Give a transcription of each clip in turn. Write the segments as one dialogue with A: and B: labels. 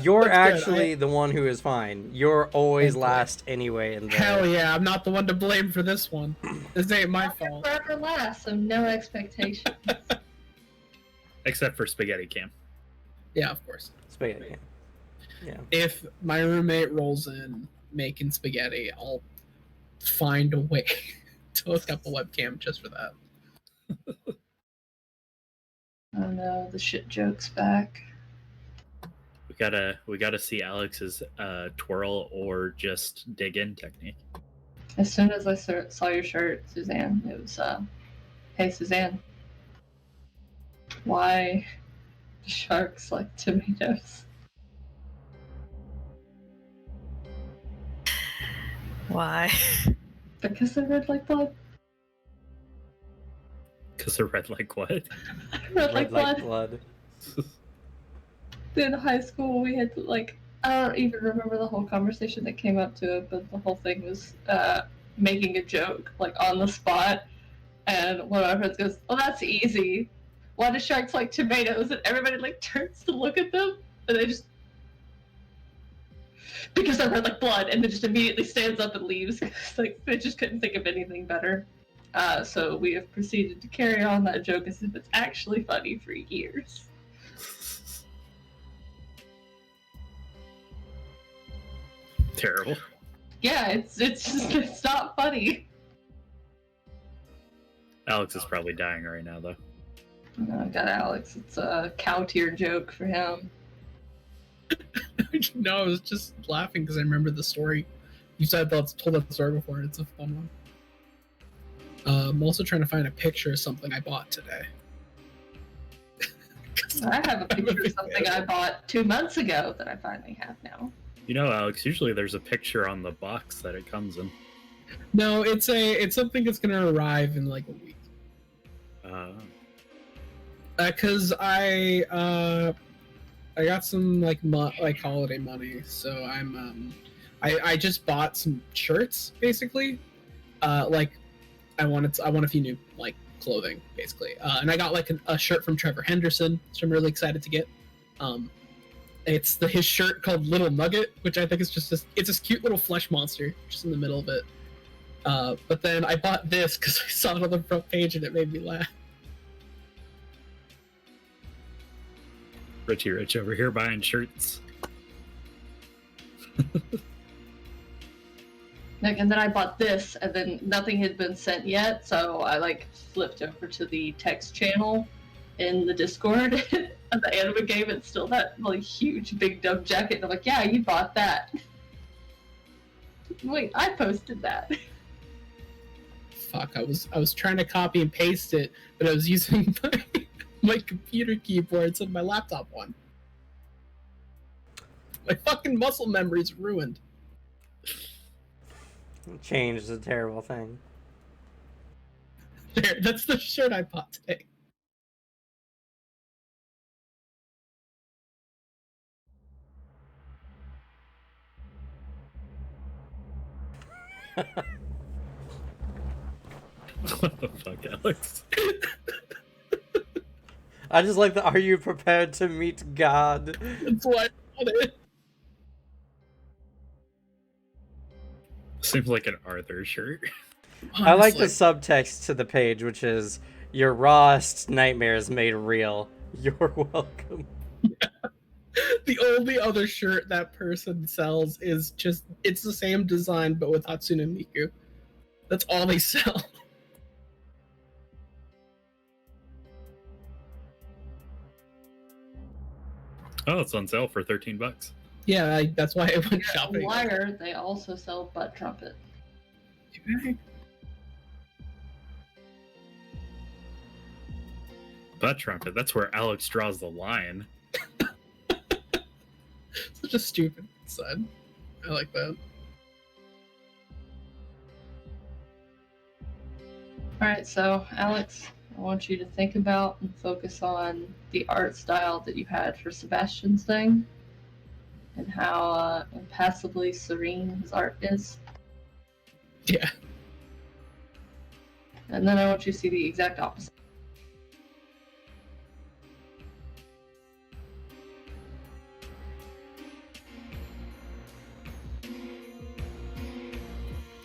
A: You're
B: That's good.
A: actually the one who is fine. You're always
B: Okay.
A: last anyway. In the...
B: Hell yeah, I'm not the one to blame for this one. This ain't my fault.
C: Forever last, so no expectations.
D: Except for Spaghetti Cam.
B: Yeah, of course.
A: Spaghetti. Yeah.
B: If my roommate rolls in making spaghetti, I'll find a way to hook up a webcam just for that.
C: Oh no, the shit joke's back.
D: We gotta see Alex's twirl or just dig in technique.
C: As soon as I saw your shirt, Suzanne, it was, hey Suzanne, why do sharks like tomatoes?
E: Why?
C: Because they're red like blood.
D: Because they're red like what?
C: Red like blood. In high school, we had to, like, I don't even remember the whole conversation that came up to it, but the whole thing was making a joke, like, on the spot. And one of my friends goes, "Well, that's easy. Why do sharks like tomatoes?" And everybody, like, turns to look at them, and they just, because they're red like blood, and then just immediately stands up and leaves. Like, they just couldn't think of anything better. So we have proceeded to carry on that joke as if it's actually funny for years.
D: Terrible.
C: Yeah, it's not funny.
D: Alex is probably dying right now, though.
C: I got Alex. It's a cow tier joke for him.
B: No, I was just laughing because I remember the story. You said told that story before, and it's a fun one. I'm also trying to find a picture of something I bought today.
C: I have a picture of something I bought 2 months ago that I finally have now.
D: You know, Alex, usually there's a picture on the box that it comes in.
B: No, it's something that's gonna arrive in like a week. Because I got some like holiday money, so I just bought some shirts basically. Like I want a few new like clothing basically, and I got like a shirt from Trevor Henderson, which I'm really excited to get. It's his shirt called Little Nugget, which I think is just it's this cute little flesh monster just in the middle of it. But then I bought this because I saw it on the front page and it made me laugh.
D: Richie Rich over here buying shirts.
C: And then I bought this, and then nothing had been sent yet, so I like flipped over to the text channel in the Discord of the Anima game. It's still that like huge big dumb jacket. And I'm like, yeah, you bought that. Wait, I posted that.
B: Fuck, I was trying to copy and paste it, but I was using my computer keyboard instead of my laptop one. My fucking muscle memory's ruined.
A: Change is a terrible thing.
B: There, that's the shirt I bought today.
D: What the fuck, Alex?
A: I just like the "Are you prepared to meet God?"
B: That's why I bought it.
D: Seems like an Arthur shirt.
B: Honestly.
A: I like the subtext to the page, which is "Your rawest nightmares made real. You're welcome."
B: Yeah. The only other shirt that person sells is just it's the same design but with Hatsune Miku. That's all they sell.
D: Oh, it's on sale for $13.
B: Yeah, that's why I went shopping.
C: Liar, they also sell butt trumpet.
D: Butt trumpet, that's where Alex draws the line.
B: Such a stupid son. I like that.
C: Alright, so Alex, I want you to think about and focus on the art style that you had for Sebastian's thing and how impassively serene his art is.
B: Yeah.
C: And then I want you to see the exact opposite.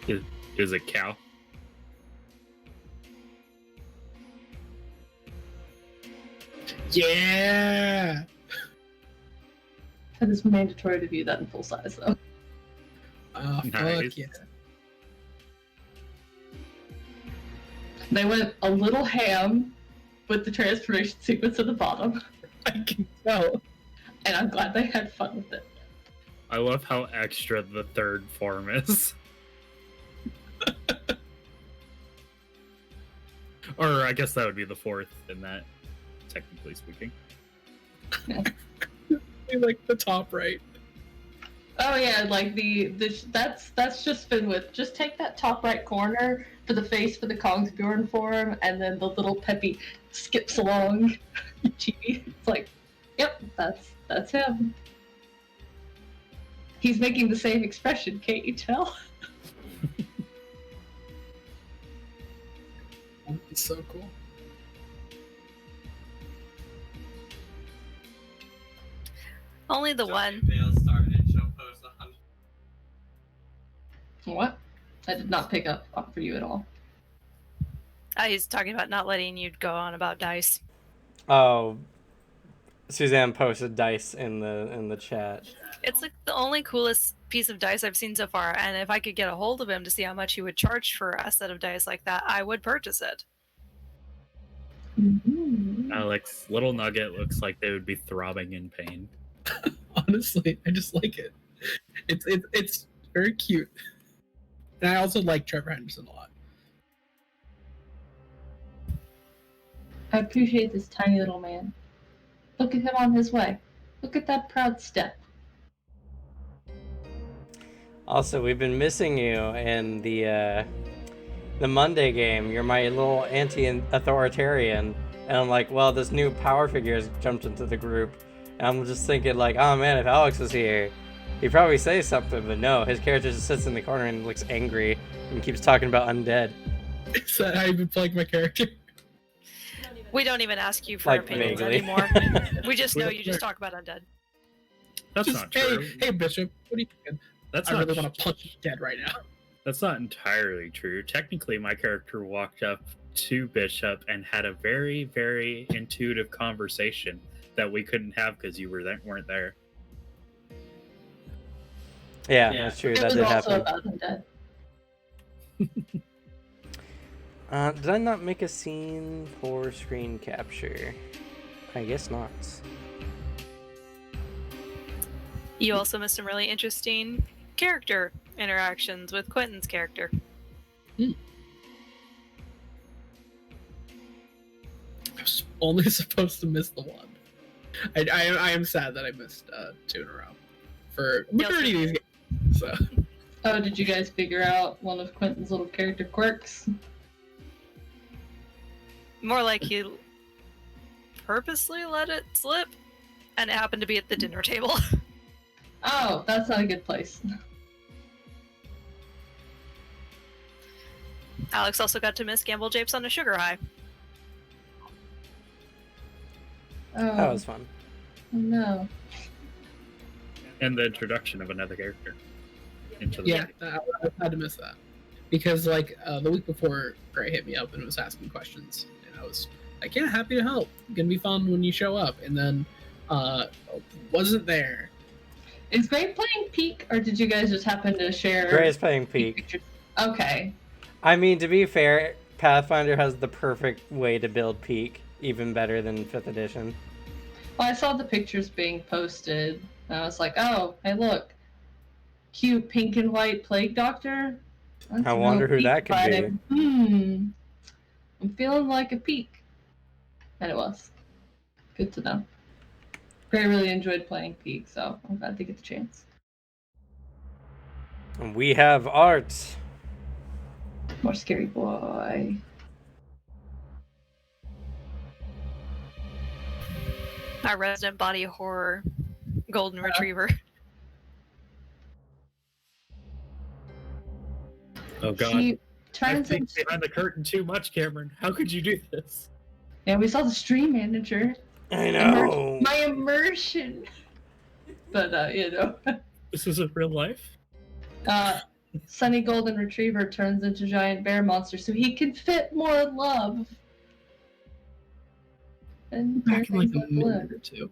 D: Is it cow?
B: Yeah.
C: That is mandatory to view that in full size, though.
B: Fuck
D: Nice.
B: yeah.
C: They went a little ham with the transformation sequence at the bottom,
B: I can tell.
C: and I'm glad they had fun with it.
D: I love how extra the third form is. Or I guess that would be the fourth in that, technically speaking.
B: Like the top right.
C: Oh yeah, like that's just been with just take that top right corner for the face for the Kongsbjorn form, and then the little Peppy skips along. Chibi. It's like, yep, that's him. He's making the same expression, can't you tell?
B: It's so cool.
E: Only the one.
C: What? I did not pick up for you at all.
E: He's talking about not letting you go on about dice.
A: Oh, Suzanne posted dice in the chat.
E: It's like the only coolest piece of dice I've seen so far, and if I could get a hold of him to see how much he would charge for a set of dice like that, I would purchase it.
C: Mm-hmm.
D: Alex, little nugget looks like they would be throbbing in pain.
B: Honestly, I just like it. It's very cute. And I also like Trevor Henderson a lot.
C: I appreciate this tiny little man. Look at him on his way. Look at that proud step.
A: Also, we've been missing you in the Monday game. You're my little anti-authoritarian, and I'm like, well, this new power figure has jumped into the group, and I'm just thinking like, oh man, if Alex was here, he'd probably say something, but no, his character just sits in the corner and looks angry and keeps talking about undead.
B: Is that how you've been playing my character?
E: We don't even ask you for
A: Like,
E: opinions
A: vaguely.
E: anymore. We just know you just talk about undead.
D: That's
B: Just,
D: not true.
B: Hey, Bishop, what do you think?
D: That's
B: I
D: not
B: really want to punch you dead right now.
D: That's not entirely true. Technically, my character walked up to Bishop and had a very, very intuitive conversation that we couldn't have because you weren't there.
A: Yeah, that's true.
C: It
A: That
C: was
A: did
C: also
A: happen.
C: about undead.
A: Did I not make a scene for screen capture? I guess not.
E: You also missed some really interesting character interactions with Quentin's character.
B: I was only supposed to miss the one. I am sad that I missed 2 in a row for majority of these games. So
C: Oh, did you guys figure out one of Quentin's little character quirks?
E: More like he purposely let it slip, and it happened to be at the dinner table.
C: Oh, that's not a good place.
E: Alex also got to miss Gamble Japes on a sugar high.
C: Oh,
A: That was fun.
C: no.
D: And the introduction of another character into the
B: yeah, I had to miss that because like the week before, Gray hit me up and was asking questions, and I was like, "Yeah, happy to help. Gonna be fun when you show up." And then wasn't there.
C: Is Gray playing Peak, or did you guys just happen to share
A: Gray is playing Peak.
C: pictures? Okay.
A: I mean, to be fair, Pathfinder has the perfect way to build Peak, even better than 5th edition.
C: Well, I saw the pictures being posted, and I was like, oh, hey, look. Cute pink and white plague doctor. That's
A: I
C: a
A: wonder
C: real
A: who that
C: Peak
A: could
C: vibe. I'm feeling like a Peak. And it was. Good to know. Gray really enjoyed playing Peak, so I'm glad to get the chance.
A: And we have art.
C: More scary boy.
E: Our resident body horror golden retriever.
D: Oh god.
C: She
D: I
C: turns
D: think
C: into...
D: behind the curtain too much, Cameron. How could you do this?
C: Yeah, we saw the stream manager.
A: I know.
C: My immersion. But, you know.
D: This isn't real life?
C: Sunny Golden Retriever turns into giant bear monster so he can fit more love. And
B: Back in like a
C: everything's
B: minute or two.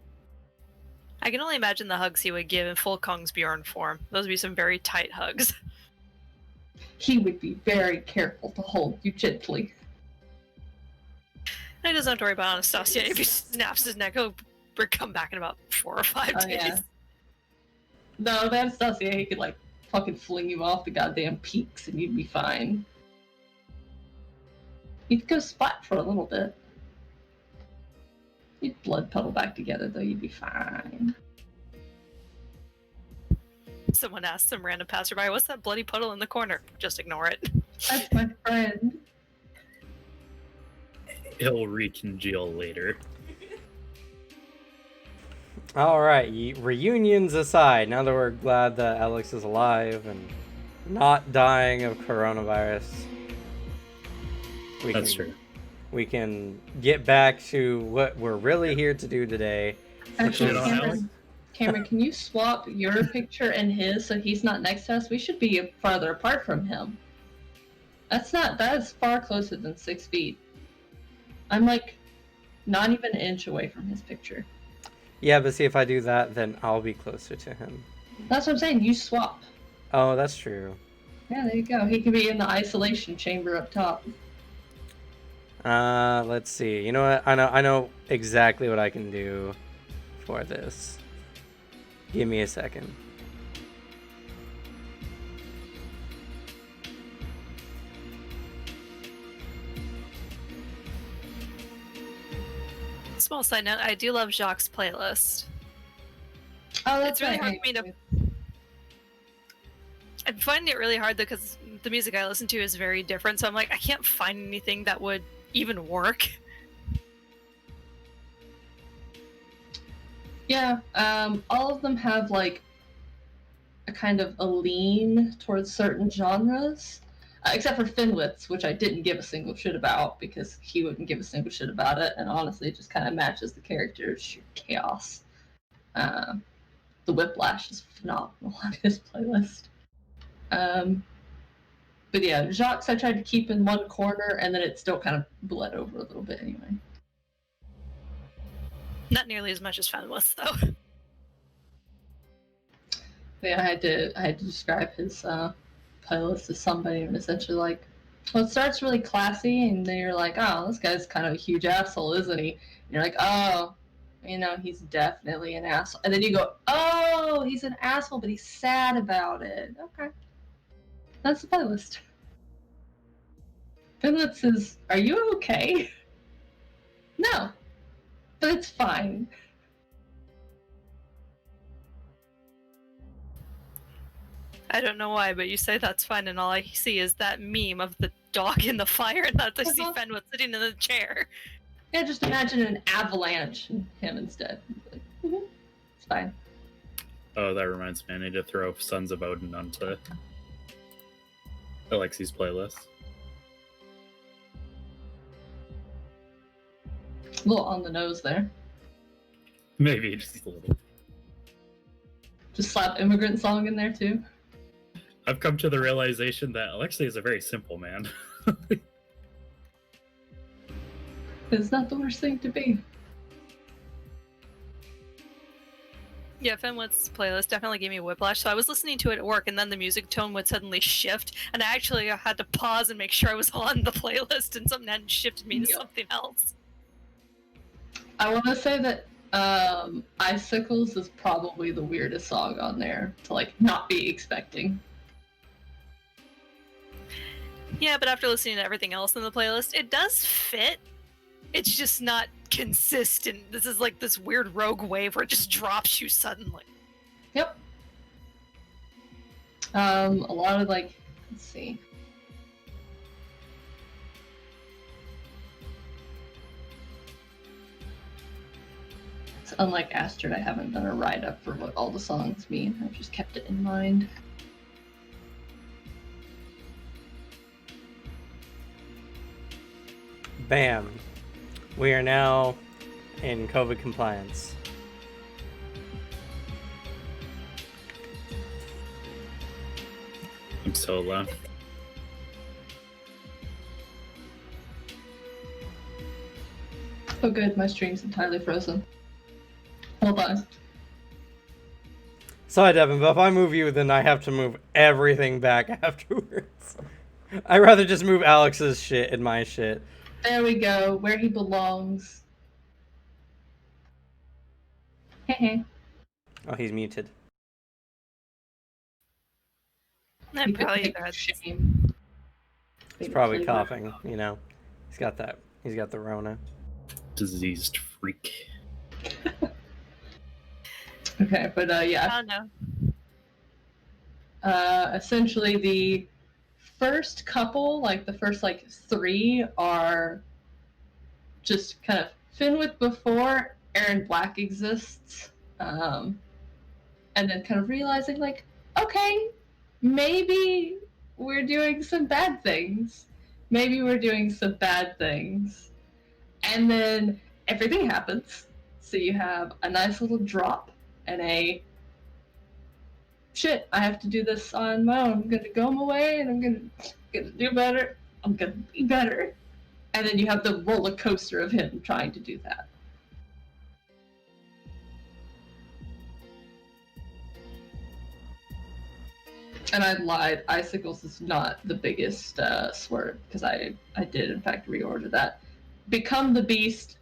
E: I can only imagine the hugs he would give in full Kongsbjorn form. Those would be some very tight hugs.
C: He would be very careful to hold you gently.
E: And he doesn't have to worry about Anastasia. If he snaps his neck, he'll come back in about 4 or 5 days.
C: Yeah. No, the Anastasia, he could like fucking fling you off the goddamn peaks and you'd be fine. You'd go splat for a little bit. You'd blood puddle back together though, you'd be fine.
E: Someone asked some random passerby, "What's that bloody puddle in the corner?" Just ignore it.
C: That's my friend.
D: He'll recongeal later.
A: All right, reunions aside, now that we're glad that Alex is alive and not dying of coronavirus,
D: That's true.
A: We can get back to what we're really here to do today.
C: Actually,
D: Shit on Alex.
C: Cameron, can you swap your picture and his so he's not next to us? We should be farther apart from him. That is far closer than 6 feet. I'm like not even an inch away from his picture.
A: Yeah, but see, if I do that, then I'll be closer to him.
C: That's what I'm saying. You swap.
A: Oh, that's true.
C: Yeah, there you go. He can be in the isolation chamber up top.
A: Let's see. You know what? I know exactly what I can do for this. Give me a second.
E: Small side note, I do love Jacques' playlist.
C: Oh, that's
E: It's really
C: right.
E: hard for me to... I'm finding it really hard though because the music I listen to is very different, so I'm like, I can't find anything that would even work.
C: Yeah, all of them have like a kind of a lean towards certain genres, except for Finwit's, which I didn't give a single shit about because he wouldn't give a single shit about it, and honestly, it just kind of matches the character's sheer chaos. The Whiplash is phenomenal on his playlist. But yeah, Jacques I tried to keep in one corner, and then it still kind of bled over a little bit anyway.
E: Not nearly as much as Fenwith, though.
C: Yeah, I had to describe his playlist to somebody, and essentially like, well, it starts really classy, and then you're like, oh, this guy's kind of a huge asshole, isn't he? And you're like, oh, you know, he's definitely an asshole. And then you go, oh, he's an asshole, but he's sad about it. Okay, that's the playlist. Finland says, are you okay? No, but it's fine.
E: I don't know why, but you say that's fine, and all I see is that meme of the dog in the fire, and that I see Fenwith sitting in the chair.
C: Yeah, just imagine an avalanche and him instead. Like, it's fine.
D: Oh, that reminds me. I need to throw Sons of Odin onto Alexi's playlist.
C: A little on the nose there.
D: Maybe just a little.
C: Just slap immigrant song in there too.
D: I've come to the realization that Alexei is a very simple man.
C: It's not the worst thing to be.
E: Yeah, Fenwith's playlist definitely gave me whiplash, so I was listening to it at work, and then the music tone would suddenly shift, and I actually had to pause and make sure I was on the playlist, and something hadn't shifted me to something else.
C: I want to say that Icicles is probably the weirdest song on there to like not be expecting.
E: Yeah, but after listening to everything else in the playlist, it does fit. It's just not consistent. This is like this weird rogue wave where it just drops you suddenly.
C: Yep. A lot of like, let's see. It's unlike Astrid, I haven't done a write-up for what all the songs mean. I've just kept it in mind.
A: Bam. We are now in COVID compliance.
D: I'm so alone.
C: Oh good, my stream's entirely frozen. Hold on.
A: Sorry, Devin, but if I move you, then I have to move everything back afterwards. I'd rather just move Alex's shit and my shit.
C: There we go, where he belongs. Heh.
A: Oh, he's muted.
E: And probably
C: Take
E: that's
C: shame.
A: He's probably coughing, you know. He's got the Rona.
D: Diseased freak.
C: Okay, but
E: I
C: yeah.
E: don't know.
C: Essentially the first couple, like the first like 3 are just kind of Finwith before Aaron Black exists. And then kind of realizing like, okay, maybe we're doing some bad things. Maybe we're doing some bad things. And then everything happens. So you have a nice little drop and a shit, I have to do this on my own. I'm gonna go away and I'm gonna do better. I'm gonna be better. And then you have the roller coaster of him trying to do that. And I lied. Icicles is not the biggest swerve because I did in fact reorder that. Become the beast,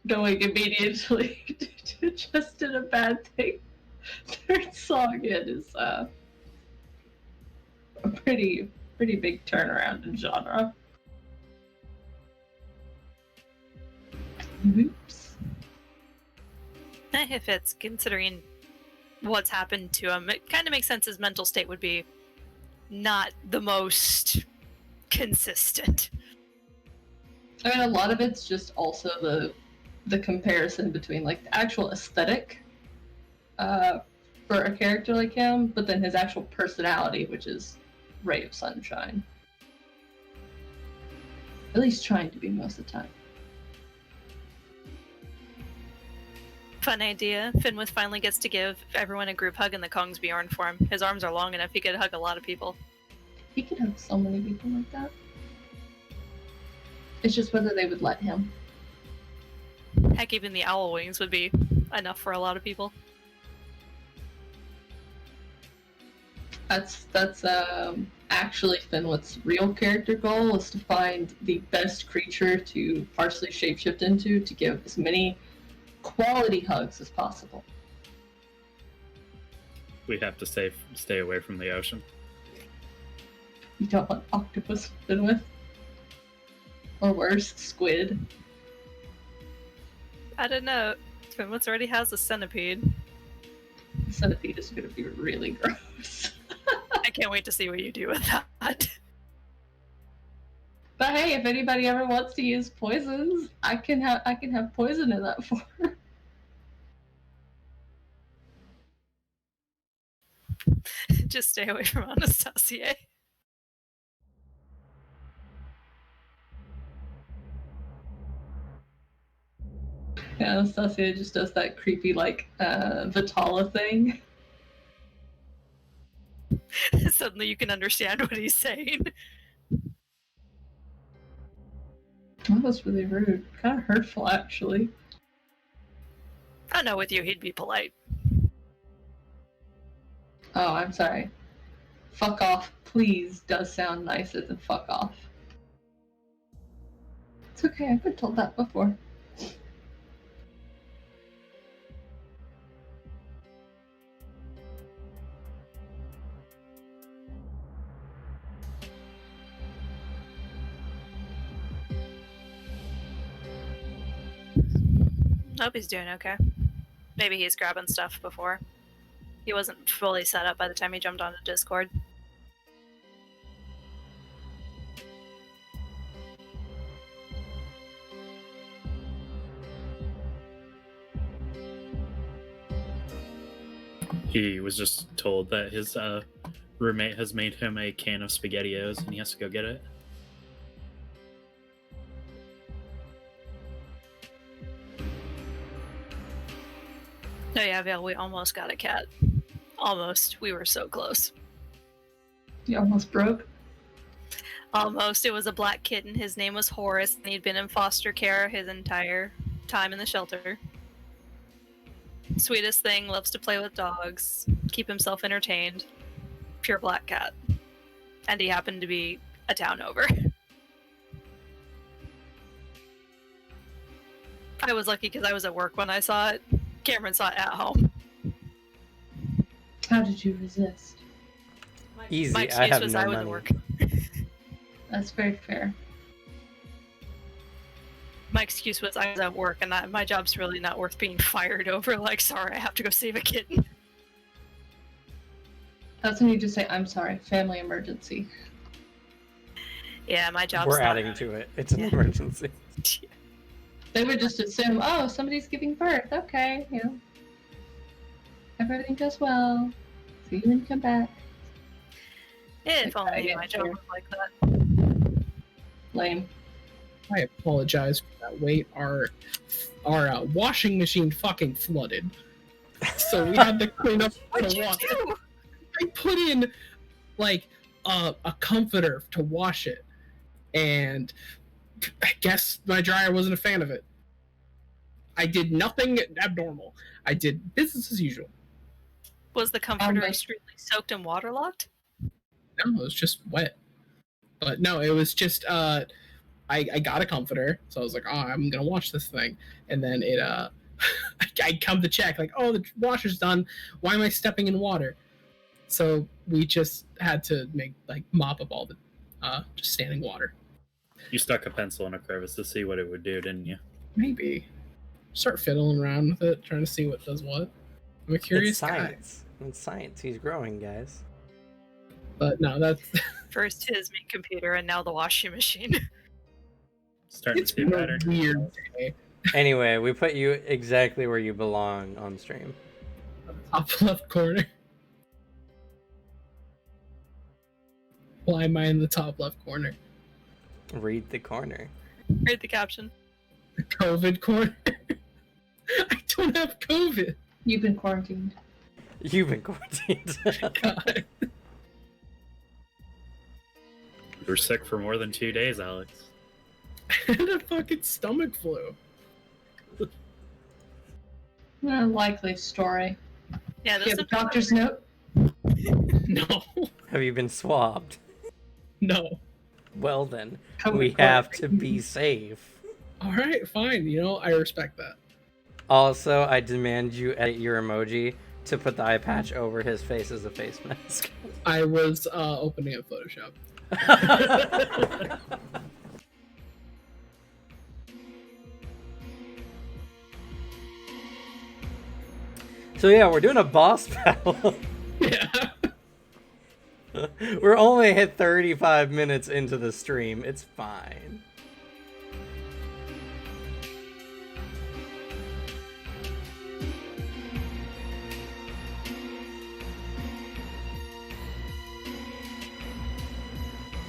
C: going immediately to just in a bad thing. Third song in is a pretty big turnaround in genre. Oops.
E: If it's considering what's happened to him, it kind of makes sense his mental state would be not the most consistent.
C: I mean, a lot of it's just also the comparison between like the actual aesthetic for a character like him, but then his actual personality, which is Ray of Sunshine. At least trying to be most of the time.
E: Fun idea. Finwith finally gets to give everyone a group hug in the Kong's Bjorn form. His arms are long enough, he could hug a lot of people.
C: He could have so many people like that. It's just whether they would let him.
E: Heck, even the owl wings would be enough for a lot of people.
C: That's actually Finwith's real character goal is to find the best creature to partially shapeshift into to give as many quality hugs as possible.
D: We have to stay away from the ocean.
C: You don't want octopus Finwith. Or worse, squid.
E: I don't know. Finwith already has a centipede.
C: The centipede is going to be really gross.
E: I can't wait to see what you do with that.
C: But hey, if anybody ever wants to use poisons, I can have poison in that form.
E: Just stay away from Anastasia.
C: Yeah, Anastasia just does that creepy like Vitala thing.
E: Suddenly you can understand what he's saying.
C: That was really rude. Kind of hurtful, actually.
E: I know with you he'd be polite.
C: Oh, I'm sorry. Fuck off, please, does sound nicer than fuck off. It's okay, I've been told that before.
E: Hope he's doing okay. Maybe he's grabbing stuff before. He wasn't fully set up by the time he jumped onto Discord.
D: He was just told that his roommate has made him a can of SpaghettiOs and he has to go get it.
E: Oh yeah, Vale, we almost got a cat. Almost. We were so close.
C: You almost broke.
E: Almost. It was a black kitten. His name was Horace, and he'd been in foster care his entire time in the shelter. Sweetest thing, loves to play with dogs, keep himself entertained. Pure black cat. And he happened to be a town over. I was lucky because I was at work when I saw it. Cameron saw it at home.
C: How did you resist?
A: Easy.
E: My
A: I
E: excuse
A: have
E: was
A: no
E: I was
A: money.
E: at work.
C: That's very fair.
E: My excuse was I was at work and my job's really not worth being fired over. Like, sorry, I have to go save a kitten.
C: That's when you just say, I'm sorry, family emergency.
E: Yeah, my job's
A: We're
E: not...
A: adding to it. It's an
E: Yeah.
A: emergency.
C: They would just assume, oh, somebody's giving birth. Okay, you know. Everything goes well. See you when you come back.
E: If
C: Okay,
E: only
C: yeah,
E: my job
C: sure.
E: was like that.
C: Lame.
B: I apologize for that. Wait, our washing machine fucking flooded, so we had to clean up
E: What'd
B: the
E: you
B: water.
E: do?
B: I put in like a comforter to wash it, and I guess my dryer wasn't a fan of it. I did nothing abnormal. I did business as usual.
E: Was the comforter
C: my-
E: extremely soaked and waterlogged?
B: No, it was just wet. But no, it was just I got a comforter, so I was like, oh, I'm gonna wash this thing, and then it I come to check, like, oh, the washer's done. Why am I stepping in water? So we just had to mop up all the just standing water.
D: You stuck a pencil in a crevice to see what it would do, didn't you?
B: Maybe start fiddling around with it, trying to see what does what. I'm a curious
A: It's
B: guy.
A: science. It's science. He's growing, guys.
B: But no, that's
E: First his main computer and now the washing machine.
D: Starting
B: it's
D: to see a
B: been a
D: pattern.
B: weird day.
A: Anyway, we put you exactly where you belong on stream.
B: Top left corner. Why am I in the top left corner?
A: Read the corner.
E: Read the caption.
B: The COVID corner. I don't have COVID.
C: You've been quarantined.
A: You've been quarantined.
B: God.
D: You were sick for more than 2 days, Alex.
B: I had a fucking stomach flu.
C: Likely story.
E: Yeah,
C: You
E: this
C: have a
E: is
C: doctor's note?
B: No.
A: Have you been swabbed?
B: No.
A: Well then,
C: COVID
A: we have to be safe.
B: Alright, fine. You know, I respect that.
A: Also, I demand you edit your emoji to put the eye patch over his face as a face mask.
B: I was opening up Photoshop.
A: So yeah, we're doing a boss battle.
B: Yeah.
A: We're only hit 35 minutes into the stream. It's fine.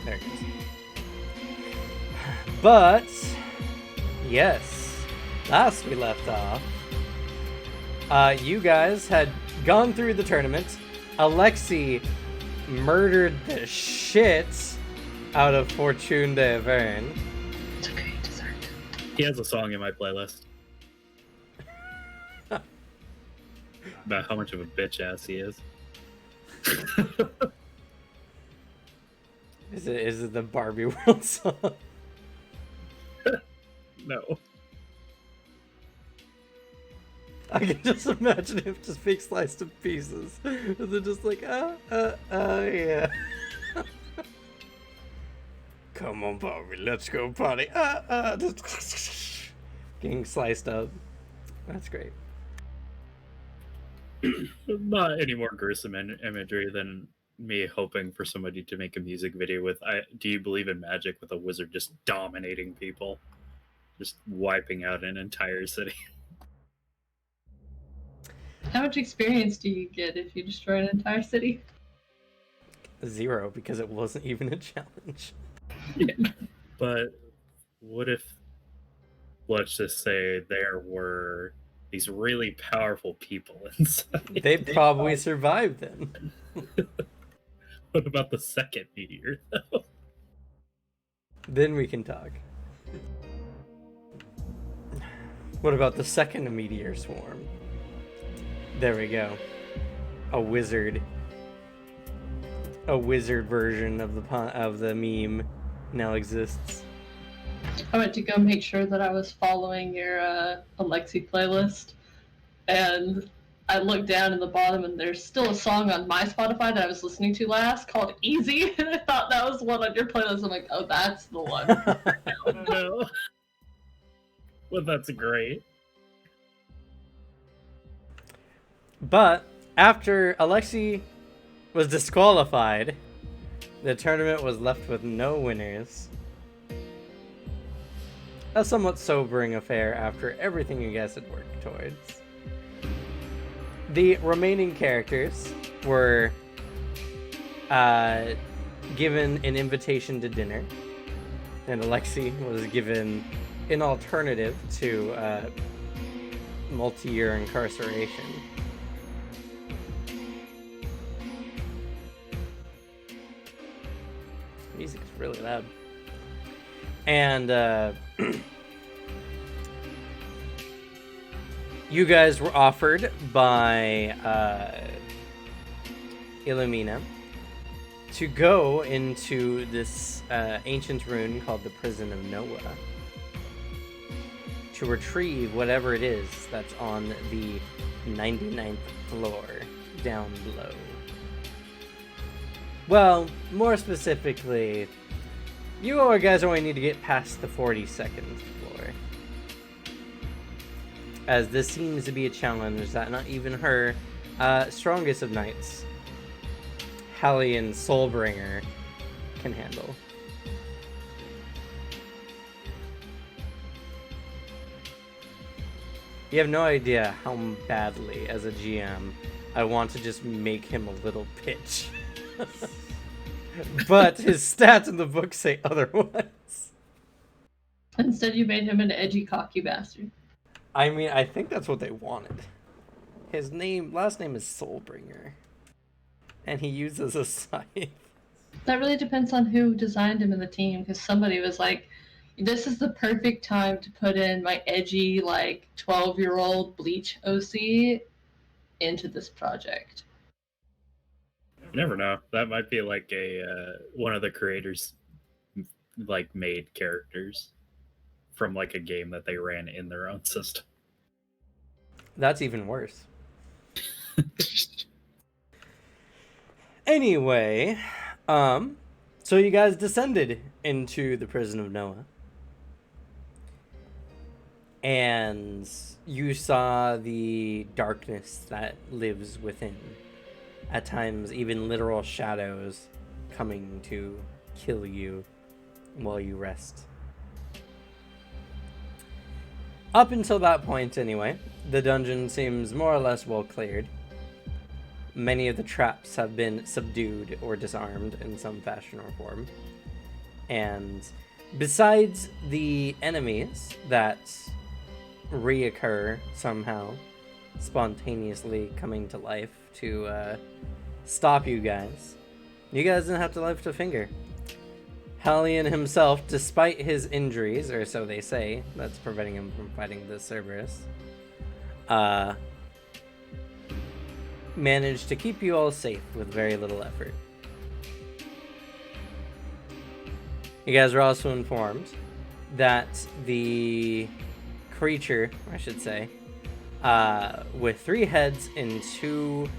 A: There it goes. But, yes, last we left off, you guys had gone through the tournament. Alexi murdered the shit out of Fortune de Auvergne.
C: It's okay, dessert.
D: He has a song in my playlist. About how much of a bitch ass he is.
A: Is it the Barbie World song?
D: No.
A: I can just imagine him just being sliced to pieces. And they're just like, yeah. Come on, Barbie, let's go party. Just getting sliced up. That's great.
D: Not any more gruesome imagery than me hoping for somebody to make a music video with do you believe in magic, with a wizard just dominating people, just wiping out an entire city.
C: How much experience do you get if you destroy an entire city?
A: 0, because it wasn't even a challenge.
D: But what if, let's just say, there were these really powerful people inside?
A: They probably survived then.
D: What about the second meteor, though?
A: Then we can talk. What about the second meteor swarm? There we go. A wizard version of the meme now exists.
C: I went to go make sure that I was following your Alexi playlist, and I looked down in the bottom, and there's still a song on my Spotify that I was listening to last called Easy, and I thought that was one on your playlist. I'm like, oh, that's the one.
D: No. Well, that's great.
A: But after Alexi was disqualified, the tournament was left with no winners. A somewhat sobering affair after everything you guys had worked towards. The remaining characters were given an invitation to dinner, and Alexi was given an alternative to multi-year incarceration. Music's really loud. And you guys were offered by Illumina to go into this ancient ruin called the Prison of Noah to retrieve whatever it is that's on the 99th floor down below. Well, more specifically, you guys only need to get past the 42nd floor, as this seems to be a challenge that not even her strongest of knights, Hallian Soulbringer, can handle. You have no idea how badly, as a GM, I want to just make him a little bitch. But his stats in the book say otherwise.
C: Instead, you made him an edgy, cocky bastard.
A: I mean, I think that's what they wanted. His last name is Soulbringer, and he uses a scythe.
C: That really depends on who designed him in the team, because somebody was like, this is the perfect time to put in my edgy, 12-year-old Bleach OC into this project.
D: You never know. That might be like one of the creators made characters from a game that they ran in their own system.
A: That's even worse. Anyway, so you guys descended into the Prison of Noah. And you saw the darkness that lives within. At times, even literal shadows coming to kill you while you rest. Up until that point, anyway, the dungeon seems more or less well cleared. Many of the traps have been subdued or disarmed in some fashion or form. And besides the enemies that reoccur somehow, spontaneously coming to life to stop you guys didn't have to lift a finger. Hallian himself, despite his injuries, or so they say, that's preventing him from fighting the Cerberus, managed to keep you all safe with very little effort. You guys are also informed that the creature, I should say, with 3 heads and 2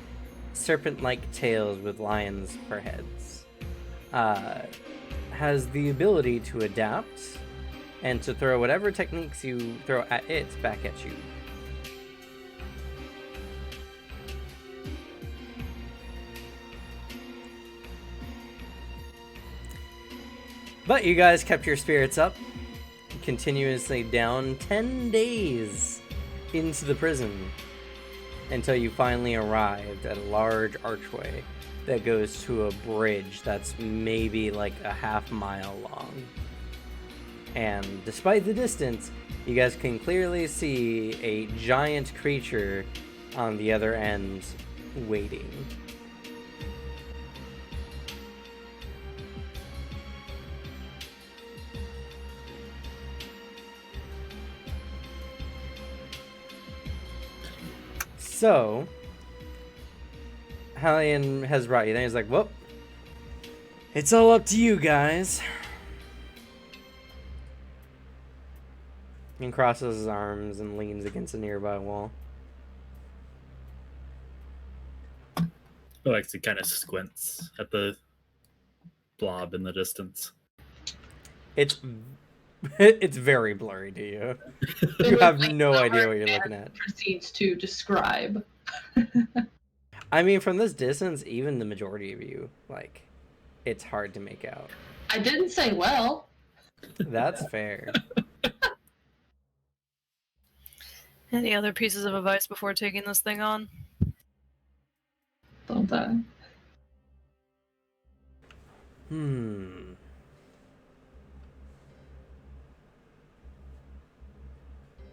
A: serpent-like tails with lions per heads, has the ability to adapt and to throw whatever techniques you throw at it back at you. But you guys kept your spirits up, continuously down 10 days into the prison, until you finally arrived at a large archway that goes to a bridge that's maybe a half-mile long. And despite the distance, you guys can clearly see a giant creature on the other end waiting. So, Hallian has brought you there. He's like, well, it's all up to you guys. And crosses his arms and leans against a nearby wall.
D: Alexi kind of squints at the blob in the distance.
A: It's very blurry to you. You have no idea what you're looking at.
C: Proceeds to describe.
A: I mean, from this distance, even the majority of you, like, it's hard to make out.
C: I didn't say well.
A: That's fair.
E: Any other pieces of advice before taking this thing on?
C: Don't die.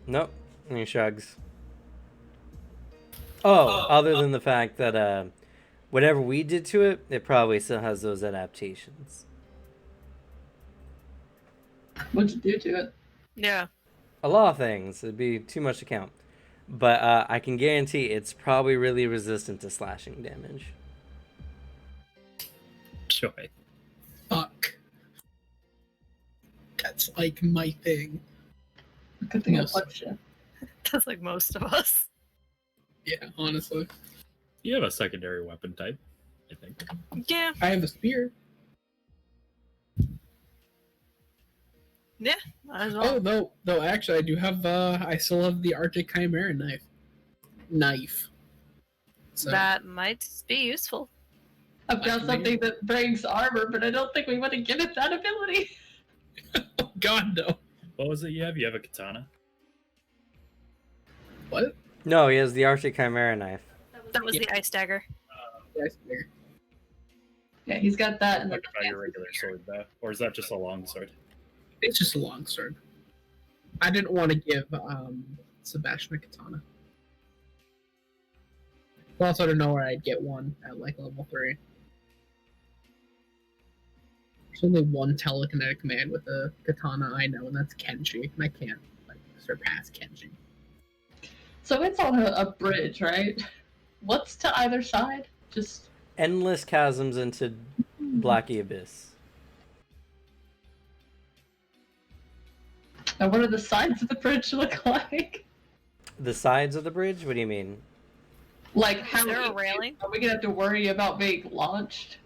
A: Nope. And he shrugs. Oh, other than the fact that whatever we did to it, it probably still has those adaptations.
C: What'd you do to it?
E: Yeah.
A: A lot of things. It'd be too much to count. But I can guarantee it's probably really resistant to slashing damage.
D: Joy.
B: Fuck. That's like my thing.
C: Good thing I
B: Yes.
C: punched you.
E: That's like most of us.
B: Yeah, honestly.
D: You have a secondary weapon type, I think.
E: Yeah.
B: I have a spear.
E: Yeah. Might as well.
B: Oh no, actually I do have I still have the Arctic Chimera knife. So
E: That might be useful.
C: I've got something that brings armor, but I don't think we want to give it that ability.
B: oh god no.
D: What was it you have? You have a katana?
B: What?
A: No, he has the Arctic Chimera knife.
E: That was the ice dagger.
B: Spear.
C: Yeah, he's got that. And
D: What about your regular sword, though? Or is that just a long sword?
B: It's just a long sword. I didn't want to give Sebastian a katana. Also, I don't know where I'd get one at like level 3. There's only one telekinetic man with a katana I know, and that's Kenji. And I can't like surpass Kenji.
C: So it's on a bridge, right? What's to either side? Just
A: Endless chasms into Blacky Abyss.
C: now, what do the sides of the bridge look like?
A: The sides of the bridge? What do you mean?
C: Like how
E: Is there a railing?
C: Are we gonna have to worry about being launched?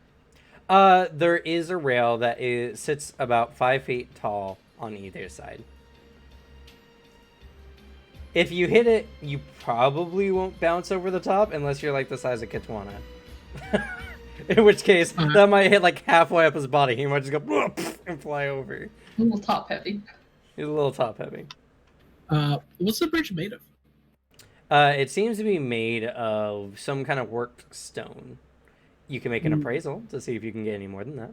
A: There is a rail that sits about 5 feet tall on either side. If you hit it, you probably won't bounce over the top unless you're like the size of Katwana. In which case, that might hit like halfway up his body. He might just go and fly over.
C: A little top heavy.
A: He's a little top heavy.
B: What's the bridge made of?
A: It seems to be made of some kind of worked stone. You can make an appraisal to see if you can get any more than that.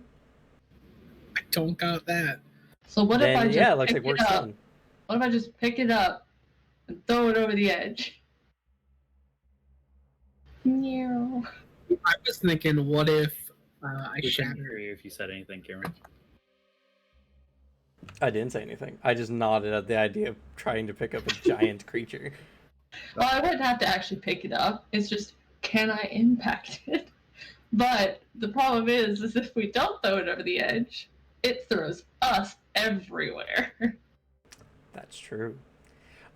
B: I don't got that.
C: So what if I
A: Then,
C: just
A: yeah, it looks
C: pick
A: like worked
C: it up?
A: stone.
C: What if I just pick it up and throw it over the edge? Meow.
B: I was thinking, what if I
D: We couldn't
B: shatter?
D: hear you if you said anything, Cameron.
A: I didn't say anything. I just nodded at the idea of trying to pick up a giant creature.
C: Well, I wouldn't have to actually pick it up. It's just, can I impact it? But the problem is if we don't throw it over the edge, it throws us everywhere.
A: That's true.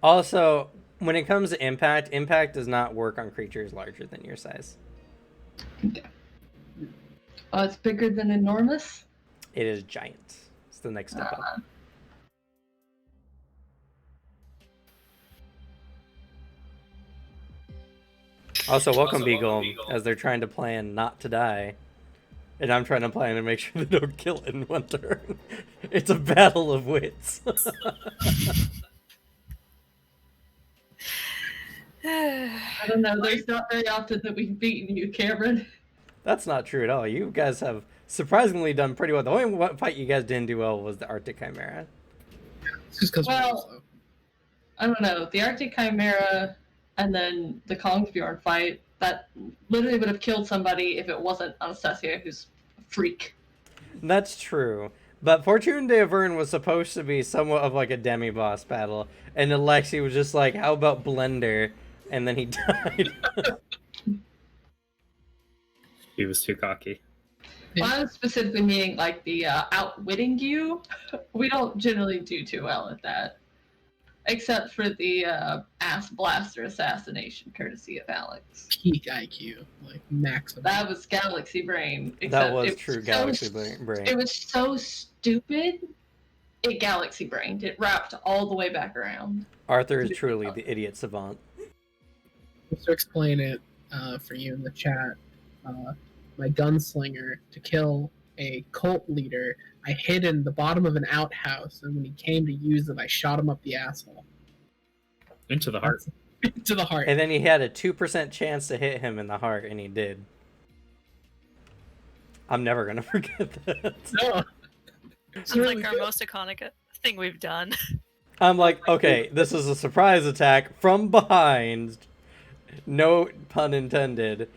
A: Also, when it comes to impact does not work on creatures larger than your size.
C: Okay. Oh, it's bigger than enormous?
A: It is giant. It's the next step up. Also, welcome Beagle, as they're trying to plan not to die. And I'm trying to plan to make sure they don't kill it in one turn. It's a battle of wits.
C: I don't know. There's not very often that we've beaten you, Cameron.
A: That's not true at all. You guys have surprisingly done pretty well. The only fight you guys didn't do well was the Arctic Chimera.
B: It's just because
C: Well, I don't know. The Arctic Chimera and then the Kongbjorn fight, that literally would have killed somebody if it wasn't Anastasia, who's a freak.
A: That's true. But Fortune de Avern was supposed to be somewhat of like a demi-boss battle. And Alexi was just like, how about Blender? and then he died.
D: He was too cocky.
C: Well, I'm specifically meaning like the outwitting you. We don't generally do too well at that, except for the ass blaster assassination, courtesy of Alex.
B: Peak IQ, like maximum.
C: That was Galaxy Brain.
A: That
C: except
A: was
C: it
A: true
C: so
A: Galaxy
C: s-
A: Brain.
C: It was so stupid. It Galaxy Brained. It wrapped all the way back around.
A: Arthur is truly the idiot savant.
B: Just to explain it for you in the chat, my gunslinger to kill a cult leader, I hid in the bottom of an outhouse, and when he came to use it, I shot him up the asshole.
D: Into the heart.
B: To the heart.
A: And then he had a 2% chance to hit him in the heart, and he did. I'm never gonna forget that.
B: No.
E: Sounds like our most iconic thing we've done.
A: I'm like, okay, this is a surprise attack from behind. No pun intended.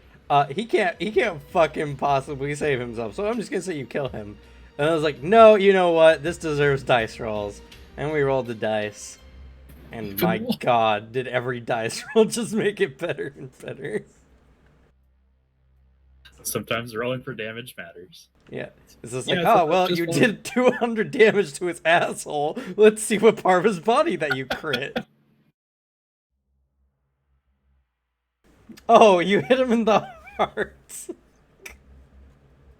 A: He can't fucking possibly save himself, so I'm just gonna say you kill him. And I was like, no, you know what? This deserves dice rolls. And we rolled the dice. And my god, did every dice roll just make it better and better.
D: Sometimes rolling for damage matters.
A: Yeah. It's just
B: Yeah,
A: like,
B: so
A: oh, well,
B: just
A: you
B: one-
A: did 200 damage to his asshole. Let's see what part of his body that you crit. Oh, you hit him in the heart.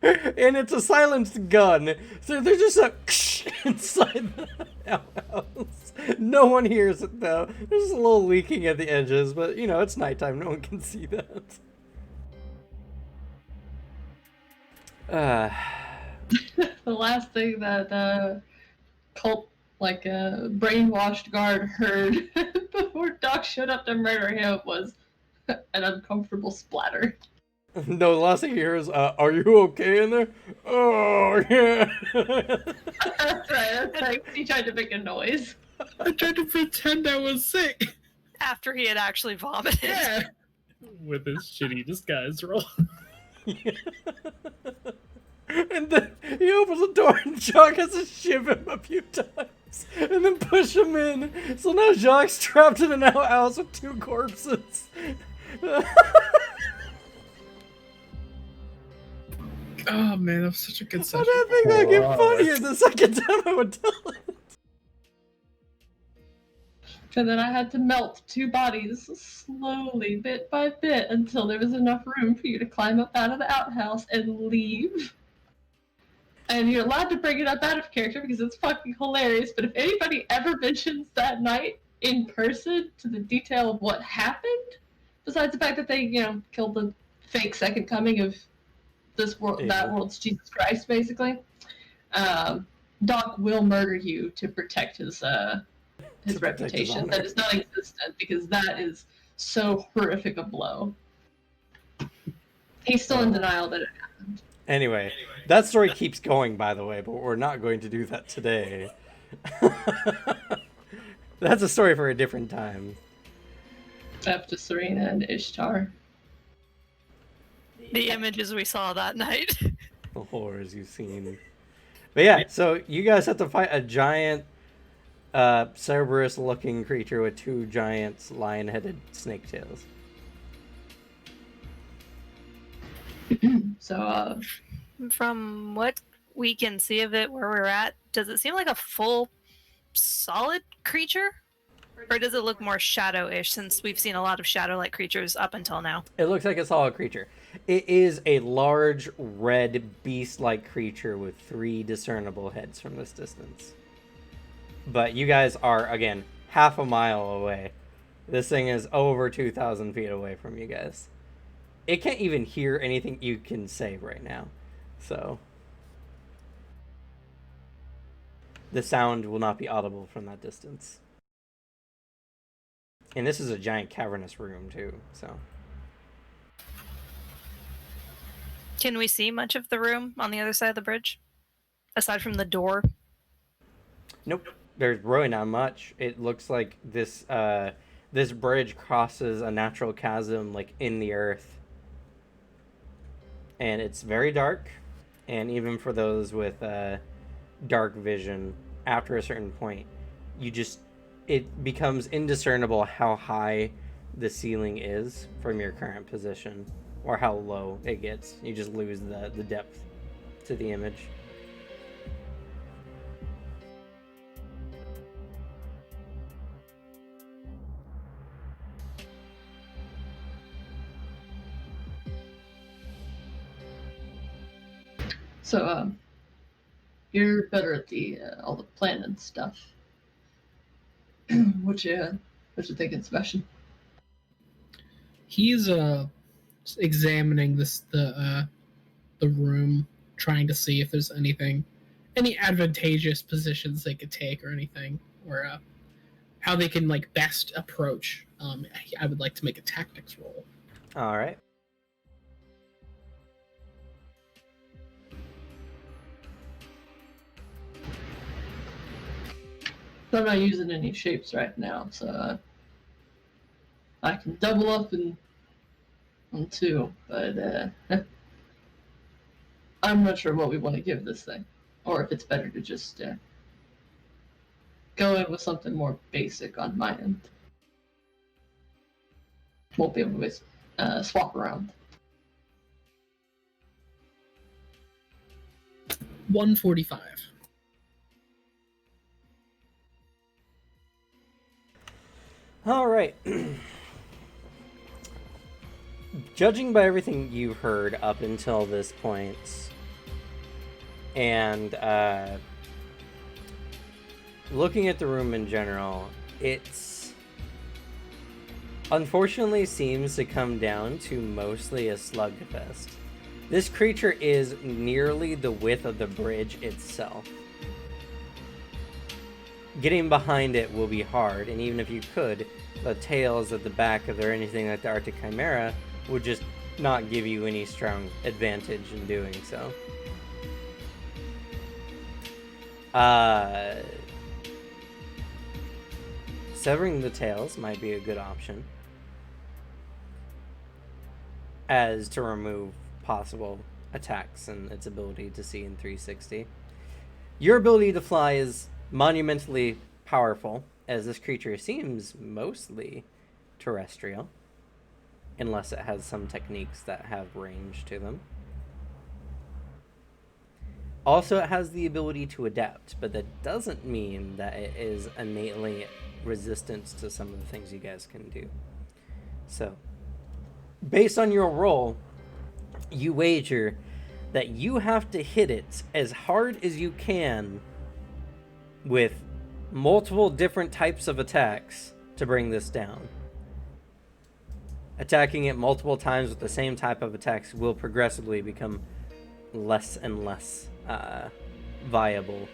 A: And it's a silenced gun. So there's just a inside the outhouse. No one hears it, though. There's a little leaking at the edges, but, you know, it's nighttime. No one can see that.
C: The last thing that cult, like a brainwashed guard, heard before Doc showed up to murder him was an uncomfortable splatter.
A: No, the last thing you hear is, are you okay in there? Oh, yeah.
C: That's right. That's like he tried to make a noise.
B: I tried to pretend I was sick.
E: After he had actually vomited.
B: Yeah.
D: With his shitty disguise roll.
A: And then he opens the door and Jacques has to shiv him a few times and then push him in. So now Jacques trapped in an outhouse with 2 corpses.
B: Oh man, that was such a good
A: I
B: session.
A: didn't think that would get
D: Wow,
A: funnier the second time I would tell it.
C: And then I had to melt 2 bodies slowly, bit by bit, until there was enough room for you to climb up out of the outhouse and leave. And you're allowed to bring it up out of character because it's fucking hilarious. But if anybody ever mentions that night in person to the detail of what happened, besides the fact that they, killed the fake second coming of this world, that world's Jesus Christ, basically, Doc will murder you to protect his
A: protect his
C: reputation
A: honor.
C: that is non-existent, because that is so horrific a blow. He's still in denial that it happened.
A: Anyway, that story keeps going, by the way, but we're not going to do that today. That's a story for a different time.
C: After Serena and Ishtar.
E: The images we saw that night.
A: The horrors you've seen. But yeah, so you guys have to fight a giant, Cerberus-looking creature with 2 giant lion-headed snake tails.
C: So,
E: From what we can see of it, where we're at, does it seem like a full, solid creature? Or does it look more shadow-ish, since we've seen a lot of shadow-like creatures up until now?
A: It looks like a solid creature. It is a large, red, beast-like creature with 3 discernible heads from this distance. But you guys are, again, half a mile away. This thing is over 2,000 feet away from you guys. It can't even hear anything you can say right now. So the sound will not be audible from that distance. And this is a giant cavernous room too, so.
E: Can we see much of the room on the other side of the bridge? Aside from the door?
A: Nope. There's really not much. It looks like this this bridge crosses a natural chasm like in the earth. And it's very dark, and even for those with dark vision, after a certain point, it becomes indiscernible how high the ceiling is from your current position, or how low it gets. You just lose the depth to the image.
C: So, you're better at all the planning stuff. what you think, Sebastian?
B: He's examining the room, trying to see if there's any advantageous positions they could take or anything, or how they can like best approach. I would like to make a tactics roll.
A: All right.
C: So I'm not using any shapes right now, so I can double up on 2, but I'm not sure what we want to give this thing, or if it's better to just go in with something more basic on my end. Won't be able to swap around.
B: 145.
A: All right. Judging by everything you've heard up until this point, and looking at the room in general, it's unfortunately seems to come down to mostly a slugfest. This creature is nearly the width of the bridge itself. Getting behind it will be hard, and even if you could, the tails at the back of it or anything like the Arctic Chimera would just not give you any strong advantage in doing so. Severing the tails might be a good option, as to remove possible attacks and its ability to see in 360. Your ability to fly is monumentally powerful, as this creature seems mostly terrestrial, unless it has some techniques that have range to them. Also, it has the ability to adapt, but that doesn't mean that it is innately resistant to some of the things you guys can do. So, based on your roll, you wager that you have to hit it as hard as you can with multiple different types of attacks to bring this down. Attacking it multiple times with the same type of attacks will progressively become less and less viable,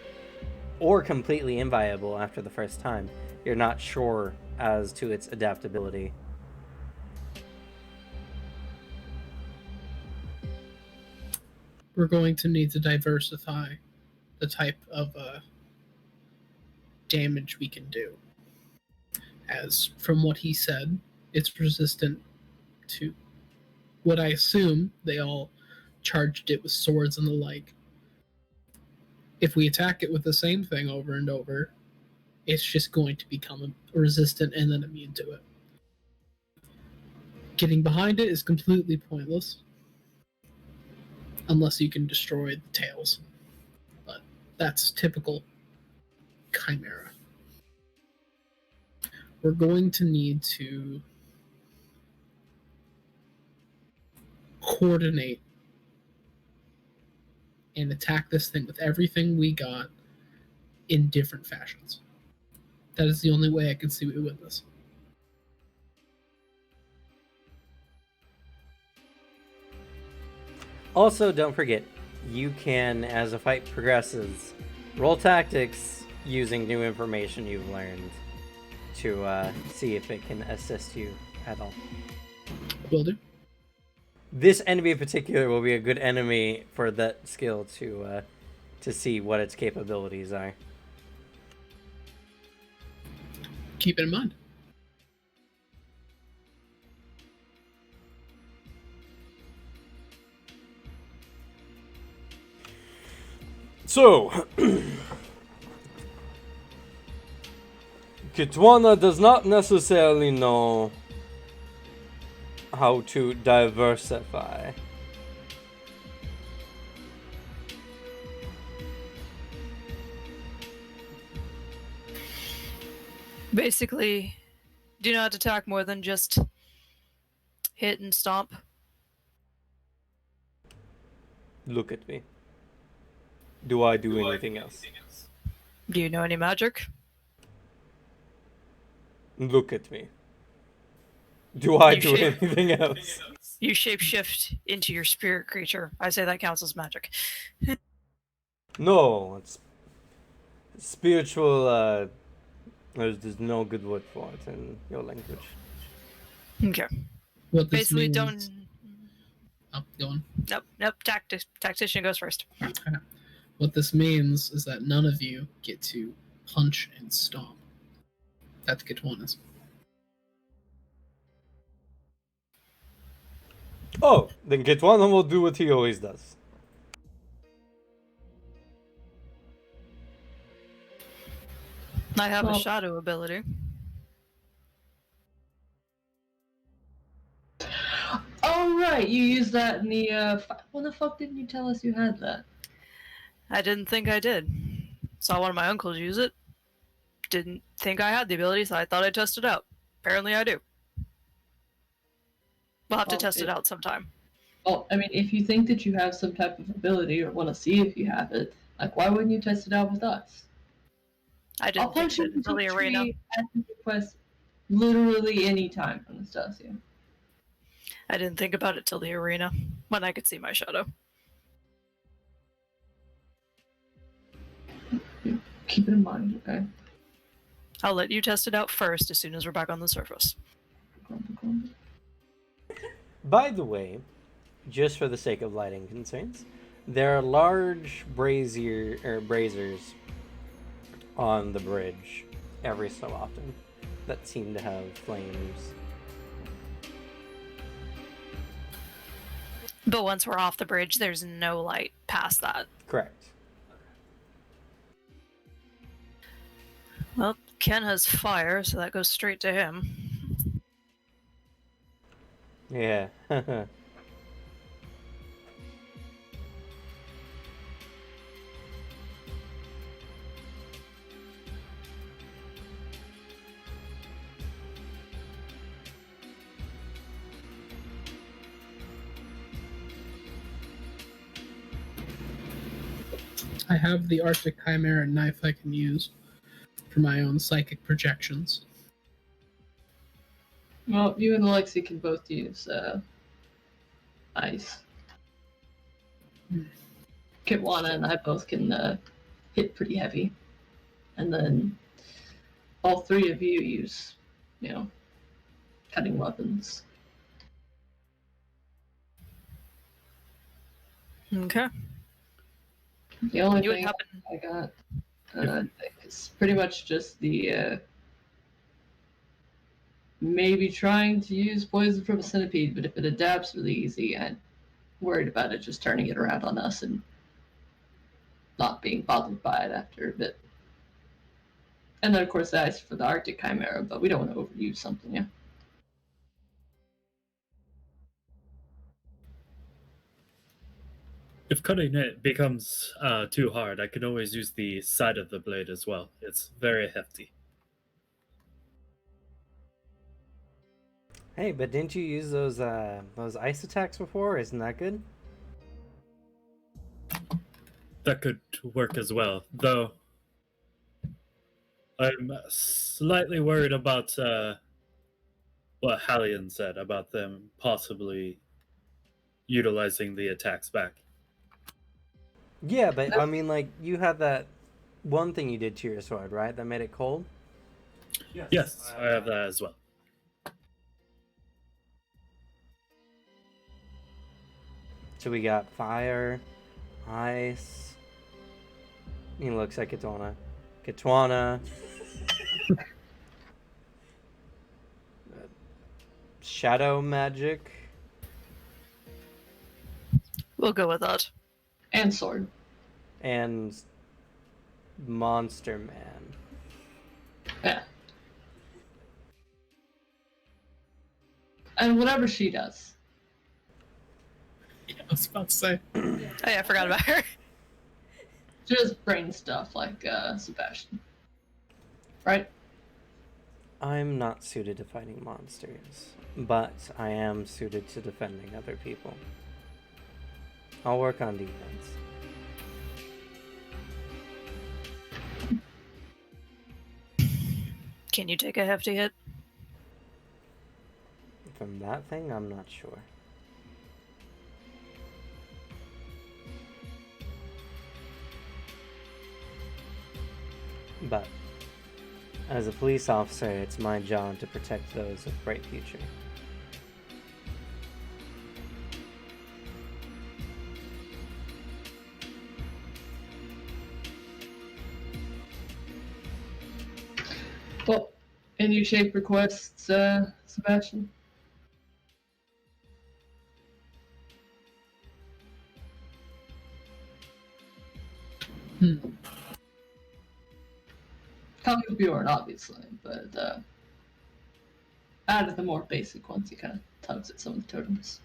A: or completely inviable after the first time. You're not sure as to its adaptability.
B: We're going to need to diversify the type of damage we can do. As from what he said, it's resistant to what I assume they all charged it with swords and the like. If we attack it with the same thing over and over, it's just going to become resistant and then immune to it. Getting behind it is completely pointless, unless you can destroy the tails. But that's typical Chimera. We're going to need to coordinate and attack this thing with everything we got in different fashions. That is the only way I can see we win this.
A: Also, don't forget, you can, as the fight progresses, roll tactics using new information you've learned to see if it can assist you at all.
B: Will do.
A: This enemy in particular will be a good enemy for that skill to see what its capabilities are.
B: Keep it in mind.
A: So, Kitwana does not necessarily know how to diversify.
E: Basically, do not attack more than just hit and stomp.
A: Look at me. Do I do anything else?
E: Do you know any magic?
A: Look at me. Do I
E: You
A: do
E: shape-
A: anything else?
E: You shapeshift into your spirit creature. I say that counts as magic.
A: No, it's spiritual. There's no good word for it in your language.
E: Okay.
B: What this
E: Basically,
B: means...
E: don't.
B: Oh, go on.
E: Nope. Tactician goes first.
B: Okay. What this means is that none of you get to punch and stomp. That's Kitwana's.
A: Oh, then Kitwana will do what he always does.
E: I have a
C: Well-
E: shadow ability.
C: Oh right, you used that in the. When the fuck didn't you tell us you had that?
E: I didn't think I did. Saw one of my uncles use it. Didn't think I had the ability, so I thought I'd test it out. Apparently I do. We'll have to
C: Well,
E: test it out sometime.
C: Well, I mean, if you think that you have some type of ability or want to see if you have it, like, why wouldn't you test it out with us?
E: I
C: I'll
E: didn't think
C: punch
E: of
C: you
E: it until
C: into
E: the
C: a
E: arena.
C: tree at your request literally any time from this does you.
E: I didn't think about it till the arena, when I could see my shadow.
C: Keep it in mind, okay?
E: I'll let you test it out first as soon as we're back on the surface.
A: By the way, just for the sake of lighting concerns, there are large braziers on the bridge every so often that seem to have flames.
E: But once we're off the bridge, there's no light past that.
A: Correct.
E: Well, Ken has fire, so that goes straight to him.
A: Yeah.
B: I have the Arctic Chimera knife I can use for my own psychic projections.
C: Well, you and Alexi can both use ice. Kitwana and I both can hit pretty heavy. And then all three of you use, cutting weapons.
E: Okay.
C: The only
E: You would
C: thing
E: happen.
C: I got is pretty much just the maybe trying to use poison from a centipede, but if it adapts really easy, I'm worried about it just turning it around on us and not being bothered by it after a bit. And then, of course, the ice for the Arctic Chimera, but we don't want to overuse something, yeah.
D: If cutting it becomes too hard, I can always use the side of the blade as well. It's very hefty.
A: Hey, but didn't you use those ice attacks before? Isn't that good?
D: That could work as well, though I'm slightly worried about what Hallion said about them possibly utilizing the attacks back.
A: Yeah, but I mean, like, you had that one thing you did to your sword, right? That made it cold?
D: Yes, I have that as well.
A: So we got fire, ice. He looks like Kitwana. Shadow magic.
E: We'll go with that.
C: And sword.
A: And Monster Man.
C: Yeah. And whatever she does.
B: Yeah, I was about to say.
E: Oh yeah, I forgot about her.
C: She does brain stuff like Sebastian. Right?
A: I'm not suited to fighting monsters, but I am suited to defending other people. I'll work on defense.
E: Can you take a hefty hit?
A: From that thing, I'm not sure. But as a police officer, it's my job to protect those with bright future.
C: Well, any shape requests, Sebastian? Comic Bjorn, obviously, but out of the more basic ones, he kind of tugs at some of the totems.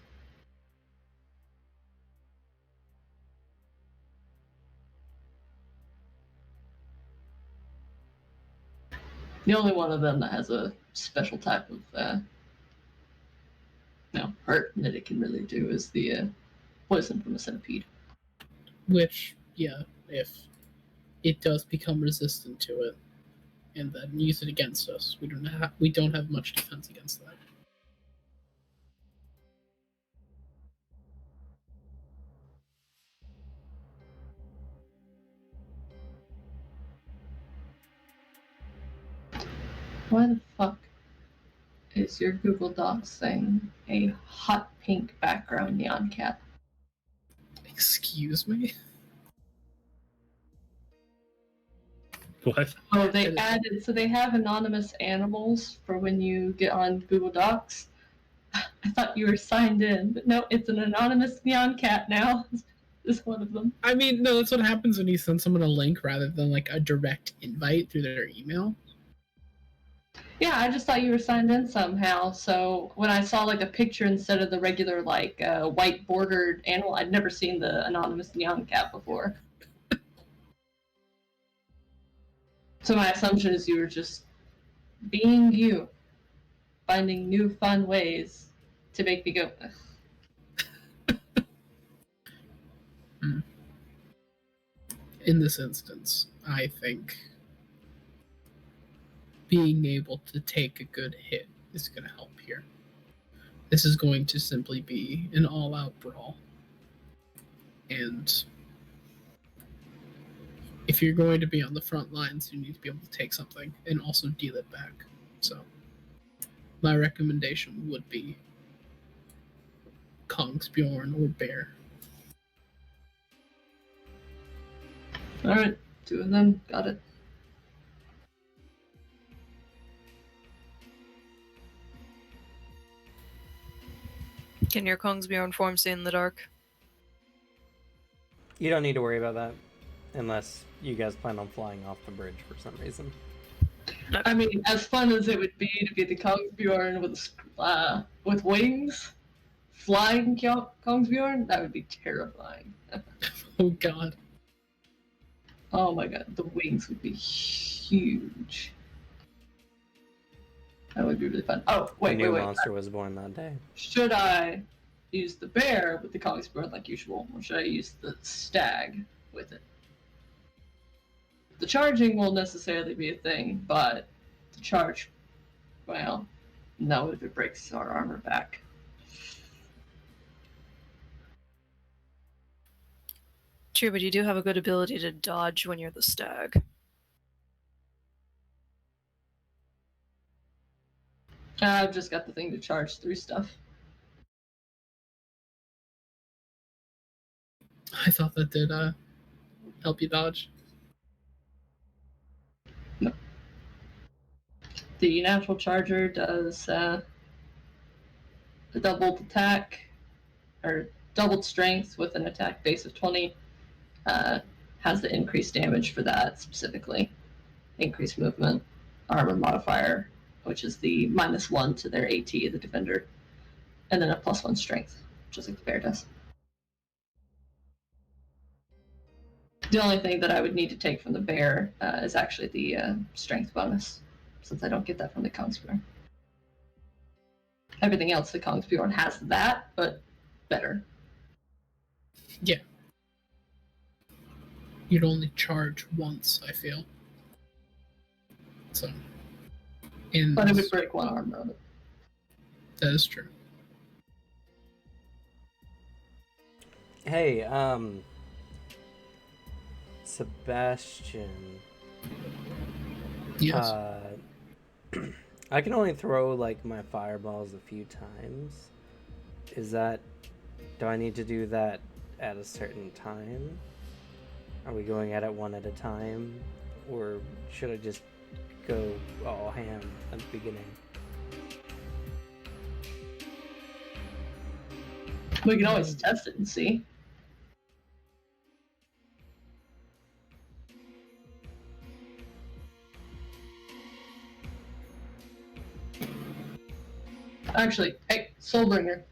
C: The only one of them that has a special type of hurt that it can really do is the poison from a centipede.
B: Which, yeah, if it does become resistant to it, and then use it against us, we don't have much defense against that.
C: Why the fuck is your Google Docs thing a hot pink background neon cat?
B: Excuse me?
D: What?
C: Oh, they have anonymous animals for when you get on Google Docs. I thought you were signed in, but no, it's an anonymous neon cat now. Is one of them.
B: I mean, no, that's what happens when you send someone a link rather than like a direct invite through their email.
C: Yeah, I just thought you were signed in somehow. So when I saw like a picture instead of the regular like white bordered animal, I'd never seen the anonymous neon cat before. So my assumption is you were just being you, finding new fun ways to make me go.
B: In this instance, I think being able to take a good hit is going to help here. This is going to simply be an all-out brawl. And if you're going to be on the front lines, you need to be able to take something and also deal it back. So my recommendation would be Kongsbjorn or Bear.
C: Alright, 2 of them, got it.
E: Can your Kongsbjorn form see in the dark?
A: You don't need to worry about that, unless you guys plan on flying off the bridge for some reason.
C: I mean, as fun as it would be to be the Kongsbjorn with wings, flying Kongsbjorn, that would be terrifying.
B: Oh god.
C: Oh my god, the wings would be huge. That would be really fun. Oh,
A: A
C: wait.
A: new monster was born that day.
C: Should I use the bear with the Kongsbjorn like usual, or should I use the stag with it? The charging won't necessarily be a thing, but the charge, well, no, if it breaks our armor back.
E: True, but you do have a good ability to dodge when you're the stag.
C: I've just got the thing to charge through stuff.
B: I thought that did help you dodge.
C: No. The natural charger does a doubled attack, or doubled strength with an attack base of 20. Has the increased damage for that specifically. Increased movement, armor modifier, which is the -1 to their AT of the defender. and then a +1 strength, just like the bear does. The only thing that I would need to take from the bear is actually the strength bonus, since I don't get that from the Kongsbjorn. Everything else, the Kongsbjorn has that, but better.
B: Yeah. You'd only charge once, I feel. So.
C: But it would break one arm of it.
B: That is true.
A: Hey, Sebastian.
B: Yes.
A: I can only throw like my fireballs a few times. Do I need to do that at a certain time? Are we going at it one at a time? Or should I just go all ham at the beginning?
C: We can always test it and see. Actually, hey, Soulbringer.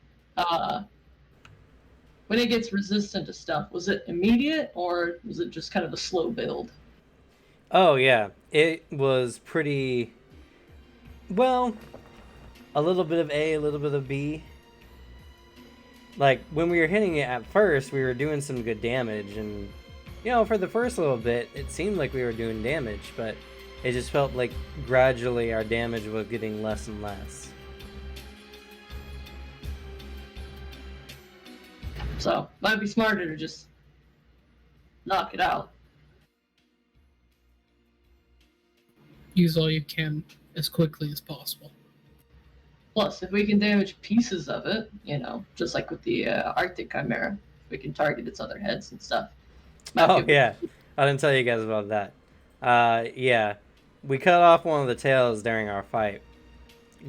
C: When it gets resistant to stuff, was it immediate or was it just kind of a slow build?
A: Oh yeah, it was pretty. Well, a little bit of A, a little bit of B. Like when we were hitting it at first, we were doing some good damage, and for the first little bit, it seemed like we were doing damage, but it just felt like gradually our damage was getting less and less.
C: So, might be smarter to just knock it out.
B: Use all you can as quickly as possible.
C: Plus, if we can damage pieces of it, just like with the Arctic Chimera, we can target its other heads and stuff.
A: Oh yeah, I didn't tell you guys about that. Yeah, we cut off one of the tails during our fight.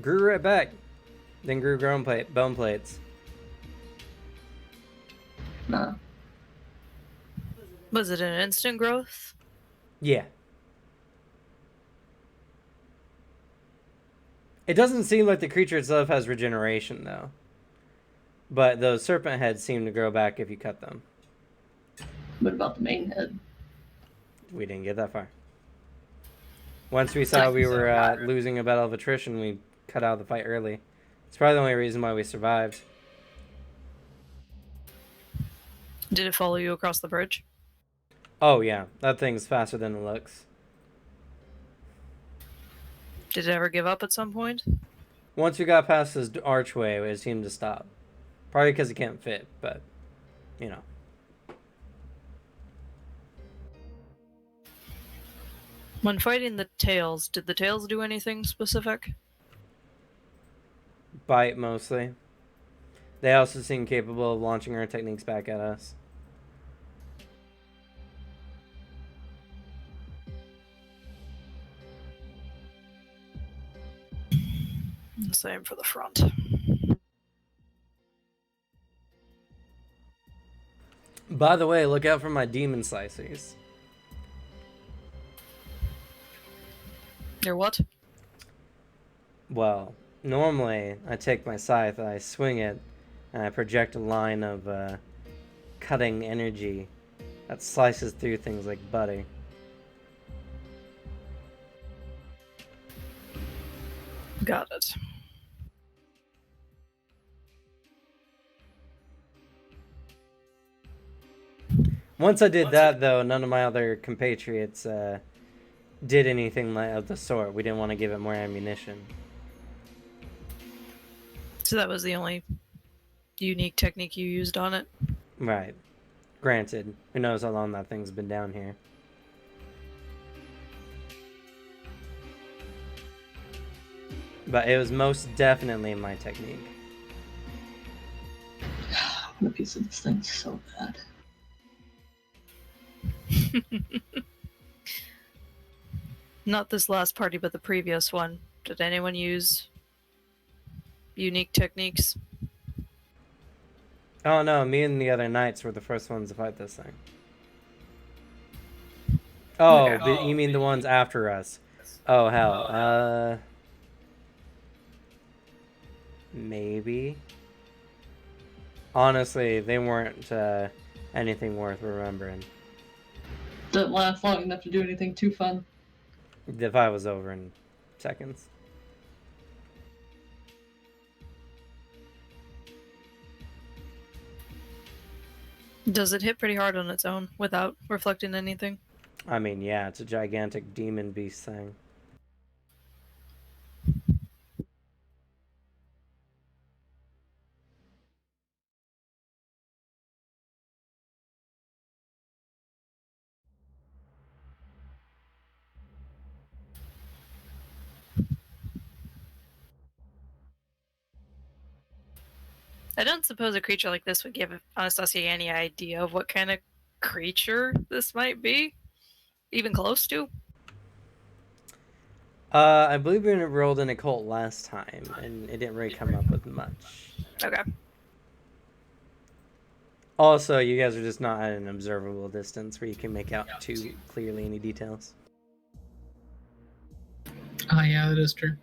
A: Grew right back, then grew bone plates.
C: Nah.
E: Was it an instant growth?
A: Yeah. It doesn't seem like the creature itself has regeneration, though. But those serpent heads seem to grow back if you cut them.
C: What about the main head?
A: We didn't get that far. Once we saw we were losing a battle of attrition, we cut out the fight early. It's probably the only reason why we survived.
E: Did it follow you across the bridge?
A: Oh, yeah. That thing's faster than it looks.
E: Did it ever give up at some point?
A: Once we got past this archway, it seemed to stop. Probably because it can't fit, but,
E: When fighting the tails, did the tails do anything specific?
A: Bite, mostly. They also seem capable of launching our techniques back at us.
E: Same for the front.
A: By the way, look out for my demon slicers.
E: Your what?
A: Well, normally I take my scythe, I swing it, and I project a line of cutting energy that slices through things like butter.
E: Got it.
A: Once I did that, though, none of my other compatriots did anything of the sort. We didn't want to give it more ammunition.
E: So that was the only unique technique you used on it?
A: Right. Granted, who knows how long that thing's been down here. But it was most definitely my technique.
C: The piece of this thing's so bad.
E: Not this last party, but the previous one. Did anyone use unique techniques?
A: Oh no, me and the other knights were the first ones to fight this thing. Oh, you mean the ones after us? Oh hell, maybe. Honestly, they weren't anything worth remembering.
C: Didn't last long enough to do anything too fun.
A: The fight was over in seconds.
E: Does it hit pretty hard on its own without reflecting anything?
A: I mean, yeah, it's a gigantic demon beast thing.
E: I don't suppose a creature like this would give Anastasia any idea of what kind of creature this might be, even close to.
A: I believe we rolled an occult last time, and it didn't really come up with much.
E: Okay.
A: Also, you guys are just not at an observable distance where you can make out too clearly any details.
B: Yeah, that is true.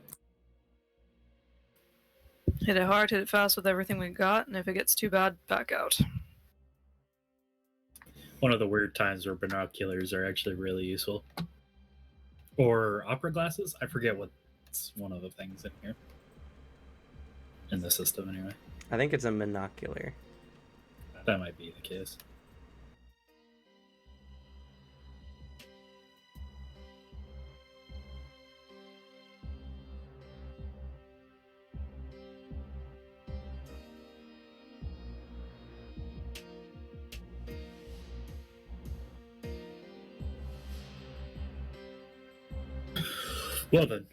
E: Hit it hard, hit it fast with everything we got, and if it gets too bad, back out.
D: One of the weird times where binoculars are actually really useful. Or opera glasses? I forget what's one of the things in here. In the system, anyway.
A: I think it's a monocular.
D: That might be the case. Well then,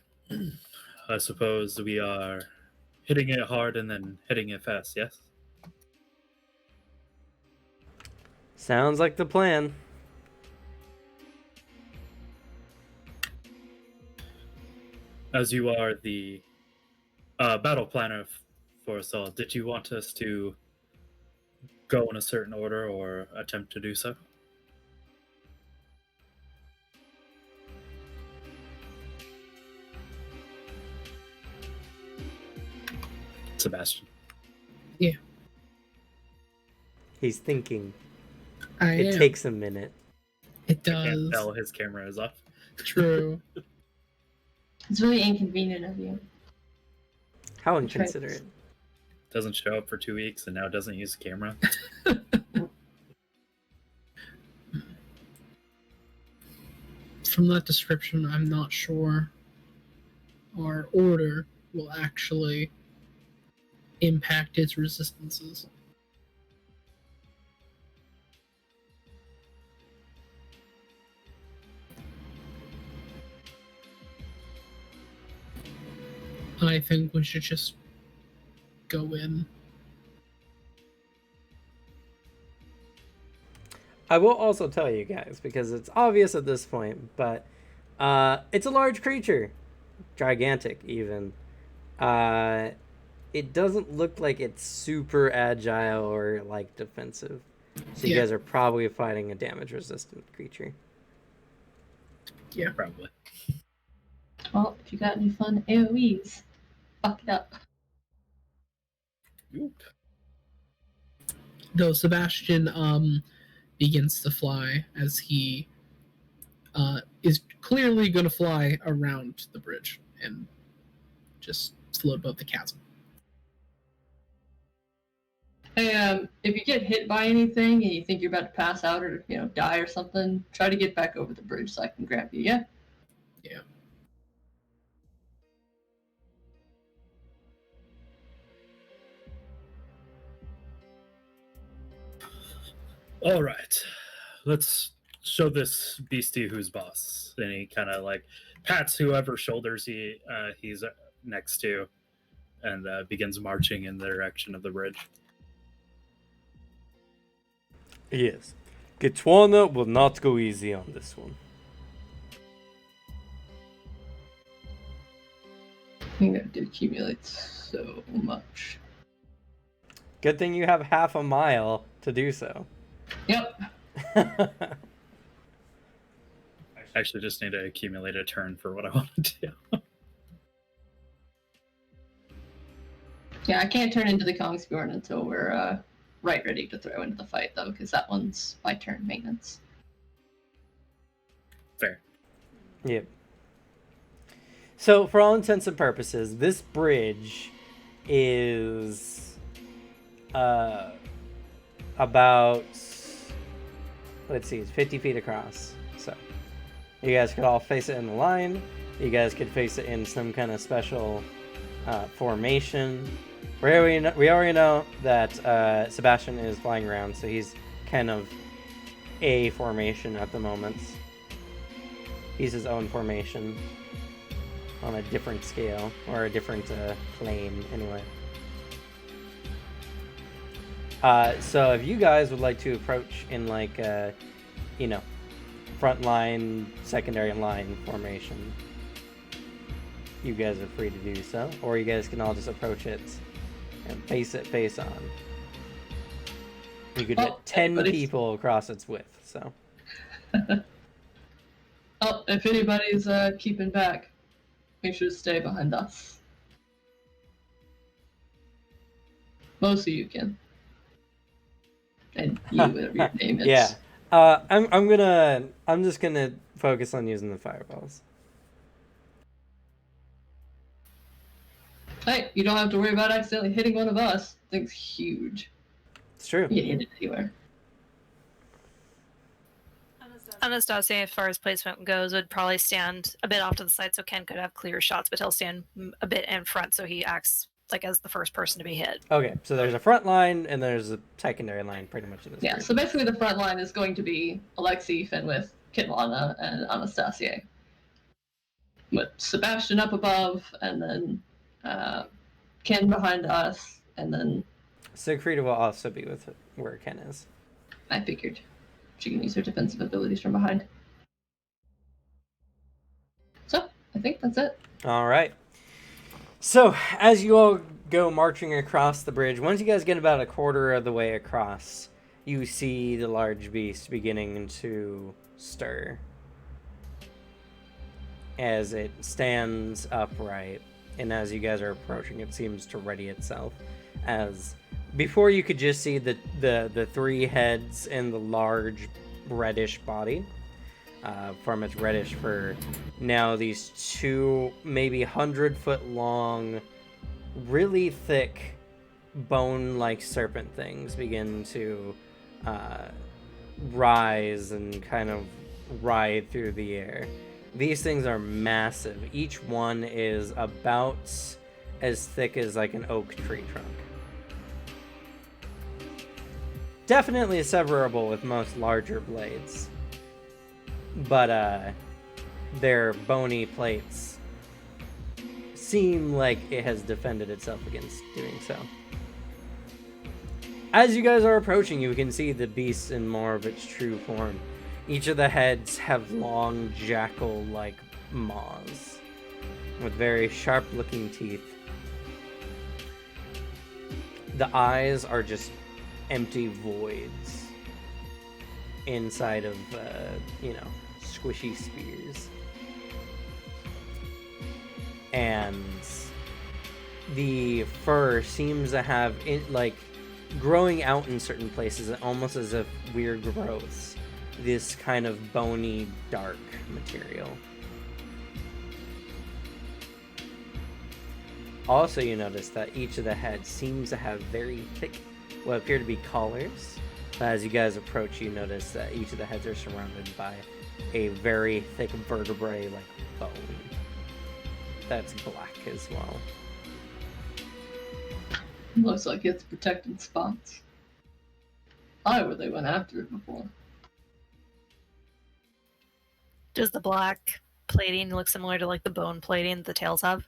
D: I suppose we are hitting it hard and then hitting it fast, yes?
A: Sounds like the plan.
D: As you are the battle planner for us all, did you want us to go in a certain order or attempt to do so? Sebastian.
A: He's thinking.
B: I
A: It
B: am.
A: takes a minute.
B: It
D: I can't
B: does.
D: tell his camera is off.
B: True.
C: It's really inconvenient of you.
A: How
C: That's right.
A: inconsiderate.
D: Doesn't show up for 2 weeks and now doesn't use the camera.
B: From that description, I'm not sure our order will actually impact its resistances. I think we should just go in.
A: I will also tell you guys, because it's obvious at this point, but it's a large creature. Gigantic, even. It doesn't look like it's super agile or, like, defensive. So you
B: Yeah.
A: guys are probably fighting a damage-resistant creature.
B: Yeah.
D: Probably.
C: Well, if you got any fun AoEs, fuck it up.
D: Oop.
B: Though Sebastian begins to fly as he is clearly going to fly around the bridge and just float above the chasm.
C: Hey, if you get hit by anything and you think you're about to pass out or die or something, try to get back over the bridge so I can grab you. Yeah.
B: Yeah.
D: All right. Let's show this beastie who's boss. And he kind of like pats whoever shoulders he's next to and begins marching in the direction of the bridge.
A: Yes. Ketwana will not go easy on this one.
C: I think that did accumulate so much.
A: Good thing you have half a mile to do so.
C: Yep.
D: I actually just need to accumulate a turn for what I want to do.
C: Yeah, I can't turn into the Kongsbjorn until we're right ready to throw into the fight, though, because that one's by turn maintenance.
D: Fair.
A: Yep. So, for all intents and purposes, this bridge is about, let's see, it's 50 feet across. So, you guys could all face it in a line. You guys could face it in some kind of special formation. We already know that Sebastian is flying around, so he's kind of a formation at the moment. He's his own formation on a different scale, or a different plane, anyway. So if you guys would like to approach in like, front line, secondary line formation, you guys are free to do so. Or you guys can all just approach it and face it face on. You could get 10 people across its width, so.
C: Oh, if anybody's keeping back, make sure to stay behind us. Most of you can. And you, whatever your name is.
A: Yeah. I'm just gonna focus on using the fireballs.
C: Hey, you don't have to worry about accidentally hitting one of us. Thing's huge.
A: It's true.
C: You can hit it anywhere.
E: Anastasia, as far as placement goes, would probably stand a bit off to the side so Ken could have clear shots, but he'll stand a bit in front so he acts like as the first person to be hit.
A: Okay, so there's a front line and there's a secondary line pretty much in this
C: Yeah,
A: group.
C: so basically the front line is going to be Alexei, Fenwith, Kitlana, and Anastasia. With Sebastian up above, and then Ken behind us, and then...
A: Siegfried will also be with where Ken is.
C: I figured. She can use her defensive abilities from behind. So, I think that's it.
A: All right. So, as you all go marching across the bridge, once you guys get about a quarter of the way across, you see the large beast beginning to stir. As it stands upright, and as you guys are approaching, it seems to ready itself. As before, you could just see the three heads and the large reddish body. From its reddish fur, now these two maybe 100-foot long, really thick, bone-like serpent things begin to rise and kind of ride through the air. These things are massive. Each one is about as thick as like an oak tree trunk. Definitely severable with most larger blades. But their bony plates seem like it has defended itself against doing so. As you guys are approaching, you can see the beast in more of its true form. Each of the heads have long jackal-like maws with very sharp-looking teeth. The eyes are just empty voids inside of, squishy spears. And the fur seems to have, growing out in certain places, almost as if weird growths. This kind of bony, dark material. Also, you notice that each of the heads seems to have very thick, what appear to be collars. As you guys approach, you notice that each of the heads are surrounded by a very thick vertebrae like bone that's black as well.
C: Looks like it's protected spots. Why were they went after it before?
E: Does the black plating look similar to like the bone plating that the tails have?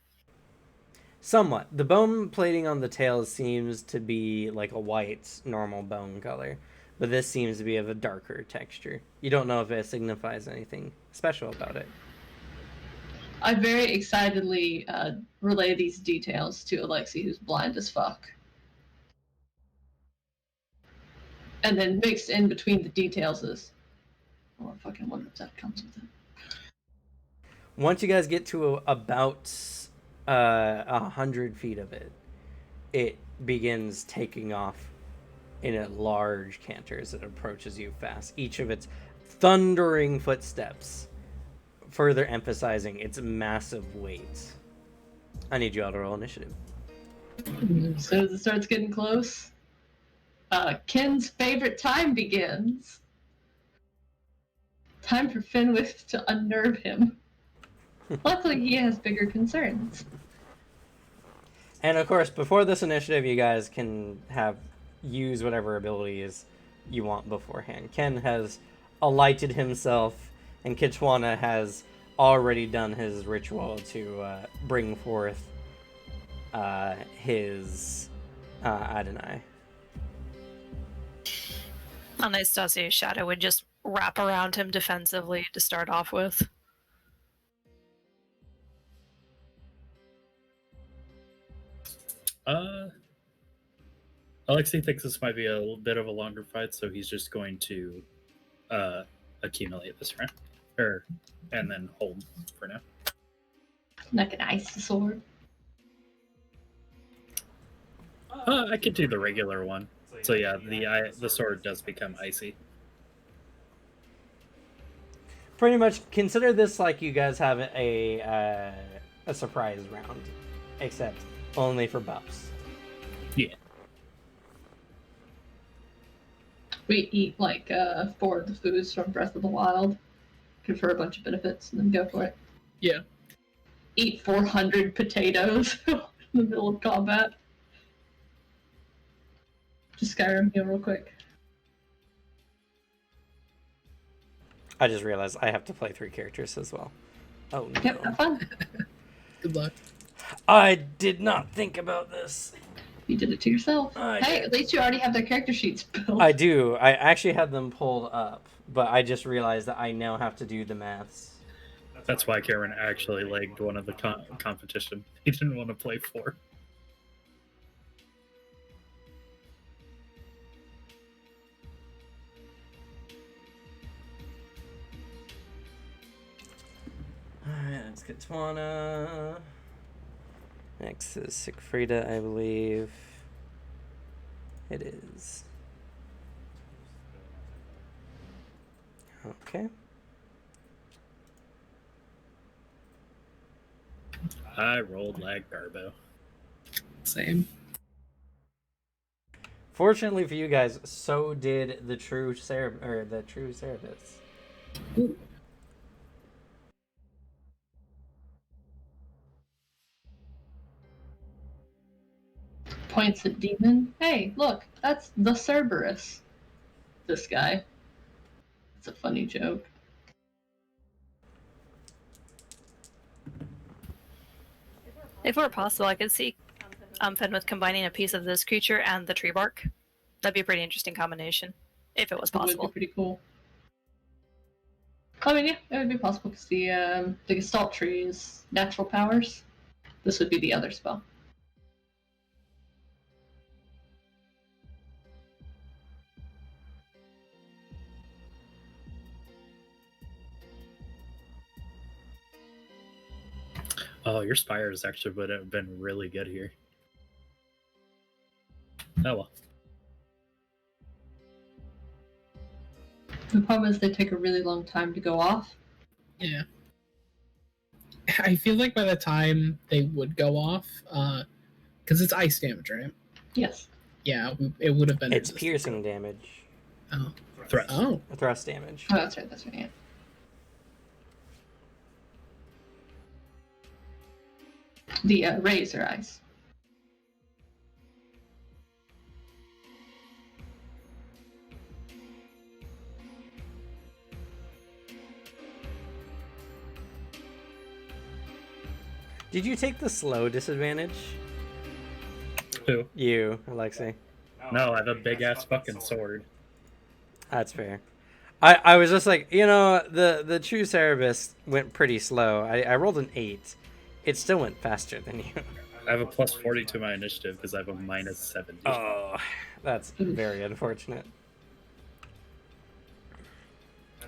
A: Somewhat. The bone plating on the tails seems to be like a white, normal bone color, but this seems to be of a darker texture. You don't know if it signifies anything special about it.
C: I very excitedly relay these details to Alexei, who's blind as fuck. And then mixed in between the details is, oh, I fucking wonder if that comes with it.
A: Once you guys get to about 100 feet of it, it begins taking off in a large canter as it approaches you fast. Each of its thundering footsteps further emphasizing its massive weight. I need you all to roll initiative.
C: So as it starts getting close, Ken's favorite time begins. Time for Fenwick to unnerve him. Luckily, he has bigger concerns.
A: And of course, before this initiative, you guys can use whatever abilities you want beforehand. Ken has alighted himself, and Kitchwana has already done his ritual to bring forth his Adonai.
E: Anastasia's shadow would just wrap around him defensively to start off with.
D: Alexei thinks this might be a little bit of a longer fight, so he's just going to accumulate this round, and then hold for now.
C: Not gonna ice the sword.
D: I could do the regular one. So yeah, the sword does become icy.
A: Pretty much consider this like you guys have a surprise round, except only for buffs.
D: Yeah.
C: We eat like 4 of the foods from Breath of the Wild, confer a bunch of benefits, and then go for it.
B: Yeah.
C: Eat 400 potatoes in the middle of combat. Just Skyrim heal real quick.
A: I just realized I have to play 3 characters as well. Oh no.
C: Yep, have fun.
B: Good luck.
A: I did not think about this.
C: You did it to yourself.
A: I
C: Hey,
A: did.
C: at least you already have their character sheets built.
A: I do. I actually had them pulled up, but I just realized that I now have to do the maths.
D: That's why Karen actually legged one of the competition. He didn't want to play 4.
A: Alright, let's get Twana. Next is Siegfrieda, I believe. It is. Okay.
D: I rolled like Garbo.
B: Same.
A: Fortunately for you guys, so did the true Cerebus.
B: Ooh.
C: Points at demon. Hey, look, that's the Cerberus. This guy. It's a funny joke.
E: If it were possible, I could see Fenwith combining a piece of this creature and the tree bark. That'd be a pretty interesting combination, if it was
C: It would
E: possible.
C: be pretty cool. I mean, yeah, it would be possible because the Gestalt tree is natural powers. This would be the other spell.
D: Oh, your spires actually would have been really good here. Oh well.
C: The problem is they take a really long time to go off.
B: Yeah. I feel like by the time they would go off, because it's ice damage, right?
C: Yes.
B: Yeah, it would have been.
A: It's piercing damage.
B: Oh.
D: Thrust.
B: Oh.
A: Thrust damage.
C: Oh, that's right, yeah. The razor ice.
A: Did you take the slow disadvantage?
D: Who?
A: You, Alexei.
D: No, I have a big ass fucking sword.
A: That's fair. I was just like, the true Cerebus went pretty slow. I rolled an 8. It still went faster than you.
D: I have a plus 40 to my initiative because I have a minus 70.
A: Oh, that's very unfortunate.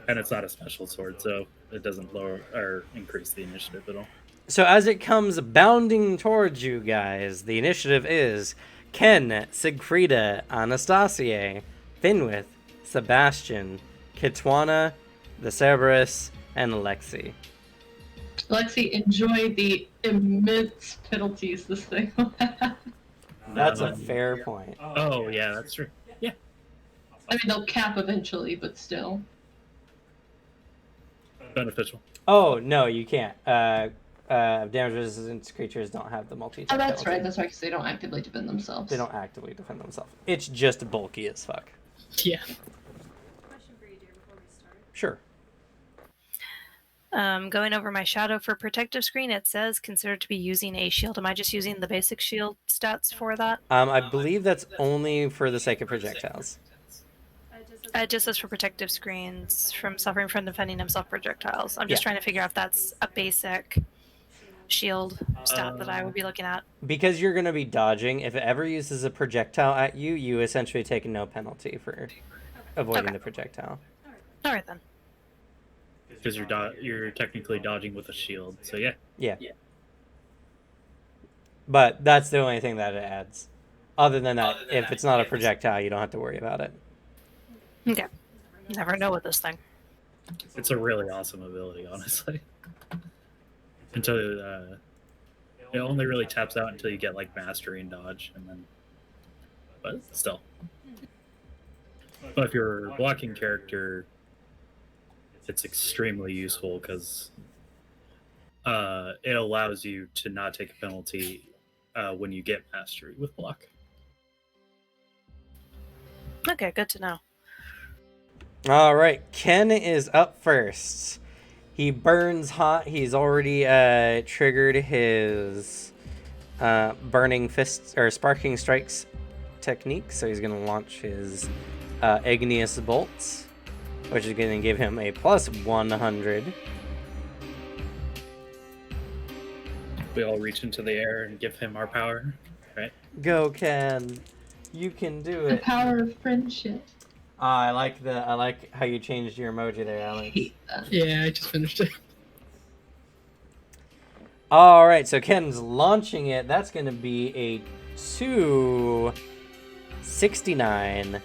D: And it's not a special sword, so it doesn't lower or increase the initiative at all.
A: So as it comes bounding towards you guys, the initiative is Ken, Siegfrieda, Anastasia, Finwith, Sebastian, Kitwana, the Cerberus, and Alexi.
C: Lexi, enjoy the immense penalties this thing will have.
A: That's a fair point.
D: Oh yeah, that's true. Yeah.
C: I mean, they'll cap eventually, but still.
D: Beneficial.
A: Oh, no, you can't. Damage resistant creatures don't have the multi-attack
C: Oh, that's
A: penalty.
C: right. That's right, because they don't actively defend themselves.
A: They don't actively defend themselves. It's just bulky as fuck.
B: Yeah.
F: Question for you, dear, before we start.
A: Sure.
E: Going over my shadow for protective screen, it says consider to be using a shield. Am I just using the basic shield stats for that?
A: I believe that's only for the sake of projectiles.
E: It just says for protective screens from suffering from defending himself projectiles. I'm just
A: Yeah.
E: trying to figure out if that's a basic shield stat that I would be looking at.
A: Because you're going to be dodging, if it ever uses a projectile at you, you essentially take no penalty for avoiding
E: Okay.
A: the projectile.
E: All right then.
D: Because you're technically dodging with a shield. So yeah.
A: Yeah. But that's the only thing that it adds. Other than that, if it's not a projectile, you don't have to worry about it.
E: Okay. Never know with this thing.
D: It's a really awesome ability, honestly. Until it only really taps out until you get like mastery and dodge, and then. But still. But if you're a blocking character, it's extremely useful because it allows you to not take a penalty when you get mastery with block.
E: Okay, good to know.
A: All right, Ken is up first. He burns hot. He's already triggered his burning fists or sparking strikes technique, so he's going to launch his igneous bolts, which is going to give him a plus 100.
D: We all reach into the air and give him our power, right?
A: Go, Ken! You can do
C: The
A: it.
C: power of friendship.
A: I like how you changed your emoji there, Alex.
C: Hate that.
B: Yeah, I just finished it.
A: All right, so Ken's launching it. That's going to be a 269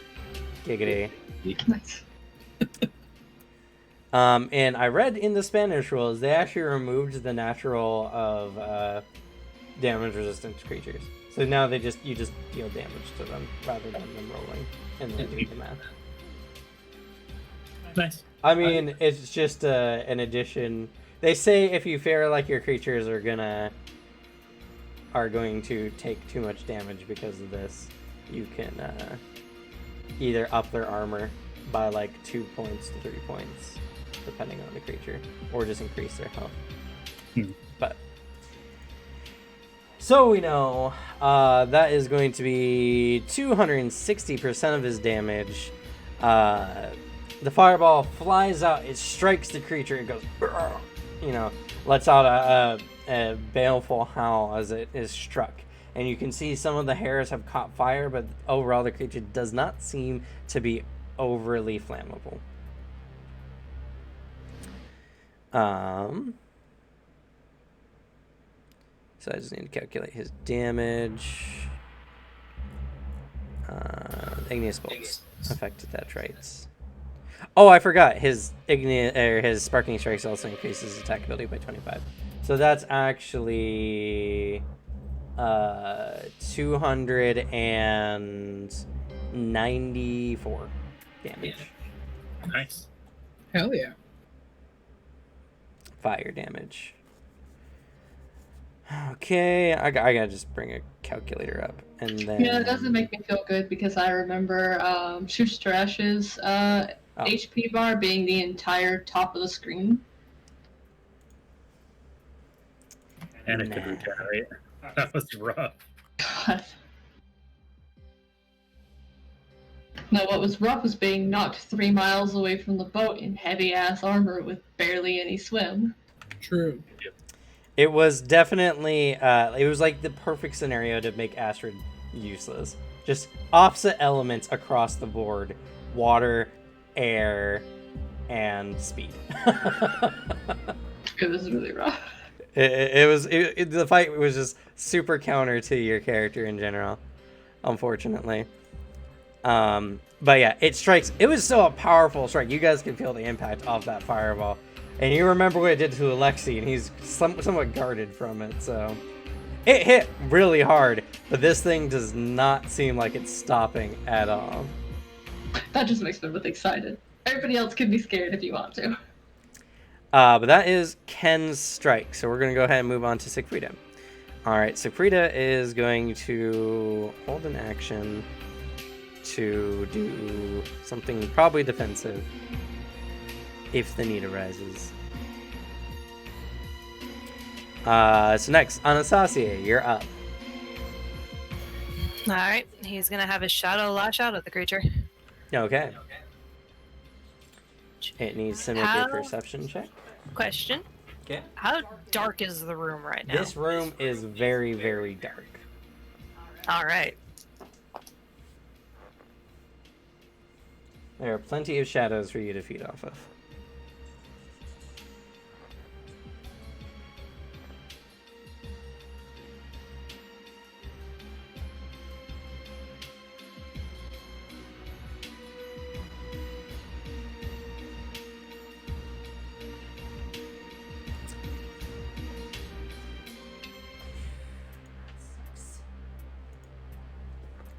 A: giggity.
C: Nice.
A: And I read in the Spanish rules they actually removed the natural of damage resistant creatures. So now you just deal damage to them rather than them rolling and then doing the math.
D: Nice.
A: I mean, it's just an addition. They say if you feel like your creatures are going to take too much damage because of this, you can either up their armor by like 2 points to 3 points, depending on the creature, or just increase their health. But so we know that is going to be 260% of his damage. The fireball flies out, it strikes the creature, it goes, lets out a baleful howl as it is struck. And you can see some of the hairs have caught fire, but overall the creature does not seem to be overly flammable. So I just need to calculate his damage. Igneous bolts affected that traits. Oh, I forgot. His his sparking strikes also increases his attack ability by 25. So that's actually 294 damage.
D: Nice.
B: Hell yeah.
A: Fire damage. Okay, I gotta just bring a calculator up, and then.
C: Yeah, it doesn't make me feel good because I remember Shoosh Trash's HP bar being the entire top of the screen.
D: And it could regenerate. That was rough.
C: God. No, what was rough was being knocked 3 miles away from the boat in heavy-ass armor with barely any swim.
B: True.
A: It was definitely, it was like the perfect scenario to make Astrid useless. Just opposite elements across the board. Water, air, and speed.
C: It was really rough.
A: The fight was just super counter to your character in general. unfortunately. But yeah, it strikes. It was so a powerful strike. You guys can feel the impact of that fireball. And you remember what it did to Alexi, and he's somewhat guarded from it, so... It hit really hard, but this thing does not seem like it's stopping at all.
C: That just makes me really excited. Everybody else can be scared if you want to.
A: But that is Ken's strike, so we're going to go ahead and move on to Siegfrieda. Alright, Siegfrieda is going to hold an action to do something probably defensive, if the need arises. So next, Anastasia, you're up.
E: Alright, he's gonna have his shadow lash out at the creature.
A: Okay. It needs to make a perception check.
E: Question.
A: Okay.
E: How dark is the room right now?
A: This room is very, very dark.
E: Alright.
A: There are plenty of shadows for you to feed off of.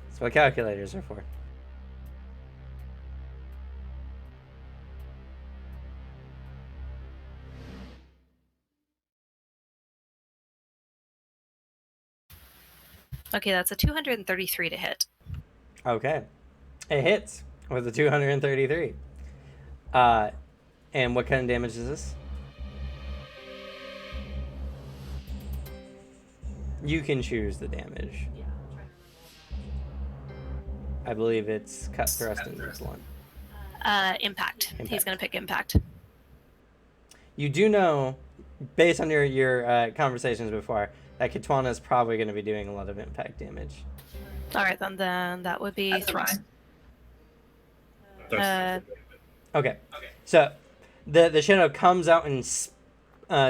A: That's what calculators are for.
E: Okay, that's a 233 to hit.
A: Okay. It hits with a 233. And what kind of damage is this? You can choose the damage. I believe it's cut, thrust, and blunt.
E: Impact. He's
A: Impact.
E: gonna pick impact.
A: You do know, based on your conversations before, that Kitwana is probably going to be doing a lot of impact damage.
E: Alright, then that would be
C: That's
E: thrust.
C: fine.
A: Okay. So the shadow comes out and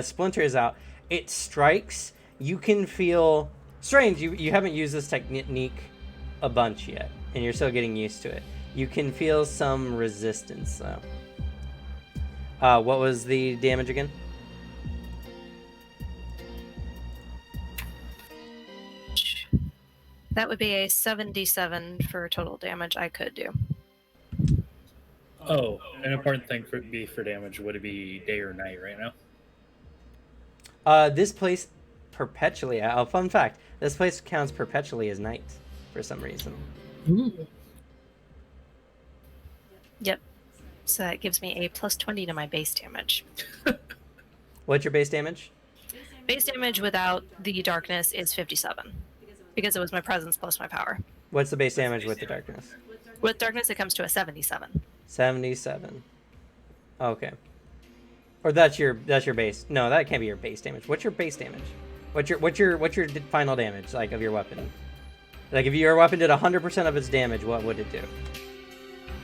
A: splinters out. It strikes. You can feel strange. You haven't used this technique a bunch yet, and you're still getting used to it. You can feel some resistance though. What was the damage again?
E: That would be a 77 for total damage I could do.
D: Oh, an important thing for damage, would it be day or night right now?
A: This place perpetually. Fun fact: this place counts perpetually as night for some reason.
B: Ooh.
E: Yep. So that gives me a plus 20 to my base damage.
A: What's your base damage?
E: Base damage without the darkness is 57. Because it was my presence plus my power.
A: What's the base damage with the darkness?
E: With darkness, it comes to a 77.
A: 77. Okay. Or that's your base. No, that can't be your base damage. What's your base damage? What's your final damage like of your weapon? Like if your weapon did 100% of its damage, what would it do?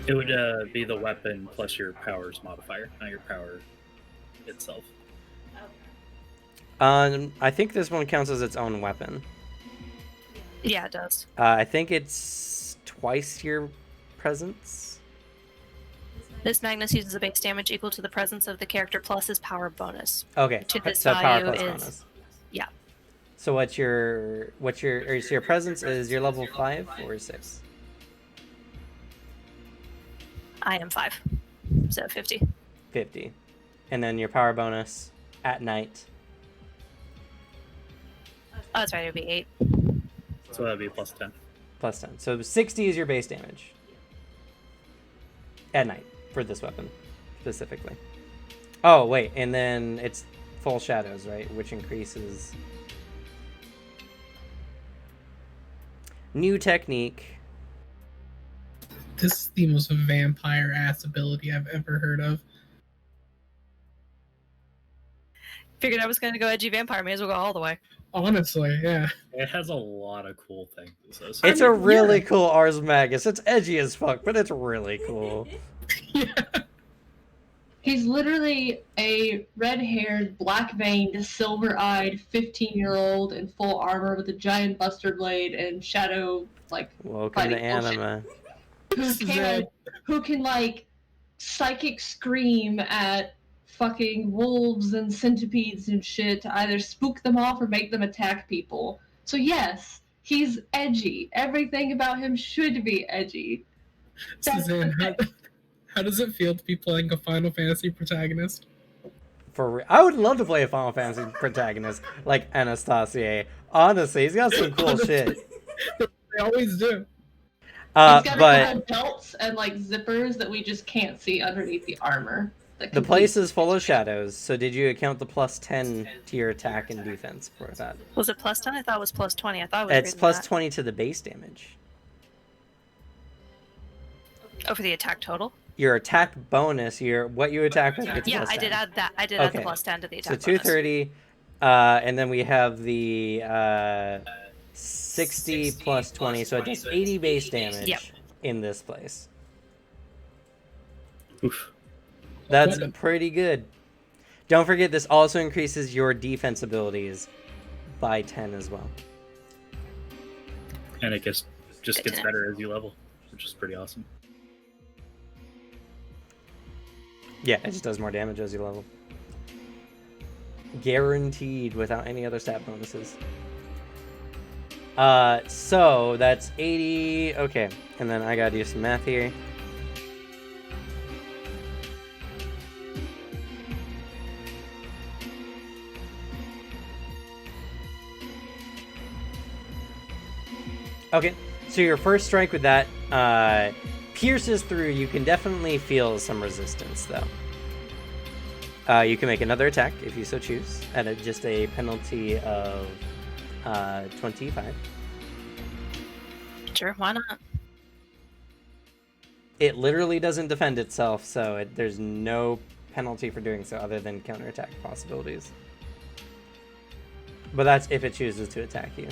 D: It would be the weapon plus your powers modifier, not your power itself.
A: I think this one counts as its own weapon.
E: Yeah, it does.
A: I think it's twice your presence.
E: This Magnus uses a base damage equal to the presence of the character plus his power bonus.
A: Okay,
E: To this
A: so power
E: value
A: plus
E: is-
A: bonus.
E: Yeah.
A: So what's your so your presence is your level 5 or 6?
E: I am 5. So 50.
A: 50. And then your power bonus at night.
E: Oh, that's right, it would be 8.
D: So that'd be plus 10.
A: Plus 10. So 60 is your base damage. At night, for this weapon, specifically. Oh, wait, and then it's full shadows, right? Which increases... New technique.
B: This is the most vampire-ass ability I've ever heard of.
E: Figured I was going to go edgy vampire. May as well go all the way.
B: Honestly, yeah.
D: It has a lot of cool things.
A: It's a really cool Ars Magus. It's edgy as fuck, but it's really cool.
B: Yeah.
C: He's literally a red-haired, black-veined, silver-eyed 15-year-old in full armor with a giant buster blade and shadow
A: Welcome to
C: fighting bullshit.
A: Anima.
C: Who can like psychic scream at fucking wolves and centipedes and shit to either spook them off or make them attack people. So yes, he's edgy. Everything about him should be edgy.
B: Suzanne, how does it feel to be playing a Final Fantasy protagonist?
A: I would love to play a Final Fantasy protagonist like Anastasia. Honestly, he's got some cool shit.
B: They always do.
C: He's got but belts and like zippers that we just can't see underneath the armor.
A: The place is full of shadows, so did you account the plus 10 to your attack and defense for that?
E: Was it plus 10? I thought it was plus 20. I thought it was
A: It's plus 20 to the base damage.
E: Oh, for the attack total?
A: Your attack bonus, what you attack with gets
E: yeah,
A: plus 10.
E: I did add that. I did add the plus 10 to the attack
A: bonus. So 230, and then we have the 60 plus 20, so it does 80 base damage in this place.
D: Oof.
A: That's pretty good. Don't forget, this also increases your defense abilities by 10 as well.
D: And it just gets better as you level, which is pretty awesome.
A: Yeah, it just does more damage as you level. Guaranteed without any other stat bonuses. So that's 80. Okay, and then I gotta do some math here. Okay, so your first strike with that pierces through. You can definitely feel some resistance, though. You can make another attack if you so choose, at just a penalty of 25.
E: Sure, why not?
A: It literally doesn't defend itself, so there's no penalty for doing so other than counterattack possibilities. But that's if it chooses to attack you.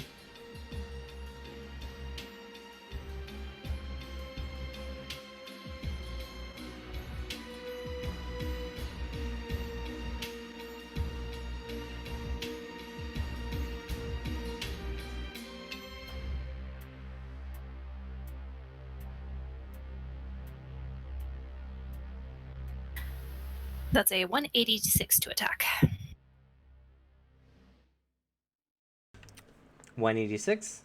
E: That's a 186 to attack.
A: 186.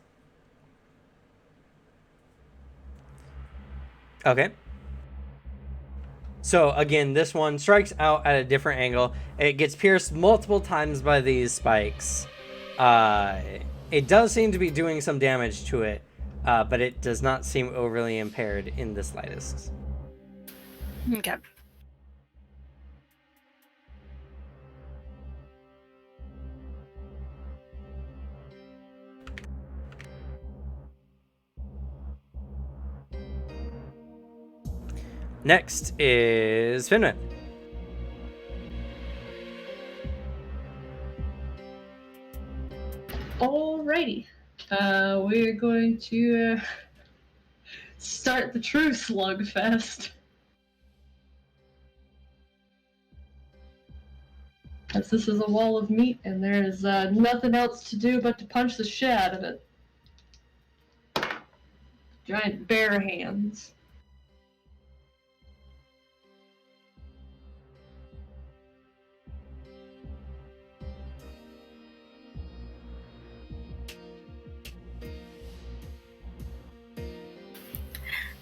A: Okay. So again, this one strikes out at a different angle. It gets pierced multiple times by these spikes. It does seem to be doing some damage to it, but it does not seem overly impaired in the slightest.
E: Okay.
A: Next is Finwë.
C: Alrighty. We're going to start the true slugfest. As this is a wall of meat and there's nothing else to do but to punch the shit out of it. Giant bear hands.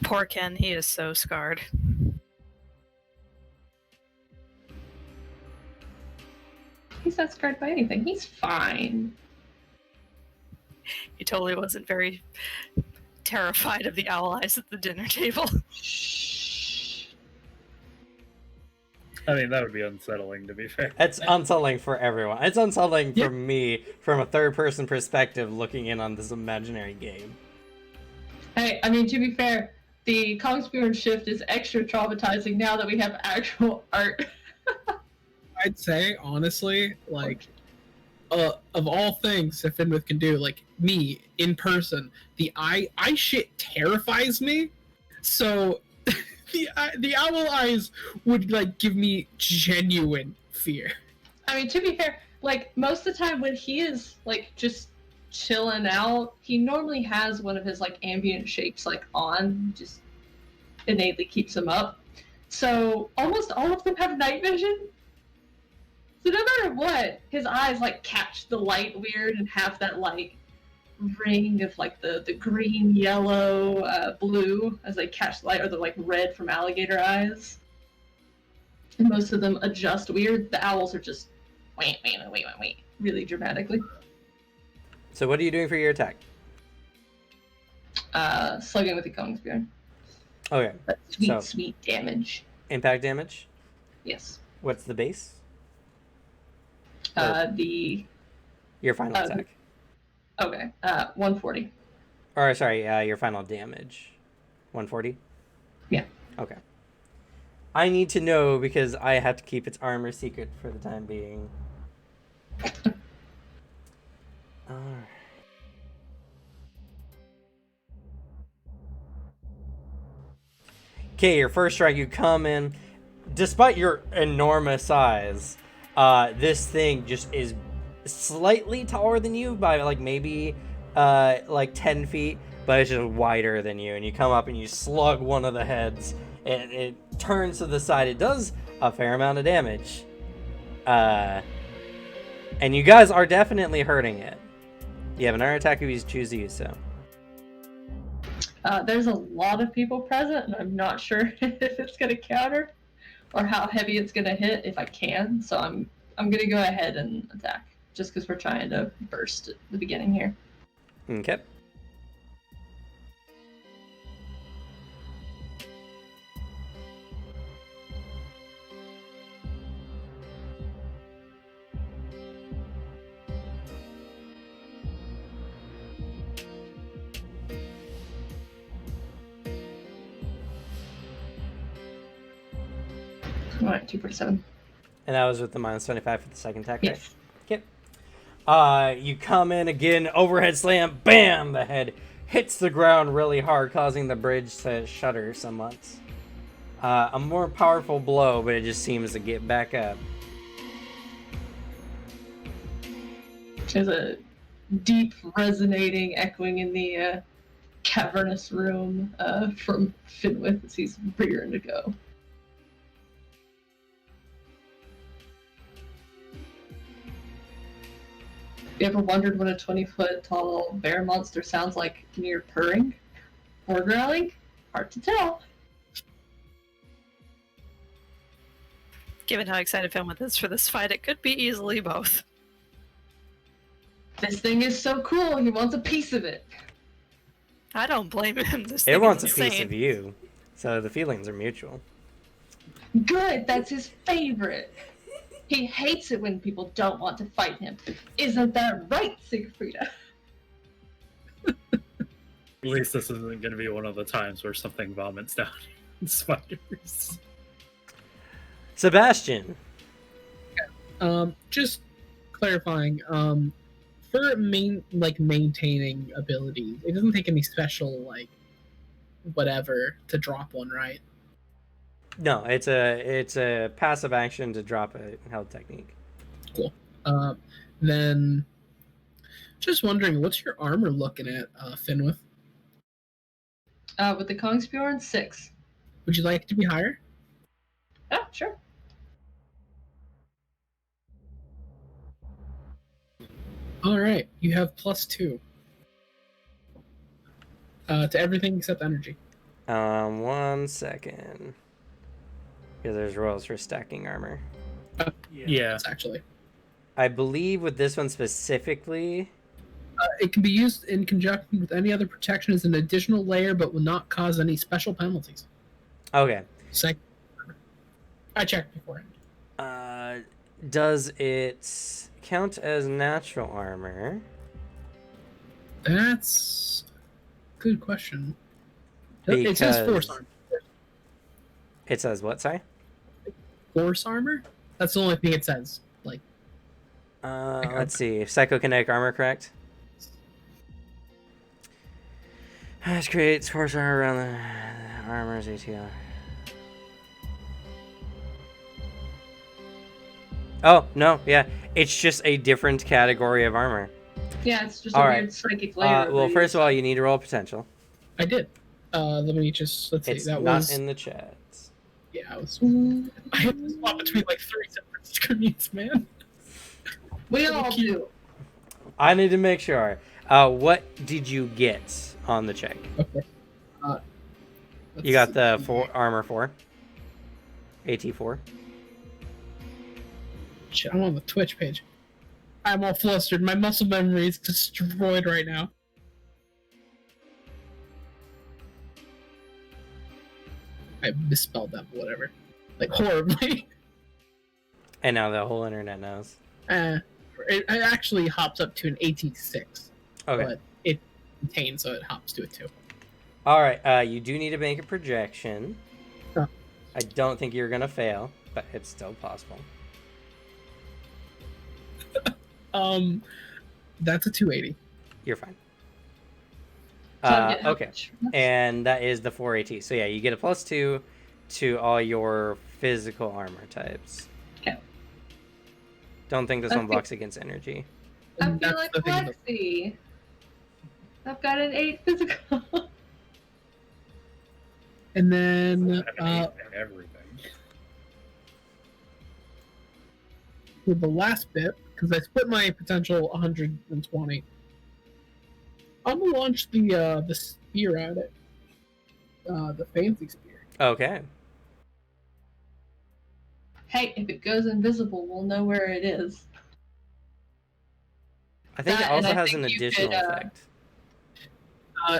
E: Poor Ken, he is so scarred.
C: He's not scarred by anything. He's fine.
E: He totally wasn't very terrified of the owl eyes at the dinner table.
C: Shh.
D: I mean, that would be unsettling, to be fair.
A: It's unsettling for everyone. It's unsettling for me from a third-person perspective looking in on this imaginary game.
C: Hey, I mean, to be fair, the Kongsbjorn shift is extra traumatizing now that we have actual art.
B: I'd say, honestly, like, of all things that Finwë can do, like, me, in person, the eye shit terrifies me. So, The owl eyes would like give me genuine fear.
C: I mean, to be fair, like most of the time when he is like just chilling out, he normally has one of his like ambient shapes like on, just innately keeps him up. So almost all of them have night vision. So no matter what, his eyes like catch the light weird and have that like ring of like the green, yellow, blue as they catch the light, or the like red from alligator eyes. And most of them adjust weird. The owls are just wait, really dramatically.
A: So what are you doing for your attack?
C: Slugging with the Kong Spear.
A: Okay.
C: But sweet,
A: So-
C: sweet damage.
A: Impact damage?
C: Yes.
A: What's the base? Your final attack.
C: Okay. 140.
A: Or sorry, your final damage. 140?
C: Yeah.
A: Okay. I need to know because I have to keep its armor secret for the time being. Alright. Okay, your first strike, you come in. Despite your enormous size, this thing just is slightly taller than you by like maybe like 10 feet, but it's just wider than you. And you come up and you slug one of the heads, and it turns to the side. It does a fair amount of damage. And you guys are definitely hurting it. You have another attack if you choose to use so.
C: There's a lot of people present, and I'm not sure if it's going to counter or how heavy it's going to hit if I can. So I'm going to go ahead and attack just because we're trying to burst at the beginning here.
A: Okay.
C: All right, 247.
A: And that was with the minus 25 for the second attack, right?
C: Yes.
A: You come in again, overhead slam, bam! The head hits the ground really hard, causing the bridge to shudder somewhat. A more powerful blow, but it just seems to get back up.
C: There's a deep, resonating, echoing in the cavernous room from Finwith as he's rearing to go. You ever wondered what a 20-foot tall bear monster sounds like near purring or growling? Hard to tell.
E: Given how excited Finwith is for this fight, it could be easily both.
C: This thing is so cool, he wants a piece of it.
E: I don't blame him. This
A: It
E: thing
A: wants a
E: is
A: piece
E: insane.
A: of you, so the feelings are mutual.
C: Good, that's his favorite. He hates it when people don't want to fight him. Isn't that right, Siegfrieda?
D: At least this isn't going to be one of the times where something vomits down spiders.
A: Sebastian.
B: Just clarifying. For maintaining abilities, it doesn't take any special like whatever to drop one, right?
A: No, it's a passive action to drop a held technique.
B: Cool. Then, just wondering, what's your armor looking at, Finwith?
C: With the Kongsbjorn, 6.
B: Would you like it to be higher?
C: Oh, sure.
B: All right, you have +2 to everything except energy.
A: 1 second. Because there's rolls for stacking armor.
D: Yeah.
B: It's actually.
A: I believe with this one specifically,
B: It can be used in conjunction with any other protection as an additional layer, but will not cause any special penalties.
A: okay.
B: I checked beforehand.
A: Does it count as natural armor?
B: That's a good question. It says force armor.
A: It says what, sorry?
B: Force armor? That's the only thing it says. Like,
A: Let's see. Psychokinetic armor, correct? This creates force armor around the armor's ATR. Oh, no, yeah. It's just a different category of armor.
C: Yeah, it's just a
A: All
C: weird
A: right.
C: psychic layer.
A: Well, first of all, you need to roll potential.
B: I did. Let's see.
A: It's
B: That
A: not
B: was
A: in the chat.
B: yeah. I have to swap between like 3 separate screens, man.
C: We all do.
A: I need to make sure. What did you get on the check?
B: Okay.
A: You got the armor 4. AT4.
B: Shit, I'm on the Twitch page. I'm all flustered. My muscle memory is destroyed right now. I misspelled that, but whatever. Like, horribly.
A: And now the whole internet knows.
B: It actually hops up to an 86.
A: Okay.
B: But it contains, so it hops to a 2.
A: All right. You do need to make a projection.
B: Huh.
A: I don't think you're gonna fail, but it's still possible.
B: That's a 280.
A: You're fine.
C: So I get how
A: Okay.
C: much?
A: And that is the 4 AT. So yeah, you get a +2 to all your physical armor types.
C: Okay.
A: Don't think this
C: I
A: one
C: think-
A: blocks against energy.
C: I
B: And
C: feel
B: that's
C: like
B: the thing
C: Lexi. I've got an 8 physical.
B: And then
D: Everything.
B: with the last bit, because I split my potential 120, I'm gonna launch the spear at it. The fancy spear.
A: Okay.
C: Hey, if it goes invisible, we'll know where it is.
A: I think
C: That,
A: it also
C: and I
A: has an
C: think you
A: additional
C: could,
A: effect.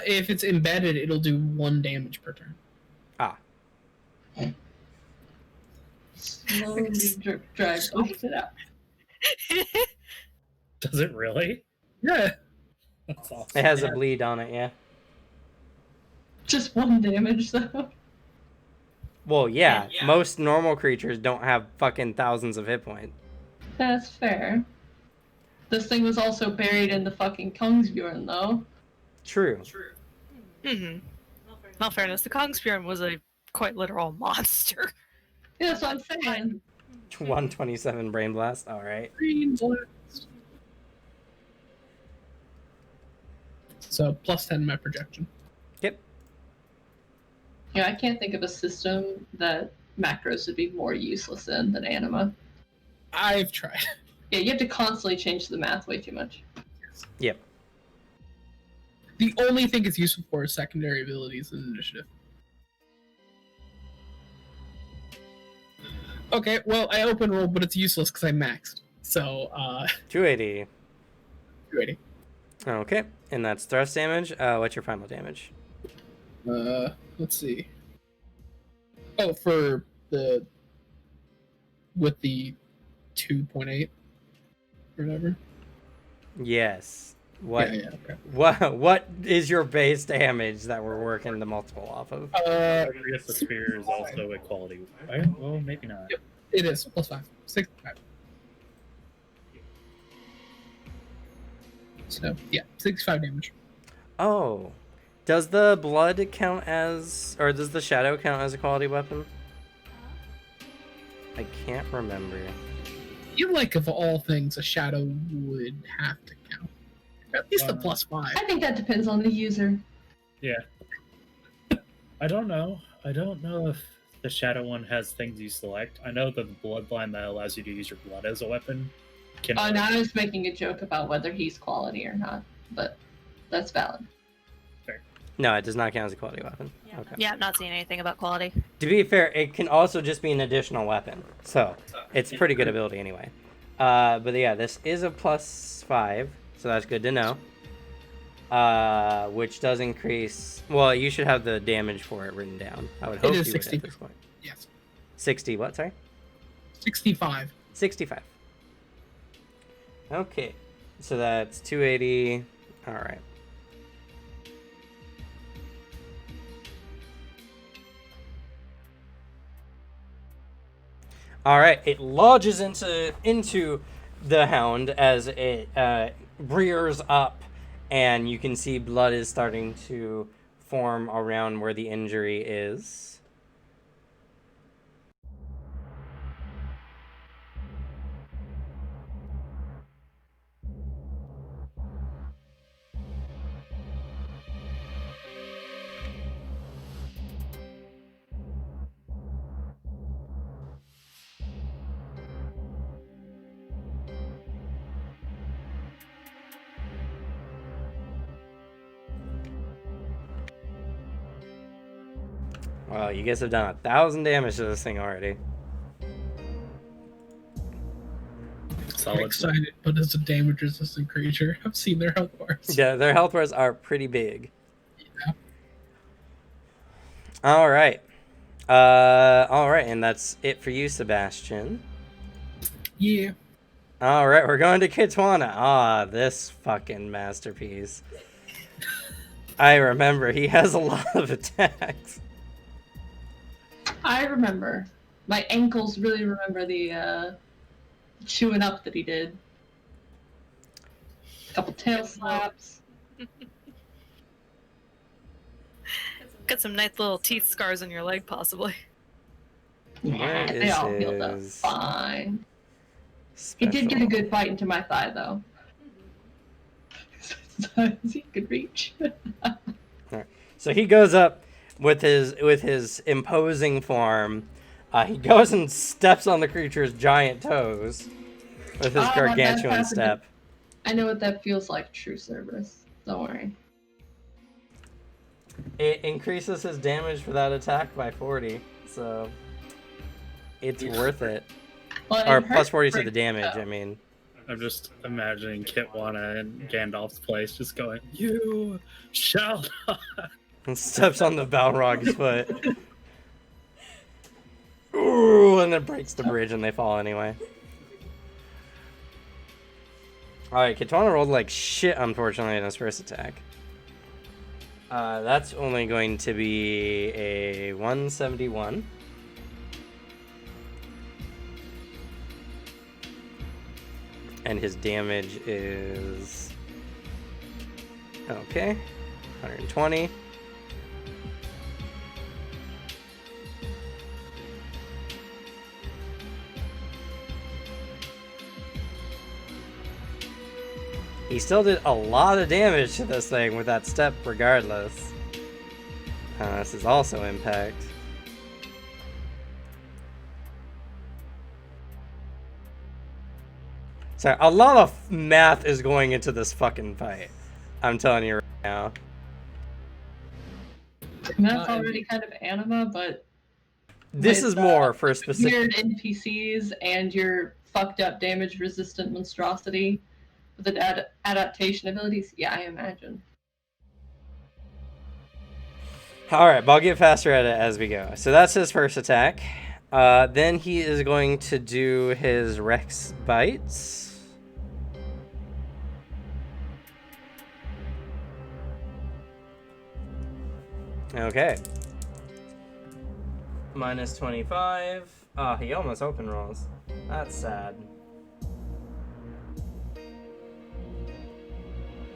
B: If it's embedded, it'll do 1 damage per turn.
A: Ah.
C: Slowly drag it out.
D: Does it really?
B: Yeah.
D: That's awesome.
A: It has a bleed on it, yeah.
C: Just 1 damage, though.
A: Well, yeah. Most normal creatures don't have fucking thousands of hit points.
C: That's fair. This thing was also buried in the fucking Kongsbjorn, though.
A: True.
E: Mm-hmm. Not fairness, the Kongsbjorn was a quite literal monster.
C: Yeah, that's what I'm saying.
A: 127 brain blast. All right.
B: Green blast. So plus 10 my projection.
A: Yep.
C: Yeah, I can't think of a system that macros would be more useless in than Anima.
B: I've tried.
C: Yeah, you have to constantly change the math way too much.
A: Yep.
B: The only thing it's useful for is secondary abilities and initiative. Okay, well, I open roll, but it's useless because I maxed. So,
A: 280.
B: 280.
A: Okay. And that's thrust damage. What's your final damage?
B: Let's see. Oh, for the... with the 2.8 or whatever?
A: Yes. What?
B: Yeah, okay.
A: What is your base damage that we're working the multiple off of?
D: I guess the spear is also a quality. Well, maybe not.
B: Yep. It is, plus 5. 65. So, yeah, 65 damage.
A: Oh. Does the blood count as, or does the shadow count as a quality weapon? I can't remember.
B: I feel like of all things, a shadow would have to count. At least a plus 5.
C: I think that depends on the user.
D: Yeah. I don't know. I don't know if the shadow one has things you select. I know that the bloodline that allows you to use your blood as a weapon can.
C: Oh, now I was making a joke about whether he's quality or not, but that's valid.
A: No, it does not count as a quality weapon.
F: Yeah,
A: Okay.
E: Yeah, I'm not seeing anything about quality.
A: To be fair, it can also just be an additional weapon. So, it's pretty good ability anyway. But yeah, this is a plus 5, so that's good to know. Which does increase... Well, you should have the damage for it written down. I would hope
B: is
A: you
B: 60.
A: would at this point.
B: Yes.
A: 60 what, sorry?
B: 65.
A: 65. Okay. So that's 280. Alright. Alright, it lodges into the hound as it rears up, and you can see blood is starting to form around where the injury is. Wow, you guys have done 1,000 damage to this thing already.
B: I'm
D: Solid.
B: excited, but it's a damage-resistant creature. I've seen their health bars.
A: Yeah, their health bars are pretty big.
B: Yeah.
A: All right. All right, and that's it for you, Sebastian.
B: Yeah.
A: All right, we're going to Kitwana. Ah, this fucking masterpiece. I remember he has a lot of attacks.
C: I remember. My ankles really remember the chewing up that he did. A couple tail slaps.
E: Got some nice little teeth scars on your leg, possibly.
C: Yeah,
A: Where
C: they
A: is
C: all healed up
A: his
C: fine. He did get a good fight into my thigh, though. He could reach.
A: So he goes up with his imposing form. He goes and steps on the creature's giant toes with his
C: Oh,
A: gargantuan
C: that's
A: step.
C: I know what that feels like, true service. Don't worry.
A: It increases his damage for that attack by 40, so it's worth it.
C: Well, it
A: Or
C: hurt
A: plus 40 to
C: for-
A: the damage,
C: oh.
A: I mean.
D: I'm just imagining Kitwana in Gandalf's place just going, "You shall not."
A: And steps on the Balrog's foot. Ooh, and it breaks the bridge and they fall anyway. Alright, Kitwana rolled like shit, unfortunately, in his first attack. That's only going to be a 171. And his damage is... Okay. 120. He still did a lot of damage to this thing with that step regardless. This is also impact. Sorry, a lot of math is going into this fucking fight. I'm telling you right now.
C: And that's already kind of Anima, but
A: This
C: with,
A: is more for a specific...
C: weird NPCs and your fucked up damage resistant monstrosity with adaptation abilities. Yeah, I imagine.
A: Alright, but I'll get faster at it as we go. So that's his first attack. Then he is going to do his Rex Bites. Okay. Minus 25. Ah, he almost open rolls. That's sad.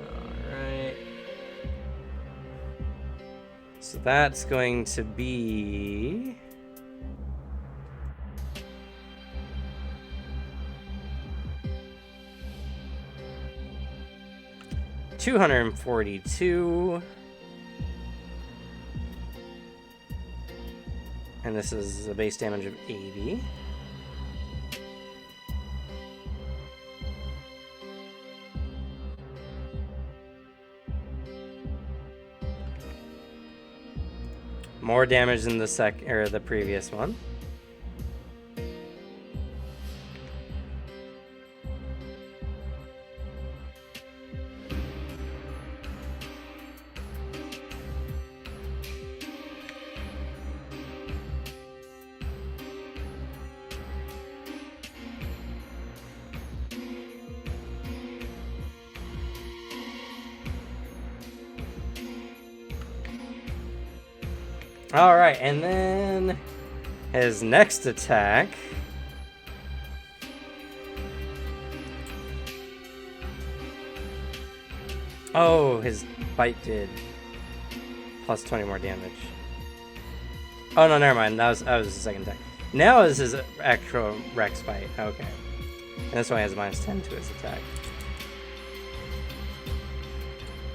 A: Alright. So that's going to be... $242. And this is a base damage of 80. More damage than the previous one. Alright, and then his next attack. Oh, his bite did plus 20 more damage. Oh no, never mind. That was his second attack. Now is his actual Rex bite. Okay. And this one has minus 10 to his attack.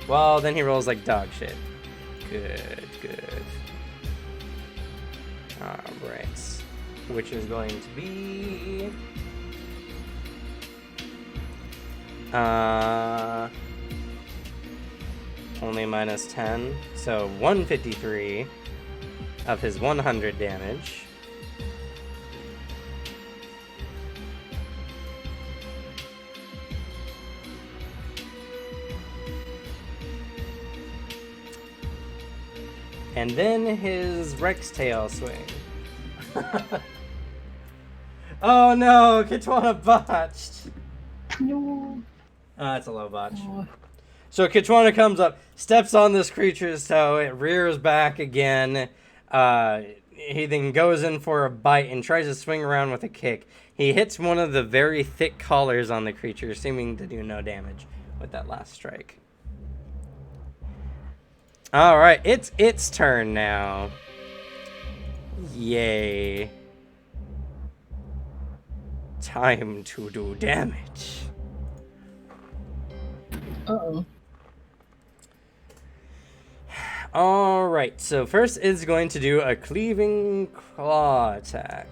A: Well, then he rolls like dog shit. Good, good. Alright. Which is going to be... only minus 10. So 153. of his 100 damage. And then his Rex Tail swing. Oh no, Kitwana botched.
C: No.
A: That's a low botch.
C: Oh.
A: So Kitwana comes up, steps on this creature's toe, it rears back again. He then goes in for a bite and tries to swing around with a kick. He hits one of the very thick collars on the creature, seeming to do no damage with that last strike. Alright, it's its turn now. Yay. Time to do damage.
B: Uh-oh.
A: Alright, so first it's going to do a cleaving claw attack.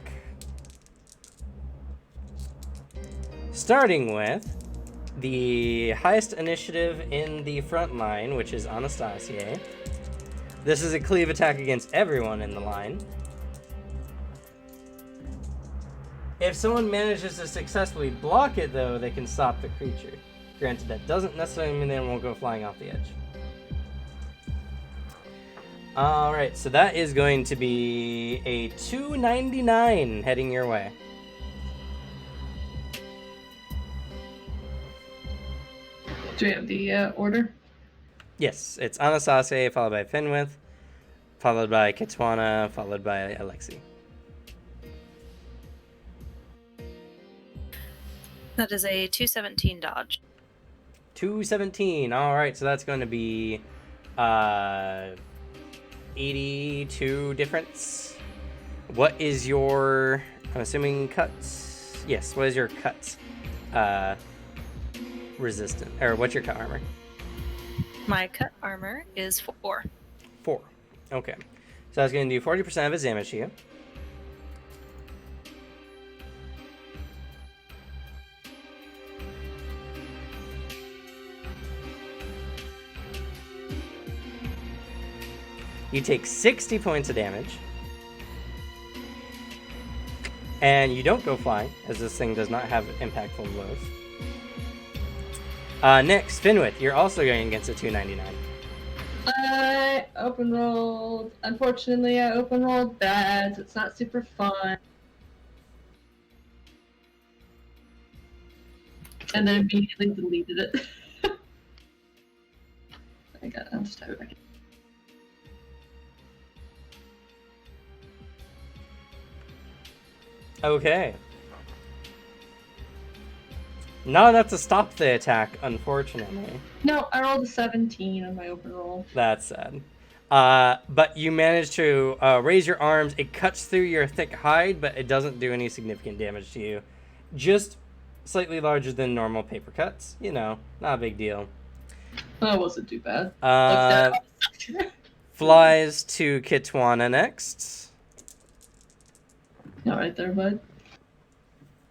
A: Starting with the highest initiative in the front line, which is Anastasia. This is a cleave attack against everyone in the line. If someone manages to successfully block it, though, they can stop the creature. Granted, that doesn't necessarily mean they won't go flying off the edge. Alright, so that is going to be a 299 heading your way.
C: Do we have the order?
A: Yes, it's Anastasia, followed by Finwith, followed by Kitwana, followed by Alexi.
E: That is a 217 dodge.
A: 217. Alright, so that's going to be 82 difference. What is your, I'm assuming, cuts? Yes, what is your cuts? Resistant, or what's your cut armor?
E: My cut armor is 4.
A: 4. Okay. So that's going to do 40% of his damage to you. You take 60 points of damage. And you don't go flying, as this thing does not have impactful blows. Next, Finwith, you're also going against a 299.
C: I open rolled. Unfortunately, I open rolled bad. So it's not super fun. And then immediately deleted it. I'll just type it back in.
A: Okay. Not enough to stop the attack, unfortunately.
C: No, I rolled a 17 on my open roll.
A: That's sad. But you manage to raise your arms. It cuts through your thick hide, but it doesn't do any significant damage to you. Just slightly larger than normal paper cuts. You know, not a big deal.
C: That wasn't too bad.
A: Flies to Kitwana next.
C: Not right there, bud.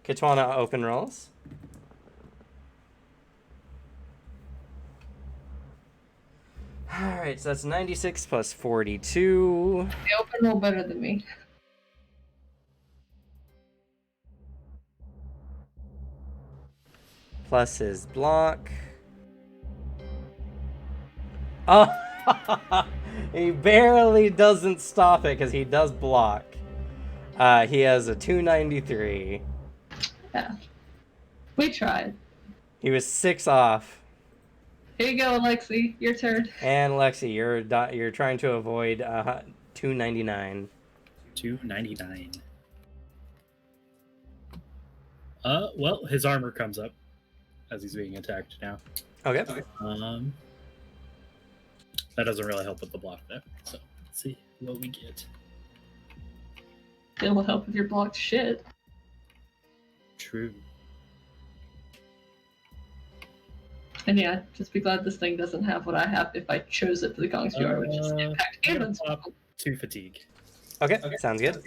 A: Kitwana open rolls. Alright, so that's 96 plus 42.
C: They open roll better than me.
A: Plus his block. Oh! He barely doesn't stop it because he does block. He has a 293.
C: Yeah. We tried.
A: He was 6 off.
C: Here you go, Alexi. Your turn.
A: And Lexi, you're trying to avoid 299.
D: 299. Well, his armor comes up as he's being attacked now.
A: Okay.
D: That doesn't really help with the block though. So let's see what we get.
C: It will help with your blocked shit.
D: True.
C: And yeah, just be glad this thing doesn't have what I have if I chose it for the Gong's VR, which is impact and unstoppable.
D: 2 fatigue.
A: Okay, sounds good.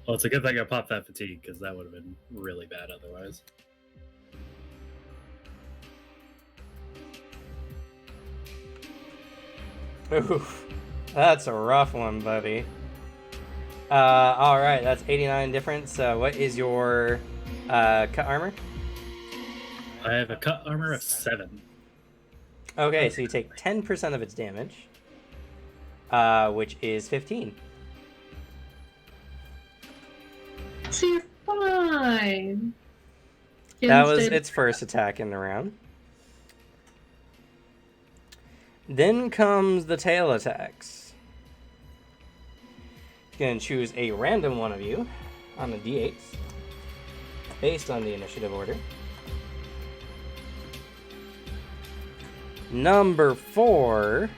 D: Well, it's a good thing I popped that fatigue because that would have been really bad otherwise.
A: Oof. That's a rough one, buddy. Alright, that's 89 difference. What is your cut armor?
D: I have a cut armor of 7.
A: Okay, so you take 10% of its damage, which is 15.
C: So you're fine.
A: That was its first attack in the round. Then comes the tail attacks. You're going to choose a random one of you on the d8s, based on the initiative order. Number 4,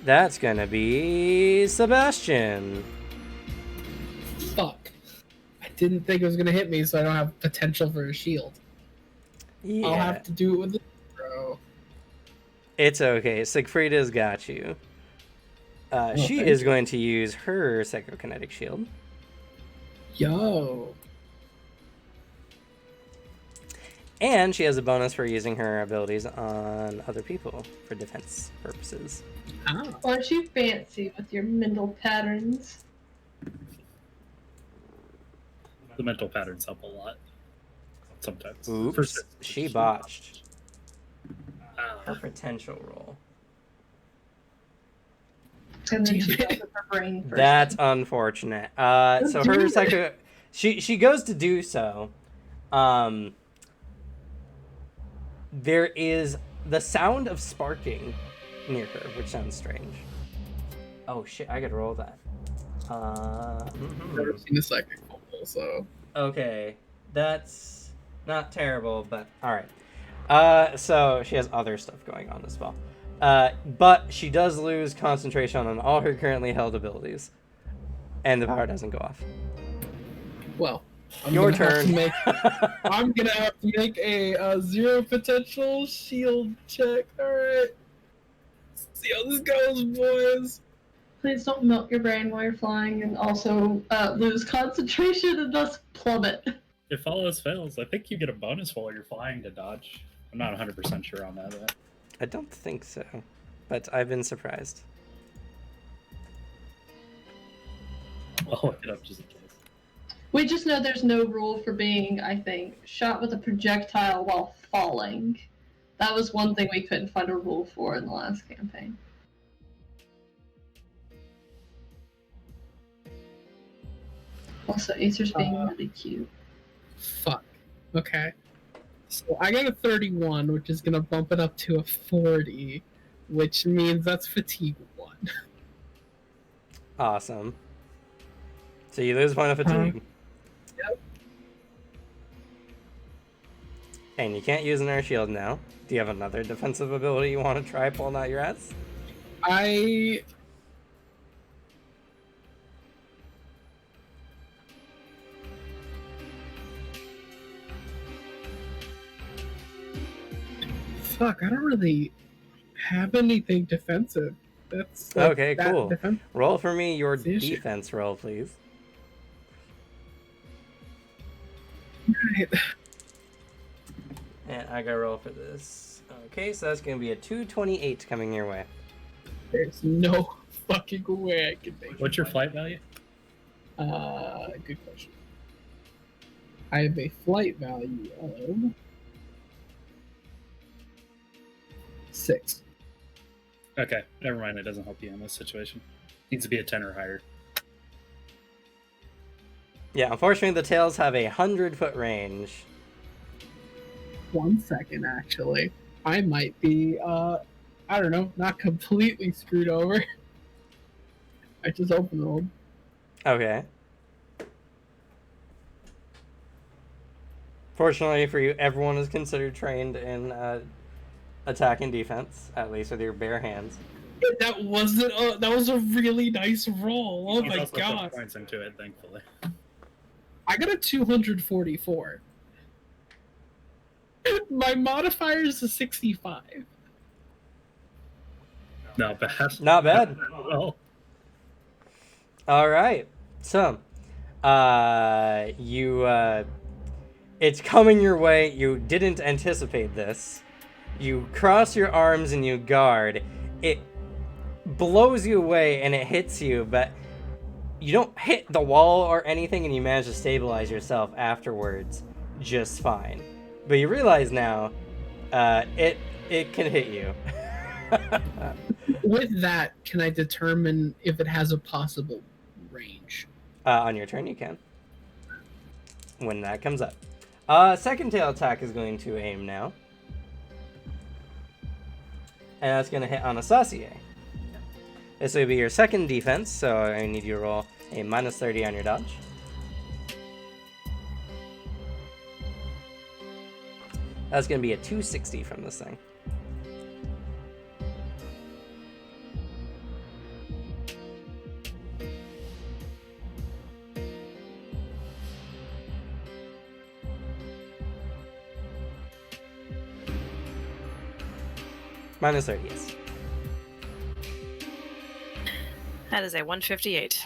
A: that's going to be Sebastian.
B: Fuck. I didn't think it was gonna hit me, so I don't have potential for a shield.
A: Yeah.
B: I'll have to do it with the throw.
A: It's okay. Sigfrida's got you. She
B: thank
A: is
B: you.
A: going to use her psychokinetic shield.
B: Yo.
A: And she has a bonus for using her abilities on other people for defense purposes.
B: Ah.
C: Aren't you fancy with your mental patterns?
D: The mental patterns help a lot. Sometimes.
A: Oops, she botched her
D: Ah,
A: potential roll.
C: And then
B: Damn
C: she
B: it.
C: does her brain first.
A: That's unfortunate. So her psycho, she goes to do so. There is the sound of sparking near her, which sounds strange. Oh shit! I could roll that.
B: I've never seen a psychic fumble, so.
A: Okay, that's not terrible, but all right. So she has other stuff going on as well. But she does lose concentration on all her currently held abilities, and the power doesn't go off.
B: Well,
A: Your
B: gonna have to
A: turn.
B: I'm gonna have to make a 0 potential shield check. Alright. See how this goes, boys.
C: Please don't melt your brain while you're flying and also lose concentration and thus plummet.
D: if all else fails, I think you get a bonus while you're flying to dodge. I'm not 100% sure on that. But...
A: I don't think so, but I've been surprised.
D: I'll look it up just in case.
C: We just know there's no rule for being, I think, shot with a projectile while falling. That was one thing we couldn't find a rule for in the last campaign. Also, Acer's being really cute.
B: Fuck. Okay. So I got a 31, which is gonna bump it up to a 40, which means that's fatigue 1.
A: Awesome. So you lose one of fatigue.
B: Yep.
A: And you can't use an air shield now. Do you have another defensive ability you want to try pulling out your ass?
B: I. Fuck, I don't really have anything defensive. That's like,
A: Okay,
B: that
A: cool. Roll for me your
B: That's the issue.
A: defense roll, please.
B: Right.
A: And I gotta roll for this. Okay, so that's gonna be a 228 coming your way.
B: There's no fucking way I can make
D: What's your flight value?
B: Good question. I have a flight value of 6.
D: Okay, never mind. It doesn't help you in this situation. Needs to be a 10 or higher.
A: Yeah, unfortunately the tails have a 100-foot range.
B: 1 second, actually. I might be, I don't know, not completely screwed over. I just open rolled.
A: Okay. Fortunately for you, everyone is considered trained in attack and defense, at least with your bare hands.
B: That wasn't. That was a really nice roll. Oh
D: He's
B: my
D: also put
B: god!
D: points into it, thankfully.
B: I got a 244. My modifier is a 65.
D: Not bad.
A: Not bad.
D: Well,
A: All right. So, it's coming your way. You didn't anticipate this. You cross your arms and you guard. It blows you away and it hits you, but you don't hit the wall or anything, and you manage to stabilize yourself afterwards just fine. But you realize now, it can hit you.
B: With that, can I determine if it has a possible range?
A: On your turn, you can. When that comes up. Second tail attack is going to aim now. And that's going to hit on a Saucier. This will be your second defense, so I need you to roll a minus 30 on your dodge. That's going to be a 260 from this thing. Minus 30, yes.
E: That is a 158.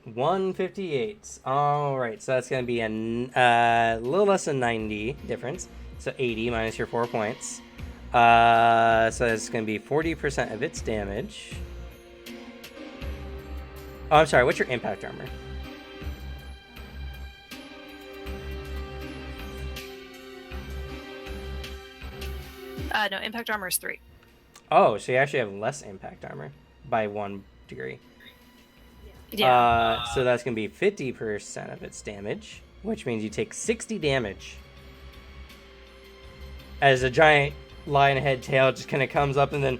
A: 158. All right, so that's going to be a little less than 90 difference. So 80 minus your 4 points. So that's going to be 40% of its damage. Oh, I'm sorry. What's your impact armor?
E: No, impact armor is 3.
A: Oh, so you actually have less impact armor by 1 degree.
E: Yeah.
A: So that's going to be 50% of its damage, which means you take 60 damage. As a giant lion head tail just kind of comes up and then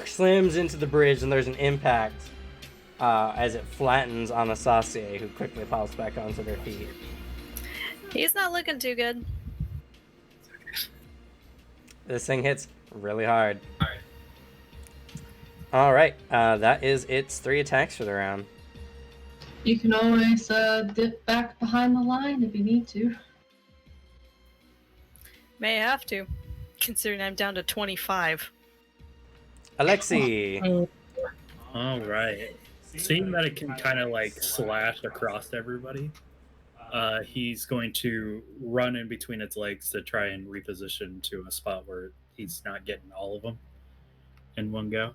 A: slams into the bridge, and there's an impact as it flattens on a Saucier, who quickly pops back onto their feet.
E: He's not looking too good.
A: This thing hits really hard. All right, that is its 3 attacks for the round.
C: You can always dip back behind the line if you need to.
E: May have to, considering I'm down to 25.
A: Alexi.
D: All right. Seeing that it can kind of like slash across everybody, he's going to run in between its legs to try and reposition to a spot where he's not getting all of them in one go.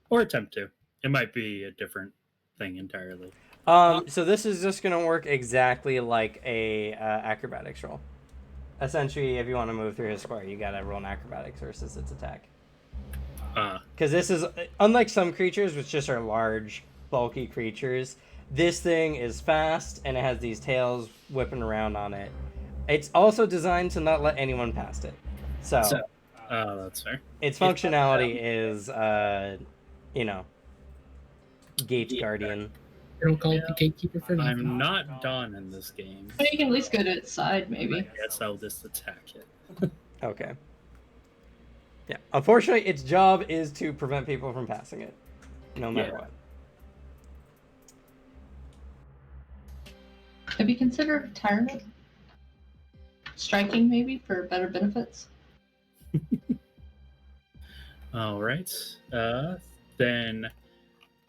D: Or attempt to. It might be a different thing entirely.
A: So this is just going to work exactly like a acrobatics roll. Essentially, if you want to move through his square, you got to roll an acrobatics versus its attack. Because this is, unlike some creatures, which just are large, bulky creatures, this thing is fast, and it has these tails whipping around on it. It's also designed to not let anyone past it. So
D: that's fair.
A: Its functionality is, Gate Guardian.
B: You don't call it the gatekeeper for nothing.
D: I'm not done in this game.
C: You can at least go to its side, maybe.
D: I guess I'll just attack it.
A: Okay. Yeah. Unfortunately, its job is to prevent people from passing it, no matter what.
C: Have you considered retirement? Striking, maybe, for better benefits?
D: All right. Then,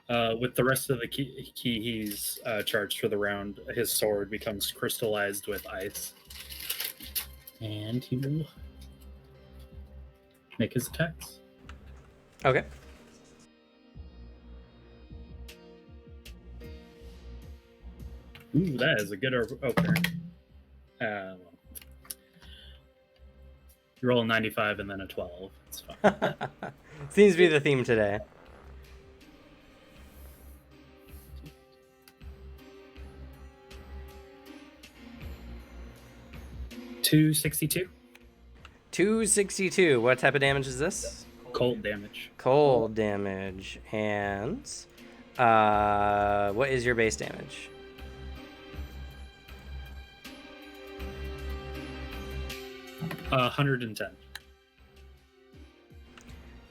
D: with the rest of the key he's charged for the round, his sword becomes crystallized with ice. And he will make his attacks.
A: Okay.
D: Ooh, that is a good opener. Well, you roll a 95 and then a 12. It's fine.
A: Seems to be the theme today.
D: $262.
A: 262. What type of damage is this?
D: Cold damage.
A: Cold damage. And what is your base damage?
D: Uh, 110.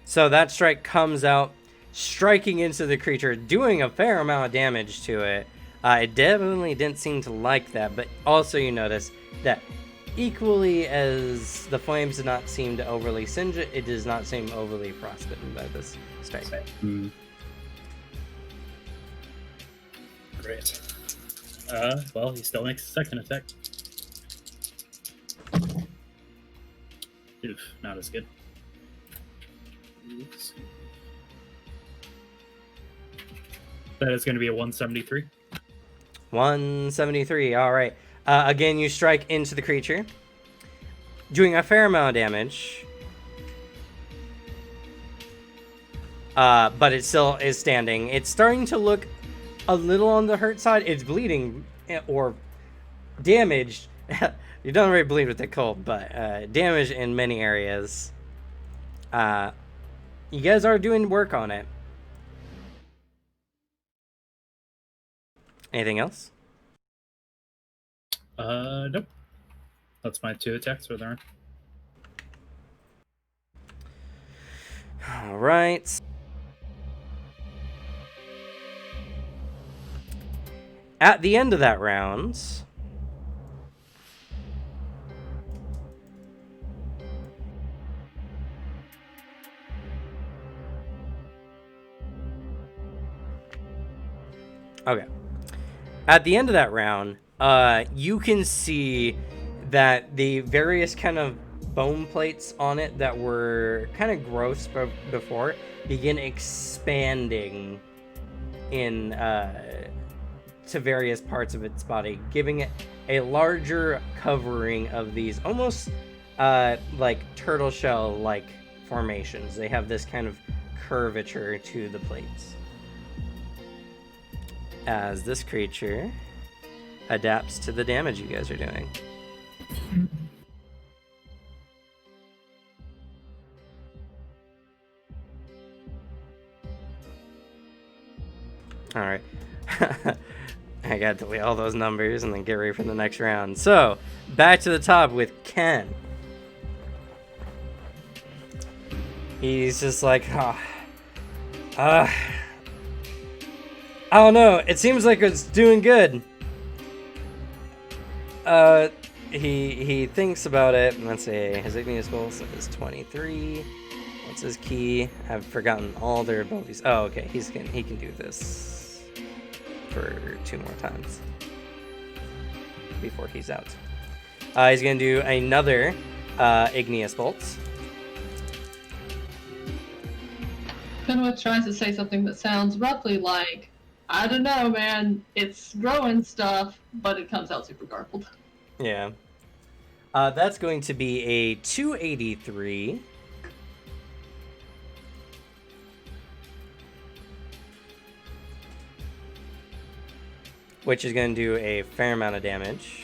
A: So that strike comes out, striking into the creature, doing a fair amount of damage to it. It definitely didn't seem to like that, but also you notice that equally as the flames did not seem to overly singe it, it does not seem overly frostbitten by this strike.
D: Great. Well, he still makes a second attack. Oof, not as good. Oops. That is going to be a 173.
A: 173. All right. Again, you strike into the creature, doing a fair amount of damage. But it still is standing. It's starting to look a little on the hurt side. It's bleeding or damaged. You don't really bleed with the cold, but damage in many areas. You guys are doing work on it. Anything else?
D: Nope. That's my 2 attacks for there.
A: All right. At the end of that round, okay. At the end of that round, you can see that the various kind of bone plates on it that were kind of gross before begin expanding in to various parts of its body, giving it a larger covering of these almost like turtle shell like formations. They have this kind of curvature to the plates. As this creature adapts to the damage you guys are doing. All right. I gotta delete all those numbers and then get ready for the next round. So, back to the top with Ken. He's just like, I don't know. It seems like it's doing good. He thinks about it. Let's see. His igneous pulse is 23. What's his key? I've forgotten all their abilities. Oh, okay. He can do this for 2 more times before he's out. He's gonna do another igneous bolt.
C: Fenwick tries to say something that sounds roughly like, I don't know, man, it's growing stuff, but it comes out super garbled.
A: Yeah. That's going to be a 283. Which is going to do a fair amount of damage.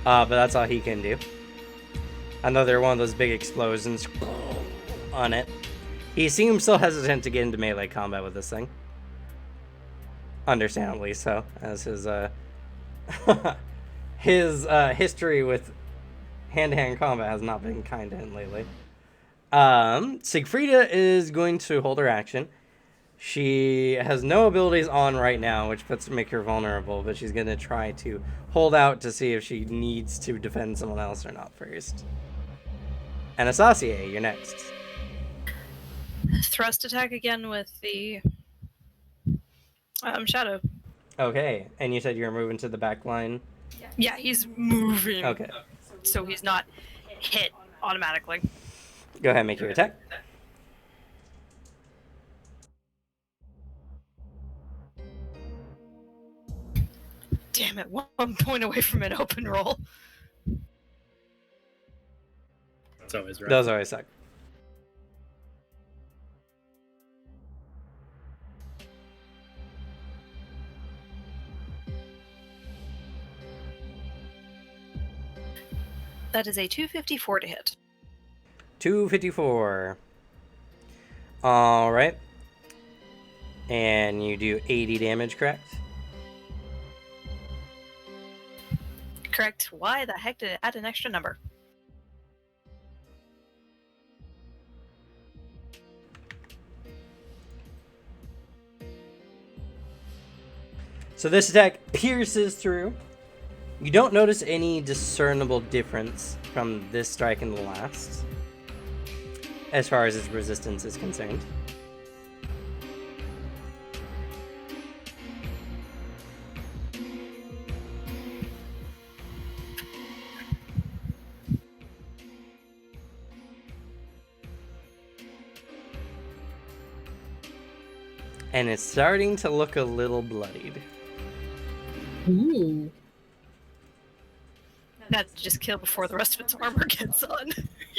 A: But that's all he can do. Another one of those big explosions on it. He seems so hesitant to get into melee combat with this thing. Understandably so, as his his history with hand-to-hand combat has not been kind to him lately. Sigfrida is going to hold her action. She has no abilities on right now, which make her vulnerable, but she's going to try to hold out to see if she needs to defend someone else or not first. Anastasia, you're next.
E: Thrust attack again with the shadow.
A: Okay, and you said you were moving to the back line?
E: Yeah, he's moving.
A: Okay.
E: So he's not hit automatically.
A: Go ahead and make your attack.
E: Damn it, 1 point away from an open roll.
D: That's always right.
A: Those always suck.
E: That is a 254 to hit.
A: 254. All right. And you do 80 damage, correct?
E: Correct. Why the heck did it add an extra number?
A: So this attack pierces through. You don't notice any discernible difference from this strike and the last. as far as its resistance is concerned. And it's starting to look a little bloodied.
B: Ooh.
E: That's just kill before the rest of its armor gets on.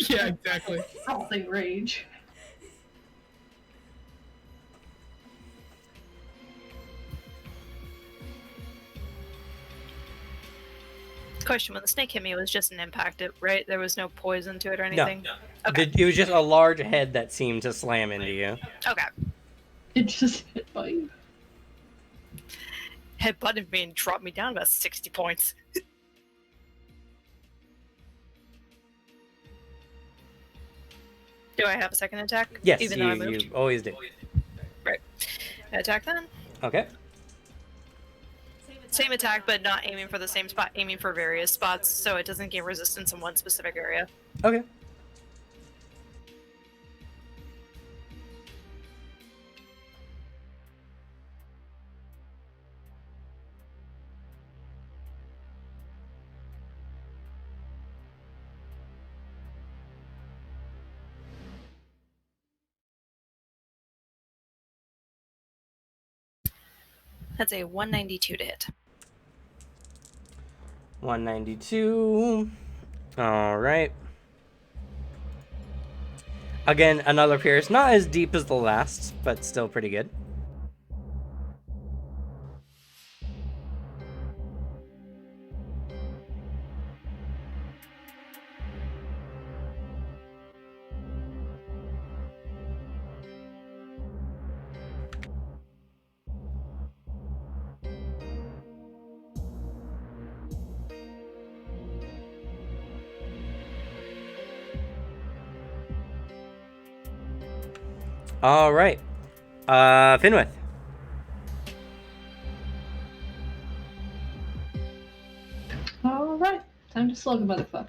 B: Yeah, exactly.
C: Something rage.
E: Question: when the snake hit me, it was just an impact, right? There was no poison to it or anything. Okay.
A: It was just a large head that seemed to slam into you.
E: Okay.
C: It just hit by you.
E: Headbutted me and dropped me down about 60 points. Do I have a second attack?
A: Yes,
E: Even though I moved?
A: you always do.
E: Right. Attack then.
A: Okay.
E: Same attack, but not aiming for the same spot, aiming for various spots, so it doesn't gain resistance in one specific area.
A: Okay.
E: That's a 192 to hit.
A: 192. All right. Again, another pierce. Not as deep as the last, but still pretty good. All right. Finwith.
C: Alright, time to slug a motherfucker.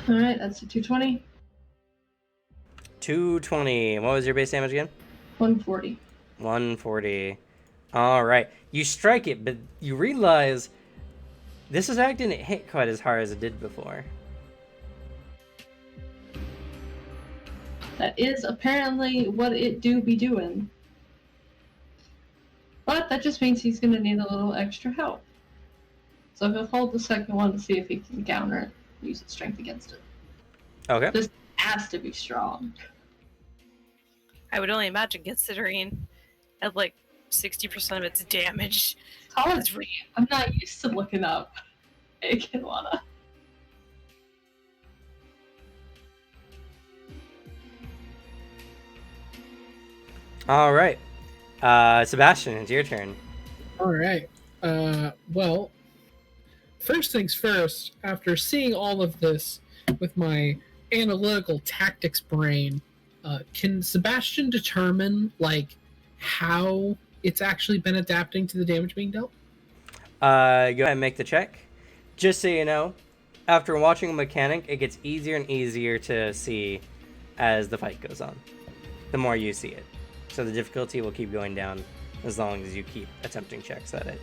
C: Alright, that's a 220.
A: 220. What was your base damage again?
C: 140.
A: 140. All right. You strike it, but you realize this attack didn't hit quite as hard as it did before.
C: That is apparently what it do be doing. But that just means he's gonna need a little extra help. So he'll hold the second one to see if he can counter it. Use its strength against it.
A: Okay.
C: This has to be strong.
E: I would only imagine, considering at like 60% of its damage.
C: College read. I'm not used to looking up Akinwana.
A: All right. Sebastian, it's your turn.
B: All right. Well, first things first, after seeing all of this with my analytical tactics brain, can Sebastian determine, like, how it's actually been adapting to the damage being dealt?
A: Go ahead and make the check. Just so you know, after watching a mechanic, it gets easier and easier to see as the fight goes on. The more you see it. So the difficulty will keep going down as long as you keep attempting checks at it.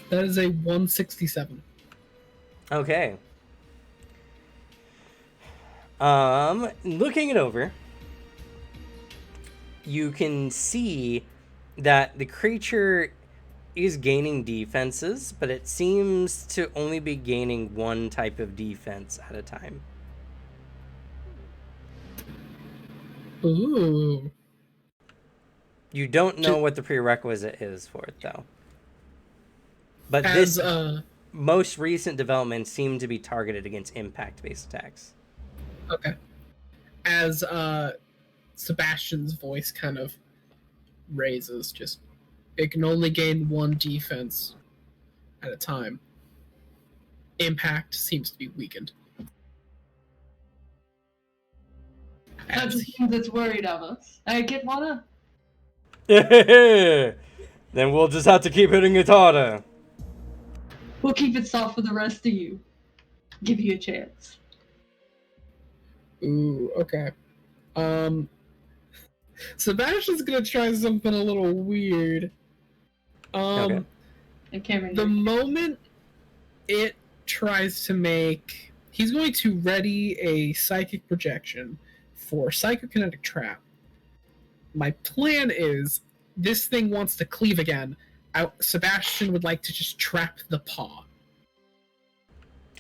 B: That is a 167.
A: Okay. Looking it over, you can see that the creature is gaining defenses, but it seems to only be gaining one type of defense at a time.
B: Ooh.
A: You don't know what the prerequisite is for it, though. But
B: As,
A: this most recent developments seem to be targeted against impact-based attacks.
B: Okay. As Sebastian's voice kind of raises, just it can only gain one defense at a time. Impact seems to be weakened.
C: That just means it's worried of us. I get one.
A: Then we'll just have to keep hitting it harder.
C: We'll keep it soft for the rest of you. Give you a chance.
B: Ooh, okay. Sebastian's gonna try something a little weird.
A: Okay.
C: And Cameron,
B: The moment it tries to make, he's going to ready a psychic projection for psychokinetic trap. My plan is this thing wants to cleave again. Sebastian would like to just trap the paw.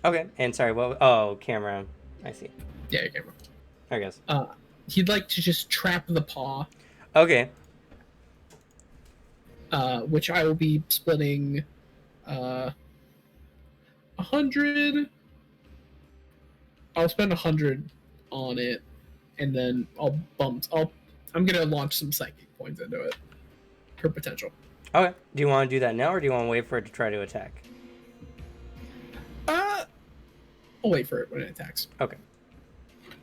A: Okay, and sorry, what? Oh, camera. I see.
B: Yeah, your camera.
A: I guess.
B: He'd like to just trap the paw,
A: Okay.
B: which I will be splitting 100. I'll spend 100 on it, and then I'm gonna launch some psychic points into it for potential.
A: Okay. Do you want to do that now, or do you want to wait for it to try to attack?
B: I'll wait for it when it attacks.
A: Okay.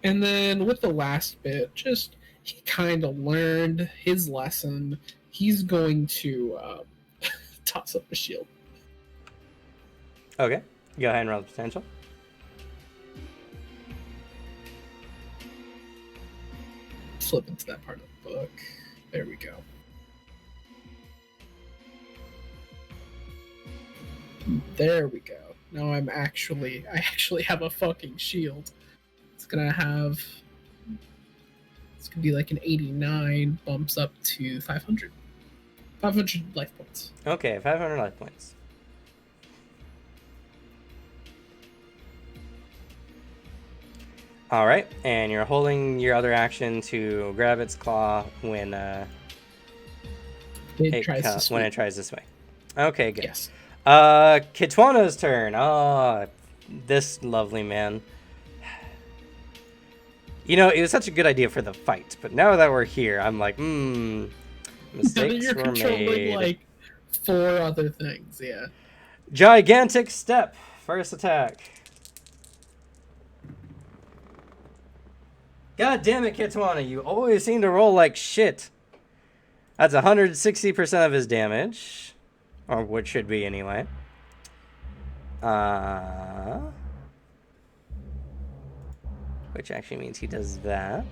B: And then with the last bit, just he kind of learned his lesson. He's going to toss up a shield.
A: Okay. Go ahead and roll the potential.
B: Flip into that part of the book. There we go. There we go. Now I actually have a fucking shield. It's gonna be like an 89, bumps up to 500. 500 life points.
A: Okay, 500 life points. All right, and you're holding your other action to grab its claw when
B: It tries to swing.
A: when it tries to swing. Okay, good.
B: Yes.
A: Kitwana's turn. Oh, this lovely man. You know, it was such a good idea for the fight, but now that we're here, I'm like, mistakes
B: You're
A: were
B: controlling
A: made.
B: like 4 other things, yeah.
A: Gigantic step. First attack. God damn it, Kitwana, you always seem to roll like shit. That's 160% of his damage. Or what should be anyway. Which actually means he does that.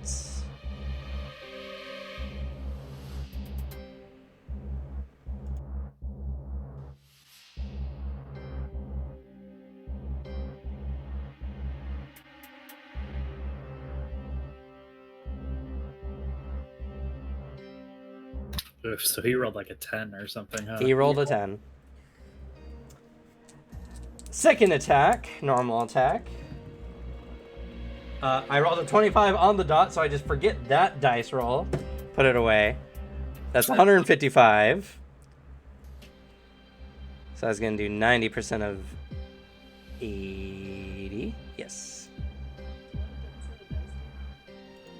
D: Oof, so he rolled like a 10 or something, huh?
A: He rolled a 10. Second attack, normal attack. I rolled a 25 on the dot, so I just forget that dice roll. Put it away. That's 155. So I was going to do 90% of 80. Yes.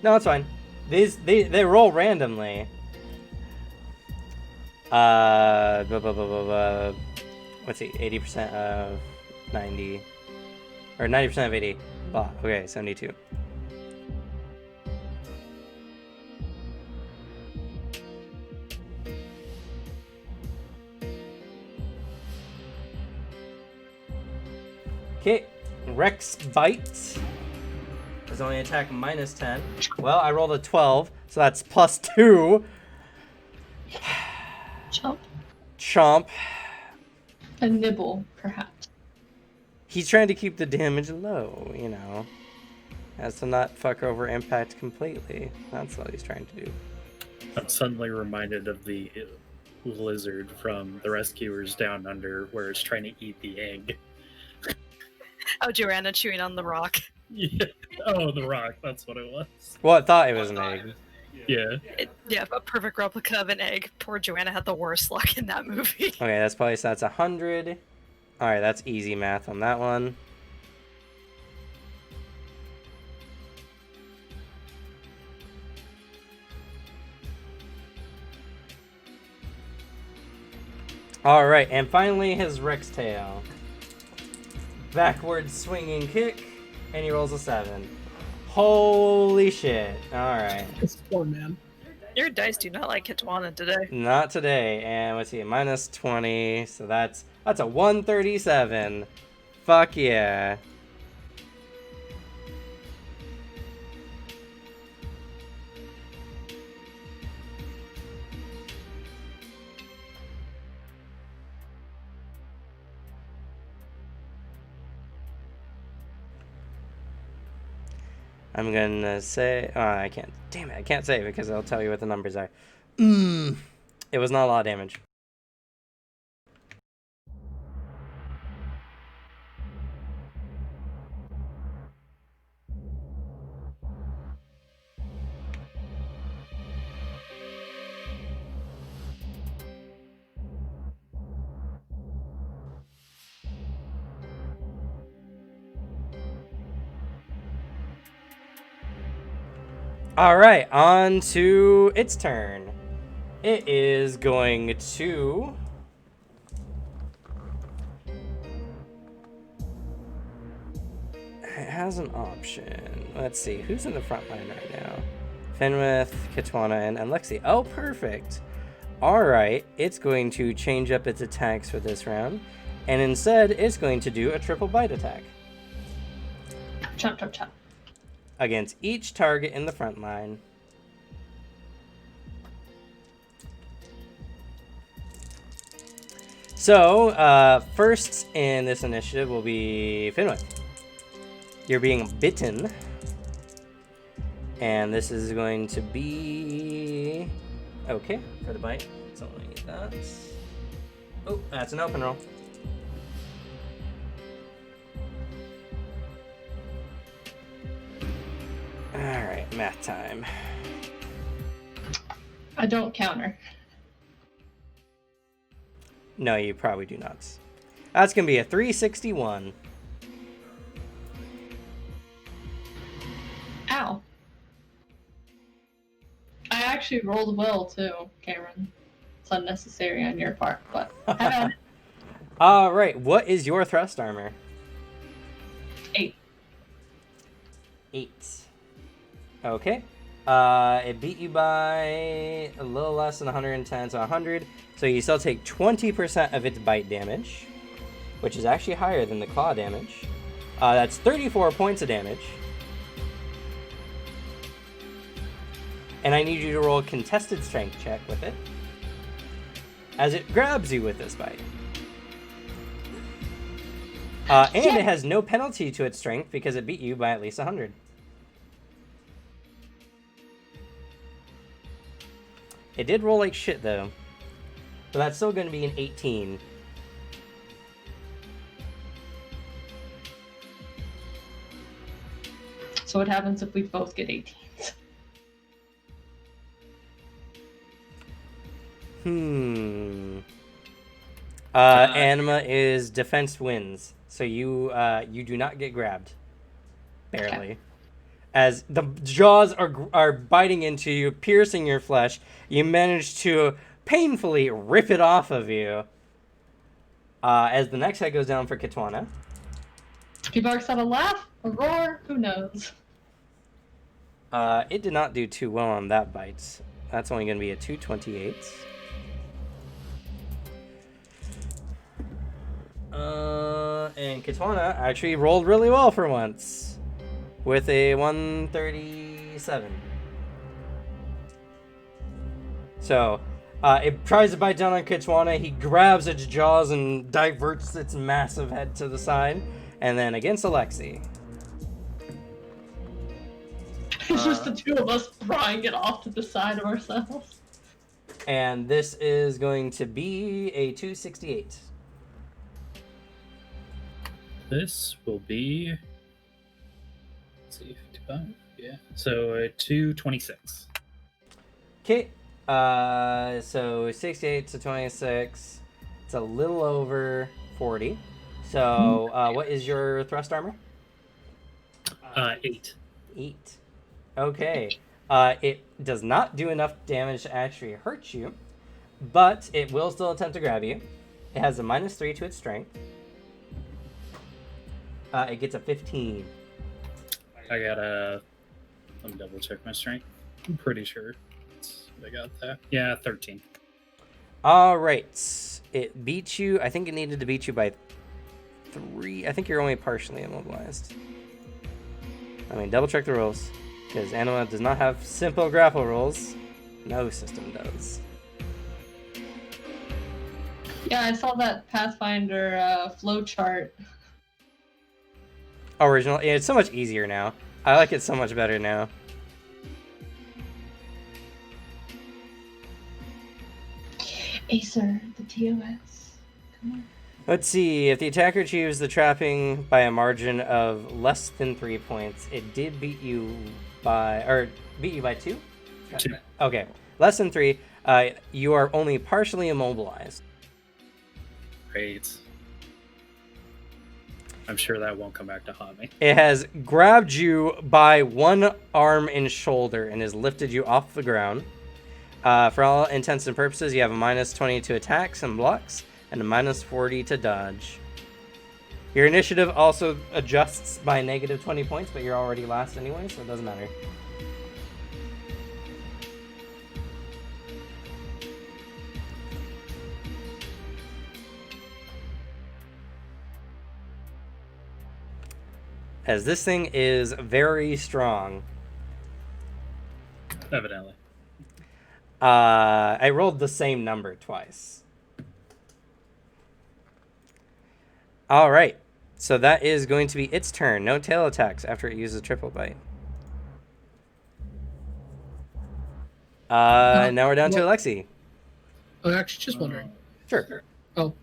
A: No, it's fine. They roll randomly. Let's see, 80% of 90, or 90% of 80. Blah. Okay, 72. Okay, Rex bite. There's only attack minus 10. Well, I rolled a 12, so that's plus 2.
C: Chomp.
A: Chomp.
C: A nibble, perhaps.
A: He's trying to keep the damage low, you know. As to not fuck over impact completely. That's what he's trying to do.
D: I'm suddenly reminded of the lizard from The Rescuers Down Under, where it's trying to eat the egg.
E: Oh, Joanna chewing on the rock.
D: Yeah. Oh, the rock. That's what it was.
A: Well, I thought it was an egg.
D: Yeah.
E: Yeah, a perfect replica of an egg. Poor Joanna had the worst luck in that movie.
A: Okay, that's probably, so that's 100. Alright, that's easy math on that one. Alright, and finally his Rex tail. Backward swinging kick, and he rolls a 7. Holy shit. Alright.
B: This poor man.
E: Your dice do not like Kitwana today.
A: Not today. And let's see, minus 20. So that's a 137. Fuck yeah. I'm gonna say, I can't, damn it, I can't say because I'll tell you what the numbers are. It was not a lot of damage. All right, on to its turn. It is going to... It has an option. Let's see, who's in the front line right now? Fenwith, Kitwana, and Lexi. Oh, perfect. All right, it's going to change up its attacks for this round. And instead, it's going to do a triple bite attack.
C: Chop, chop, chop.
A: Against each target in the front line. So, first in this initiative will be Fenwith. You're being bitten. And this is going to be... Okay, for the bite. It's only that. Oh, that's an open roll. Alright, math time.
C: I don't counter.
A: No, you probably do not. That's going to be a 361.
C: Ow. I actually rolled well too, Cameron. It's unnecessary on your part, but have at it.
A: Alright, what is your thrust armor?
C: 8.
A: 8. Okay. It beat you by a little less than 110, so 100. So you still take 20% of its bite damage, which is actually higher than the claw damage. That's 34 points of damage. And I need you to roll a contested strength check with it, as it grabs you with this bite. And it has no penalty to its strength because it beat you by at least 100. It did roll like shit, though. But that's still going to be an 18.
C: So what happens if we both get 18s?
A: Anima is defense wins. So you do not get grabbed. Barely. Okay. As the jaws are biting into you, piercing your flesh, you manage to painfully rip it off of you. As the next head goes down for Kitwana.
C: He barks out a laugh, a roar, who knows?
A: It did not do too well on that bite. That's only going to be a 228. And Kitwana actually rolled really well for once. With a 137. So, it tries to bite down on Kitwana. He grabs its jaws and diverts its massive head to the side. And then against Alexi.
C: It's just the two of us prying it off to the side of ourselves.
A: And this is going to be a 268.
D: This will be... see, 55, yeah. So 226.
A: Okay, so 68 to 26. It's a little over 40. So, what is your thrust armor?
D: 8.
A: 8. Okay. It does not do enough damage to actually hurt you, but it will still attempt to grab you. It has a -3 to its strength. It gets a 15.
D: I got a Let me double check my strength. I'm pretty sure I got that. Yeah, 13.
A: All right. It beat you. I think it needed to beat you by 3. I think you're only partially immobilized. I mean, double check the rules. Because Anima does not have simple grapple rules. No system does.
C: Yeah, I saw that Pathfinder flow chart.
A: Original. Yeah, it's so much easier now. I like it so much better now.
C: Acer, the TOS. Come on.
A: Let's see. If the attacker achieves the trapping by a margin of less than 3 points, it did beat you by 2?
D: 2.
A: Okay. Less than 3. You are only partially immobilized.
D: Great. I'm sure that won't come back to haunt me.
A: It has grabbed you by one arm and shoulder and has lifted you off the ground. For all intents and purposes, you have a minus 20 to attacks and blocks, and a minus 40 to dodge. Your initiative also adjusts by negative 20 points, but you're already last anyway, so it doesn't matter. As this thing is very strong.
D: Evidently.
A: I rolled the same number twice. All right. So that is going to be its turn. No tail attacks after it uses triple bite. Now we're down to Alexi.
B: I'm actually just wondering.
A: Sure.
B: Oh,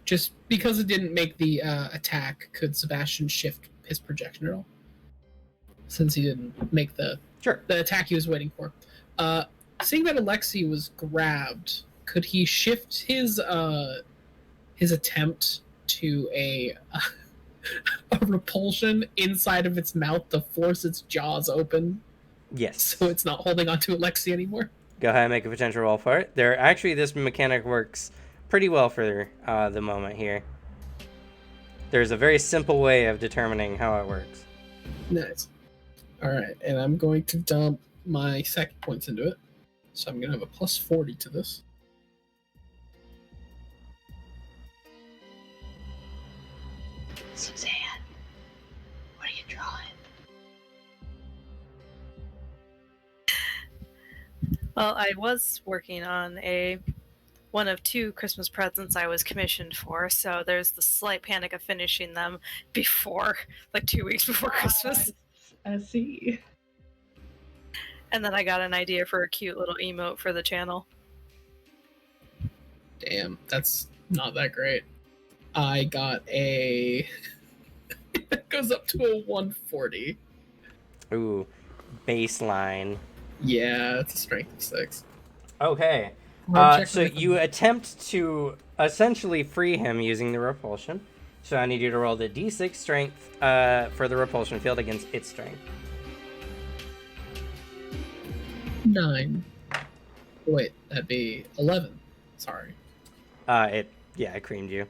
B: just because it didn't make the attack, could Sebastian shift his projection at all? Since he didn't make the attack he was waiting for. Seeing that Alexi was grabbed, could he shift his attempt to a repulsion inside of its mouth to force its jaws open?
A: Yes.
B: So it's not holding on to Alexi anymore?
A: Go ahead and make a potential roll for it. Actually, this mechanic works pretty well for the moment here. There's a very simple way of determining how it works.
B: Nice. Alright, and I'm going to dump my second points into it. So I'm going to have a plus 40 to this.
C: Suzanne, what are you drawing?
E: Well, I was working on one of 2 Christmas presents I was commissioned for, so there's the slight panic of finishing them before, 2 weeks before Christmas.
C: I see.
E: And then I got an idea for a cute little emote for the channel.
B: Damn, that's not that great. I got a... it goes up to a 140.
A: Ooh, baseline.
B: Yeah, it's a strength of 6.
A: Okay. So you attempt to essentially free him using the repulsion. So I need you to roll the d6 strength for the repulsion field against its strength.
B: 9. Wait, that'd be 11. Sorry.
A: I creamed you.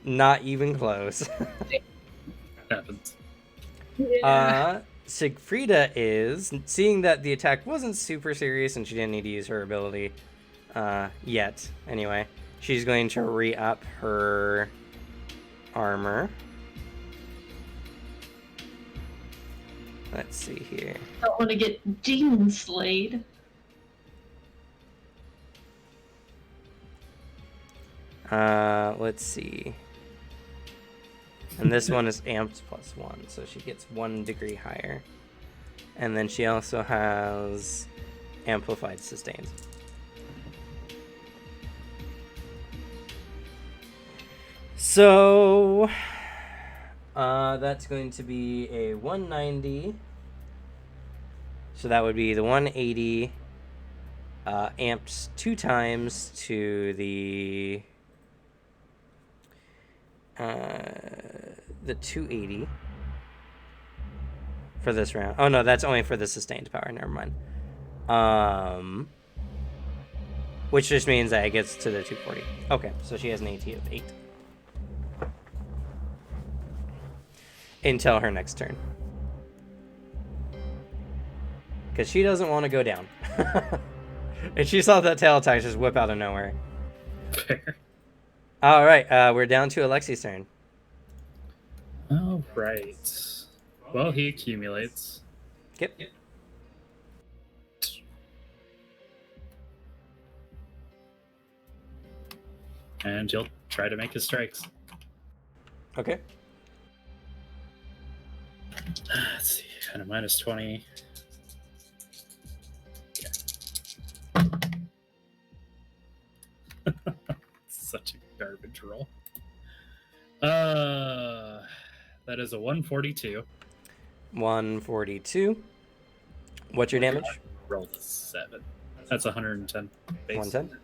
A: Not even close.
D: Happens.
B: Yeah.
A: Sigfrida is, seeing that the attack wasn't super serious and she didn't need to use her ability yet, anyway, she's going to re-up her armor. Let's see here.
C: Don't want to get demon slayed.
A: Let's see. And this one is amped +1, so she gets 1 degree higher. And then she also has amplified sustained. So that's going to be a 190. So that would be the 180 amped 2 times to the 280 for this round. Oh no, that's only for the sustained power. Never mind. Which just means that it gets to the 240. Okay, so she has an AT of 8 until her next turn. because she doesn't want to go down. And she saw that tail attack just whip out of nowhere.
D: Fair.
A: All right, we're down to Alexi's turn.
D: All right. Well, he accumulates.
A: Yep.
D: And he'll try to make his strikes.
A: Okay.
D: Let's see. And a minus 20. Such a garbage roll. That is a 142.
A: 142. What's your damage?
D: Roll a 7. That's 110 base.
A: 110.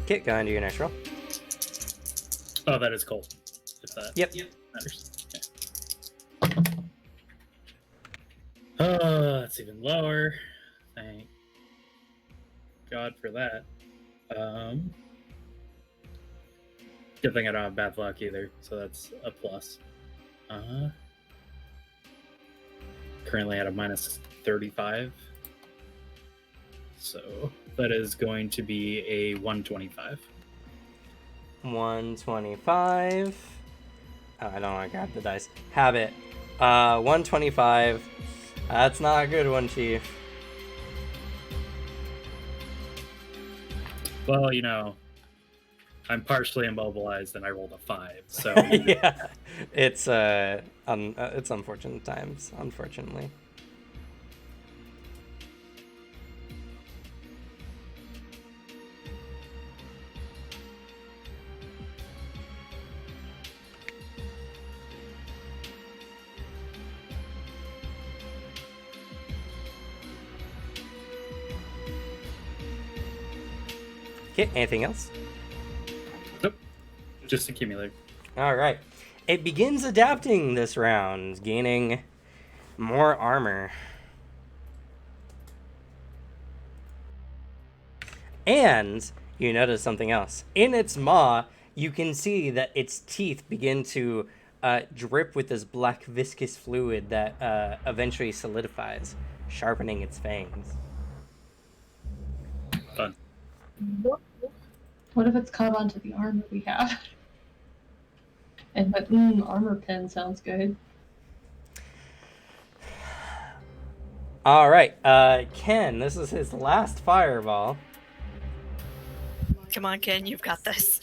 A: Okay, go on to your next roll.
D: Oh, that is cold. If that
A: Yep.
D: matters. Okay. Oh, that's even lower. Thank God for that. Good thing I don't have bad luck either, so that's a plus. Currently at a minus 35. So that is going to be a 125.
A: 125. Oh, I don't want to grab the dice. Habit. 125. That's not a good one, Chief.
D: Well, you know, I'm partially immobilized and I rolled a 5, so
A: Yeah, it's unfortunate times, unfortunately. Okay, anything else?
D: nope, just accumulate.
A: All right. It begins adapting this round, gaining more armor. And you notice something else. In its maw, you can see that its teeth begin to drip with this black viscous fluid that eventually solidifies, sharpening its fangs.
D: Fun.
C: What if it's caught onto the armor we have? And like, armor pen sounds good.
A: All right, Ken, this is his last fireball.
E: Come on, Ken, you've got this.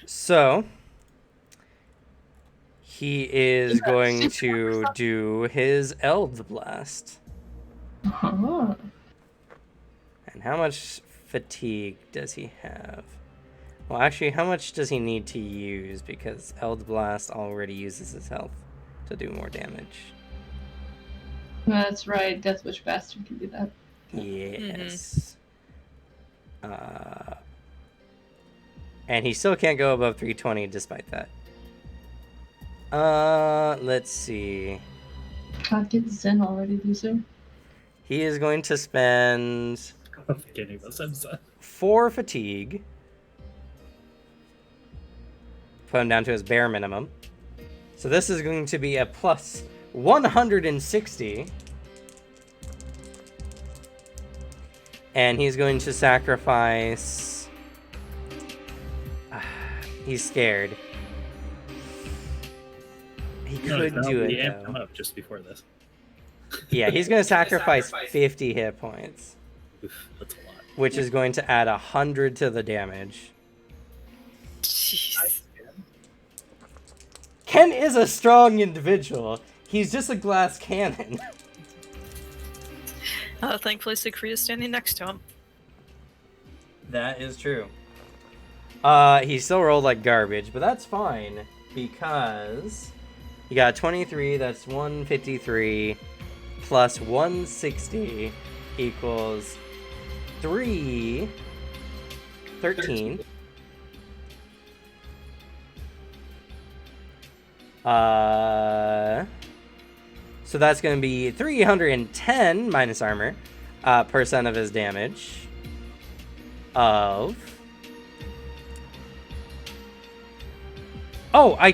A: So, he is going to do his Eld Blast.
C: Uh-huh.
A: And how much fatigue does he have? Well, actually, how much does he need to use? Because Eld Blast already uses his health to do more damage.
C: That's right, Death Wish Bastard can do that.
A: Yes. And he still can't go above 320 despite that. Let's see.
C: Can't get Zen already, do so.
A: He is going to spend
D: I'm forgetting about Senza.
A: 4 fatigue. Put him down to his bare minimum. So this is going to be a plus 160. And he's going to sacrifice... he's scared. He could do
D: He
A: it,
D: amped him
A: though.
D: up just before this.
A: Yeah, he's going to sacrifice 50 hit points,
D: Oof, that's a lot.
A: which is going to add 100 to the damage.
E: Jeez.
A: Ken is a strong individual. He's just a glass cannon.
E: Thankfully, Siegfried is standing next to him.
A: That is true. He still rolled like garbage, but that's fine because he got 23. That's 153 plus 160 equals 13. So that's going to be 310 minus armor. percent of his damage of... Oh, I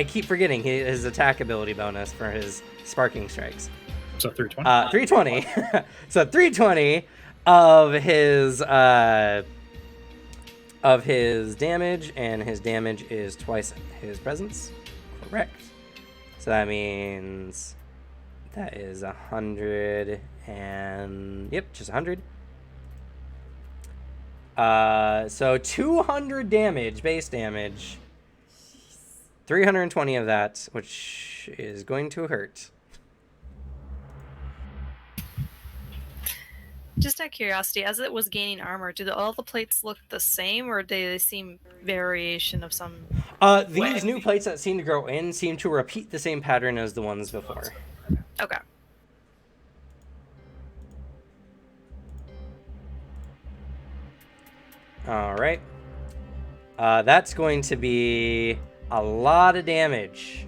A: keep forgetting his attack ability bonus for his sparking strikes.
D: So 320.
A: 320. So 320 of his damage, and his damage is twice his presence. Correct. So that means that is 100 and yep, just 100. So 200 damage, base damage. 320 of that, which is going to hurt.
E: Just out of curiosity, as it was gaining armor, do all the plates look the same, or do they seem variation of some?
A: These new plates that seem to grow in seem to repeat the same pattern as the ones before.
E: Okay.
A: All right. That's going to be a lot of damage.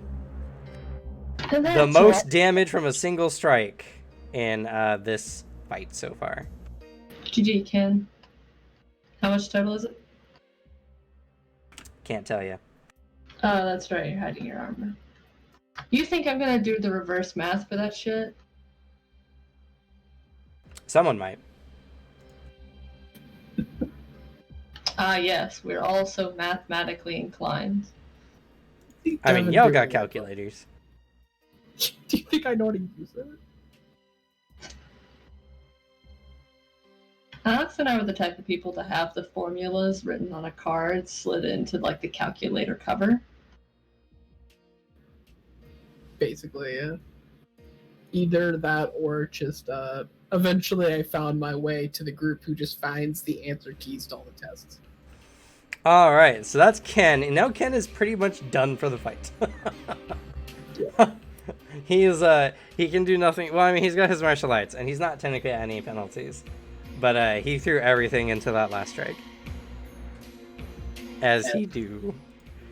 A: The most damage from a single strike in this fight so far.
C: GG, Ken. How much total is it?
A: Can't tell you.
C: Oh, that's right. You're hiding your armor. You think I'm gonna do the reverse math for that shit?
A: Someone might.
C: Yes. We're all so mathematically inclined.
A: I mean, y'all got calculators.
B: Do you think I know how to use it?
C: Alex and I were the type of people to have the formulas written on a card slid into like the calculator cover.
B: Basically, yeah. Either that or just eventually I found my way to the group who just finds the answer keys to all the tests.
A: All right, so that's Ken. And now Ken is pretty much done for the fight. He can do nothing. Well, I mean, he's got his martial arts, and he's not technically at any penalties. But he threw everything into that last strike. As he do.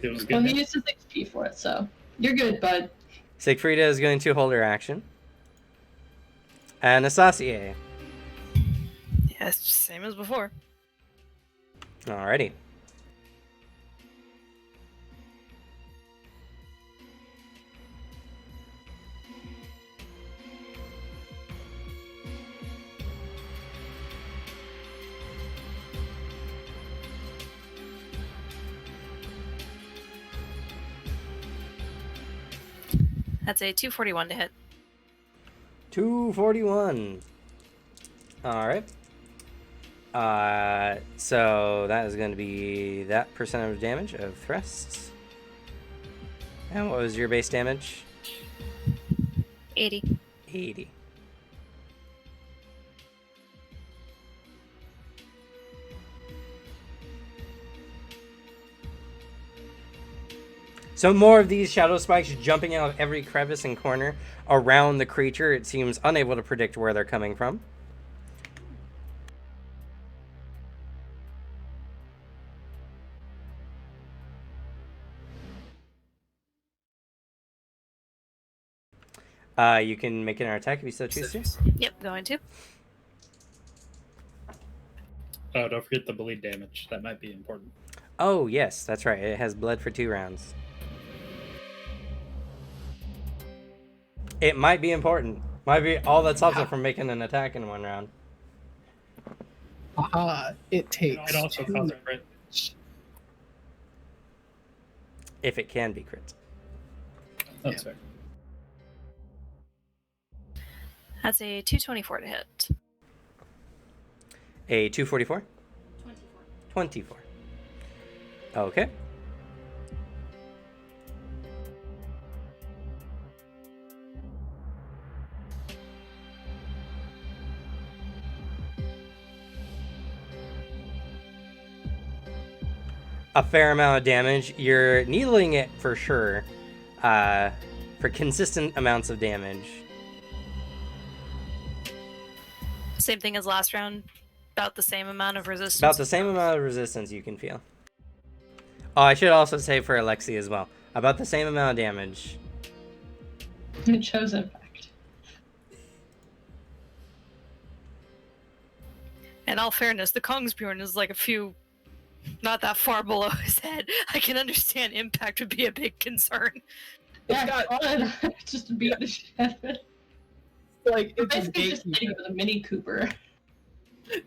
D: It was good.
C: Well, he used his XP for it, so you're good, bud.
A: Siegfrieda is going to hold her action. Anastasia.
E: Yeah, it's same as before.
A: Alrighty.
E: That's a 241 to hit.
A: 241. Alright. So that is going to be that percentage of damage of thrusts. And what was your base damage?
E: 80.
A: 80. So more of these shadow spikes jumping out of every crevice and corner around the creature. It seems unable to predict where they're coming from. You can make an attack if you so choose to.
E: Yep, going to.
D: Oh, don't forget the bleed damage. That might be important.
A: Oh, yes, that's right. It has bled for 2 rounds. It might be important. Might be all that stops it from making an attack in 1 round.
B: It takes
D: It also causes a crit.
A: If it can be crit.
D: That's fair.
E: That's a 224 to hit.
A: A 244?
F: 24.
A: 24. Okay. A fair amount of damage. You're needling it for sure. For consistent amounts of damage.
E: Same thing as last round. About the same amount of resistance.
A: About the same amount of resistance you can feel. Oh, I should also say for Alexi as well. About the same amount of damage.
C: It shows impact.
E: In all fairness, the Kongsbjorn is like a few, not that far below his head. I can understand impact would be a big concern.
C: Yeah, fun. Just beat the shit out of it.
B: Like it's a
C: Basically just hitting
B: gatekeeper.
C: with a Mini Cooper.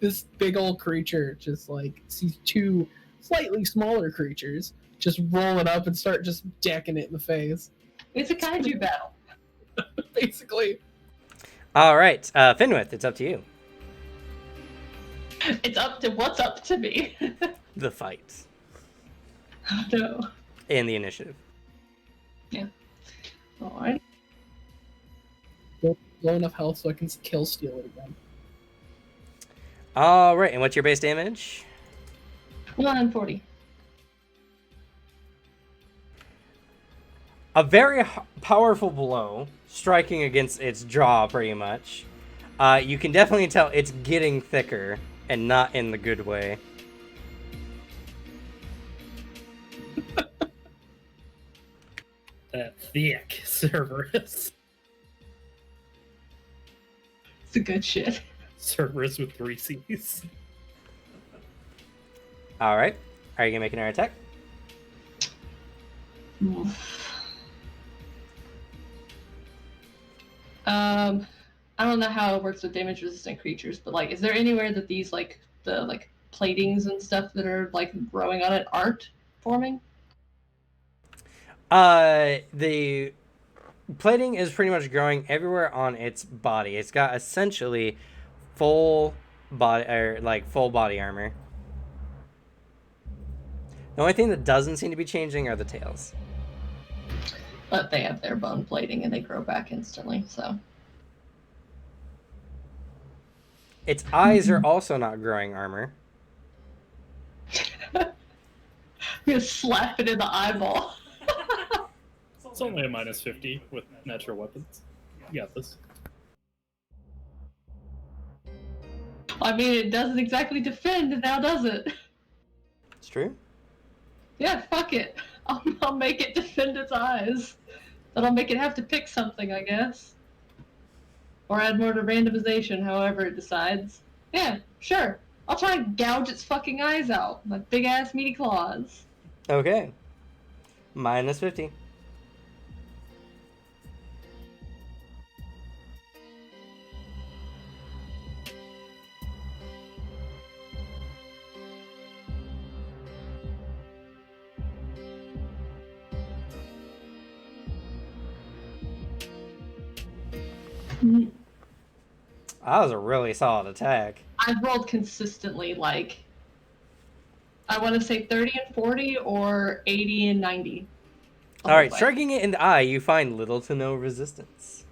B: This big old creature just like sees two slightly smaller creatures just roll it up and start just decking it in the face.
C: It's a kaiju battle.
B: Basically.
A: All right, Finwith, it's up to you.
C: It's up to what's up to me.
A: The fight
C: Oh no.
A: and the initiative.
C: Alright.
B: Low enough health so I can kill steal it again.
A: All right, and what's your base damage?
C: 140.
A: A very powerful blow, striking against its jaw, pretty much. You can definitely tell it's getting thicker, and not in the good way.
D: That thick Cerberus.
C: It's a good shit.
D: Cerberus with 3 C's.
A: All right, are you gonna make another attack?
C: I don't know how it works with damage resistant creatures, but like, is there anywhere that these like the like platings and stuff that are like growing on it aren't forming?
A: The plating is pretty much growing everywhere on its body. It's got essentially full body armor. The only thing that doesn't seem to be changing are the tails.
C: But they have their bone plating and they grow back instantly, so.
A: Its eyes are also not growing armor.
C: I'm gonna slap it in the eyeball.
D: It's only a minus 50 with natural weapons. You got this.
C: I mean, it doesn't exactly defend now, does it?
A: It's true.
C: Yeah, fuck it. I'll make it defend its eyes. That'll make it have to pick something, I guess. Or add more to randomization, however it decides. Yeah, sure. I'll try and gouge its fucking eyes out. My big ass meaty claws.
A: Okay. Minus 50. That was a really solid attack.
C: I've rolled consistently, like, I want to say 30 and 40 or 80 and 90.
A: All right, striking it in the eye, you find little to no resistance.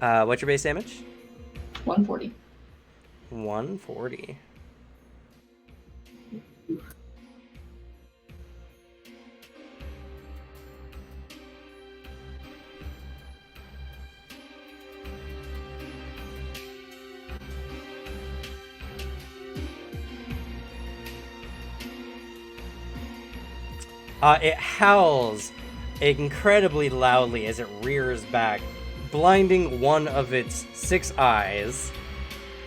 A: What's your base damage?
C: 140.
A: 140. It howls incredibly loudly as it rears back, blinding one of its 6 eyes.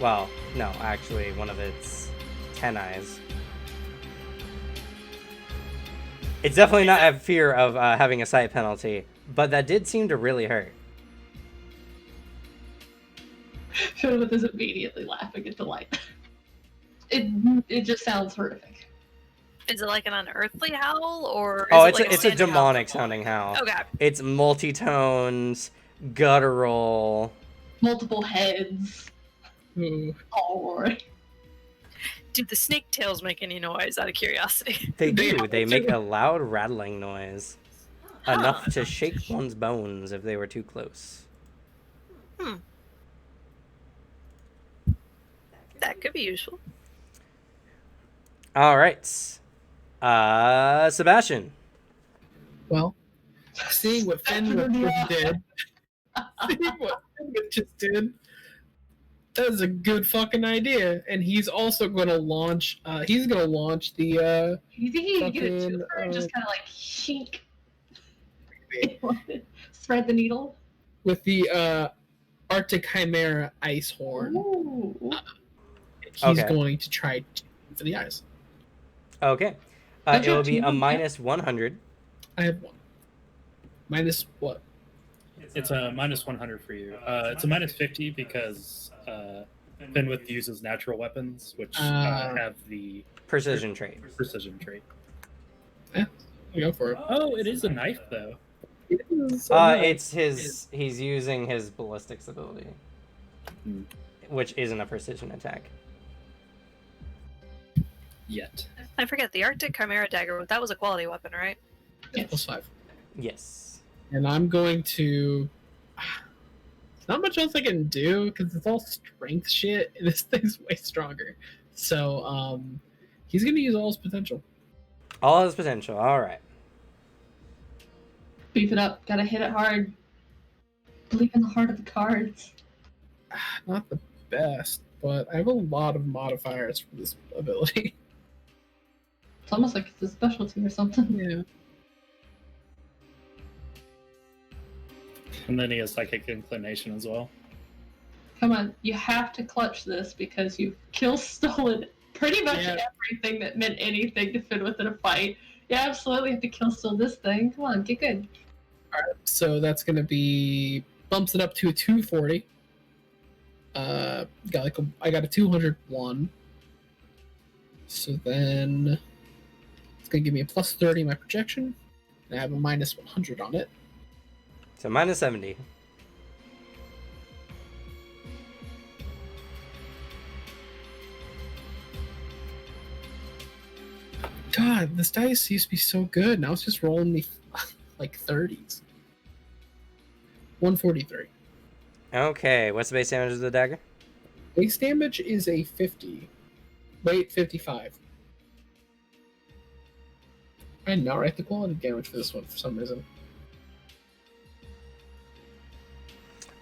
A: Well, no, actually, one of its 10 eyes. It's definitely not a fear of having a sight penalty, but that did seem to really hurt.
C: Shonoth is immediately laughing at delight. It just sounds horrific.
E: Is it like an unearthly howl, or is
A: Oh,
E: it
A: it's
E: like
A: a
E: standard
A: demonic
E: howl?
A: sounding howl.
E: Okay.
A: It's multi-tones, guttural.
C: Multiple heads.
B: Ooh.
C: All roaring.
E: Do the snake tails make any noise, out of curiosity?
A: They
B: They
A: do.
B: have
A: They
B: to.
A: make a loud rattling noise. Enough to shake one's bones if they were too close.
E: That could be useful.
A: All right. Sebastian.
B: Well, seeing what Fenwick just did, that is a good fucking idea. And he's also gonna launch. He's gonna launch the.
C: You think he could get a
B: Fucking,
C: twofer and just kind of like shink? Thread the needle?
B: With the Arctic Chimera Ice Horn.
C: Ooh.
B: He's
A: Okay.
B: going to try for the eyes.
A: Okay.
C: Don't
A: It
C: you
A: will
C: have
A: be
C: two
A: a
C: of them?
A: minus 100.
B: I have one. Minus what?
D: It's a minus 100 for you. It's a minus 50 because Fenwith uses natural weapons, which have the
A: Precision trait.
D: precision trait.
B: Go for it.
D: Oh, it is a knife, though.
B: It is a knife.
A: It's his. He's using his ballistics ability,
D: Hmm.
A: which isn't a precision attack.
D: Yet.
E: I forget the Arctic Chimera dagger. That was a quality weapon, right?
B: Plus 5.
A: Yes.
B: And I'm going to. Not much else I can do because it's all strength shit. And this thing's way stronger. So he's going to use all his potential.
A: All his potential. All right.
C: Beef it up. Gotta hit it hard. Believe in the heart of the cards.
B: Not the best, but I have a lot of modifiers for this ability.
C: It's almost like it's a specialty or something.
B: Yeah.
D: And then he has psychic inclination as well.
C: Come on, you have to clutch this because you've stolen pretty much
B: Yeah.
C: everything that meant anything to fit within a fight. You absolutely have to kill steal this thing. Come on, get good.
B: Alright, so that's going to be. Bumps it up to a 240. I got a 201. So then it's gonna give me a plus 30 in my projection. And I have a minus 100 on it.
A: So minus 70.
B: God, this dice used to be so good. Now it's just rolling me like 30s. 143.
A: Okay. What's the base damage of the dagger?
B: Base damage is a 50. Wait, 55. I did not write the quality damage for this one for some reason.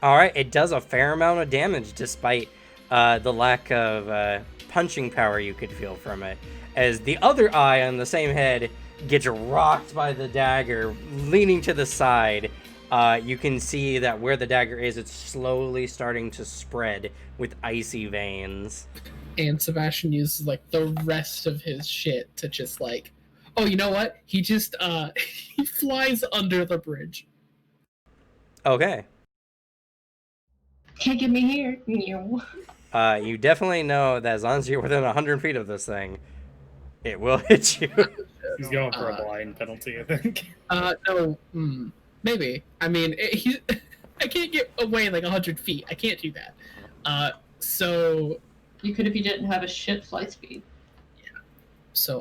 A: All right. It does a fair amount of damage despite the lack of punching power you could feel from it. As the other eye on the same head gets rocked by the dagger, leaning to the side. You can see that where the dagger is, it's slowly starting to spread with icy veins.
B: And Sebastian uses like the rest of his shit to just like, oh, you know what? He just he flies under the bridge.
A: Okay.
C: Can't get me here.
A: You definitely know that as long as you're within 100 feet of this thing, it will hit you.
D: He's going for a blind penalty, I think.
B: No, maybe. I mean, I can't get away like 100 feet. I can't do that. So
C: You could if you didn't have a shit flight speed.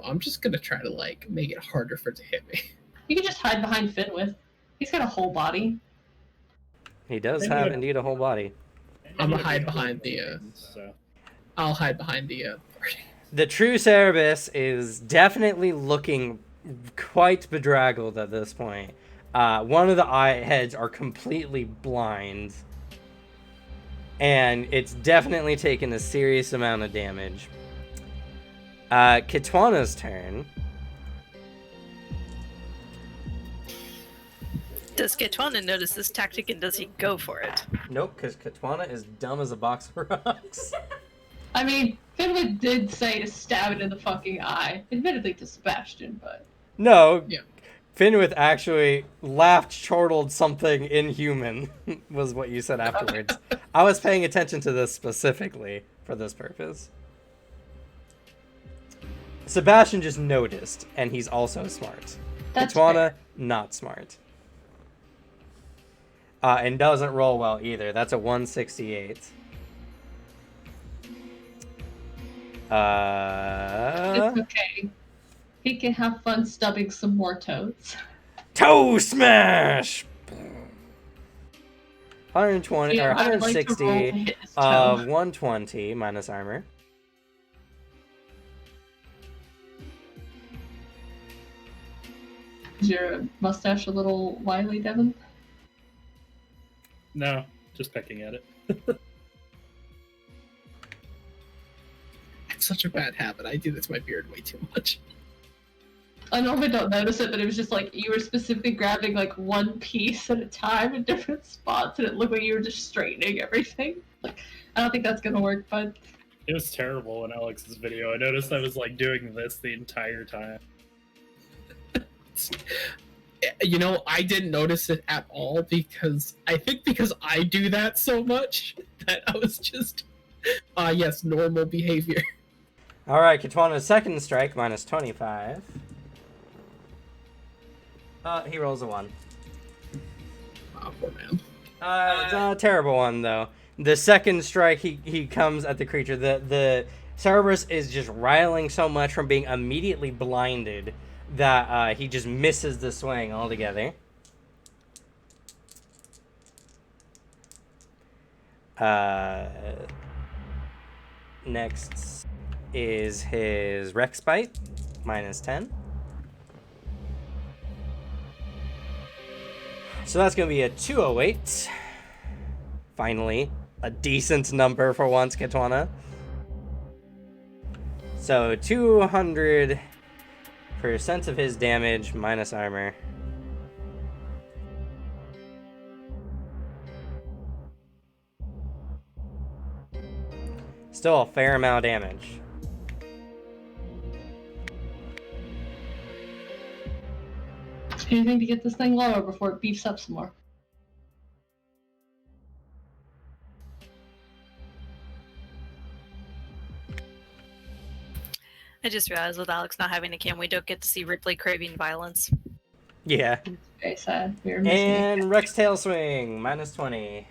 B: I'm just gonna try to like make it harder for it to hit me.
C: You could just hide behind Fenwith. He's got a whole body.
A: He does have indeed a whole body.
B: I'm gonna hide behind the.
D: So.
B: I'll hide behind the.
A: The true Cerebus is definitely looking quite bedraggled at this point. One of the eye heads are completely blind. And it's definitely taken a serious amount of damage. Kitwana's turn.
E: Does Ketwana notice this tactic and does he go for it?
A: Nope, because Kitwana is dumb as a box of rocks.
C: I mean, Fenwith did say to stab it in the fucking eye. Admittedly to Sebastian, but...
A: No.
B: Yeah.
A: Fenwith actually laughed, chortled something inhuman, was what you said afterwards. I was paying attention to this specifically for this purpose. Sebastian just noticed, and he's also smart.
C: That's
A: Kitwana,
C: fair.
A: not smart. And doesn't roll well either. That's a 168.
C: It's okay. He can have fun stubbing some more toads.
A: Toe smash! 120
C: Yeah,
A: or
C: I'd like to roll
A: 160
C: to hit his toe.
A: of 120 minus armor.
C: Is your mustache a little wily, Devin?
D: No, just pecking at it.
B: It's such a bad habit. I do this to my beard way too much.
C: I normally don't notice it, but it was just like you were specifically grabbing like one piece at a time in different spots, and it looked like you were just straightening everything. Like, I don't think that's gonna work, but
D: It was terrible in Alex's video. I noticed I was like doing this the entire time.
B: You know, I didn't notice it at all because I think because I do that so much that I was just, yes, normal behavior.
A: All right, Kitwana's second strike, minus 25. He rolls a 1.
B: Oh, poor man.
A: It's not a terrible one, though. The second strike, he comes at the creature. The Cerberus is just riling so much from being immediately blinded that he just misses the swing altogether. Next is his Rex Bite, minus 10. So that's going to be a 208. Finally, a decent number for once, Kitwana. So 200% of his damage minus armor. Still a fair amount of damage.
C: anything to get this thing lower before it beefs up some more.
E: I just realized with Alex not having a cam, we don't get to see Ripley craving violence.
A: Yeah.
C: Very sad. We were missing it.
A: And Rex Tail Swing, minus 20.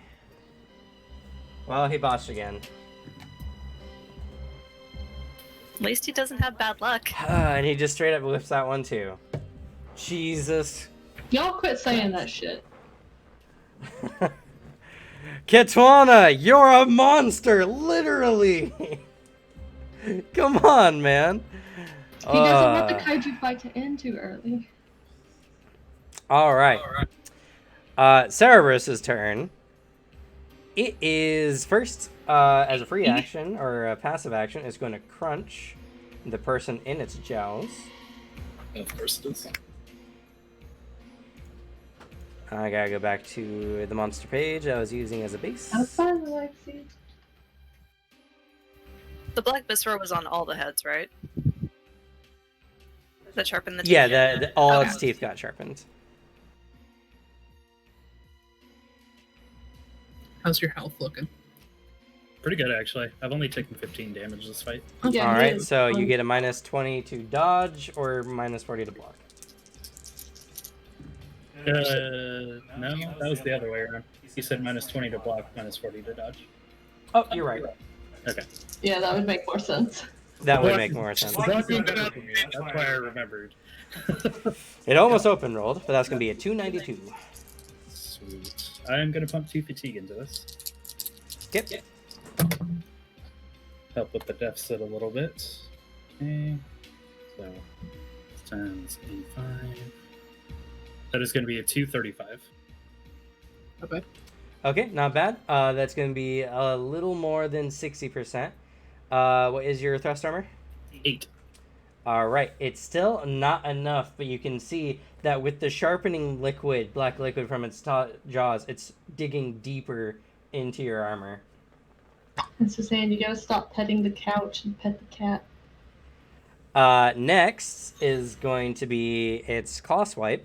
A: Well, he botched again.
E: At least he doesn't have bad luck.
A: And he just straight up whips that one too. Jesus.
C: Y'all quit saying that shit.
A: Kitwana, you're a monster, literally. Come on, man.
C: He doesn't want the kaiju fight to end too early.
A: All right. Cerberus's turn. It is first, as a free action or a passive action, it's going to crunch the person in its jaws.
B: Of course it is.
A: I gotta go back to the monster page I was using as a base.
C: I'm fine, Alexi.
E: The black viscera was on all the heads, right? That sharpened the teeth.
A: Yeah, all
E: Okay.
A: its teeth got sharpened.
B: How's your health looking?
D: Pretty good, actually. I've only taken 15 damage this fight.
C: Yeah,
A: All
C: he
A: right,
C: is.
A: so you get a minus 20 to dodge or minus 40 to block.
D: No, that was the other way around. He said minus 20 to block, minus 40 to dodge.
A: Oh, you're right.
D: Okay.
C: Yeah, that would make more sense.
A: That would make more sense.
D: That's why I remembered.
A: It almost open rolled, but that's going to be a 292.
D: Sweet. I'm going to pump 2 fatigue into this.
A: Skip.
D: Help with the deficit a little bit. Okay. So, times 85. That is going to be a 235.
B: Okay.
A: Okay, not bad. That's going to be a little more than 60%. What is your thrust armor?
D: 8.
A: All right, it's still not enough, but you can see that with the sharpening liquid, black liquid from its jaws, it's digging deeper into your armor.
C: It's just saying you gotta stop petting the couch and pet the cat.
A: Next is going to be its claw swipe.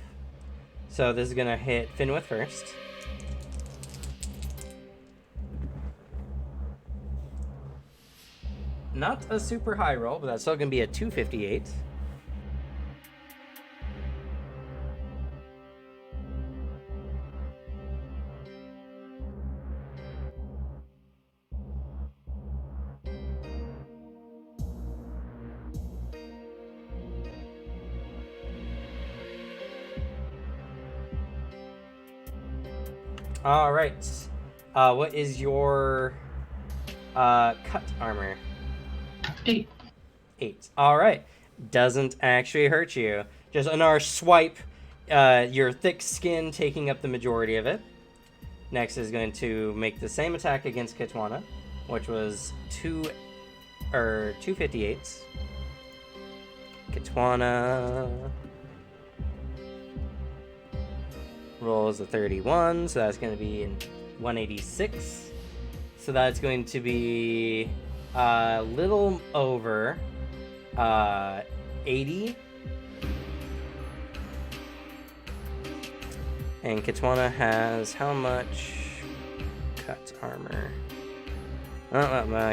A: So this is going to hit Finwith first. Not a super high roll, but that's still going to be a 258. All right. What is your cut armor?
C: 8.
A: 8. All right. Doesn't actually hurt you. Just another swipe. Your thick skin taking up the majority of it. Next is going to make the same attack against Kitwana, which was 258s. Kitwana. rolls a 31, so that's going to be in 186. So that's going to be a little over 80. And Kitwana has how much cut armor?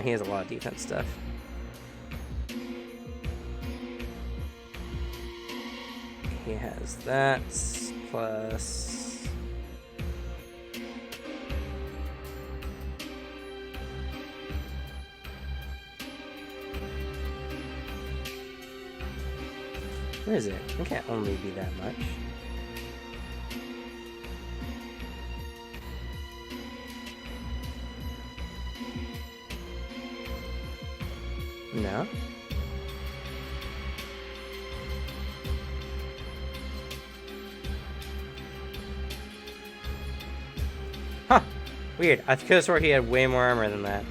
A: He has a lot of defense stuff. He has that plus... Where is it? It can't only be that much. No? Huh. Weird. I could have sworn he had way more armor than that.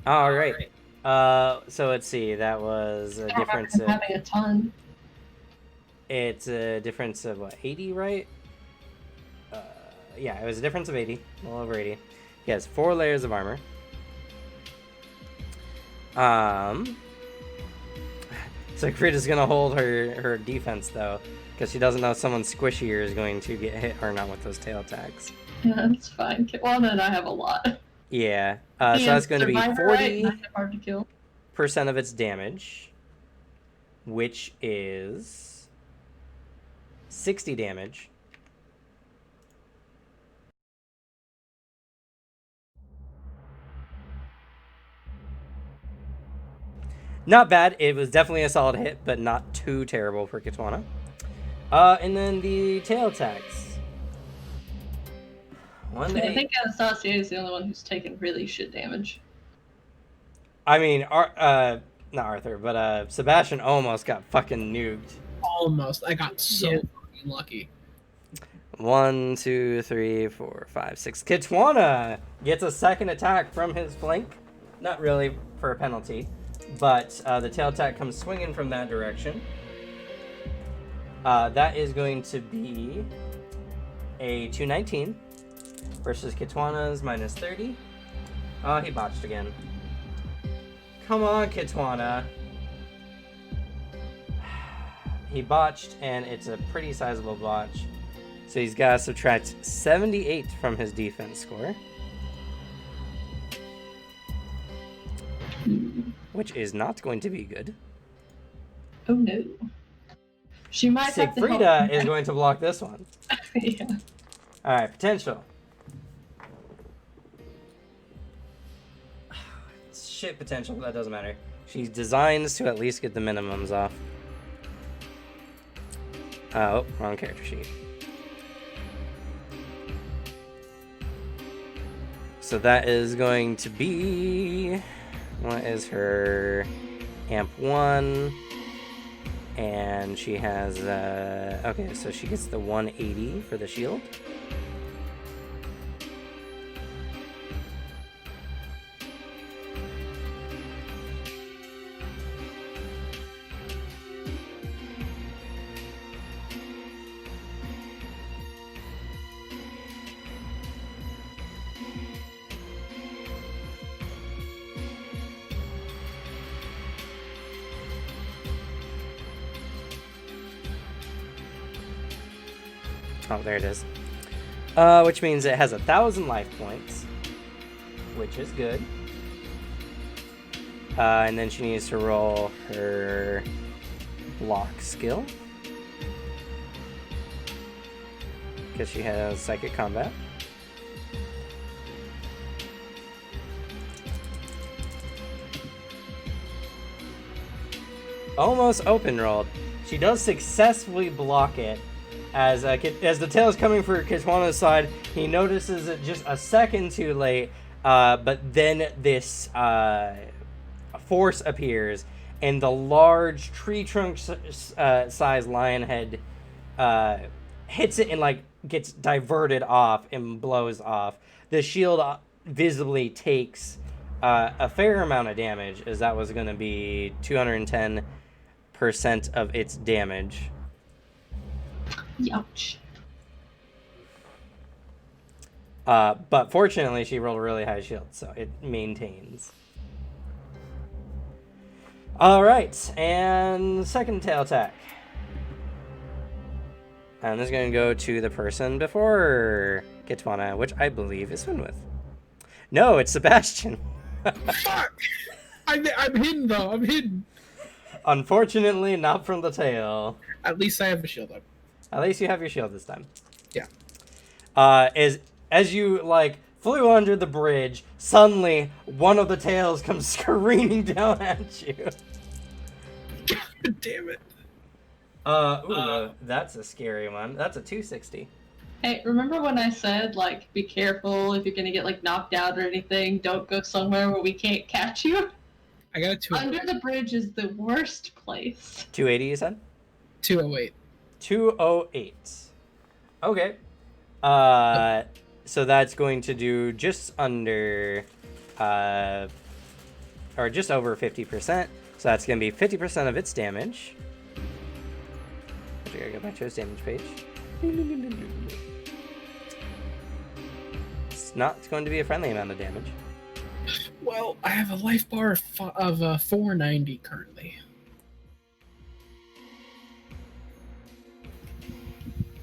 A: Alright. So let's see. That was a difference of...
C: having a ton.
A: It's a difference of, what, 80, right? Yeah, it was a difference of 80. A little over 80. He has 4 layers of armor. So Crypt is gonna hold her defense though, because she doesn't know someone squishier is going to get hit or not with those tail attacks.
C: Yeah, that's fine. Kitwana and I have a lot.
A: Yeah. So that's going to be 40%
C: hard to kill.
A: of its damage, which is 60 damage. Not bad. It was definitely a solid hit, but not too terrible for Kitwana. And then the tail attacks.
C: I think Anastasia is the only one who's taken really shit damage.
A: I mean, not Arthur, but Sebastian almost got fucking nuked.
B: Almost. I got so fucking lucky.
A: 1, 2, 3, 4, 5, 6. Kitwana gets a second attack from his flank. Not really for a penalty, but the tail attack comes swinging from that direction. That is going to be a 219 versus Kitwana's minus 30. Oh, he botched again. Come on, Kitwana. He botched, and it's a pretty sizable botch. So he's got to subtract 78 from his defense score. Which is not going to be good.
C: Oh no. She might have to help
A: Sigfrida is going to block this one.
C: Yeah.
A: Alright, potential. Shit potential, but that doesn't matter. She designs to at least get the minimums off. Oh, wrong character sheet. So that is going to be... What is her amp 1? And she has... okay, so she gets the 180 for the shield. Oh, there it is. Which means it has 1,000 life points, which is good. And then she needs to roll her block skill, because she has psychic combat. Almost open rolled. She does successfully block it. As the tail is coming for Kitwana's side, he notices it just a second too late, but then this force appears, and the large tree trunk size lion head hits it and like gets diverted off and blows off. The shield visibly takes a fair amount of damage, as that was going to be 210% of its damage.
C: Ouch.
A: But fortunately, she rolled a really high shield, so it maintains. All right, and second tail attack. And this is going to go to the person before Kitwana, which I believe is Finwith. No, it's Sebastian.
B: Fuck! I'm hidden though. I'm hidden.
A: Unfortunately, not from the tail.
B: At least I have a shield up.
A: At least you have your shield this time.
B: Yeah.
A: As you like flew under the bridge, suddenly one of the tails comes screaming down at you.
B: God damn it.
A: That's a scary one. That's a 260.
C: Hey, remember when I said, like, be careful if you're gonna get, like, knocked out or anything, don't go somewhere where we can't catch you?
B: I got a 208.
C: Under the bridge is the worst place.
A: 280, you said?
B: 208.
A: 208. Okay. So that's going to do just under, or just over 50%. So that's going to be 50% of its damage. I gotta go back to its damage page. It's not going to be a friendly amount of damage.
B: Well, I have a life bar of 490 currently.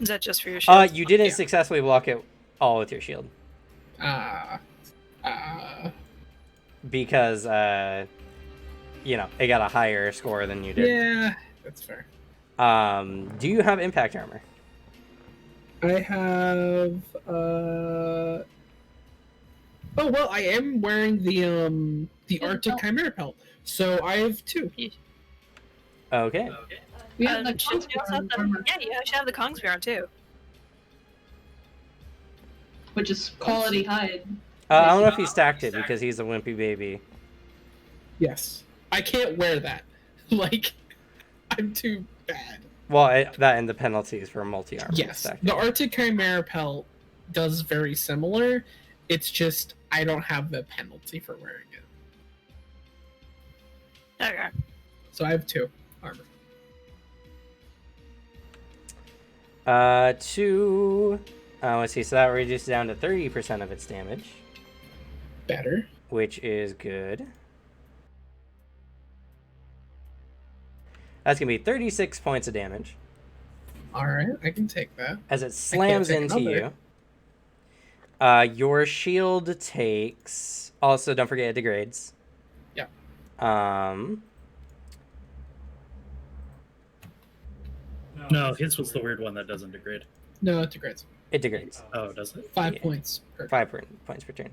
E: Is that just for your shield?
A: You didn't
B: Yeah.
A: successfully block it all with your shield. Because, you know, it got a higher score than you did.
B: Yeah, that's fair.
A: Do you have impact armor?
B: I have Oh well, I am wearing the Arctic Chimera pelt, so I have 2.
A: Okay.
C: We have the
E: Shouldn't you also have
C: armor,
E: yeah, you should have the Kong Spear on too.
C: which is quality hide.
A: I don't know if he stacked it because he's a wimpy baby.
B: Yes, I can't wear that. Like, I'm too bad.
A: Well, that and the penalties for multi-armor.
B: Yes,
A: stacking.
B: the Arctic Chimera pelt does very similar. It's just I don't have the penalty for wearing it.
E: Okay.
B: So I have 2 armor.
A: 2. Let's see. So that reduces down to 30% of its damage,
B: Better.
A: which is good. That's gonna be 36 points of damage
B: All right, I can take that.
A: as it slams
B: take
A: into
B: another.
A: you. Your shield takes. Also, don't forget it degrades.
B: Yeah.
D: No, his was the weird one that doesn't degrade.
B: No, it degrades.
A: It degrades.
D: Oh, does it?
B: 5
A: Yeah.
B: points per.
A: 5 points per turn.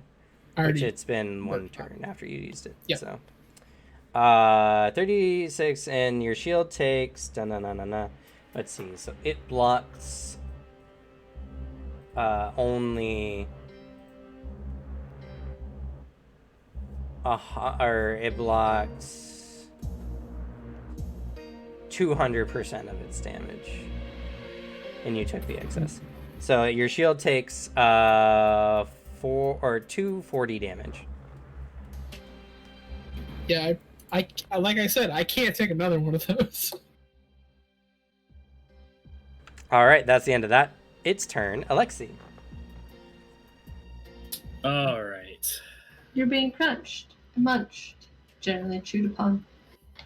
B: I
A: Which
B: already.
A: it's been one
B: worked
A: turn after you used it.
B: Yeah.
A: So, 36, and your shield takes. Let's see. So it blocks. Only. Or it blocks 200% of its damage, and you took the excess. So your shield takes 240 damage.
B: Yeah, I like I said, I can't take another one of those.
A: All right, that's the end of that. It's turn, Alexi.
D: All right.
C: You're being crunched, munched, generally chewed upon.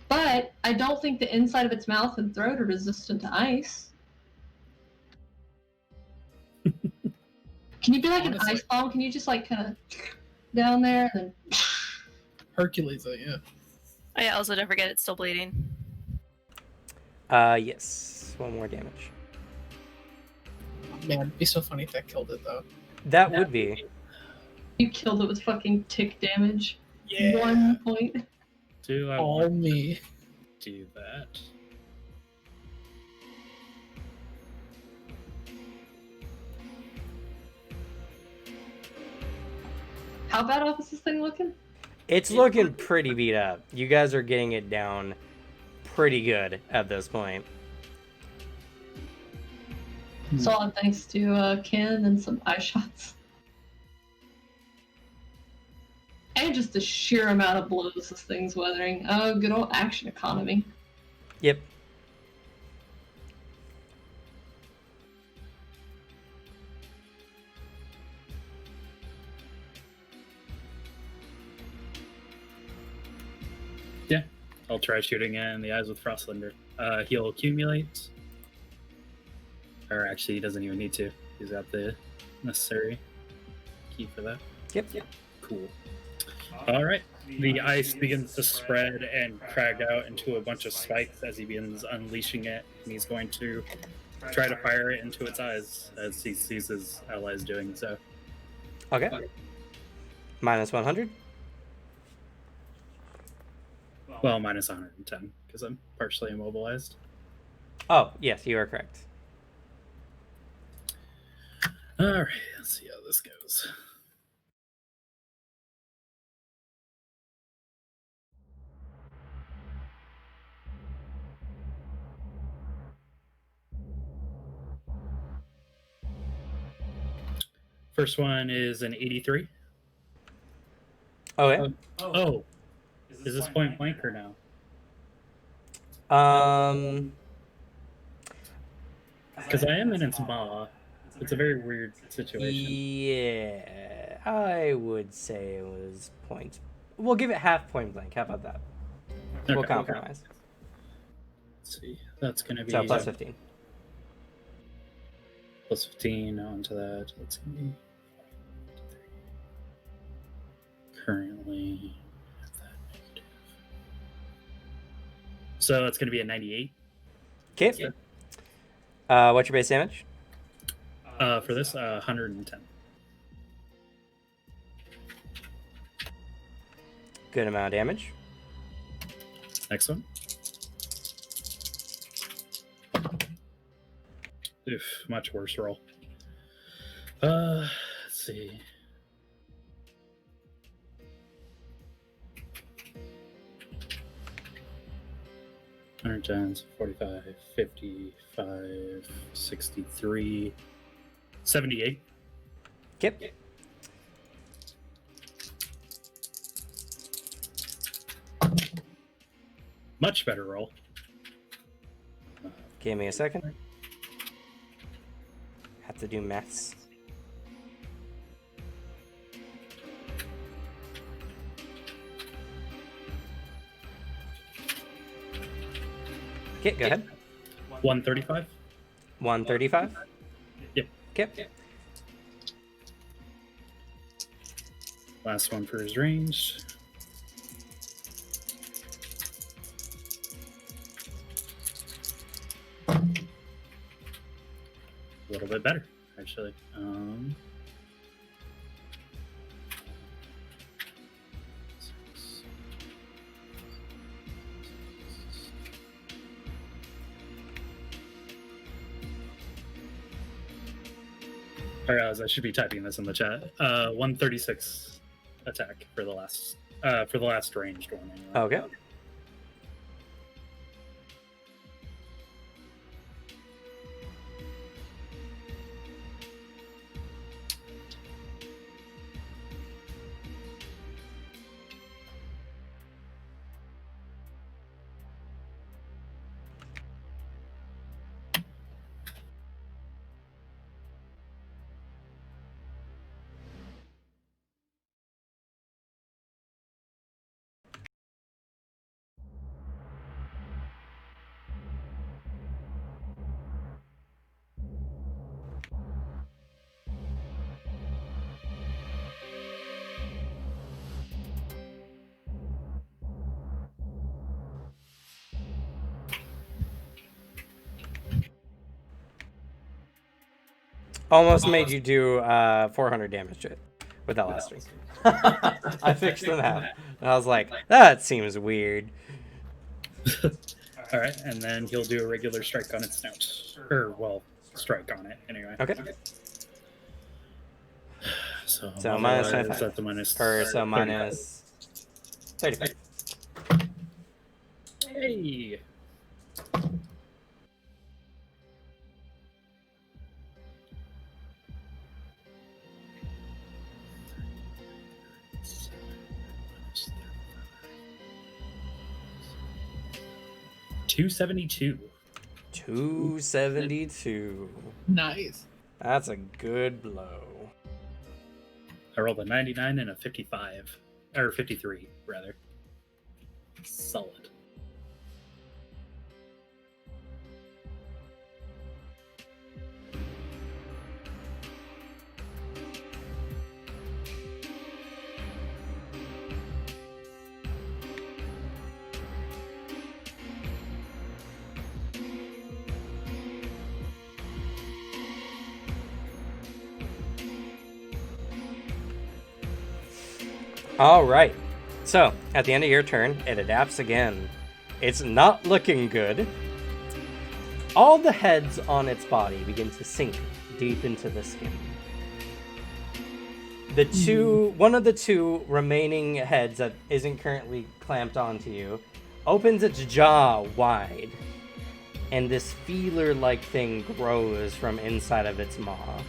C: But I don't think the inside of its mouth and throat are resistant to ice. Can you be like
B: Honestly.
C: an ice bomb? Can you just like kind of down there and then
B: Hercules, yeah.
E: Oh yeah, also don't forget it's still bleeding.
A: Yes, 1 more damage.
B: Man, it'd be so funny if that killed it though.
A: That would be.
C: you killed it with fucking tick damage?
B: Yeah.
C: 1 point.
D: Do I
B: All
D: want
B: me.
D: to do that?
C: How bad off is this thing looking?
A: It's looking pretty beat up. You guys are getting it down pretty good at this point.
C: Solid thanks to Ken and some eye shots. And just the sheer amount of blows this thing's weathering. Oh, good old action economy.
A: Yep.
D: I'll try shooting it in the eyes with Frostlinder. He'll accumulate. Or actually, he doesn't even need to. He's got the necessary key for that.
A: Yep.
D: Cool. All right. The ice begins to spread and crack out into a bunch of spikes as he begins unleashing it. And he's going to try to fire it into its eyes as he sees his allies doing so.
A: Okay. Minus 100.
D: Well, minus 110 because I'm partially immobilized.
A: Oh, yes, you are correct.
D: All right, let's see how this goes. First one is an 83.
A: Okay.
D: Oh, is this point blank or no? Because I am in its maw. It's a very weird situation.
A: Yeah, I would say it was point. We'll give it half point blank. How about that? We'll
D: Okay.
A: compromise.
D: Let's see. That's going to be
A: So plus 15.
D: plus 15 onto that. That's going to be currently at that negative. So it's going to be a 98.
A: Okay. What's your base damage?
D: For this, 110.
A: Good amount of damage.
D: Next one. Oof, much worse roll. Let's see. Hundred times 45, 55, 63, 78.
A: Okay.
D: Much better roll.
A: Give me a second. Have to do maths. Okay, go ahead.
D: 135.
A: 135?
D: Yep.
A: Okay.
D: Last one for his range. A little bit better, actually. I realize I should be typing this in the chat. 136 attack for the last ranged one. Anyway.
A: Okay. Almost made you do 400 damage to it with that last ring. I fixed the math. And I was like, that seems weird.
D: All right, and then he'll do a regular strike on its snout. Or, well, strike on it, anyway.
A: Okay.
D: So
A: minus
D: otherwise,
A: 25.
D: that's a minus
A: Or so
D: 35.
A: minus 35.
D: Hey! $272.
A: 272.
B: Nice.
A: That's a good blow.
D: I rolled a 99 and a 55. Or 53, rather. Solid.
A: All right. So, at the end of your turn, it adapts again. It's not looking good. All the heads on its body begin to sink deep into the skin. One of the two remaining heads that isn't currently clamped onto you opens its jaw wide, and this feeler-like thing grows from inside of its maw,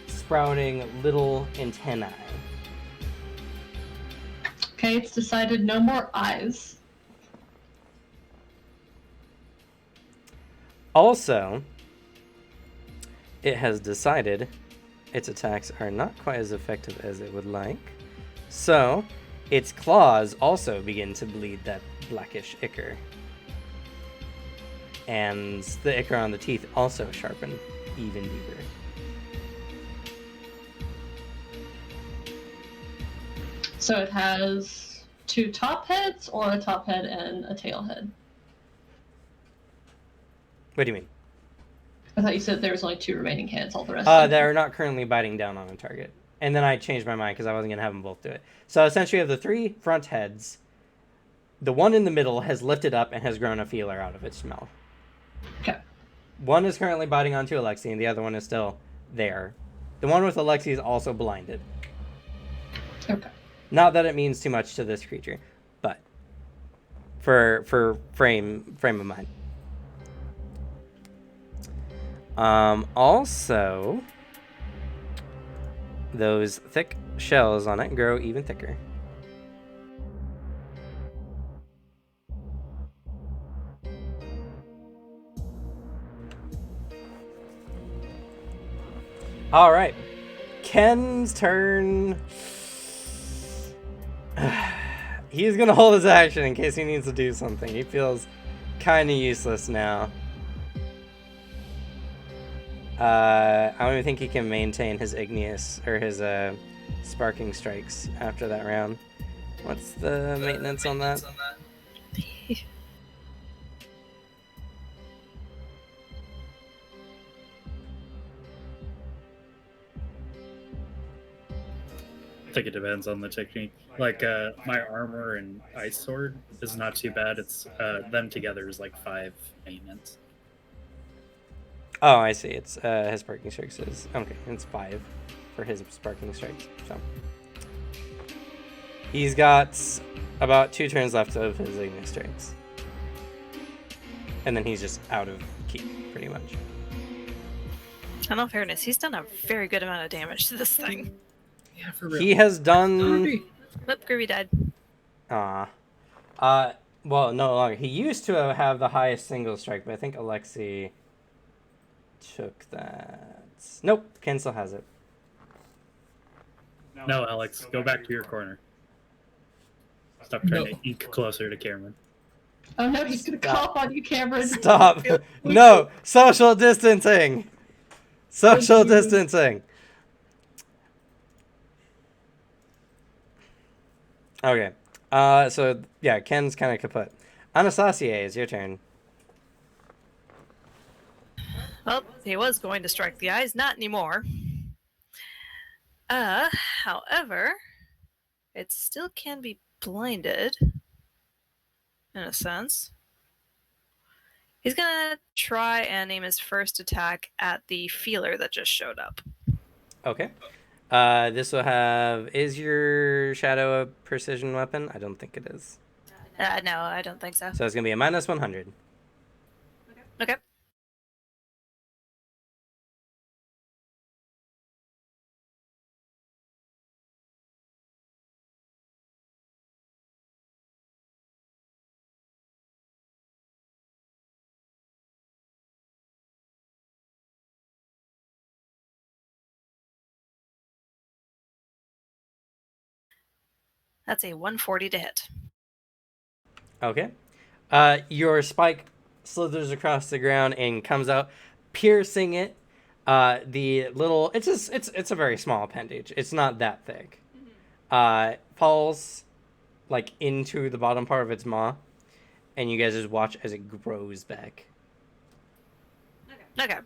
A: sprouting little antennae.
C: Okay, it's decided no more eyes.
A: Also, it has decided its attacks are not quite as effective as it would like, so its claws also begin to bleed that blackish ichor. And the ichor on the teeth also sharpen even deeper.
C: So it has 2 top heads, or a top head and a tail head?
A: What do you mean?
C: I thought you said there was only 2 remaining heads, all the rest of them.
A: They're not currently biting down on a target. And then I changed my mind because I wasn't going to have them both do it. So essentially you have the 3 front heads. The one in the middle has lifted up and has grown a feeler out of its mouth.
C: Okay.
A: One is currently biting onto Alexi, and the other one is still there. The one with Alexi is also blinded.
C: Okay.
A: Not that it means too much to this creature, but for frame of mind. Also, those thick shells on it grow even thicker. All right, Ken's turn. He's gonna hold his action in case he needs to do something. He feels kind of useless now. I don't even think he can maintain his igneous or his sparking strikes after that round. What's the maintenance on that?
D: I think it depends on the technique. Like my armor and ice sword is not too bad. It's them together is like 5 maintenance.
A: Oh, I see. It's his sparking strikes is okay. It's 5 for his sparking strikes. So he's got about 2 turns left of his igneous strikes, and then he's just out of keep pretty much.
E: In all fairness, he's done a very good amount of damage to this thing.
B: Yeah, for real.
A: He has done.
B: Groovy.
E: Whoop, Groovy died.
A: Well, no longer. He used to have the highest single strike, but I think Alexi took that. Nope, Ken still has it.
D: No, Alex, go back to your corner. Stop trying to ink closer to Cameron.
C: Oh no, he's gonna
A: Stop.
C: cough on you, Cameron.
A: Stop! No! Social distancing! Social distancing! Okay. So, yeah, Ken's kind of kaput. Anastasia, it's your turn.
E: Well, he was going to strike the eyes, not anymore. However, it still can be blinded, in a sense. He's gonna try and aim his first attack at the feeler that just showed up.
A: Okay. This will have... Is your shadow a precision weapon? I don't think it is.
E: No, I don't think so.
A: So it's going to be a minus 100.
E: Okay. That's a 140 to hit.
A: Okay. Your spike slithers across the ground and comes out, piercing it. The little... It's a very small appendage. It's not that thick. Falls, like, into the bottom part of its maw. And you guys just watch as it grows back.
E: Okay.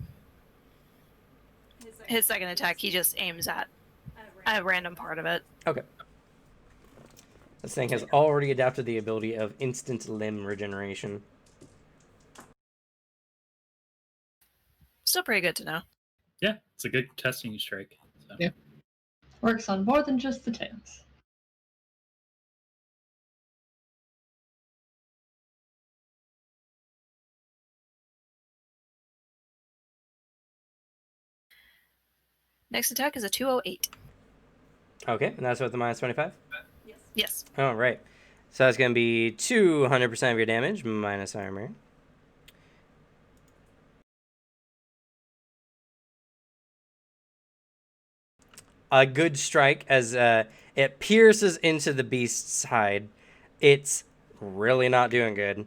E: His second attack, he just aims at a random part of it.
A: Okay. This thing has already adapted the ability of instant limb regeneration.
E: Still pretty good to know.
D: Yeah, it's a good testing strike. So.
B: Yeah.
C: Works on more than just the tails.
E: Next attack is a 208.
A: Okay, and that's with the minus 25?
F: Yes.
E: Yes.
A: Oh, right. So that's going to be 200% of your damage, minus armor. A good strike as it pierces into the beast's hide. It's really not doing good.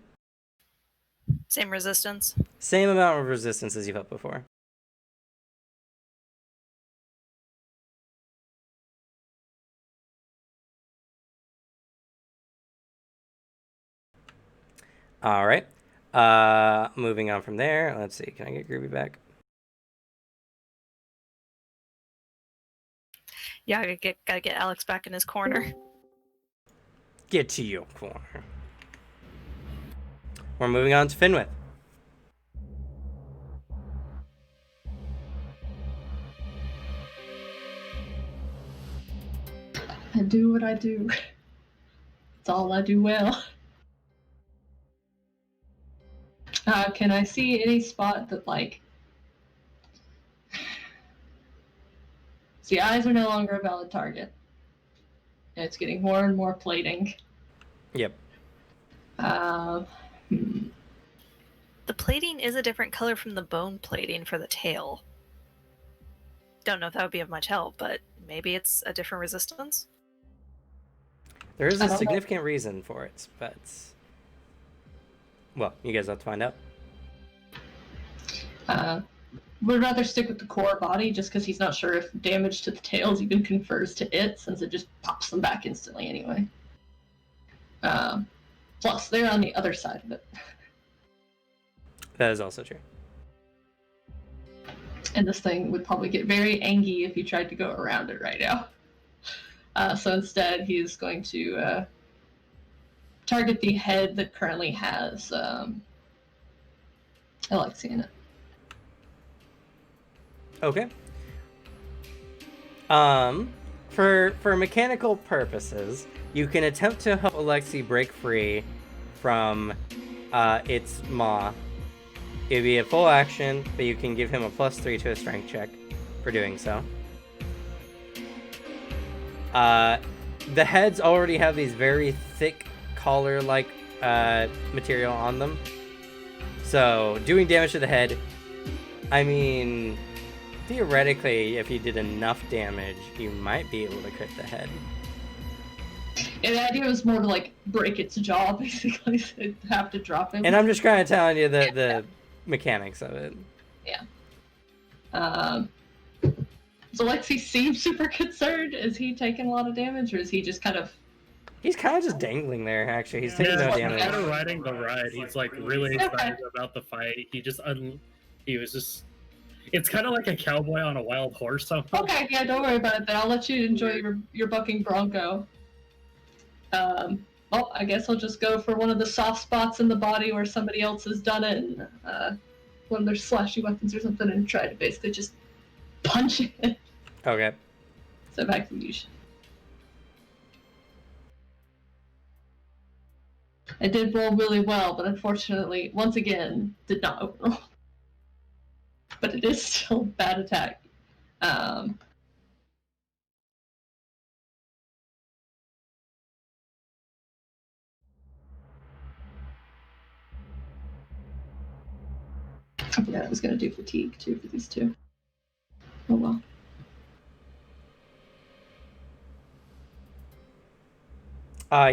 E: Same resistance.
A: Same amount of resistance as you felt before. All right. Moving on from there. Let's see. Can I get Groovy back?
E: Yeah, gotta get Alex back in his corner.
A: Get to your corner. We're moving on to Finwith.
C: I do what I do. It's all I do well. Can I see any spot that, like... See, eyes are no longer a valid target. And it's getting more and more plating.
A: Yep.
E: The plating is a different color from the bone plating for the tail. Don't know if that would be of much help, but maybe it's a different resistance?
A: There is
C: I
A: a
C: don't know.
A: significant reason for it, but... Well, you guys have to find out.
C: Would rather stick with the core body just because he's not sure if damage to the tails even confers to it, since it just pops them back instantly anyway. Plus, they're on the other side of it.
A: That is also true.
C: And this thing would probably get very angry if you tried to go around it right now. So instead, he's going to target the head that currently has Alexia in it.
A: Okay. For mechanical purposes, you can attempt to help Alexi break free from its maw. It'd be a full action, but you can give him a +3 to a strength check for doing so. The heads already have these very thick collar-like material on them. So doing damage to the head, I mean, theoretically, if you did enough damage, you might be able to crit the head.
C: And the idea was more to like break its jaw, basically, so it'd have to drop him.
A: And I'm just kind of telling you the mechanics of it.
C: Yeah. So Lexi seems super concerned. Is he taking a lot of damage, or is he just kind of...
A: He's kind of just dangling there, actually. He's taking no
D: He's
A: damage.
D: kind of riding the ride. He's like really excited about the fight. He was just... It's kind of like a cowboy on a wild horse.
C: Okay, yeah, don't worry about it then. I'll let you enjoy your bucking bronco. Well, I guess I'll just go for one of the soft spots in the body where somebody else has done it, and one of their slashy weapons or something, and try to basically just punch it.
A: Okay.
C: So back to the usual. I did roll really well, but unfortunately, once again, did not overroll. But it is still a bad attack. I forgot I was going to do fatigue too for these two. Oh well.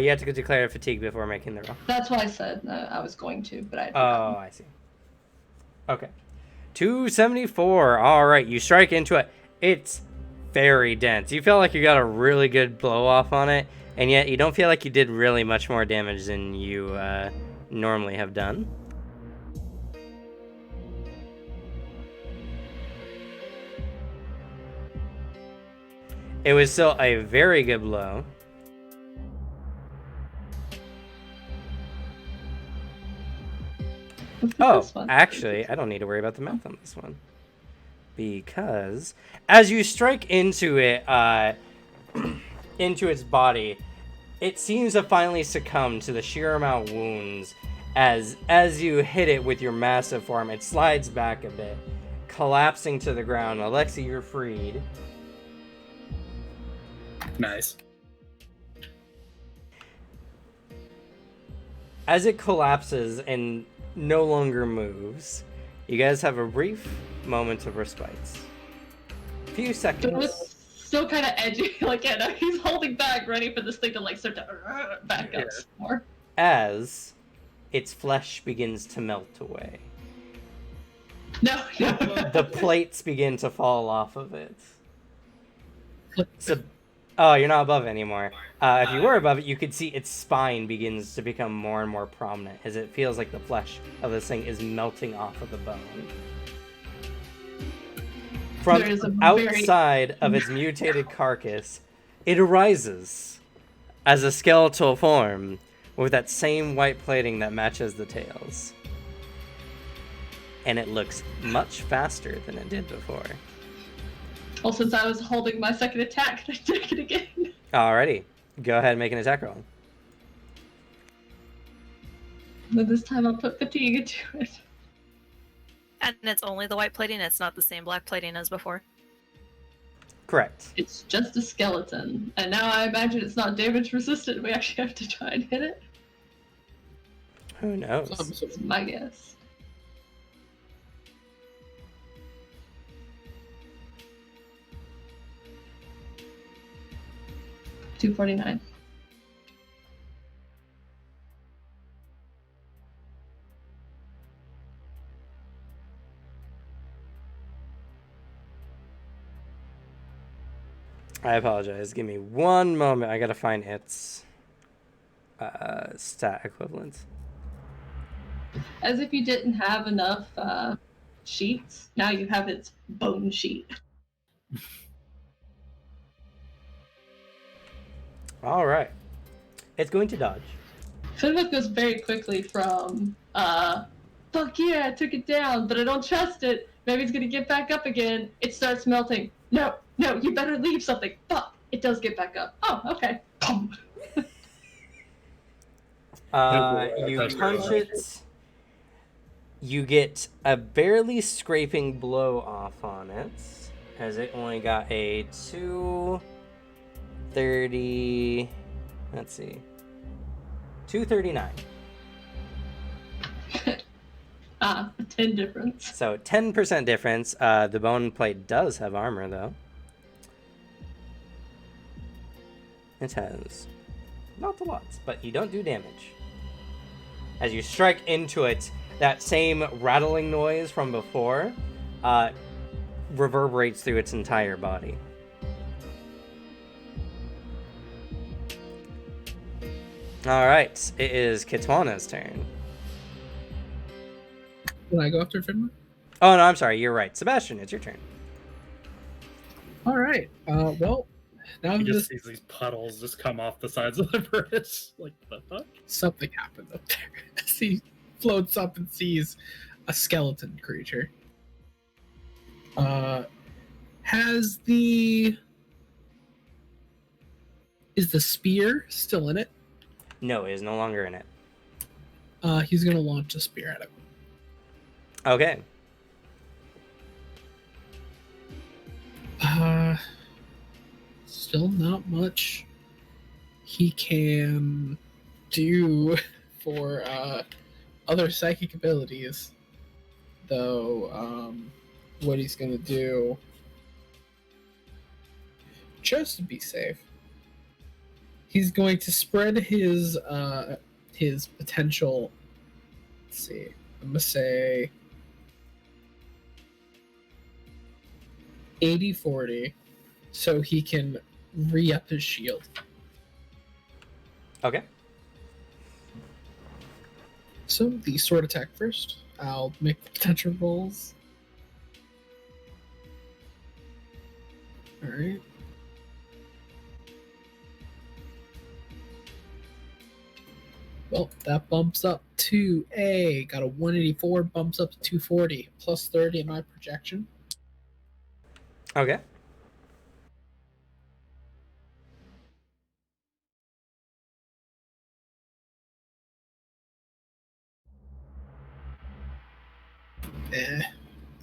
A: You have to declare fatigue before making the roll.
C: That's why I said I was going to, but I.
A: Oh, I see. Okay. 274. All right, you strike into it. It's very dense. You feel like you got a really good blow off on it, and yet you don't feel like you did really much more damage than you normally have done. It was still a very good blow.
C: What's the
A: Oh,
C: first one?
A: actually, I don't need to worry about the math on this one. Because as you strike into it, into its body, it seems to finally succumb to the sheer amount of wounds. As you hit it with your massive form, it slides back a bit, collapsing to the ground. Alexi, you're freed.
D: Nice.
A: As it collapses and no longer moves, you guys have a brief moment of respite. A few
C: It
A: seconds.
C: was still kind of edgy. Like, yeah, no, he's holding back, ready for this thing to like start to back up some more.
A: As its flesh begins to melt away.
C: No.
A: The plates begin to fall off of it. So, oh, you're not above it anymore. If you were above it, you could see its spine begins to become more and more prominent as it feels like the flesh of this thing is melting off of the bone. From
C: There is a
A: outside of its mutated carcass, it arises as a skeletal form with that same white plating that matches the tails. And it looks much faster than it did before.
C: Well, since I was holding my second attack, I take it again.
A: Alrighty, go ahead and make an attack roll.
C: But this time I'll put fatigue into it.
E: And it's only the white plating, it's not the same black plating as before.
A: Correct.
C: It's just a skeleton. And now I imagine it's not damage resistant. We actually have to try and hit it.
A: Who knows?
C: That's my guess. $249.
A: I apologize. Give me one moment. I gotta find its stat equivalent.
C: As if you didn't have enough sheets, now you have its bone sheet.
A: All right. It's going to dodge.
C: Finwick goes very quickly from, fuck yeah, I took it down, but I don't trust it. Maybe it's gonna get back up again. It starts melting. No, you better leave something. Fuck, it does get back up. Oh, okay.
A: You punch it. You get a barely scraping blow off on it, as it only got a 230. Let's see. 239.
C: A 10 difference.
A: So 10% difference. The bone plate does have armor, though. It has not a lot, but you don't do damage. As you strike into it, that same rattling noise from before reverberates through its entire body. All right, it is Kitwana's turn.
B: Will I go after Finman?
A: Oh, no, I'm sorry. You're right. Sebastian, it's your turn.
B: All right. Well, now
D: He
B: that
D: just sees these puddles just come off the sides of the bridge. Like, the fuck?
B: something happened up there. As he floats up and sees a skeleton creature. Is the spear still in it?
A: No, it is no longer in it.
B: He's gonna launch a spear at it.
A: Okay.
B: Still not much he can do for other psychic abilities. Though, what he's gonna do, just to be safe, he's going to spread his potential. Let's see. I'm gonna say 80-40, so he can re-up his shield.
A: Okay.
B: So the sword attack first. I'll make the potential rolls. Alright. Well, that bumps up to got a 184, bumps up to 240, plus 30 in my projection.
A: Okay.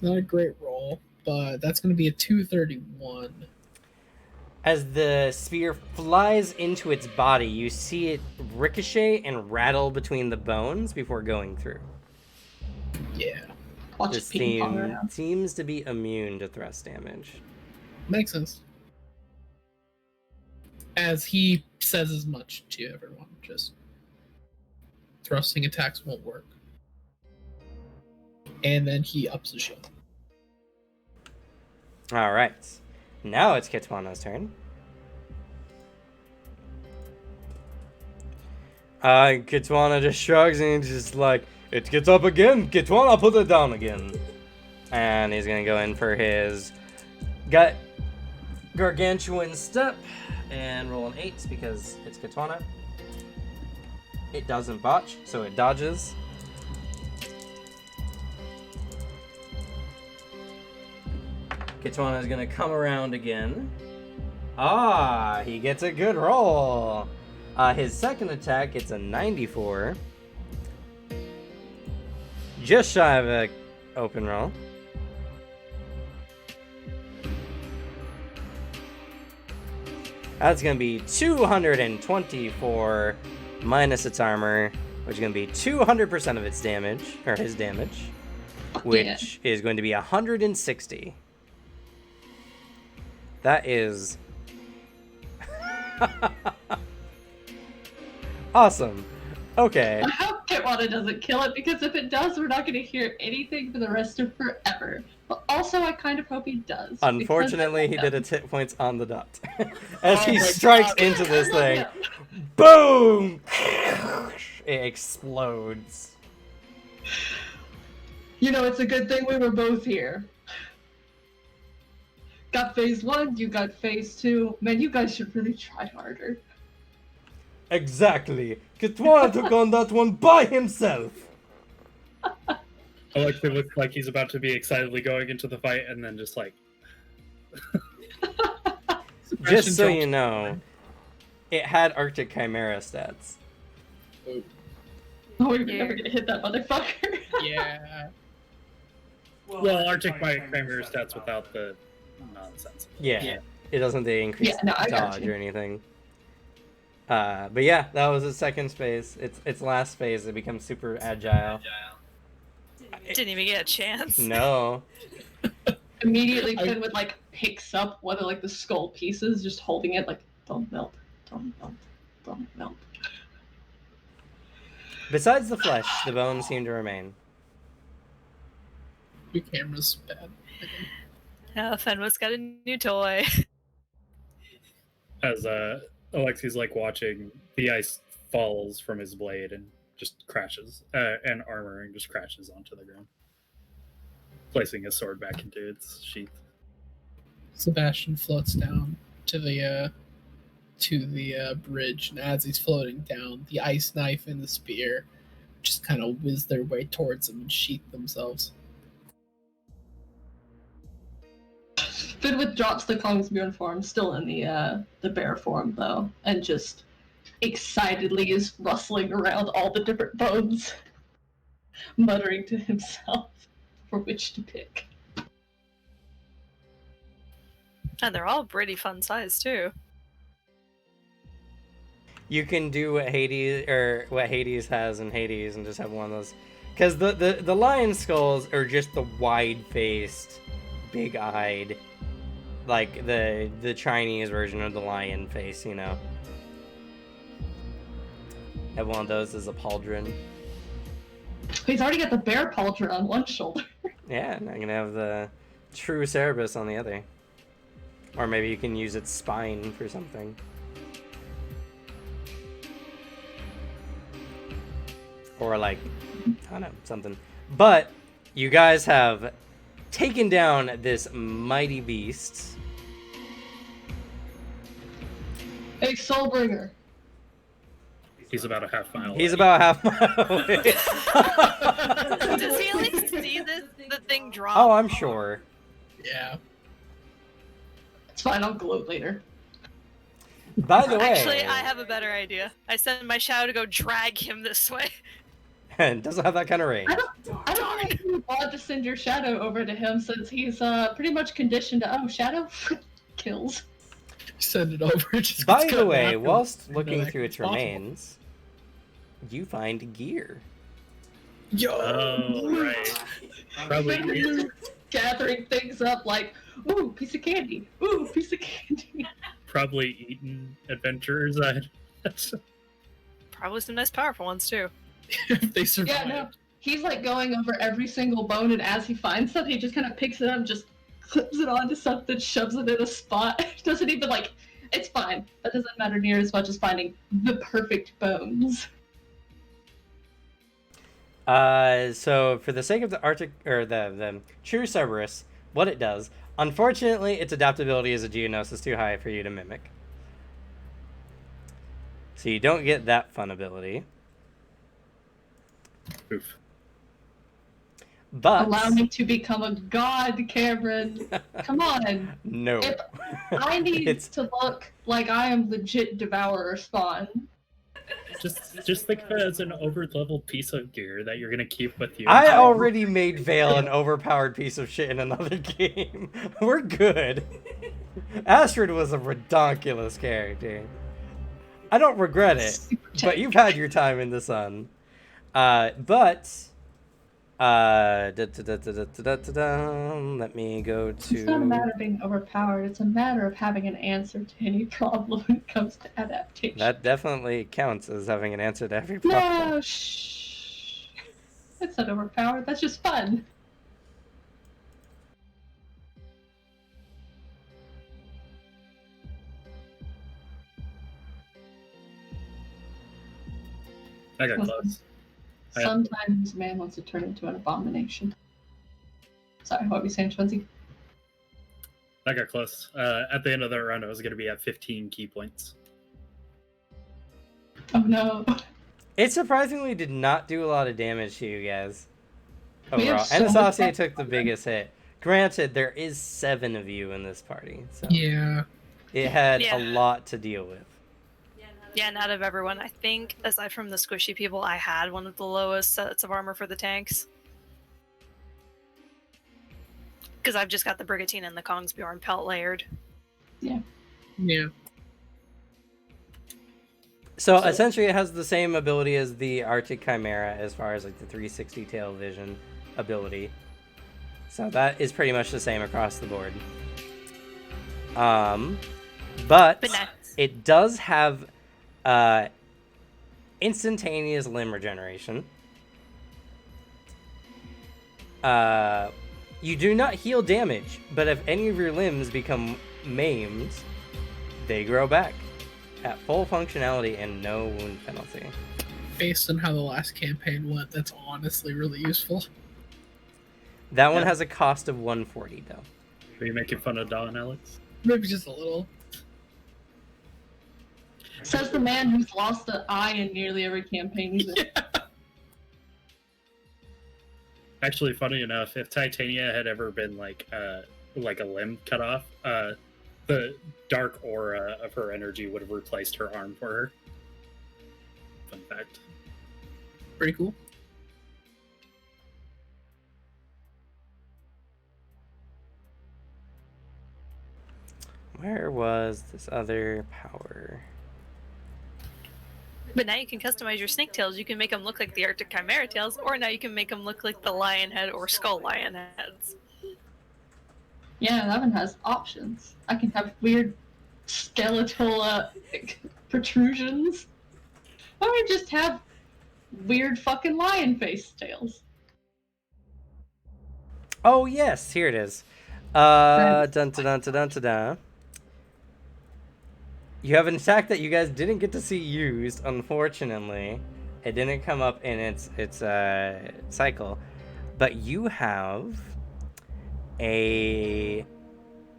B: Not a great roll, but that's going to be a 231.
A: As the spear flies into its body, you see it ricochet and rattle between the bones before going through.
B: Yeah,
C: Watch
A: This
C: it ping pong
A: theme
C: around.
A: seems to be immune to thrust damage.
B: makes sense. As he says as much to everyone, just thrusting attacks won't work. And then he ups the shield.
A: All right. Now it's Kitwana's turn. Kitwana just shrugs and he's just like, it gets up again. Kitwana, put it down again. And he's going to go in for his gargantuan step and roll an 8 because it's Kitwana. It doesn't botch, so it dodges. Kitwana is going to come around again. He gets a good roll. His second attack, it's a 94. Just shy of a open roll. That's going to be 224 minus its armor, which is going to be 200% of its damage, or his damage, which is going to be 160. That is awesome. Okay.
C: I hope Kitwana doesn't kill it, because if it does, we're not going to hear anything for the rest of forever. But also, I kind of hope he does.
A: Unfortunately, he did its hit points on the dot. As
B: Oh
A: he
B: my
A: strikes
B: God.
A: into this
C: I love
A: thing,
C: him.
A: boom! It explodes.
C: You know, it's a good thing we were both here. Got phase 1, you got phase 2. Man, you guys should really try harder.
A: Exactly. Kitwana took on that one by himself.
D: Alexei looks like he's about to be excitedly going into the fight, and then just like,
A: Just so you know, it had Arctic Chimera stats.
C: Oh, we're never gonna hit that motherfucker.
B: Yeah.
D: well, Arctic Chimera stats without the nonsense.
A: Yeah. It doesn't increase
C: Yeah, no, I got
A: dodge
C: you.
A: or anything. But yeah, that was its second phase. Its last phase, it becomes super agile.
E: Didn't even get a chance.
A: No.
C: Immediately, Finn like picks up one of like the skull pieces, just holding it like, don't melt, don't melt, don't melt.
A: Besides the flesh, the bones seem to remain.
B: Your camera's bad.
E: Fenwa's got a new toy.
D: As Alexei's like watching, the ice falls from his blade and just crashes, and armor and just crashes onto the ground, placing his sword back into its sheath.
B: Sebastian floats down to the bridge, and as he's floating down, the ice knife and the spear just kind of whiz their way towards him and sheath themselves.
C: Finn drops the Kongsbjorn form, still in the bear form though, and just excitedly is rustling around all the different bones, muttering to himself for which to pick.
E: And they're all pretty fun size too.
A: You can do what Hades has in Hades and just have one of those. Because the lion skulls are just the wide-faced, big-eyed, like the Chinese version of the lion face, you know. Have one of those as a pauldron.
C: He's already got the bear pauldron on one shoulder.
A: Yeah, and I'm gonna have the true Cerberus on the other. Or maybe you can use its spine for something. Or like, I don't know, something. But you guys have taken down this mighty beast.
C: Hey, Soulbringer.
D: He's about a half mile
A: He's
D: away.
A: about half mile away.
E: Does he at least see the thing drop?
A: Oh, I'm sure.
B: Yeah.
C: It's fine, I'll gloat later.
A: By the way,
E: Actually, I have a better idea. I send my shadow to go drag him this way.
A: and doesn't have that kind of range.
C: I don't think you want to send your shadow over to him since he's pretty much conditioned to, oh, shadow kills.
B: Send it over. It just
A: By
B: gets
A: the
B: cut
A: way,
B: after,
A: whilst
B: you know,
A: looking
B: that
A: through
B: it's
A: its
B: possible.
A: remains, you find gear.
B: Yo!
D: Oh, right. Probably,
C: Gathering things up like, ooh, piece of candy. Ooh, piece of candy.
D: probably eaten adventurers.
E: Probably some nice powerful ones too.
B: If they survive.
C: Yeah, no. He's like going over every single bone, and as he finds something, he just kind of picks it up, just clips it onto something, shoves it in a spot. Doesn't even like, it's fine. That doesn't matter near as much as finding the perfect bones.
A: So for the sake of the Arctic or the true Cerberus, what it does, unfortunately, its adaptability as a Geonos is too high for you to mimic. So you don't get that fun ability.
D: Oof.
A: But
C: Allow me to become a god, Cameron. Come on.
A: no.
C: If I need
A: It's-
C: to look like I am legit Devourer spawn.
D: Just think of it as an over-leveled piece of gear that you're gonna keep with you.
A: I already made Vale an overpowered piece of shit in another game. We're good. Astrid was a redonkulous character. I don't regret it, but you've had your time in the sun. Let me go to...
C: It's not a matter of being overpowered, it's a matter of having an answer to any problem when it comes to adaptation.
A: That definitely counts as having an answer to every problem.
C: No, shh. It's not overpowered, that's just fun.
D: I got close.
C: Sometimes man wants to turn into an abomination. Sorry, what were you saying, Schwenzi?
D: I got close. At the end of the round, I was gonna be at 15 key points.
C: Oh no.
A: It surprisingly did not do a lot of damage to you guys.
C: We have
A: Overall.
C: so
A: Anastasia
C: much-
A: took the biggest hit. Granted, there is 7 of you in this party, so
B: Yeah.
A: it had
E: Yeah.
A: a lot to deal with.
E: Yeah, and out of everyone, I think, aside from the squishy people, I had one of the lowest sets of armor for the tanks. Because I've just got the Brigantine and the Kongsbjorn pelt layered.
B: Yeah.
A: So essentially, it has the same ability as the Arctic Chimera as far as like the 360 tail vision ability. So that is pretty much the same across the board. But
E: But
A: it does have instantaneous limb regeneration. You do not heal damage, but if any of your limbs become maimed, they grow back at full functionality and no wound penalty.
B: Based on how the last campaign went, that's honestly really useful.
A: That one
D: Yeah.
A: has a cost of 140 though.
D: Are you making fun of Dawn, Alex?
B: Maybe just a little.
C: Says the man who's lost an eye in nearly every campaign he's in.
D: Actually, funny enough, if Titania had ever been like a limb cut off, the dark aura of her energy would have replaced her arm for her. Fun fact.
B: Pretty cool.
A: Where was this other power?
E: But now you can customize your snake tails. You can make them look like the Arctic Chimera tails, or now you can make them look like the lion head or skull lion heads.
C: Yeah, that one has options. I can have weird skeletal protrusions. Or I just have weird fucking lion face tails.
A: Oh yes, here it is. Dun dun dun dun dun dun dun. You have an attack that you guys didn't get to see used, unfortunately. It didn't come up in its cycle. But you have a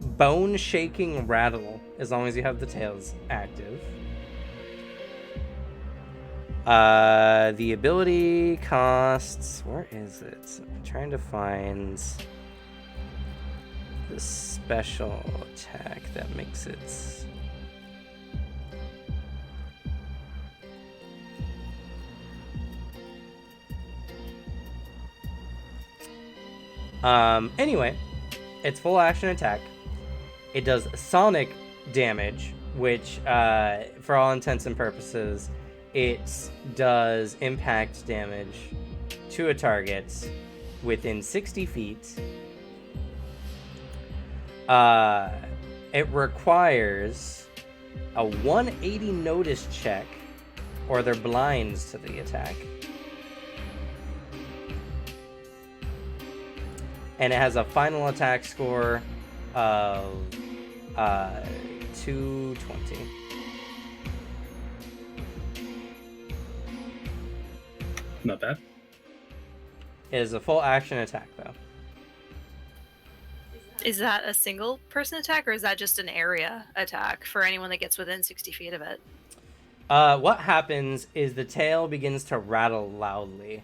A: bone-shaking rattle, as long as you have the tails active. The ability costs. Where is it? I'm trying to find the special attack that makes it. Anyway, it's full action attack. It does sonic damage, which, for all intents and purposes, it does impact damage to a target within 60 feet. It requires a 180 notice check, or they're blinds to the attack. And it has a final attack score of 220.
D: Not bad.
A: It is a full action attack, though.
E: Is that a single person attack, or is that just an area attack for anyone that gets within 60 feet of it?
A: What happens is the tail begins to rattle loudly.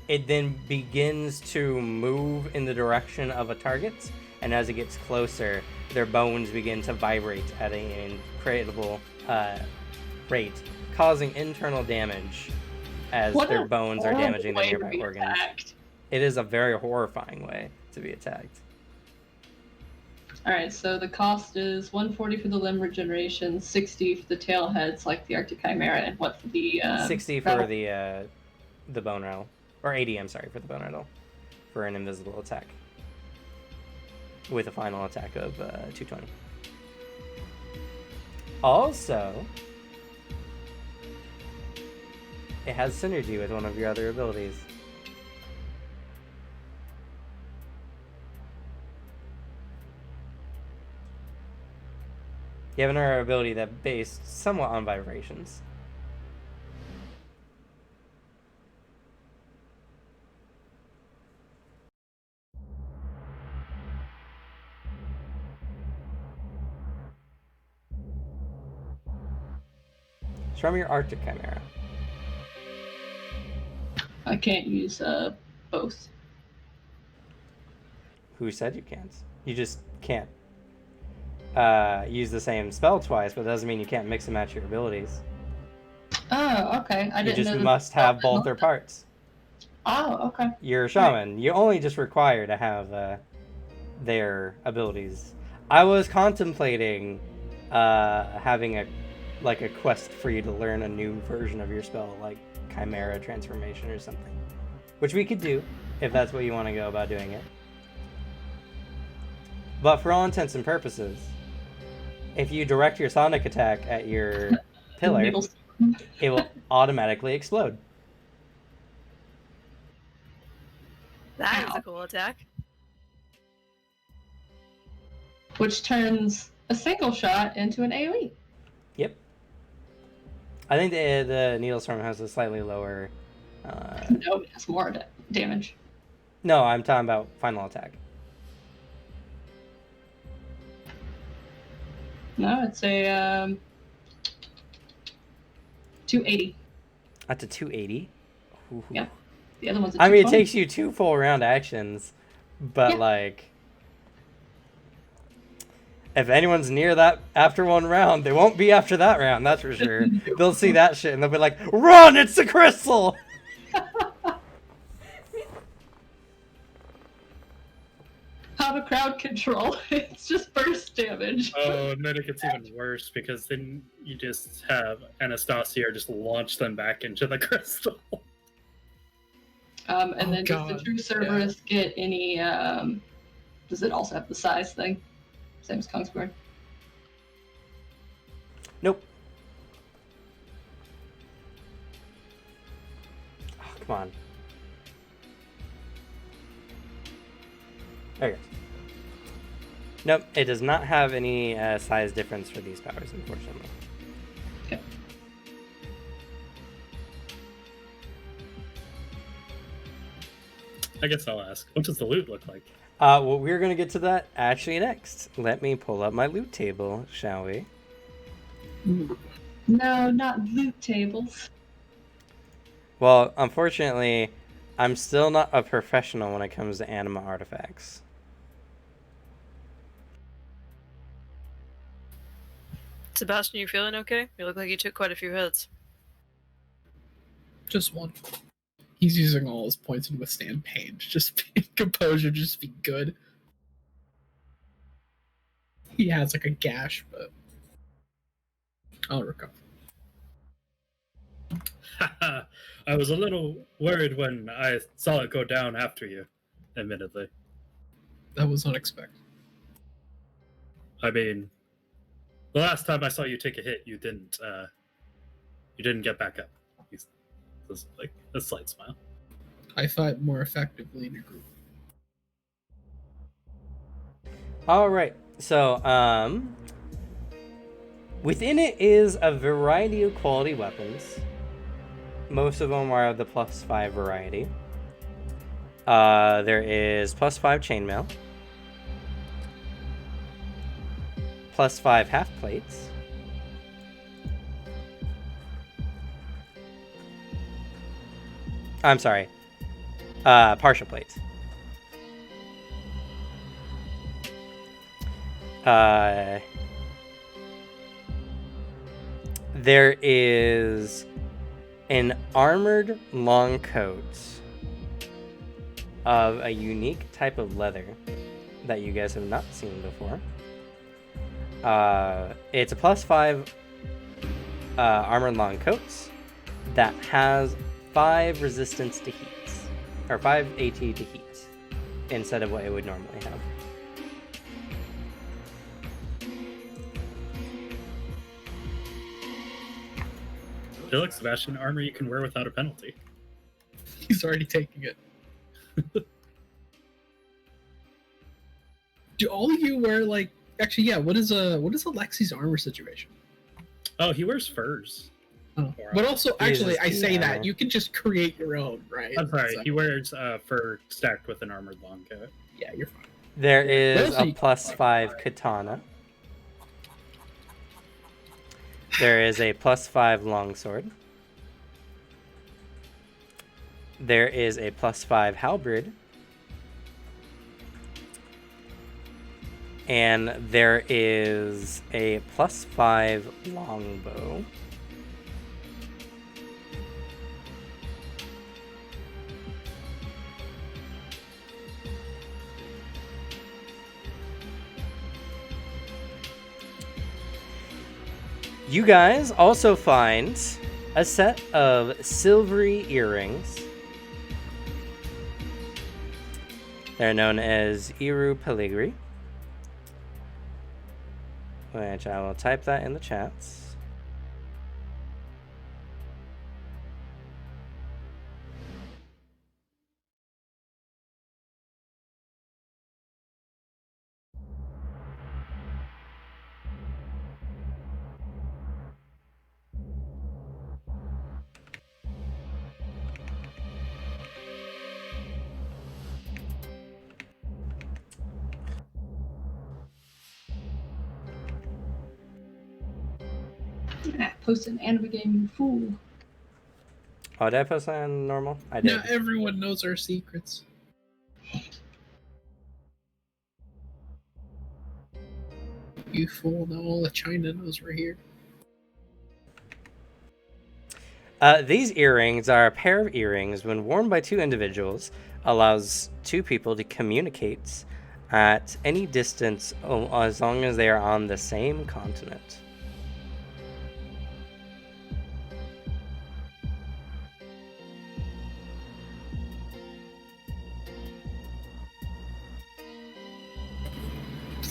A: It then begins to move in the direction of a target, and as it gets closer, their bones begin to vibrate at an incredible rate, causing internal damage as their bones are damaging the nearby organs.
C: Attacked.
A: It is a very horrifying way to be attacked.
C: Alright, so the cost is 140 for the limb regeneration, 60 for the tail heads like the Arctic Chimera, and what for the
A: 60 for the bone rattle. Or 80, I'm sorry, for the bone rattle. For an invisible attack. With a final attack of 220. Also, it has synergy with one of your other abilities. You have another ability that's based somewhat on vibrations. It's from your Arctic Chimera.
C: I can't use both.
A: Who said you can't? You just can't use the same spell twice, but it doesn't mean you can't mix and match your abilities.
C: Oh, okay. I
A: You
C: didn't
A: just
C: know
A: must have both their parts.
C: Oh, okay.
A: You're a shaman. You only just require to have their abilities. I was contemplating having a quest for you to learn a new version of your spell, like Chimera Transformation or something. Which we could do, if that's what you want to go about doing it. But for all intents and purposes, if you direct your sonic attack at your pillar, it will automatically explode.
E: That is a cool attack.
C: Which turns a single shot into an AoE.
A: Yep. I think the Needle Storm has a slightly lower...
C: No, it has more damage.
A: No, I'm talking about final attack.
C: No, it's a 280.
A: That's a 280? Ooh.
C: Yeah. The other one's a
A: I mean, it
C: 220.
A: takes you 2 full round actions, but
C: Yeah.
A: like... If anyone's near that after one round, they won't be after that round, that's for sure. They'll see that shit and they'll be like, run, it's the crystal!
C: How to crowd control. It's just burst damage.
D: Oh, and then it gets even worse because then you just have Anastasia just launch them back into the crystal.
C: And then does the
B: God.
C: true Cerberus get any, does it also have the size thing? Same as Kongsberg.
A: Nope. Oh, come on. There you go. Nope, it does not have any size difference for these powers, unfortunately.
C: Okay.
D: I guess I'll ask, what does the loot look like?
A: Well, we're going to get to that actually next. Let me pull up my loot table, shall we?
C: No, not loot tables.
A: Well, unfortunately, I'm still not a professional when it comes to anima artifacts.
E: Sebastian, you feeling okay? You look like you took quite a few hits.
B: Just one. He's using all his points to withstand pain. Just be composure, just be good. He has like a gash, but I'll recover.
D: I was a little worried when I saw it go down after you, admittedly.
B: That was unexpected.
D: I mean, the last time I saw you take a hit, you didn't get back up. It was like a slight smile.
B: I fight more effectively in a group.
A: All right. So, within it is a variety of quality weapons. Most of them are of the +5 variety. There is +5 chainmail, +5 half plates, I'm sorry, partial plates. There is an armored long coat of a unique type of leather that you guys have not seen before. It's a +5 armored long coats that has 5 resistance to heat, or 5 AT to heat, instead of what it would normally have.
D: I feel like Sebastian armor you can wear without a penalty.
B: He's already taking it. Do all of you wear like? Actually, yeah. What is Alexi's armor situation?
D: Oh, he wears furs.
B: Oh. But also,
A: He
B: actually,
A: uses
B: I say
A: the
B: that
A: armor.
B: you can just create your own, right?
D: I'm sorry,
B: So,
D: he wears fur stacked with an armored long coat.
B: yeah, you're fine.
A: There is
B: also
A: a
B: you can
A: +5 katana. There is a +5 longsword. There is a +5 halberd. And there is a +5 longbow. You guys also find a set of silvery earrings. They're known as Iru Peligri, which I will type that in the chats.
C: Post an anime game, you fool.
A: Oh, did I post that on normal? I did.
B: Not everyone knows our secrets. You fool! Now all of China knows we're here.
A: These earrings are a pair of earrings when worn by 2 individuals, allows 2 people to communicate at any distance as long as they are on the same continent.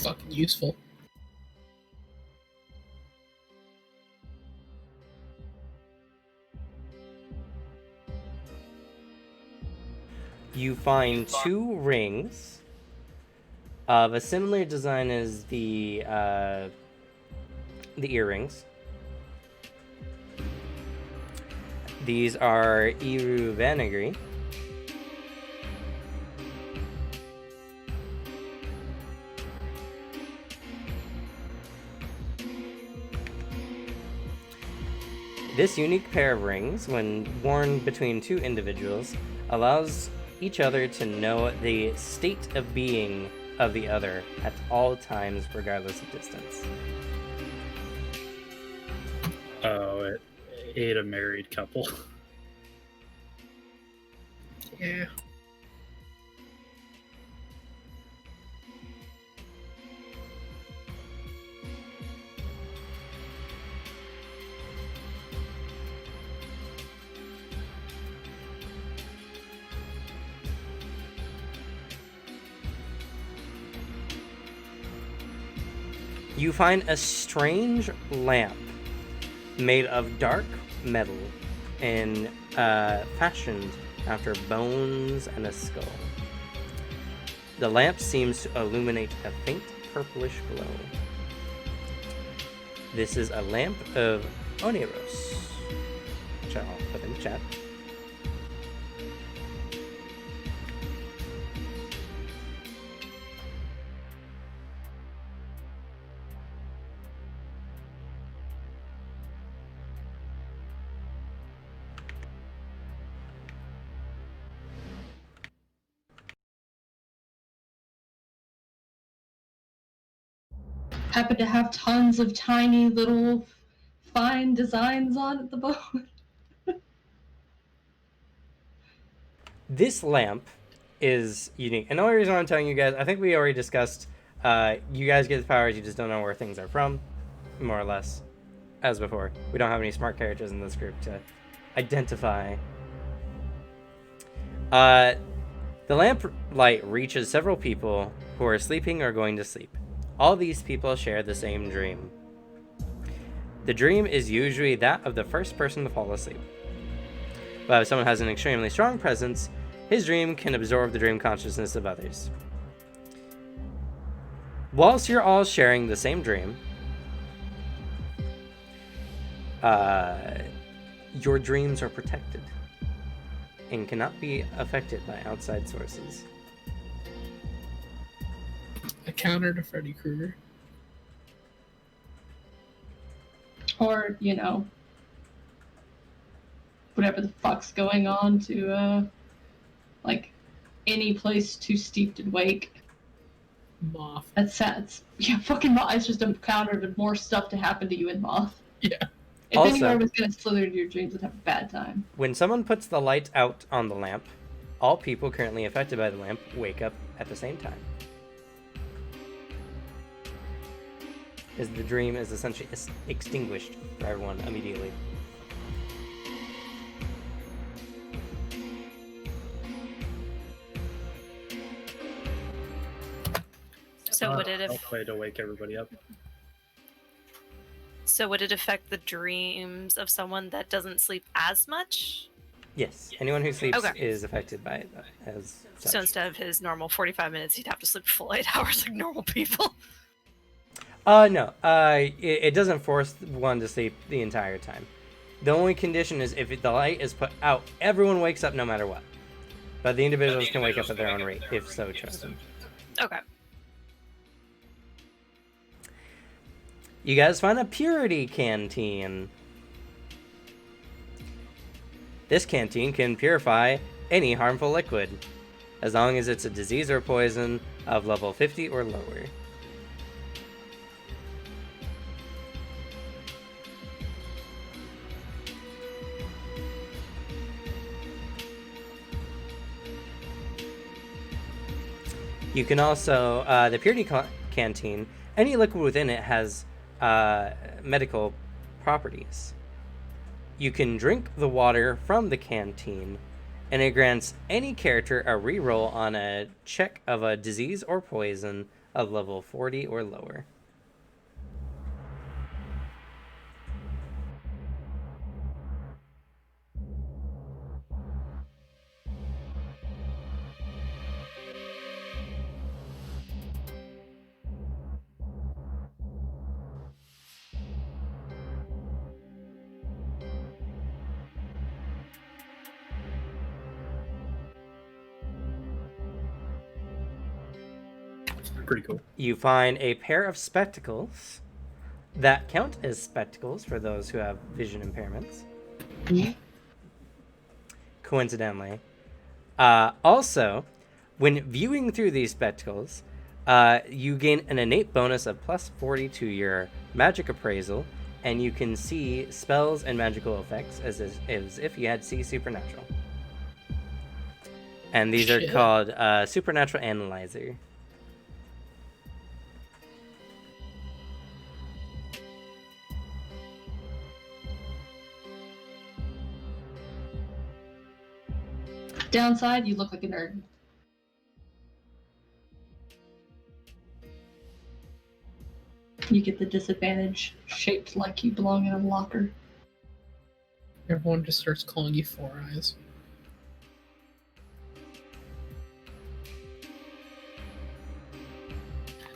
B: Fucking useful.
A: You find 2 rings of a similar design as the earrings. These are Iru Vanagri. This unique pair of rings, when worn between two individuals, allows each other to know the state of being of the other at all times, regardless of distance.
D: Oh, it ate a married couple.
B: Yeah.
A: You find a strange lamp made of dark metal and fashioned after bones and a skull. The lamp seems to illuminate a faint purplish glow. This is a lamp of Oneros, which I'll put in the chat.
C: Happen to have tons of tiny little fine designs on at the bone.
A: This lamp is unique. And the only reason why I'm telling you guys, I think we already discussed, you guys get the powers, you just don't know where things are from, more or less, as before. We don't have any smart characters in this group to identify. The lamp light reaches several people who are sleeping or going to sleep. All these people share the same dream. The dream is usually that of the first person to fall asleep. But if someone has an extremely strong presence, his dream can absorb the dream consciousness of others. Whilst you're all sharing the same dream, your dreams are protected and cannot be affected by outside sources.
B: A counter to Freddy Krueger.
C: Or, you know, whatever the fuck's going on to, like, any place too steeped in wake.
B: Moth.
C: That's sad. Yeah, fucking Moth. It's just a counter to more stuff to happen to you in Moth.
B: Yeah.
C: If
A: Also-
C: anyone was gonna slither into your dreams and have a bad time.
A: When someone puts the light out on the lamp, all people currently affected by the lamp wake up at the same time. As the dream is essentially extinguished for everyone immediately.
E: So would it
D: I'll play to wake everybody up.
E: So would it affect the dreams of someone that doesn't sleep as much?
A: Yes, anyone who sleeps
E: Okay.
A: is affected by it as such.
E: So instead of his normal 45 minutes, he'd have to sleep full 8 hours like normal people.
A: No. It doesn't force one to sleep the entire time. The only condition is if the light is put out, everyone wakes up no matter what. But the individuals can wake up at their own rate, if so chosen.
E: Okay.
A: You guys find a purity canteen. This canteen can purify any harmful liquid, as long as it's a disease or poison of level 50 or lower. You can also, the purity canteen, any liquid within it has medical properties. You can drink the water from the canteen, and it grants any character a reroll on a check of a disease or poison of level 40 or lower.
D: Pretty cool.
A: You find a pair of spectacles that count as spectacles for those who have vision impairments. Coincidentally. Also, when viewing through these spectacles, you gain an innate bonus of plus 40 to your magic appraisal, and you can see spells and magical effects as if you had see supernatural. And these are called Supernatural Analyzer.
C: Downside, you look like a nerd. You get the disadvantage shaped like you belong in a locker.
B: Everyone just starts calling you Four Eyes.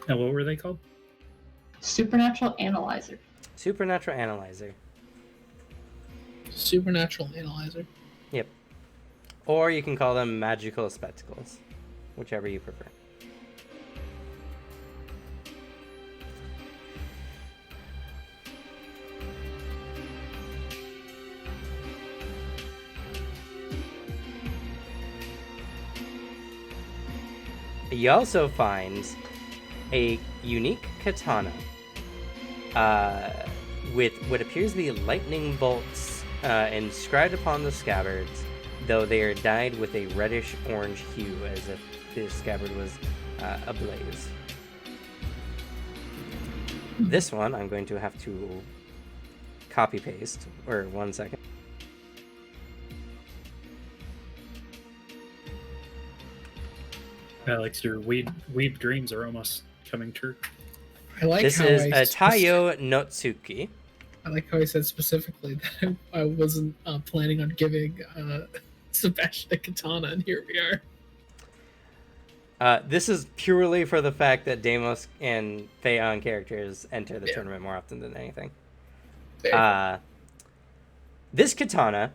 D: Now, what were they called?
C: Supernatural Analyzer.
A: Supernatural Analyzer.
B: Supernatural Analyzer.
A: Yep. Or you can call them magical spectacles, whichever you prefer. You also find a unique katana with what appears to be lightning bolts inscribed upon the scabbards, though they are dyed with a reddish-orange hue, as if the scabbard was ablaze. This one I'm going to have to copy-paste, or 1 second.
D: Alex, your weeb dreams are almost coming true.
B: I like
A: This
B: how
A: is
B: I
A: a Taiyo Notsuki.
B: I like how I said specifically that I wasn't planning on giving Sebastian a katana, and here we are.
A: This is purely for the fact that Deimos and Phaeon characters enter the tournament more often than anything. This katana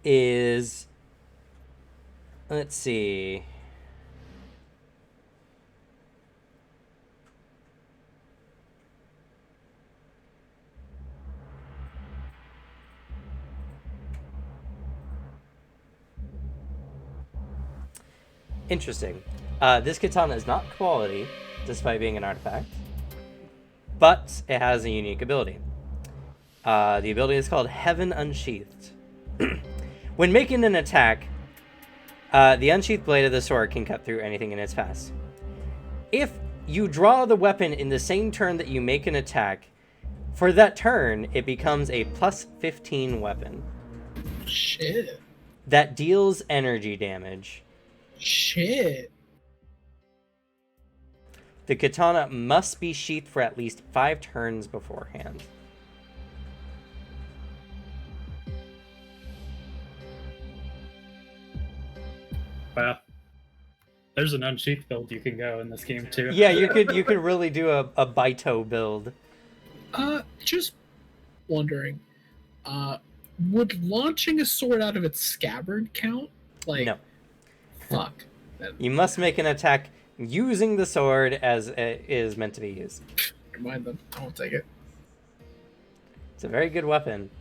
A: is... Let's see... Interesting. This katana is not quality, despite being an artifact, but it has a unique ability. The ability is called Heaven Unsheathed. When making an attack, the unsheathed blade of the sword can cut through anything in its path. If you draw the weapon in the same turn that you make an attack, for that turn, it becomes a plus 15 weapon.
B: Shit.
A: That deals energy damage.
B: Shit.
A: The katana must be sheathed for at least 5 turns beforehand.
D: Wow. There's an unsheathed build you can go in this game too.
A: Yeah, you could really do a Baito build.
B: Just wondering, would launching a sword out of its scabbard count? Like,
A: No.
B: Fuck.
A: You must make an attack using the sword as it is meant to be used.
B: Never mind then. I won't take it.
A: It's a very good weapon.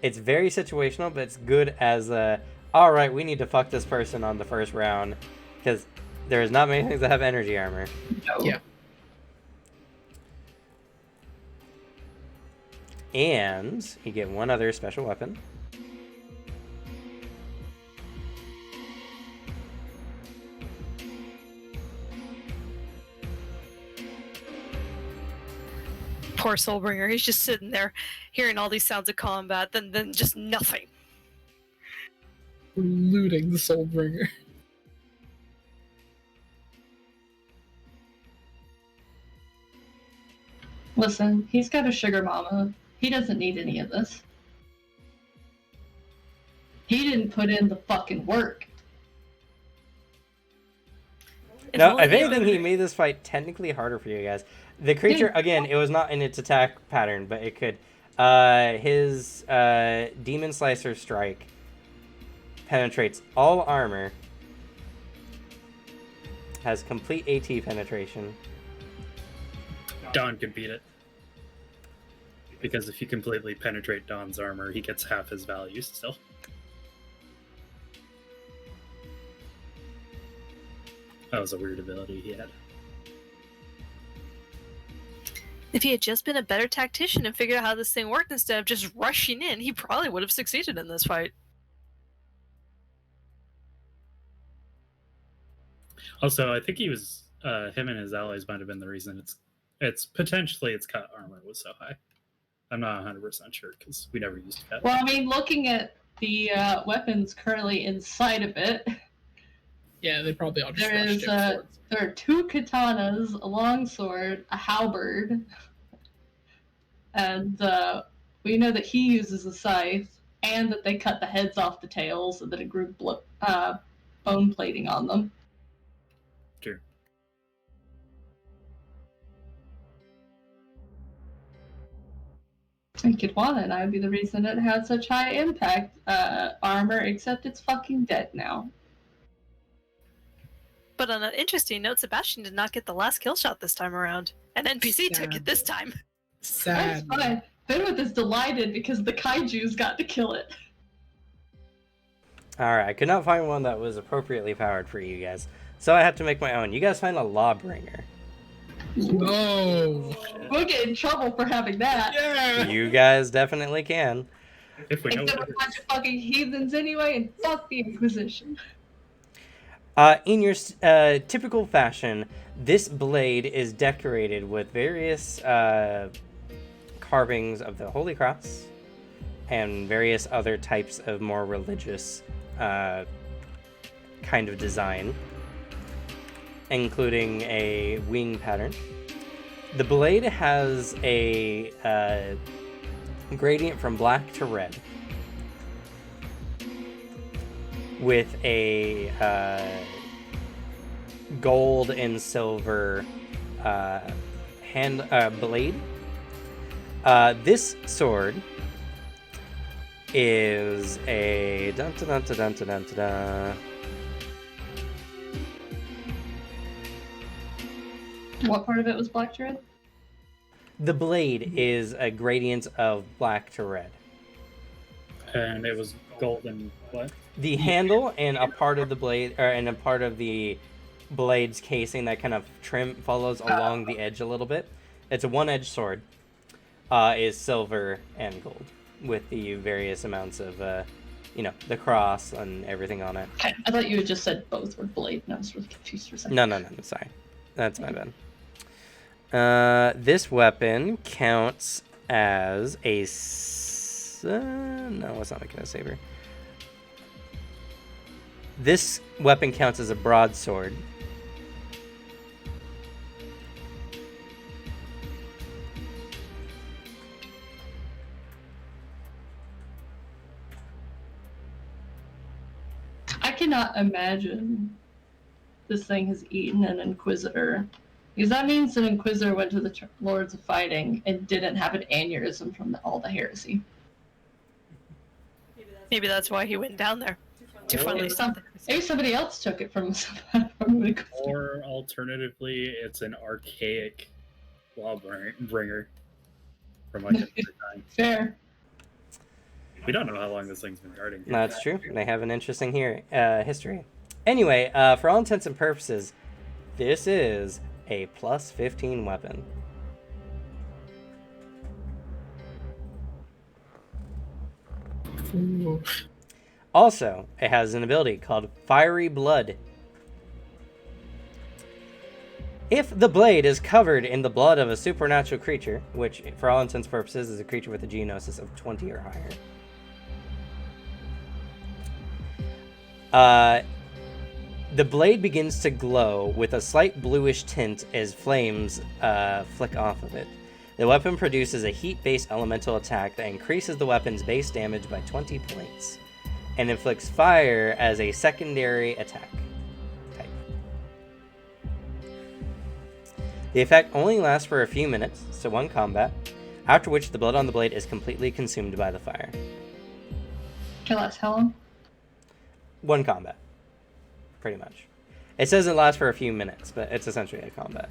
A: It's very situational, but it's good as a, alright, we need to fuck this person on the first round, because there's not many things that have energy armor.
C: No.
B: Yeah.
A: And you get one other special weapon.
E: Poor Soulbringer, he's just sitting there hearing all these sounds of combat, then just nothing.
B: Looting the Soulbringer.
C: Listen, he's got a sugar mama. He doesn't need any of this. He didn't put in the fucking work.
A: No, if anything, he made this fight technically harder for you guys. The creature, again, it was not in its attack pattern, but it could. His Demon Slicer Strike penetrates all armor, has complete AT penetration.
D: Dawn can beat it. Because if you completely penetrate Don's armor, he gets half his value still. That was a weird ability he had.
E: If he had just been a better tactician and figured out how this thing worked instead of just rushing in, he probably would have succeeded in this fight.
D: Also, I think he was him and his allies might have been the reason it's potentially its cut armor was so high. I'm not 100% sure because we never used cut.
C: Well, I mean, looking at the weapons currently inside of it,
B: Yeah, they probably all just
C: there
B: rushed
C: is
B: it with swords.
C: there are 2 katanas, a longsword, a halberd, and we know that he uses a scythe, and that they cut the heads off the tails, and that it grew bone plating on them.
D: True.
C: And Kitwana and I would be the reason it had such high impact armor, except it's fucking dead now.
E: But on an interesting note, Sebastian did not get the last kill shot this time around. An NPC took it this time.
C: That's
B: Sad.
C: fine. Fenwith is delighted because the kaijus got to kill it.
A: Alright, I could not find one that was appropriately powered for you guys. So I had to make my own. You guys find a Lawbringer.
B: Whoa.
C: We'll get in trouble for having that.
B: Yeah.
A: You guys definitely can.
D: If we know
C: Except
D: what
C: we're
D: it
C: a bunch of fucking heathens anyway, and fuck the Inquisition.
A: In your typical fashion, this blade is decorated with various carvings of the Holy Cross and various other types of more religious kind of design, including a wing pattern. The blade has a gradient from black to red, with a gold and silver blade. This sword is a
C: What part of it was black to red?
A: The blade is a gradient of black to red.
D: and it was golden. What?
A: The handle and a part of the blade, and a part of the blade's casing that kind of follows along the edge a little bit. It's a one-edged sword. Is silver and gold with the various amounts of, the cross and everything on it.
C: Okay, I thought you had just said both were blade, and I was really confused for a second.
A: No, sorry. That's my bad. This weapon counts as a... no, it's not making a saber. This weapon counts as a broadsword.
C: I cannot imagine this thing has eaten an Inquisitor. Because that means an Inquisitor went to the Lords of Fighting and didn't have an aneurysm from all the heresy.
E: Maybe that's why he went down there. To finally
C: Maybe,
E: stop it.
C: maybe somebody else took it from an Inquisitor.
D: Or alternatively, it's an archaic lawbringer from like another time.
C: Fair.
D: We don't know how long this thing's been guarding.
A: That's true. They have an interesting history. Anyway, for all intents and purposes, this is a plus 15 weapon.
B: Ooh.
A: Also, it has an ability called Fiery Blood. If the blade is covered in the blood of a supernatural creature, which for all intents and purposes is a creature with a genosis of 20 or higher, the blade begins to glow with a slight bluish tint as flames flick off of it. The weapon produces a heat-based elemental attack that increases the weapon's base damage by 20 points and inflicts fire as a secondary attack type. The effect only lasts for a few minutes, so one combat, after which the blood on the blade is completely consumed by the fire.
C: Okay, let's tell him.
A: One combat, pretty much. It says it lasts for a few minutes, but it's essentially a combat.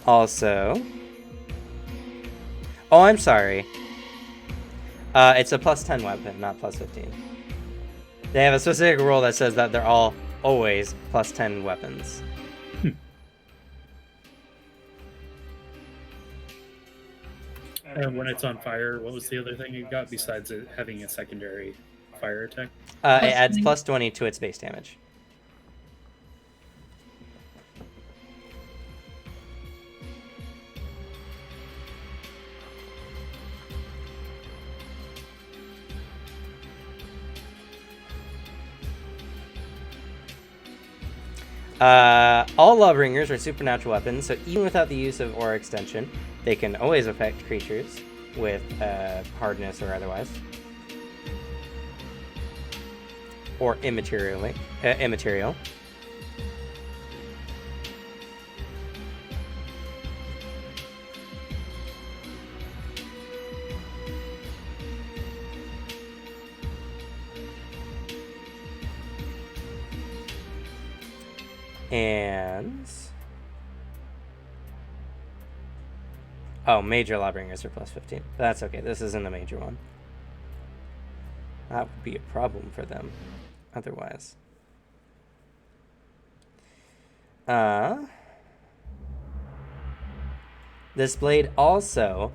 A: Also... Oh, I'm sorry. It's a plus 10 weapon, not plus 15. They have a specific rule that says that they're all always plus 10 weapons.
D: And when it's on fire, what was the other thing you got besides it having a secondary fire attack?
A: It adds plus 20 to its base damage. All Lawbringers are supernatural weapons, so even without the use of aura extension, they can always affect creatures with hardness or otherwise. Or immaterial. And... Oh, major Lawbringers are plus 15. That's okay, this isn't a major one. That would be a problem for them, otherwise. This blade also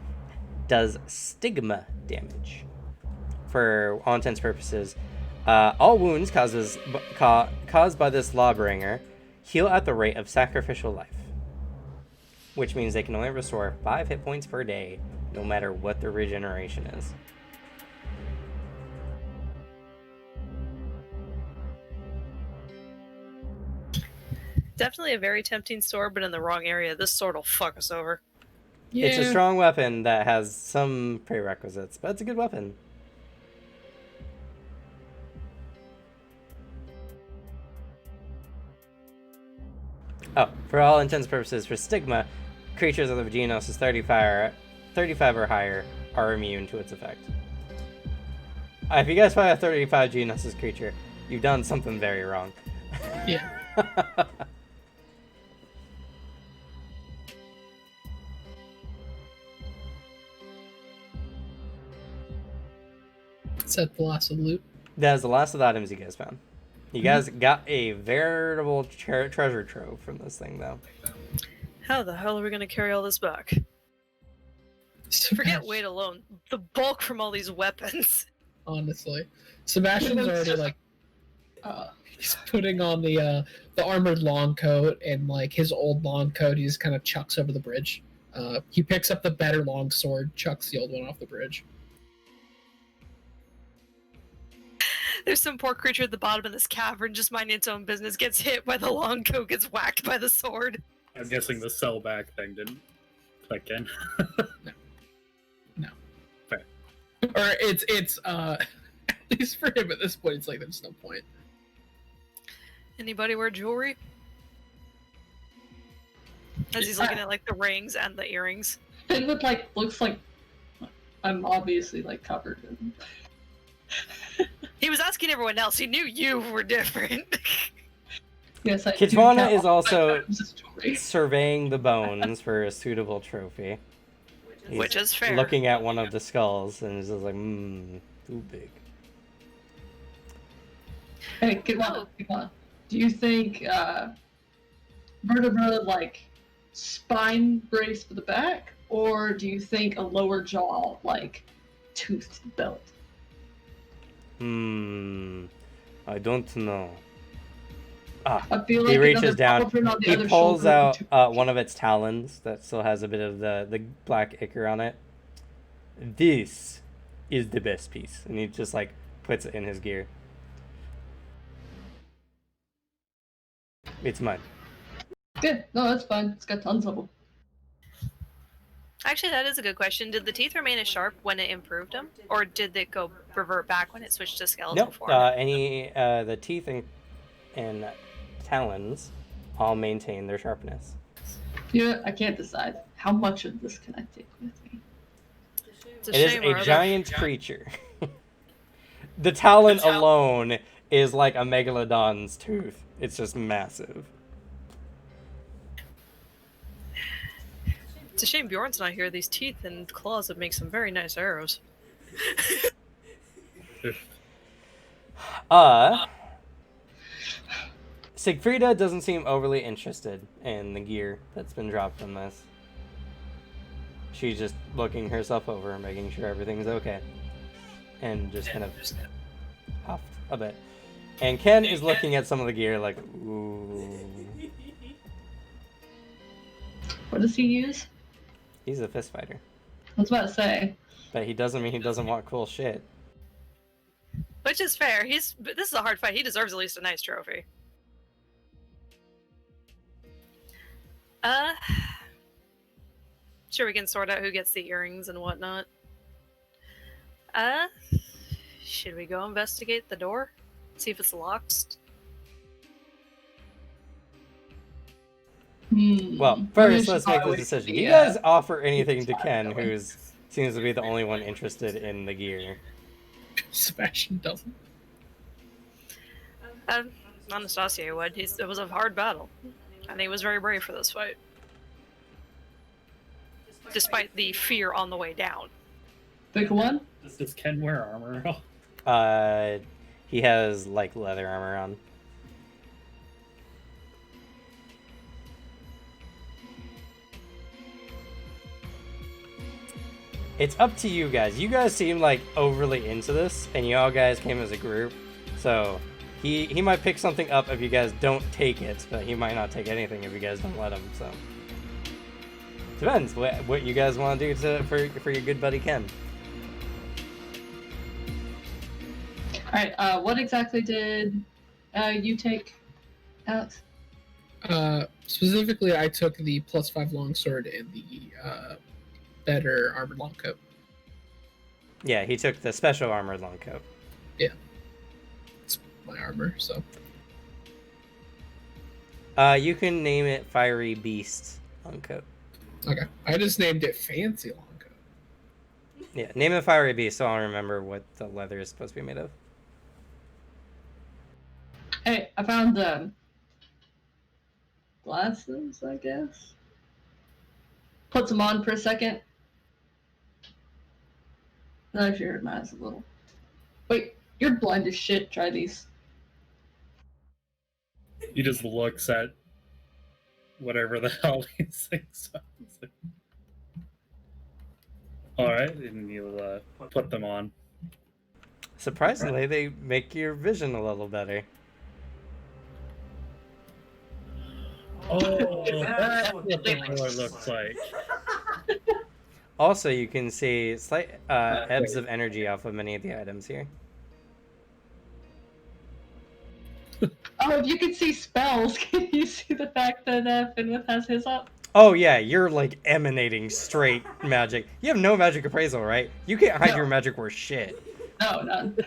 A: does stigma damage. For all intents and purposes, all wounds caused by this Lawbringer heal at the rate of sacrificial life, which means they can only restore 5 hit points per day, no matter what their regeneration is.
E: Definitely a very tempting sword, but in the wrong area. This sword will fuck us over.
B: Yeah.
A: It's a strong weapon that has some prerequisites, but it's a good weapon. Oh, for all intents and purposes, for Stigma, creatures of the Gnosis 35 or higher are immune to its effect. If you guys find a 35 Gnosis creature, you've done something very wrong.
B: Yeah. Is that the last of the loot?
A: That is the last of the items you guys found. You guys got a veritable treasure trove from this thing, though.
E: How the hell are we gonna carry all this back? Forget weight alone. The bulk from all these weapons.
B: Honestly, Sebastian's already like, he's putting on the armored long coat, and like his old long coat, he just kind of chucks over the bridge. He picks up the better long sword, chucks the old one off the bridge.
E: There's some poor creature at the bottom of this cavern just minding its own business, gets hit by the long coat, gets whacked by the sword.
D: I'm guessing the sell back thing didn't click in.
B: No.
D: Fair.
B: Or it's at least for him at this point, it's like there's no point.
E: Anybody wear jewelry? As he's looking at like the rings and the earrings.
C: Finn would like looks like I'm obviously like covered in.
E: He was asking everyone else. He knew you were different.
C: Yes, I do
A: Kitwana
C: count
A: is
C: all
A: also
C: my items as jewelry.
A: surveying the bones for a suitable trophy.
E: Which is fair.
A: Looking at one of the skulls and is just like, too big.
C: Hey, Kitwana, do you think vertebra like spine brace for the back, or do you think a lower jaw like toothed belt?
A: I don't know.
C: I feel
A: He
C: like
A: reaches
C: another
A: down,
C: paw print on the
A: he
C: other
A: pulls
C: shoulder
A: out one of its talons that still has a bit of the black ichor on it. This is the best piece. And he just like puts it in his gear. It's mine.
C: Yeah, no, that's fine. It's got tons of them.
E: Actually, that is a good question. Did the teeth remain as sharp when it improved them? Or did it go revert back when it switched to skeletal
A: Nope.
E: form?
A: The teeth and talons all maintain their sharpness.
C: Yeah, I can't decide how much of this can I take with me.
E: It's
A: It is
E: shame,
A: a
E: Rhoda.
A: giant creature. The talon alone is like a megalodon's tooth. It's just massive.
E: It's a shame Bjorn's not here. These teeth and claws would make some very nice arrows.
A: Sigfrida doesn't seem overly interested in the gear that's been dropped from this. She's just looking herself over, making sure everything's okay. And just kind of huffed a bit. And Ken is looking at some of the gear like, ooh.
C: What does he use?
A: He's a fist fighter.
C: I was about to say.
A: But he doesn't mean he doesn't want cool shit.
E: Which is fair. This is a hard fight. He deserves at least a nice trophy. Sure, we can sort out who gets the earrings and whatnot. Should we go investigate the door? See if it's locked?
A: Well, first, let's make the decision. Do you guys offer anything to Ken, who seems to be the only one interested in the gear?
B: Sebastian doesn't.
E: Anastasia would. It was a hard battle. And he was very brave for this fight. Despite the fear on the way down.
C: Big one?
D: Does Ken wear armor at all?
A: He has, like, leather armor on. It's up to you guys. You guys seem, like, overly into this, and you all guys came as a group, so he might pick something up if you guys don't take it, but he might not take anything if you guys don't let him, so. Depends what you guys want to do for your good buddy Ken.
C: Alright, what exactly did you take, Alex?
B: Specifically, I took the +5 longsword and the better armored long coat.
A: Yeah, he took the special armored long coat.
B: Yeah. It's my armor, so.
A: You can name it Fiery Beast long coat.
B: Okay. I just named it Fancy long coat.
A: Yeah, name it Fiery Beast so I'll remember what the leather is supposed to be made of.
C: Hey, I found glasses, I guess. Put them on for a second. I actually hurt my eyes a little. Wait, you're blind as shit. Try these.
D: He just looks at whatever the hell these things are. Alright, and you'll put them on.
A: Surprisingly, they make your vision a little better.
D: Oh, that's what the color looks like.
A: Also, you can see slight ebbs of energy off of many of the items here.
C: Oh, if you can see spells, can you see the fact that Finwith has his up?
A: Oh yeah, you're like emanating straight magic. You have no magic appraisal, right? You can't hide your magic worth shit.
C: No, none.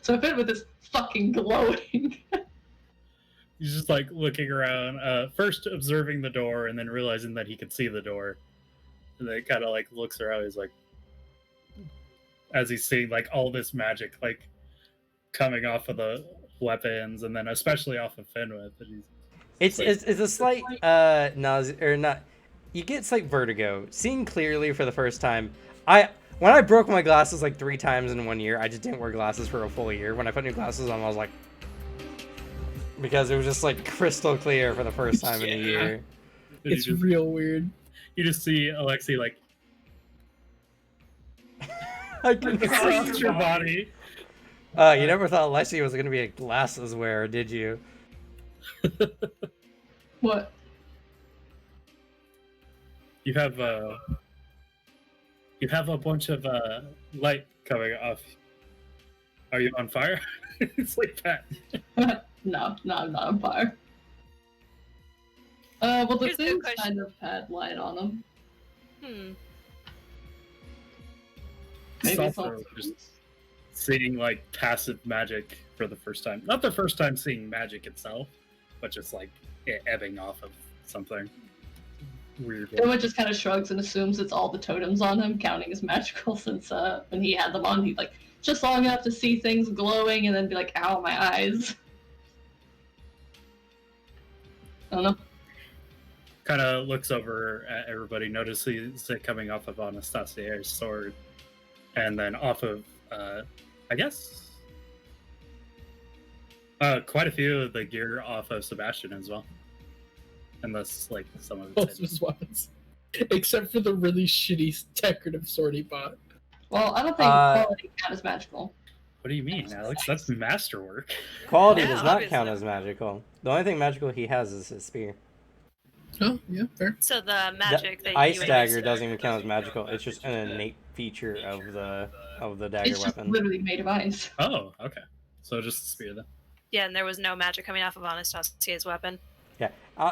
C: So Finwith is fucking glowing.
D: He's just like looking around, first observing the door and then realizing that he can see the door. And then kind of like looks around. He's like, as he's seeing like all this magic like coming off of the weapons and then especially off of Finwith. And
A: It's a slight nausea or not. You get slight vertigo seeing clearly for the first time. When I broke my glasses like 3 times in 1 year, I just didn't wear glasses for a full year. When I put new glasses on, I was like, because it was just like crystal clear for the first time in a year.
B: It's real weird.
D: You just see Alexei like
A: I can
D: across your body.
A: You never thought Alexi was gonna be a glasses wearer, did you?
C: What?
D: You have a bunch of light coming off. Are you on fire? It's like that.
C: No, I'm not on fire. Well, the
E: Here's the
C: things
E: question.
C: kind of had light on them. Maybe it's all
D: Also, just seeing like passive magic for the first time. Not the first time seeing magic itself, but just like it ebbing off of something. Weird.
C: Finwith just kind of shrugs and assumes it's all the totems on him, counting as magical since when he had them on, he like just long enough to see things glowing and then be like, ow, my eyes. I don't know.
D: kind of looks over at everybody, notices it coming off of Anastasia's sword, and then off of, I guess, quite a few of the gear off of Sebastian as well. Unless, like, some of
B: Most
D: it's
B: of his weapons, except for the really shitty decorative sword he bought.
C: Well, I don't think quality count as magical.
D: What do you mean, Alex? That's masterwork.
A: Quality
E: Yeah,
A: does not
E: obviously.
A: count as magical. The only thing magical he has is his spear.
B: Oh, yeah, fair.
E: So the magic
A: The
E: that
A: ice
E: you
A: dagger doesn't even count as magical. It's just an innate feature of the dagger
C: It's just
A: weapon.
C: literally made of ice.
D: Oh, okay. So just the spear then.
E: Yeah, and there was no magic coming off of Anastasia's weapon.
A: Yeah.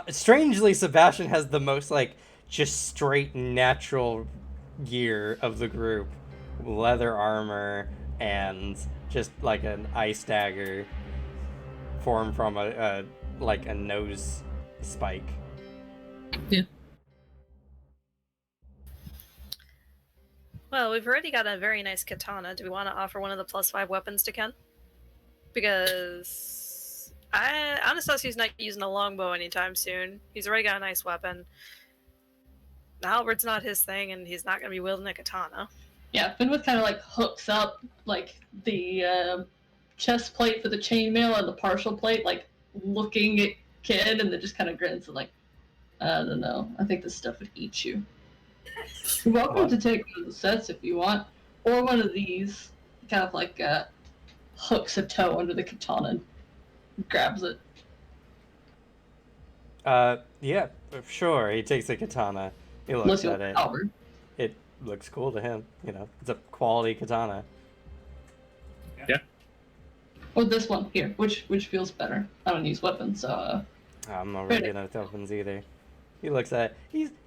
A: Strangely, Sebastian has the most like just straight natural gear of the group, leather armor and just like an ice dagger formed from a nose spike.
E: Well, we've already got a very nice katana. Do we want to offer one of the +5 weapons to Ken? Because Anastasia's not using a longbow anytime soon. He's already got a nice weapon. The halberd's not his thing, and he's not going to be wielding a katana.
C: Yeah, Finwith kind of like hooks up like the chest plate for the chainmail and the partial plate, like looking at Ken, and then just kind of grins and like, I don't know. I think this stuff would eat you. You're welcome to take one of the sets if you want, or one of these. Kind of like hooks a toe under the katana and grabs it.
A: Yeah, sure. He takes a katana. He
C: Unless
A: looks
C: you
A: at
C: want
A: it.
C: halberd.
A: It looks cool to him. You know, it's a quality katana.
C: Or this one here, which feels better. I don't use weapons, so
A: I'm not really good at weapons either. He looks at it.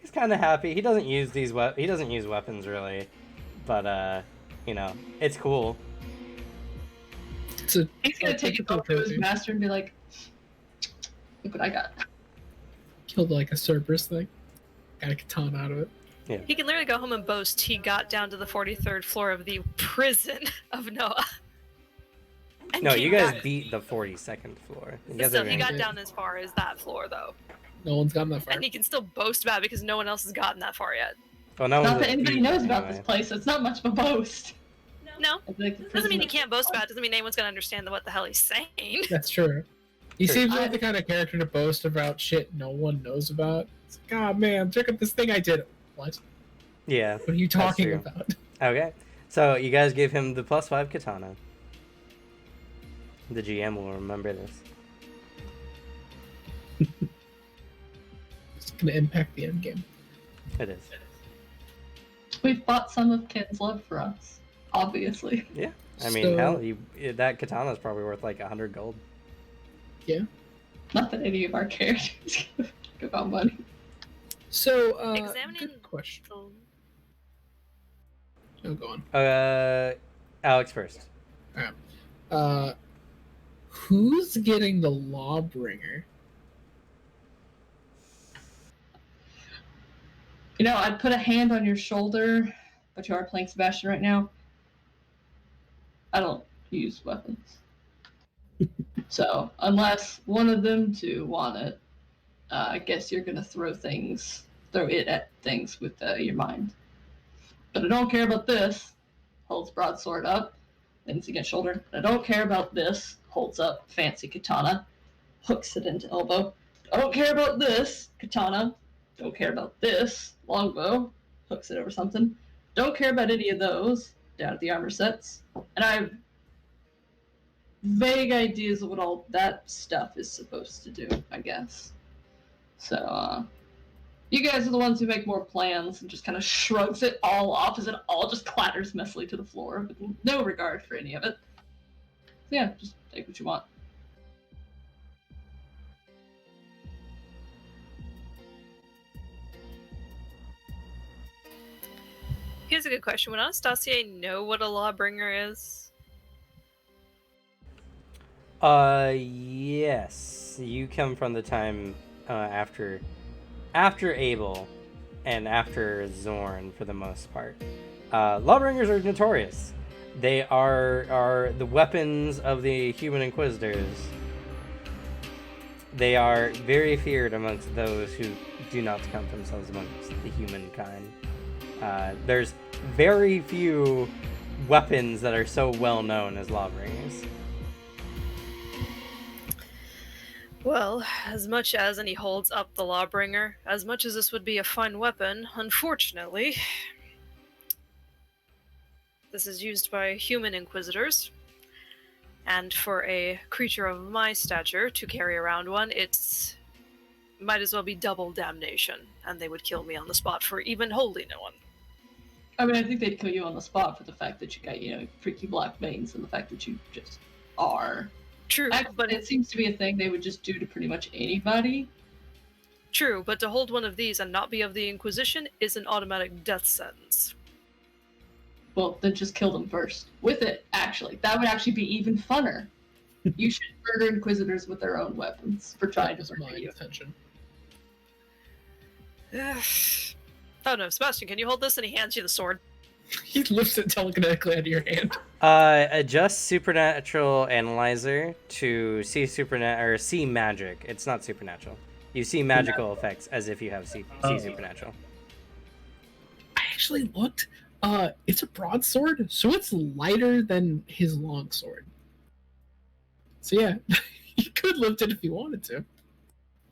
A: He's kind of happy. He doesn't use he doesn't use weapons really, but you know, it's cool.
B: It's a,
C: he's gonna take it over to his master and be like, "Look what I got."
B: Killed like a Cerberus thing. Got a katana out of it.
A: Yeah.
E: He can literally go home and boast he got down to the 43rd floor of the prison of Noah. And
A: No,
E: came
A: you guys
E: back.
A: beat the 42nd floor. You
E: But
A: guys
E: still,
A: are
E: he
A: doing
E: got
A: good.
E: down as far as that floor, though.
B: No one's gotten that far.
E: And he can still boast about it because no one else has gotten that far yet.
A: Well, no
C: Not
A: one's
C: that anybody
A: beat
C: knows
A: him
C: about
A: anyway.
C: this place, so it's not much of a boast.
E: No,
C: I think the
E: doesn't mean he
C: prison-
E: can't boast about it. Doesn't mean anyone's gonna understand what the hell he's saying.
B: That's true. He
A: Sure.
B: seems like the kind of character to boast about shit no one knows about. It's like, God, man, check out this thing I did. What?
A: Yeah.
B: What are you talking
A: true.
B: about?
A: Okay. So you guys give him the +5 katana. The GM will remember this.
B: It's gonna impact the end game.
A: It is.
C: We've bought some of Ken's love for us, obviously.
A: Yeah. I mean,
B: So-
A: hell, that katana is probably worth like 100 gold.
C: Not that any of our characters give out money.
B: So,
E: Examining-
B: good question. Oh, go on.
A: Alex first.
B: Who's getting the Lawbringer?
C: You know, I'd put a hand on your shoulder, but you are playing Sebastian right now. I don't use weapons. So, unless one of them two want it, I guess you're gonna throw it at things with your mind. But I don't care about this. Holds broadsword up, leans against shoulder. I don't care about this. Holds up fancy katana, hooks it into elbow. Don't care about this katana. Don't care about this longbow. Hooks it over something. Don't care about any of those down at the armor sets. And I have vague ideas of what all that stuff is supposed to do, I guess. So, you guys are the ones who make more plans and just kind of shrugs it all off as it all just clatters messily to the floor with no regard for any of it. So yeah, just take what you want.
E: Here's a good question. Would Anastasia know what a lawbringer is?
A: Yes. You come from the time after Abel and after Zorn for the most part. Lawbringers are notorious. They are the weapons of the human inquisitors. They are very feared amongst those who do not count themselves amongst the humankind. There's very few weapons that are so well known as Lawbringers.
E: Well, as much as, and he holds up the Lawbringer, as much as this would be a fine weapon, unfortunately, this is used by human inquisitors, and for a creature of my stature to carry around one, it's might as well be double damnation, and they would kill me on the spot for even holding one.
C: I mean, I think they'd kill you on the spot for the fact that you got, freaky black veins and the fact that you just are.
E: True,
C: Actually,
E: but
C: it seems to be a thing they would just do to pretty much anybody.
E: True, but to hold one of these and not be of the Inquisition is an automatic death sentence.
C: Well, then just kill them first. With it, actually. That would actually be even funner. You should murder Inquisitors with their own weapons for trying to murder
B: my
C: you.
B: attention.
E: Oh no, Sebastian, can you hold this? And he hands you the sword.
B: He lifts it telekinetically out of your hand.
A: Adjust Supernatural Analyzer to see magic. It's not supernatural. You see magical effects as if you have see supernatural.
B: I actually looked. It's a broadsword, so it's lighter than his longsword. So yeah, he could lift it if he wanted to.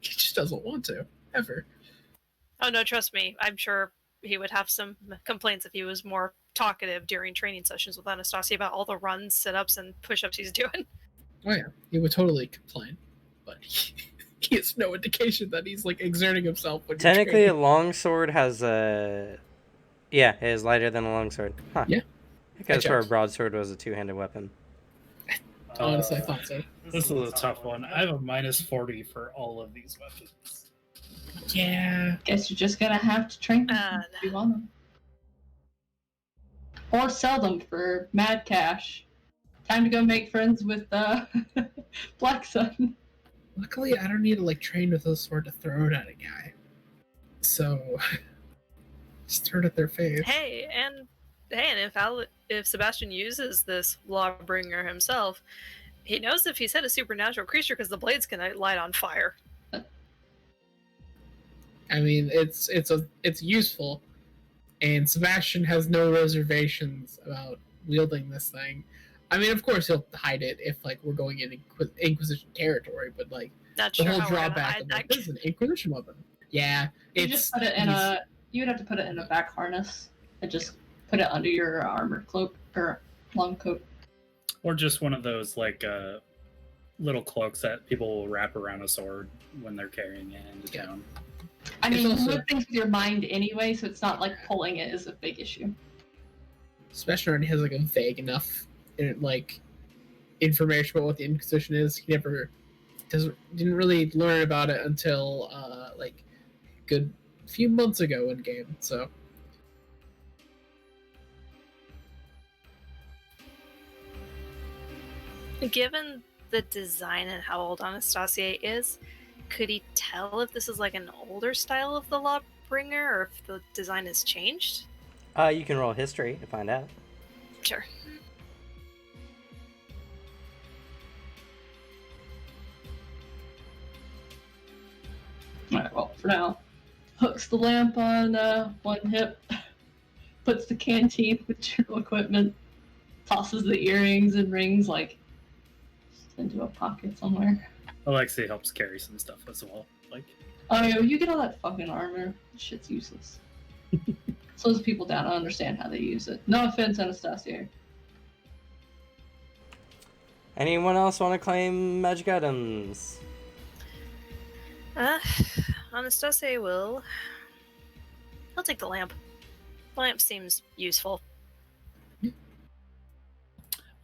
B: He just doesn't want to, ever.
E: Oh no, trust me. I'm sure he would have some complaints if he was more talkative during training sessions with Anastasia about all the runs, sit-ups, and push-ups he's doing.
B: Oh yeah, he would totally complain, but he has no indication that he's like exerting himself. When
A: Technically, a longsword has a... Yeah, it is lighter than a longsword. Huh.
B: Yeah.
A: Because for a broadsword was a two-handed weapon.
B: Honestly, I thought so.
G: This is a tough one. I have a minus 40 for all of these weapons.
B: Yeah.
C: Guess you're just gonna have to train them if you want them. Or sell them for mad cash. Time to go make friends with Black Sun.
B: Luckily, I don't need to like train with a sword to throw it at a guy. So, just throw it at their face.
E: Hey, and if Sebastian uses this Lawbringer himself, he knows if he's hit a supernatural creature because the blades can light on fire.
B: I mean, it's useful, and Sebastian has no reservations about wielding this thing. I mean, of course, he'll hide it if like we're going in Inquisition territory, but like
E: Not
B: the
E: sure
B: whole
E: how we're gonna
B: drawback
E: hide
B: of
E: that.
B: like, this is an Inquisition weapon. Yeah,
C: You just put it in you would have to put it in a back harness and just put it under your armor cloak or long coat.
G: Or just one of those like little cloaks that people will wrap around a sword when they're carrying it into town.
C: I mean,
B: It's
C: you
B: also-
C: move things with your mind anyway, so it's not like pulling it is a big issue.
B: Sebastian already has like a vague enough like information about what the Inquisition is. He didn't really learn about it until like a good few months ago in game. So
E: Given the design and how old Anastasia is, could he tell if this is like an older style of the Lawbringer or if the design has changed?
A: You can roll history to find out.
E: Sure.
C: Alright, well, for now, hooks the lamp on one hip, puts the canteen with general equipment, tosses the earrings and rings like into a pocket somewhere.
G: Alexei helps carry some stuff as well. Like,
C: Oh yeah, you get all that fucking armor. This shit's useless. Slows people down. I don't understand how they use it. No offense, Anastasia.
A: Anyone else want to claim magic items?
E: Anastasia will. I'll take the lamp. Lamp seems useful.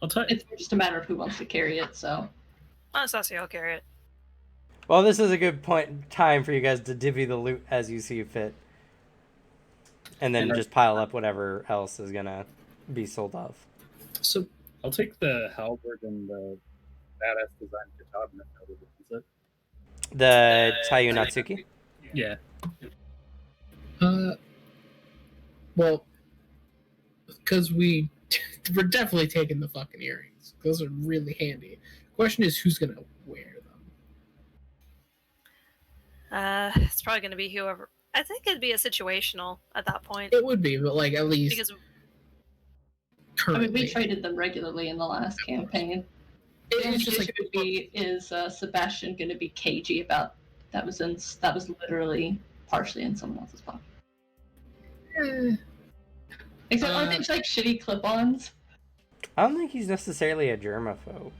G: I'll tell you.
C: It's just a matter of who wants to carry it, so.
E: Anastasia, I'll carry it.
A: Well, this is a good time for you guys to divvy the loot as you see fit. And then just pile up whatever else is gonna be sold off.
B: So
G: I'll take the halberd and the badass design katana if nobody wants it.
A: The Taiyu Natsuki?
G: Yeah.
B: well, because we're definitely taking the fucking earrings. Those are really handy. Question is, who's gonna wear
E: It's probably going to be whoever. I think it'd be a situational at that point.
B: It would be, but like at least
E: Because
C: I
B: currently.
C: mean, we traded them regularly in the last campaign. The
B: It's
C: only
B: just
C: issue
B: like
C: would be is Sebastian going to be cagey about that was literally partially in someone else's pocket.
B: eh,
C: Except aren't they just like shitty clip-ons?
A: I don't think he's necessarily a germaphobe.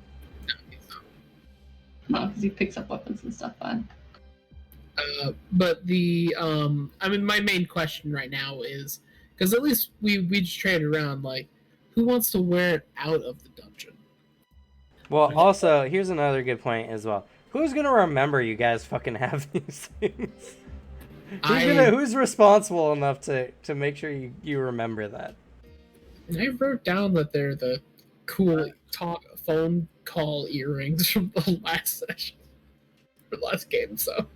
C: No, because he picks up weapons and stuff. Fine.
B: but the I mean, my main question right now is because at least we just traded around. Like, who wants to wear it out of the dungeon?
A: Well, also, here's another good point as well. Who's gonna remember you guys fucking have these things? Who's responsible enough to make sure you remember that?
B: I wrote down that they're the cool phone call earrings from the last session, or last game. So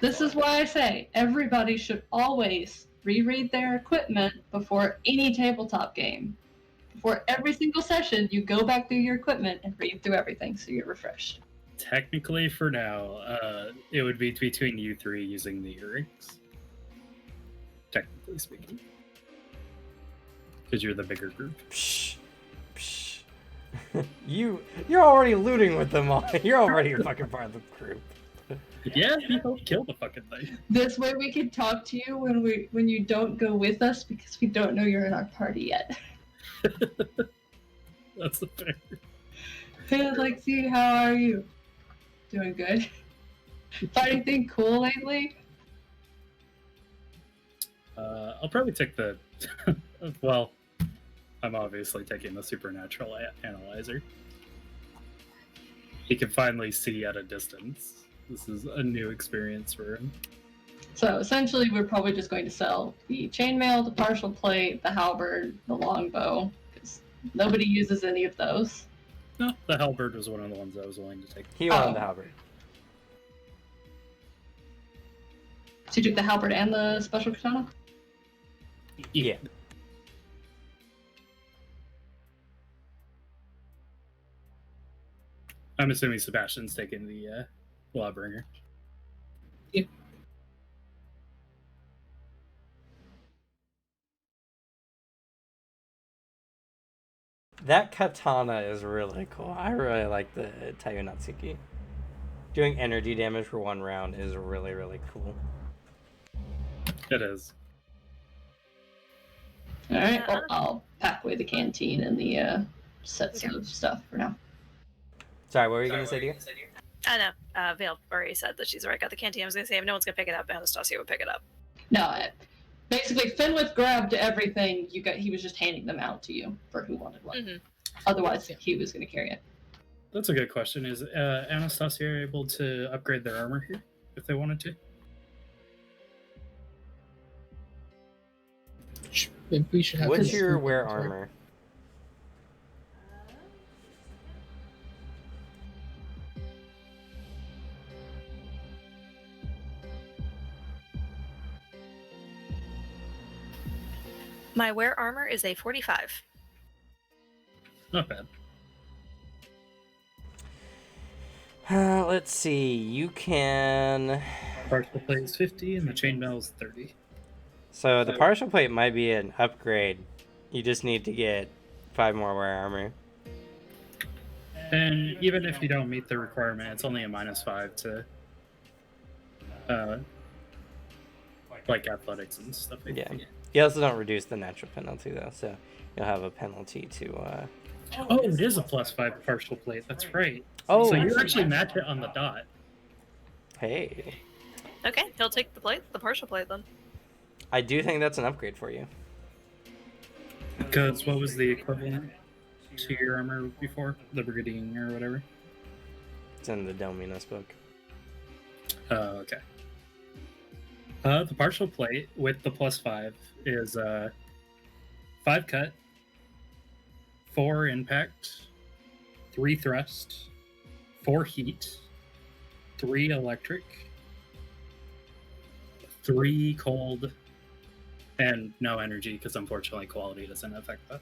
C: This is why I say everybody should always reread their equipment before any tabletop game. Before every single session, you go back through your equipment and read through everything so you're refreshed.
G: Technically, for now, it would be between you three using the earrings. Technically speaking. Because you're the bigger group.
A: Psh, psh. You're already looting with them all. You're already a fucking part of the group.
G: Yeah, we helped kill the fucking thing.
C: This way we can talk to you when you don't go with us because we don't know you're in our party yet.
G: That's the fair.
C: Hey, like, see, how are you? Doing good. Thought anything cool lately?
G: I'll probably take the... well, I'm obviously taking the supernatural analyzer. He can finally see at a distance. This is a new experience for him.
C: So essentially, we're probably just going to sell the chainmail, the partial plate, the halberd, the longbow, because nobody uses any of those.
G: No, the halberd was one of the ones I was willing to take.
A: He wanted the halberd.
C: So you took the halberd and the special katana?
A: Yeah.
G: I'm assuming Sebastian's taking the Lawbringer.
B: Yeah.
A: That katana is really cool. I really like the Tayunatsuki. Doing energy damage for one round is really, really cool.
G: It is.
C: Alright, well, I'll pack away the canteen and the sets of stuff for now.
A: Sorry, what were you going to say, dear?
E: I know. Vale already said that she's already got the canteen. I was going to say if no one's going to pick it up, Anastasia would pick it up.
C: No, basically, Fenwith grabbed everything. He was just handing them out to you for who wanted one.
E: Mm-hmm.
C: Otherwise, he was going to carry it.
G: That's a good question. Is Anastasia able to upgrade their armor here if they wanted to?
B: we should have.
A: What's
B: this
A: your wear
B: inventory.
A: armor?
E: My wear armor is a 45.
G: Not bad.
A: Let's see. You can.
G: Partial plate is 50 and the chainmail is 30.
A: So the partial plate might be an upgrade. You just need to get 5 more wear armor.
G: And even if you don't meet the requirement, it's only a -5 to like athletics and stuff like
A: Yeah.
G: that.
A: You also don't reduce the natural penalty though, so you'll have a penalty to.
G: Oh, it is a +5 partial plate. That's right.
A: Oh,
G: So you actually match it on the dot.
A: Hey,
E: Okay, he'll take the partial plate then.
A: I do think that's an upgrade for you.
G: Because what was the equivalent to your armor before? The Brigadier or whatever?
A: It's in the Dominus book.
G: Okay. The partial plate with the +5 is 5 cut, 4 impact, 3 thrust, 4 heat, 3 electric, 3 cold, and no energy because unfortunately quality doesn't affect that.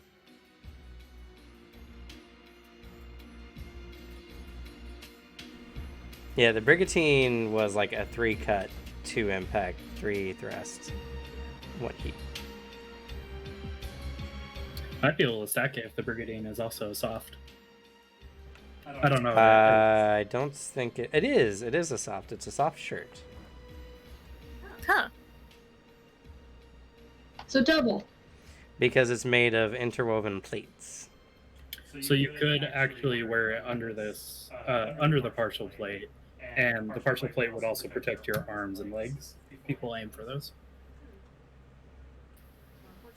A: Yeah, the Brigantine was like a 3 cut, 2 impact, 3 thrust, 1 heat.
G: Might be able to stack it if the Brigandine is also soft. I don't know.
A: I don't think it is. It is a soft. It's a soft shirt.
E: Huh.
C: So double.
A: Because it's made of interwoven plates.
G: So you could actually wear it under this, under the partial plate, and the partial plate would also protect your arms and legs. People aim for those.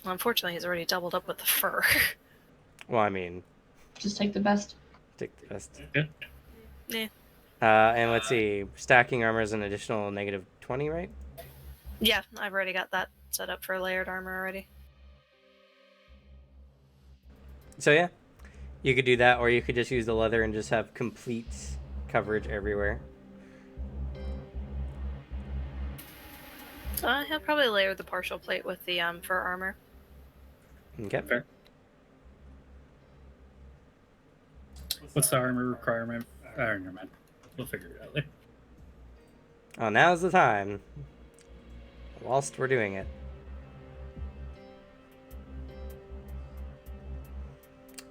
E: Well, unfortunately, he's already doubled up with the fur.
A: Well, I mean,
C: Just take the best.
A: take the best.
G: Yeah.
E: Yeah.
A: And let's see. Stacking armor is an additional -20, right?
E: Yeah, I've already got that set up for layered armor already.
A: So yeah, you could do that, or you could just use the leather and just have complete coverage everywhere.
E: He'll probably layer the partial plate with the fur armor.
A: Okay.
G: Fair. What's the armor requirement? Never mind. We'll figure it out later.
A: Oh, now's the time. Whilst we're doing it.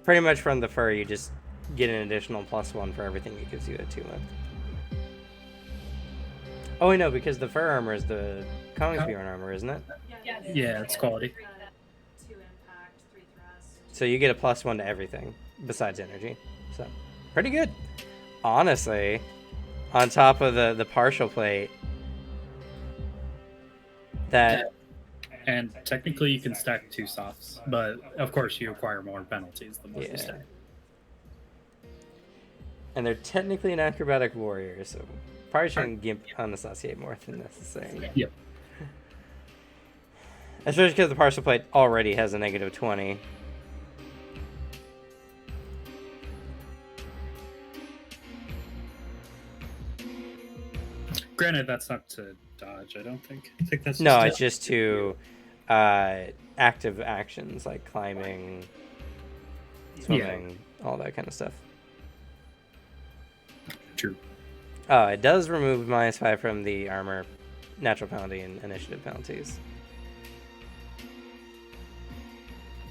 A: Pretty much from the fur, you just get an additional +1 for everything it gives you at 2 months. Oh, wait, no, because the fur armor is the Kongsbjorn armor, isn't it?
G: Yeah, it's quality.
F: 2 impact, 3 thrust.
A: So you get a +1 to everything besides energy. So, pretty good. Honestly, on top of the partial plate, that...
G: And technically you can stack 2 softs, but of course you acquire more penalties the more you stack.
A: And they're technically an acrobatic warrior, so probably shouldn't gimp unassociate more than necessary.
G: Yep.
A: Especially because the partial plate already has a -20.
G: Granted, that's not to dodge, I don't think. I think that's
A: No,
G: just
A: it's just to active actions like climbing, swimming, all that kind of stuff.
G: True.
A: Oh, it does remove -5 from the armor, natural penalty, and initiative penalties.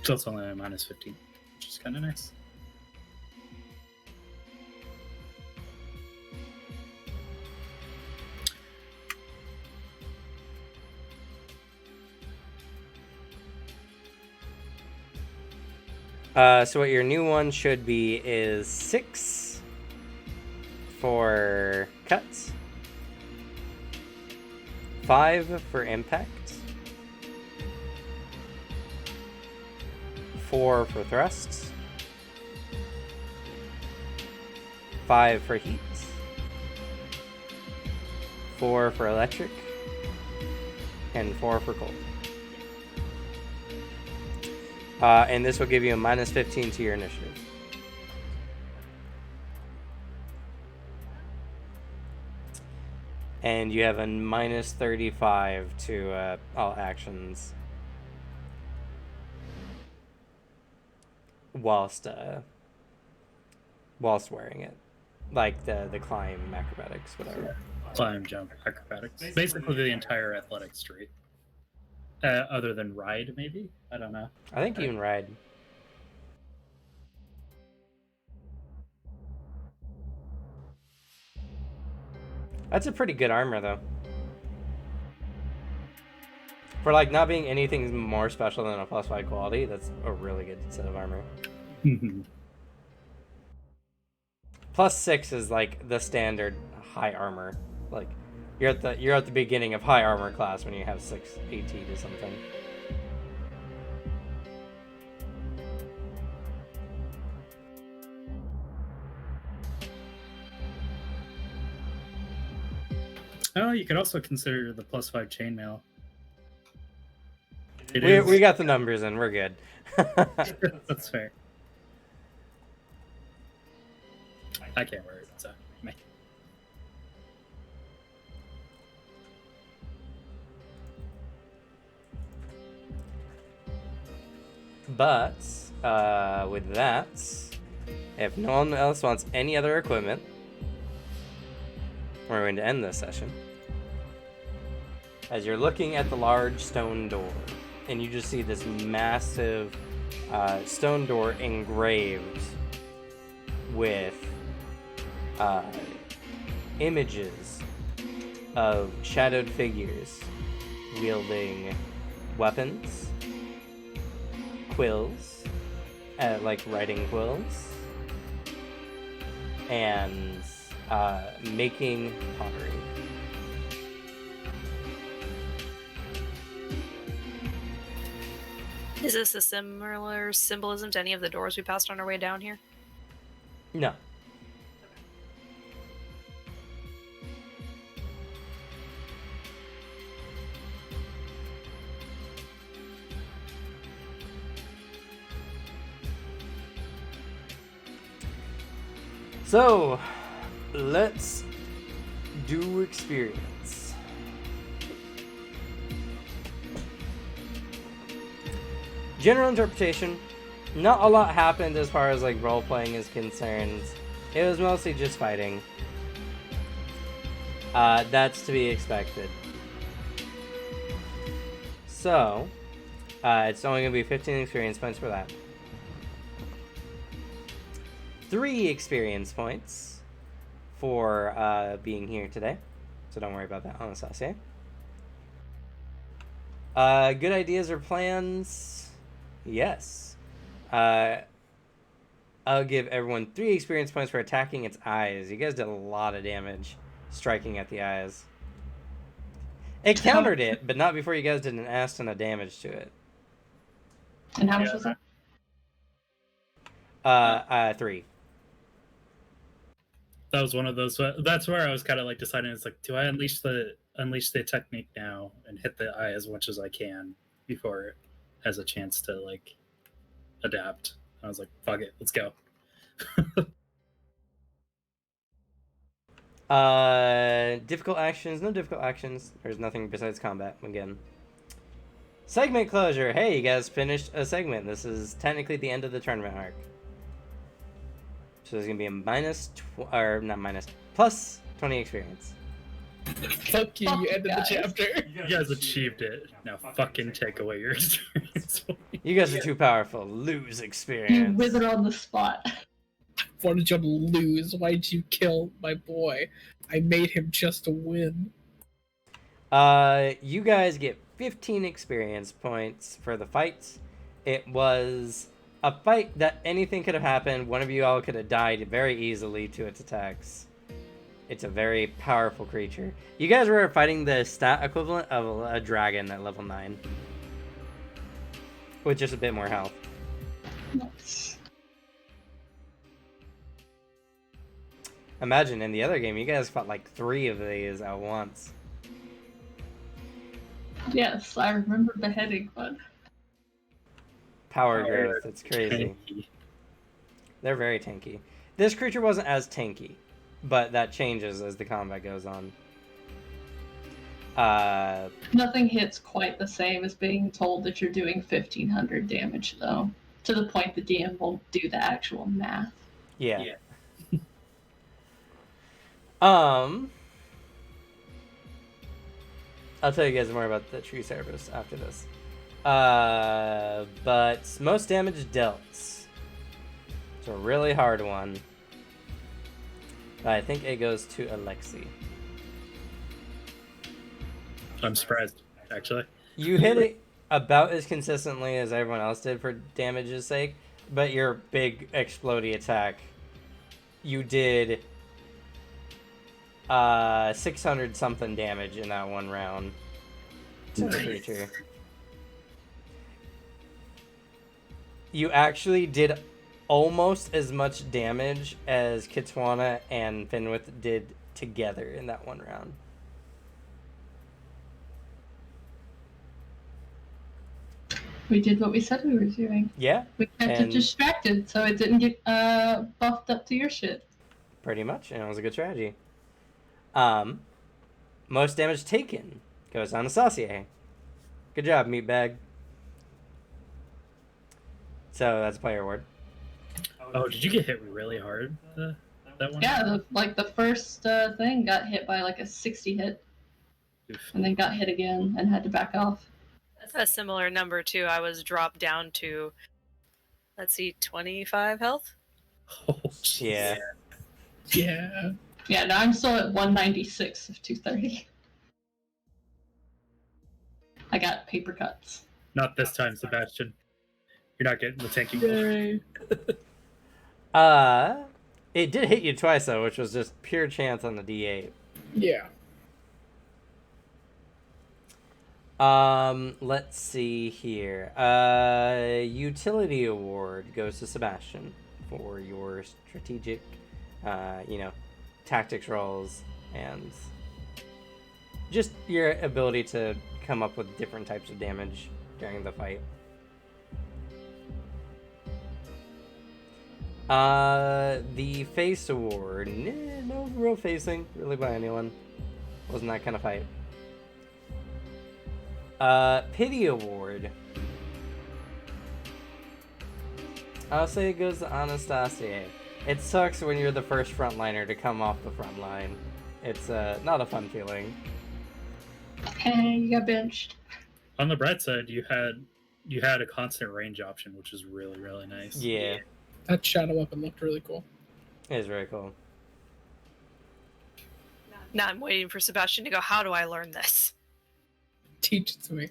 G: So it's only a -15, which is kind of nice.
A: So what your new one should be is 6 for cuts, 5 for impact, 4 for thrusts, 5 for heat, 4 for electric, and 4 for cold. And this will give you a -15 to your initiative. And you have a -35 to all actions whilst wearing it, like the climb, acrobatics, whatever.
G: Climb, jump, acrobatics. Basically the entire athletics tree. Other than ride, maybe? I don't know.
A: I think even ride. That's a pretty good armor, though. For like not being anything more special than a +5 quality, that's a really good set of armor. +6 is like the standard high armor. Like you're at the beginning of high armor class when you have 6 AT to something.
G: Oh, you could also consider the +5 chainmail.
A: We got the numbers in. We're good.
G: That's fair. I can't wear it, so me.
A: But with that, if no one else wants any other equipment, we're going to end this session. As you're looking at the large stone door, and you just see this massive stone door engraved with images of shadowed figures wielding weapons, quills, like writing quills, and making pottery.
E: Is this a similar symbolism to any of the doors we passed on our way down here?
A: No. So, let's do experience. General interpretation, not a lot happened as far as like role-playing is concerned. It was mostly just fighting. That's to be expected. So, it's only going to be 15 experience points for that. 3 experience points for being here today. So don't worry about that, Anastasia. Good ideas or plans? Yes. I'll give everyone 3 experience points for attacking its eyes. You guys did a lot of damage striking at the eyes. It countered it, but not before you guys did an ass ton of damage to it.
C: And how much was
A: that? 3.
G: That was one of those. That's where I was kind of like deciding. It's like, do I unleash the technique now and hit the eye as much as I can before it has a chance to like adapt? I was like, fuck it, let's go.
A: Difficult actions, no difficult actions. There's nothing besides combat again. Segment closure. Hey, you guys finished a segment. This is technically the end of the tournament arc. So there's gonna be a plus 20 experience.
B: Fuck you, you ended the chapter.
G: You guys achieved it. Now fucking take away your experience.
A: You guys are too powerful. Lose
C: You
A: experience.
C: wither on the spot.
B: Why did you lose? Why'd you kill my boy? I made him just to win.
A: You guys get 15 experience points for the fights. It was a fight that anything could have happened. One of you all could have died very easily to its attacks. It's a very powerful creature. You guys were fighting the stat equivalent of a dragon at level 9. With just a bit more health.
C: Nice.
A: Imagine in the other game, you guys fought like 3 of these at once.
C: Yes, I remember beheading one.
A: Power growth, it's crazy.
G: Tanky.
A: They're very tanky. This creature wasn't as tanky, but that changes as the combat goes on.
C: Nothing hits quite the same as being told that you're doing 1,500 damage, though. To the point the DM won't do the actual math.
A: Yeah. I'll tell you guys more about the tree service after this. But most damage dealt. It's a really hard one. But I think it goes to Alexi.
G: I'm surprised, actually.
A: You hit it about as consistently as everyone else did for damage's sake, but your big explodey attack, you did 600 something damage in that one round to the creature. You actually did almost as much damage as Kitswana and Finwith did together in that one round.
C: We did what we said we were doing.
A: Yeah,
C: We kept it distracted so it didn't get buffed up to your shit.
A: pretty much, and it was a good strategy. Most damage taken goes on to Saucier. Good job, meatbag. So that's a player award.
G: Oh, did you get hit really hard that one?
C: Yeah, the first thing got hit by like a 60 hit,
G: Oof.
C: and then got hit again and had to back off.
E: A similar number too. I was dropped down to, let's see, 25 health.
G: Oh, jeez.
A: Yeah.
B: Yeah.
C: Yeah, now I'm still at 196 of 230. I got paper cuts.
G: Not this time, Sebastian. You're not getting the tanky.
B: Yay.
A: It did hit you twice though, which was just pure chance on the D8.
B: Yeah.
A: Let's see here. Utility award goes to Sebastian for your strategic, tactics rolls and just your ability to come up with different types of damage during the fight. The face award, no real facing really by anyone. Wasn't that kind of fight. Pity award. I'll say it goes to Anastasia. It sucks when you're the first frontliner to come off the front line. It's not a fun feeling.
C: Hey, you got benched.
G: On the bright side, you had a constant range option, which is really, really nice.
A: Yeah,
B: That shadow weapon looked really cool.
A: it is very cool.
E: Now I'm waiting for Sebastian to go, how do I learn this?
B: Teach it to me.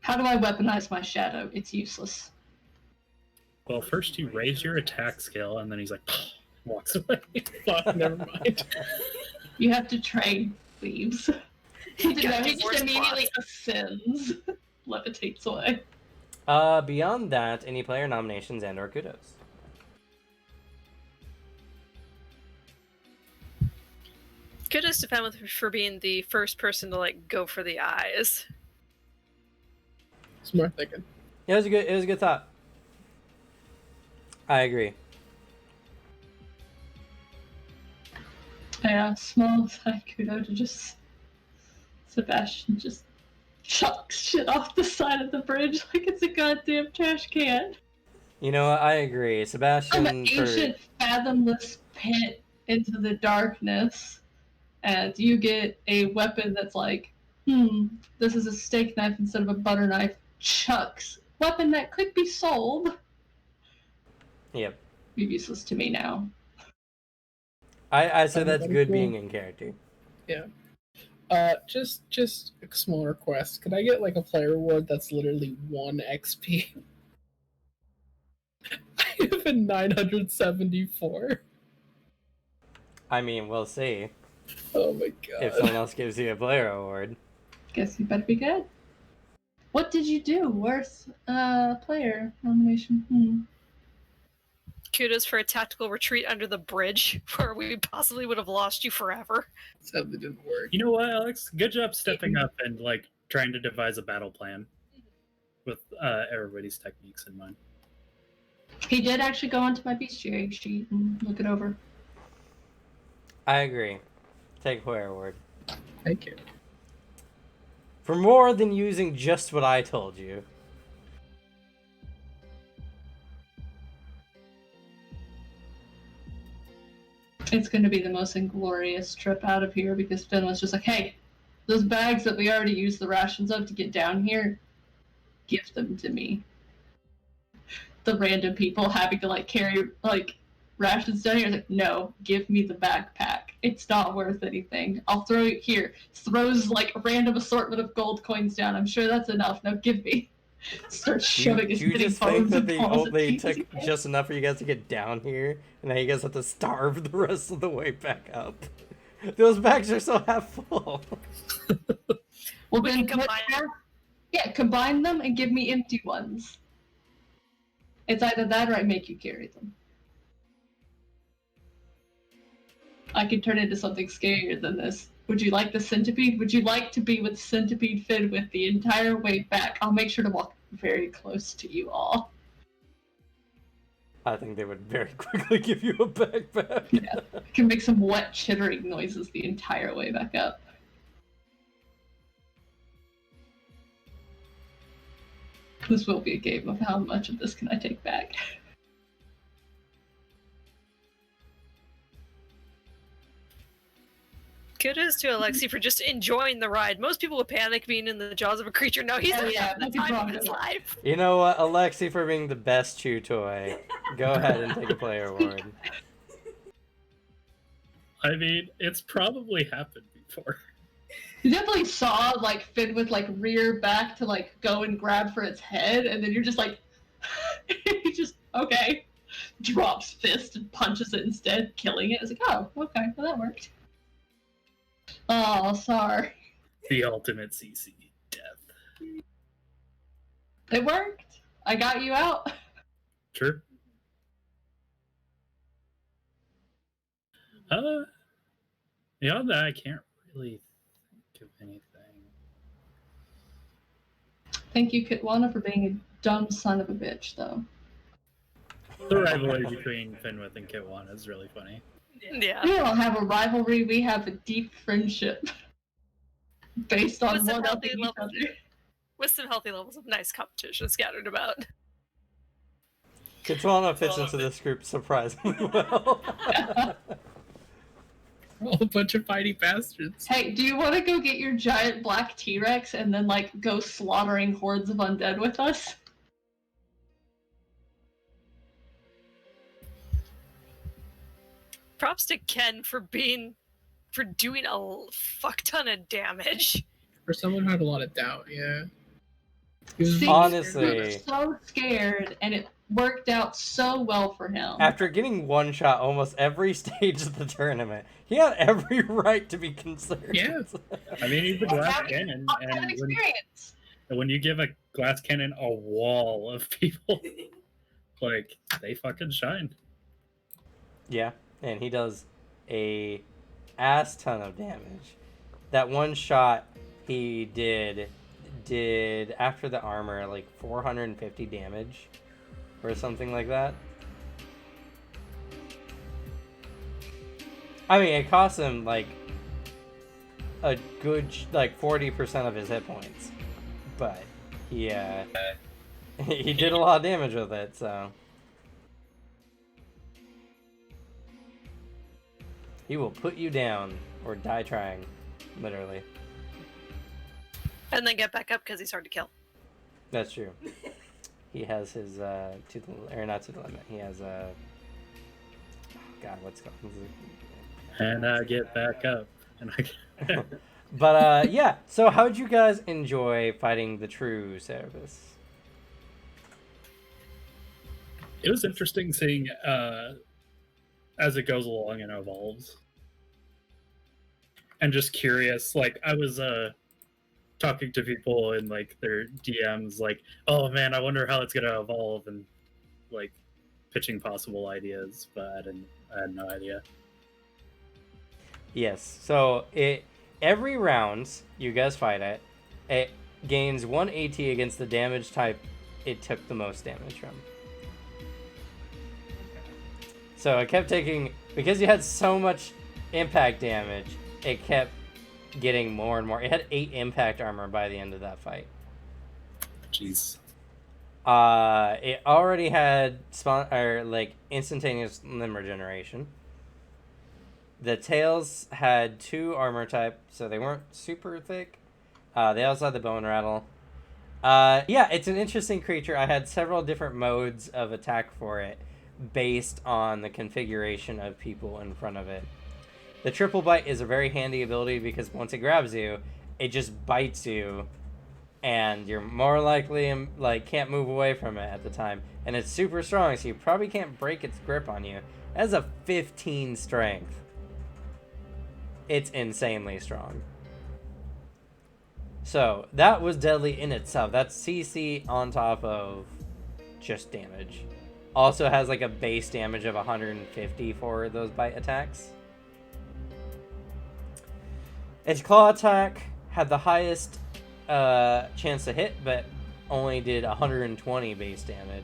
C: How do I weaponize my shadow? It's useless.
G: Well, first you raise your attack skill, and then he's like, walks away.
B: Fuck, never mind.
C: You have to train leaves. He
E: Got
C: just
E: force
C: immediately ascends, levitates away.
A: Beyond that, any player nominations and/or kudos.
E: Kudos to Fen for being the first person to go for the eyes.
B: Smart thinking.
A: Yeah, it was a good thought. I agree.
C: Yeah, small side kudo to just Sebastian just chucks shit off the side of the bridge like it's a goddamn trash can.
A: You know what? I agree.
C: From
A: Sebastian,
C: an ancient, fathomless pit into the darkness, and you get a weapon that's like, this is a steak knife instead of a butter knife. Chucks. Weapon that could be sold.
A: Yep.
C: Be useless to me now.
A: I say that's good
B: Cool.
A: being in character.
B: Just a small request. Could I get like a player reward that's literally 1 XP? I have a 974.
A: I mean, we'll see
B: Oh my
A: if
B: god.
A: someone else gives you a player award.
C: Guess you better be good. What did you do? Worst player nomination?
E: Kudos for a tactical retreat under the bridge, where we possibly would have lost you forever.
B: Sadly didn't work.
G: You know what, Alex? Good job stepping up and trying to devise a battle plan with everybody's techniques in mind.
C: He did actually go onto my bestiary sheet and look it over.
A: I agree. Take a player award.
B: Thank you.
A: For more than using just what I told you.
C: It's going to be the most inglorious trip out of here because Finn was just like, hey, those bags that we already used the rations of to get down here, give them to me. The random people having to carry rations down here is like, no, give me the backpack. It's not worth anything. I'll throw it here. Throws a random assortment of gold coins down. I'm sure that's enough. Now give me. Starts shoving his
A: Do you
C: many
A: just think
C: bones
A: that
C: and
A: they
C: paws
A: only
C: and
A: took
C: teeth he can.
A: just enough for you guys to get down here, and now you guys have to starve the rest of the way back up? Those bags are so half full.
C: Well,
E: We
C: then
E: can combine them.
C: combine them and give me empty ones. It's either that or I make you carry them. I can turn into something scarier than this. Would you like the centipede? Would you like to be with Centipede Finn with the entire way back? I'll make sure to walk very close to you all.
A: I think they would very quickly give you a backpack.
C: Yeah. I can make some wet chittering noises the entire way back up. This will be a game of how much of this can I take back.
E: Kudos to Alexi for just enjoying the ride. Most people would panic being in the jaws of a creature. No, he's having the time of his life.
A: You know what, Alexi, for being the best chew toy, go ahead and take a player award.
G: I mean, it's probably happened before.
C: You definitely saw like Finn with like rear back to like go and grab for its head, and then you're just like, he just okay, drops fist and punches it instead, killing it. It's like, oh, okay, well that worked. Oh, sorry.
G: The ultimate CC death.
C: It worked. I got you out.
G: Sure. Beyond that, I can't really think of anything.
C: Thank you, Kitwana, for being a dumb son of a bitch, though.
G: The rivalry between Fenwith and Kitwana is really funny.
E: Yeah.
C: We don't have a rivalry, we have a deep friendship. Based on
E: With some
C: one
E: healthy
C: each
E: levels.
C: other.
E: With some healthy levels of nice competition scattered about.
A: Kitwana fits into this group surprisingly well.
B: All a bunch of fighty bastards.
C: Hey, do you want to go get your giant black T-Rex and then, like, go slaughtering hordes of undead with us?
E: Props to Ken for doing a fuck ton of damage.
B: For someone who had a lot of doubt, yeah. He was
C: See,
A: Honestly.
C: he was so scared, and it worked out so well for him.
A: After getting one shot almost every stage of the tournament, he had every right to be concerned.
B: Yeah.
G: I mean, he's a glass cannon,
C: An experience.
G: and when you give a glass cannon a wall of people, like, they fucking shine.
A: Yeah, and he does a ass ton of damage. That one shot he did after the armor like 450 damage or something like that. I mean, it cost him like a good like 40% of his hit points, but he he did a lot of damage with it, so he will put you down or die trying, literally.
E: And then get back up because he's hard to kill.
A: That's true. He has his not to the limit. He has God, what's called?
G: And I get back up. And I
A: But yeah. So how'd you guys enjoy fighting the true Cerebus?
G: It was interesting seeing as it goes along and evolves. And just curious, like I was talking to people in like their DMs, like, oh man, I wonder how it's gonna evolve, and like pitching possible ideas, but I had no idea.
A: Yes. So every round you guys fight it gains 1 AT against the damage type it took the most damage from. So it kept taking, because you had so much impact damage, it kept getting more and more. It had 8 impact armor by the end of that fight.
G: Jeez.
A: It already had instantaneous limb regeneration. The tails had 2 armor type, so they weren't super thick. They also had the bone rattle. Yeah, it's an interesting creature. I had several different modes of attack for it based on the configuration of people in front of it. The triple bite is a very handy ability because once it grabs you, it just bites you, and you're more likely can't move away from it at the time. And it's super strong, so you probably can't break its grip on you. It has a 15 strength. It's insanely strong. So that was deadly in itself. That's CC on top of just damage. Also has like a base damage of 150 for those bite attacks. Its claw attack had the highest chance to hit, but only did 120 base damage.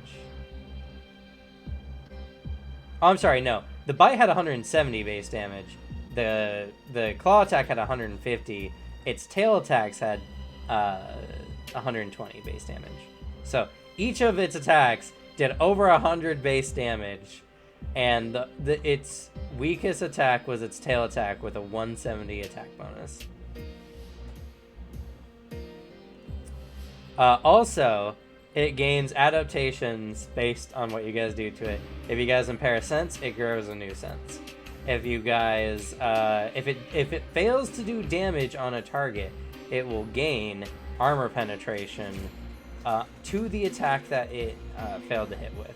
A: Oh, I'm sorry, no. The bite had 170 base damage. The claw attack had 150. Its tail attacks had 120 base damage. So each of its attacks did over 100 base damage, and its weakest attack was its tail attack with a 170 attack bonus. Also, it gains adaptations based on what you guys do to it. If you guys impair a sense, it grows a new sense. If you guys, if it fails to do damage on a target, it will gain armor penetration to the attack that it failed to hit with.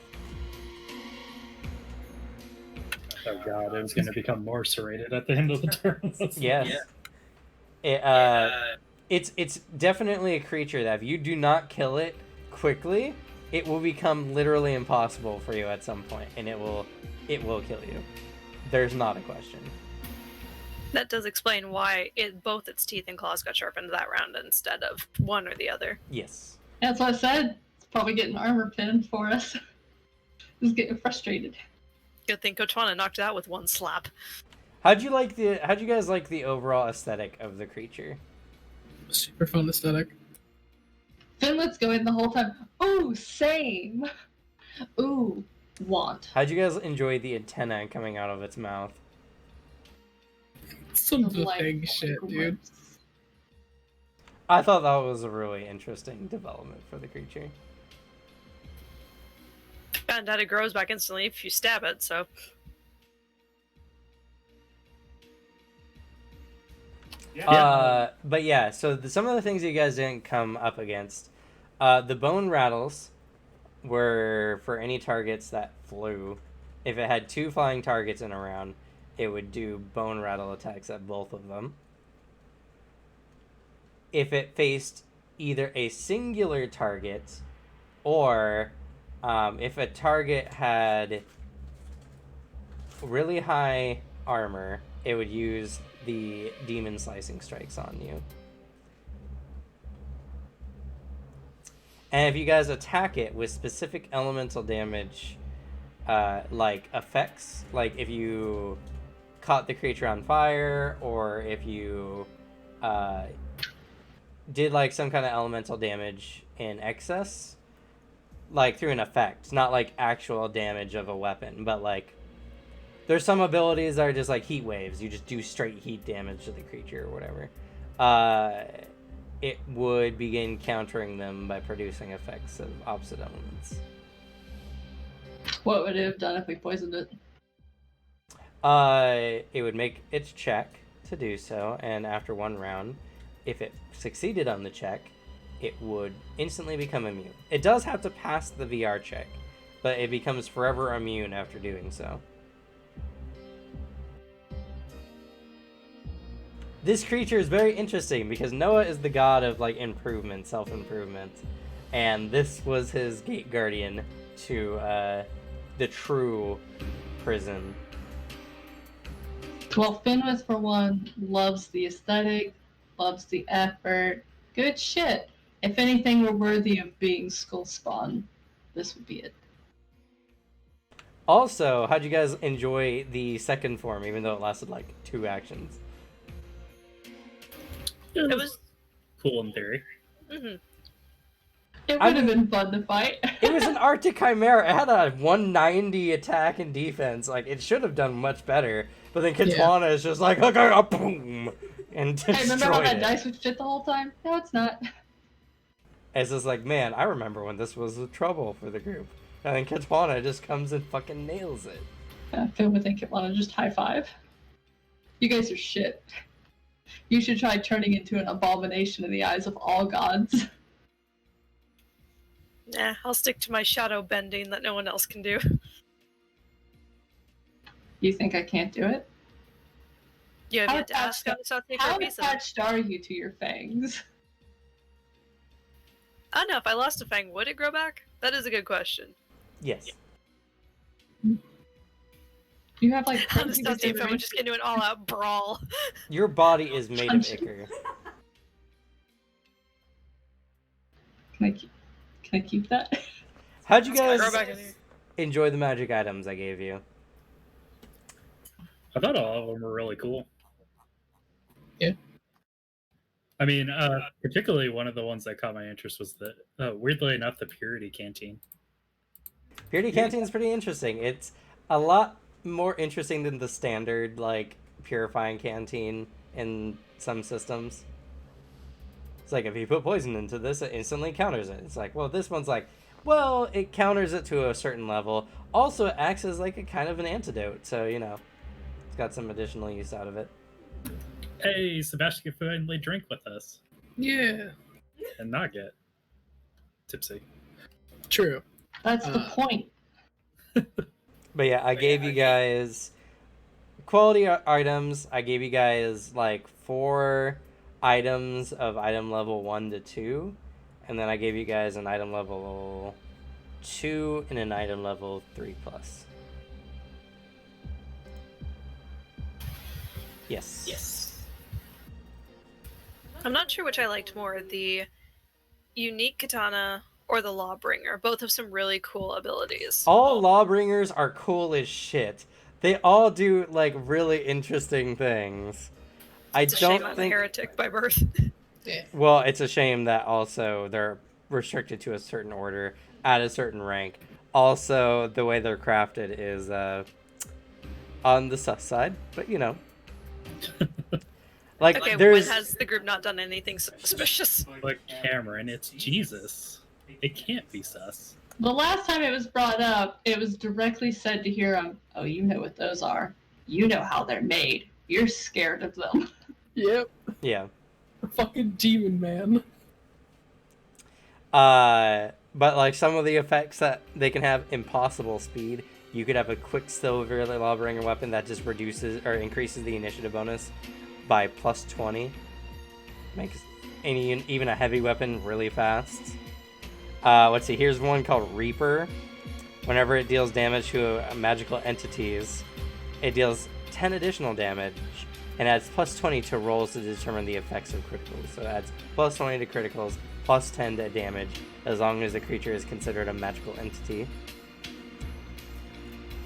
G: Oh god, it was going to become more serrated at the end of the turn.
A: Yes. It's definitely a creature that if you do not kill it quickly, it will become literally impossible for you at some point, and it will kill you. There's not a question.
E: That does explain why both its teeth and claws got sharpened that round instead of one or the other.
A: Yes.
C: That's what I said. It's probably getting armor pinned for us. Just getting frustrated.
E: Good thing Kotwana knocked it out with one slap.
A: How'd you guys like the overall aesthetic of the creature?
B: Super fun aesthetic.
C: Finlet's going the whole time. Ooh, same. Ooh, want.
A: How'd you guys enjoy the antenna coming out of its mouth?
B: Some
C: Like,
B: thing shit, dude.
A: I thought that was a really interesting development for the creature.
E: And that it grows back instantly if you stab it, so...
A: But yeah, so some of the things you guys didn't come up against. The bone rattles were for any targets that flew. If it had 2 flying targets in a round, it would do bone rattle attacks at both of them. If it faced either a singular target or if a target had really high armor, it would use the demon slicing strikes on you. And if you guys attack it with specific elemental damage, like effects, like if you caught the creature on fire, or if you did like some kind of elemental damage in excess, like through an effect, not like actual damage of a weapon, but like there's some abilities that are just like heat waves. You just do straight heat damage to the creature or whatever. It would begin countering them by producing effects of opposite elements.
C: What would it have done if we poisoned it?
A: It would make its check to do so, and after 1 round, if it succeeded on the check, it would instantly become immune. It does have to pass the VR check, but it becomes forever immune after doing so. This creature is very interesting because Noah is the god of like improvement, self-improvement, and this was his gate guardian to the true prison.
C: Well, Finwith, for one, loves the aesthetic, loves the effort. Good shit. If anything were worthy of being Skull Spawn, this would be it.
A: Also, how'd you guys enjoy the second form, even though it lasted like 2 actions?
E: It was...
G: cool in theory.
E: Mm-hmm.
C: It would have been fun to fight.
A: It was an Arctic Chimera. It had a 190 attack and defense. Like, it should have done much better. But then Katwana is just like, okay, boom, and destroyed
C: Hey, remember how that
A: it.
C: dice was shit the whole time? No, it's not.
A: It's just like, man, I remember when this was trouble for the group. And then Katwana just comes and fucking nails it.
C: Yeah, Finwith and Kitwana just high five. You guys are shit. You should try turning into an abomination in the eyes of all gods.
E: Nah, I'll stick to my shadow bending that no one else can do.
C: You think I can't do it?
E: You have
C: How
E: yet to ask how to take
C: How
E: a piece of it.
C: attached are you to your fangs?
E: I don't know, if I lost a fang, would it grow back? That is a good question.
A: Yes.
C: You have like
E: I'm
C: crazy
E: still if I would
C: degeneration.
E: just get into an all-out brawl.
A: Your body is made of
C: Punch.
A: ichor.
C: Can I keep that?
A: How'd you guys
E: Grow back in here.
A: enjoy the magic items I gave you?
G: I thought all of them were really cool.
B: Yeah.
G: I mean, particularly one of the ones that caught my interest was weirdly enough, the Purity Canteen.
A: Purity Canteen is pretty interesting. It's a lot more interesting than the standard like purifying canteen in some systems. It's like if you put poison into this, it instantly counters it. It's like, well, this one's like, well, it counters it to a certain level. Also, it acts as like a kind of an antidote, so you know, it's got some additional use out of it.
G: Hey, Sebastian can finally drink with us
B: Yeah.
G: and not get tipsy.
B: True.
C: That's the point.
A: But yeah, I gave you guys quality items. I gave you guys like 4 items of item level 1 to 2, and then I gave you guys an item level 2 and an item level 3+. Yes.
E: I'm not sure which I liked more, the unique katana or the lawbringer. Both have some really cool abilities.
A: All lawbringers are cool as shit. They all do like really interesting things.
E: It's a shame I'm a heretic by birth.
A: Well, it's a shame that also they're restricted to a certain order at a certain rank. Also, the way they're crafted is on the sus side, but you know. Like,
E: Okay,
A: there's...
E: when has the group not done anything suspicious?
G: Like Cameron, it's Jesus. It can't be sus.
C: The last time it was brought up, it was directly said to Hiram, "Oh, you know what those are. You know how they're made. You're scared of them."
B: Yep.
A: Yeah.
B: Fucking demon man.
A: But like some of the effects that they can have, impossible speed. You could have a Quicksilver Lawbringer weapon that just reduces or increases the initiative bonus by +20. Makes even a heavy weapon really fast. Let's see, here's one called Reaper. Whenever it deals damage to magical entities, it deals 10 additional damage and adds +20 to rolls to determine the effects of criticals. So it adds +20 to criticals, +10 to damage, as long as the creature is considered a magical entity.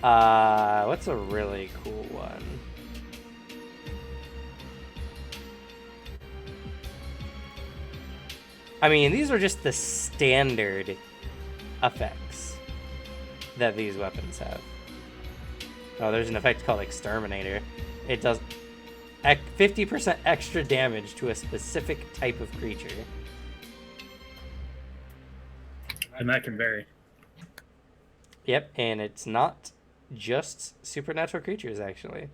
A: What's a really cool one? I mean, these are just the standard effects that these weapons have. Oh, there's an effect called Exterminator. It does 50% extra damage to a specific type of creature.
G: And that can vary.
A: Yep, and it's not just supernatural creatures, actually.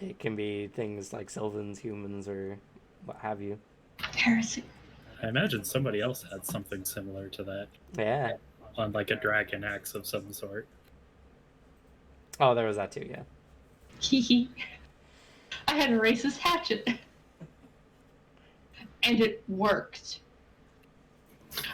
A: It can be things like Sylvans, humans, or what have you.
C: Heresy.
G: I imagine somebody else had something similar to that.
A: Yeah.
G: On like a dragon axe of some sort.
A: Oh, there was that too, yeah.
C: Hee. I had a racist hatchet. And it worked.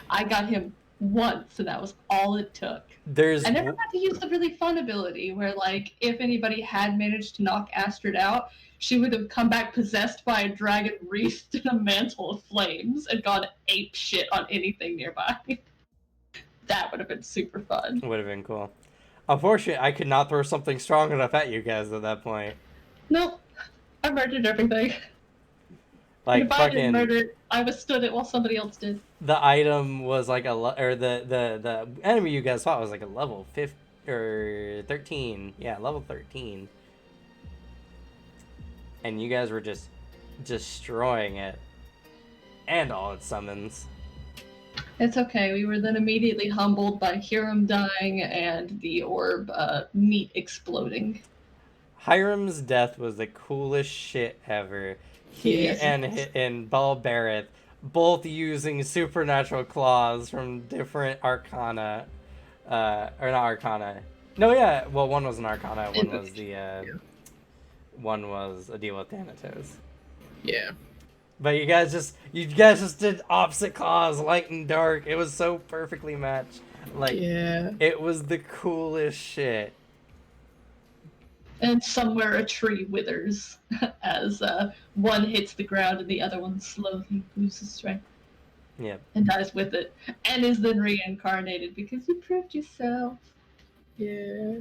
C: I got him once, and that was all it took. I never got to use the really fun ability where, like, if anybody had managed to knock Astrid out, she would have come back possessed by a dragon wreathed in a mantle of flames and gone ape shit on anything nearby. That would have been super fun.
A: Would have been cool. Unfortunately, I could not throw something strong enough at you guys at that point.
C: Nope. I murdered everything.
A: Like,
C: and if I didn't murder it, I withstood it while somebody else did.
A: The item was like the enemy you guys fought was like a level 15 or 13. Yeah, level 13. And you guys were just destroying it. And all its summons.
C: It's okay. We were then immediately humbled by Hiram dying and the orb meat exploding.
A: Hiram's death was the coolest shit ever. He and Bal Bareth both using supernatural claws from different arcana. Or not arcana. No, yeah. Well, one was an arcana. One was one was a deal with Thanatos.
B: Yeah.
A: But you guys just did opposite claws, light and dark. It was so perfectly matched. Like,
B: yeah.
A: It was the coolest shit.
C: And somewhere a tree withers as one hits the ground and the other one slowly loses strength.
A: Yep.
C: And dies with it. And is then reincarnated because you proved yourself.
B: Yeah.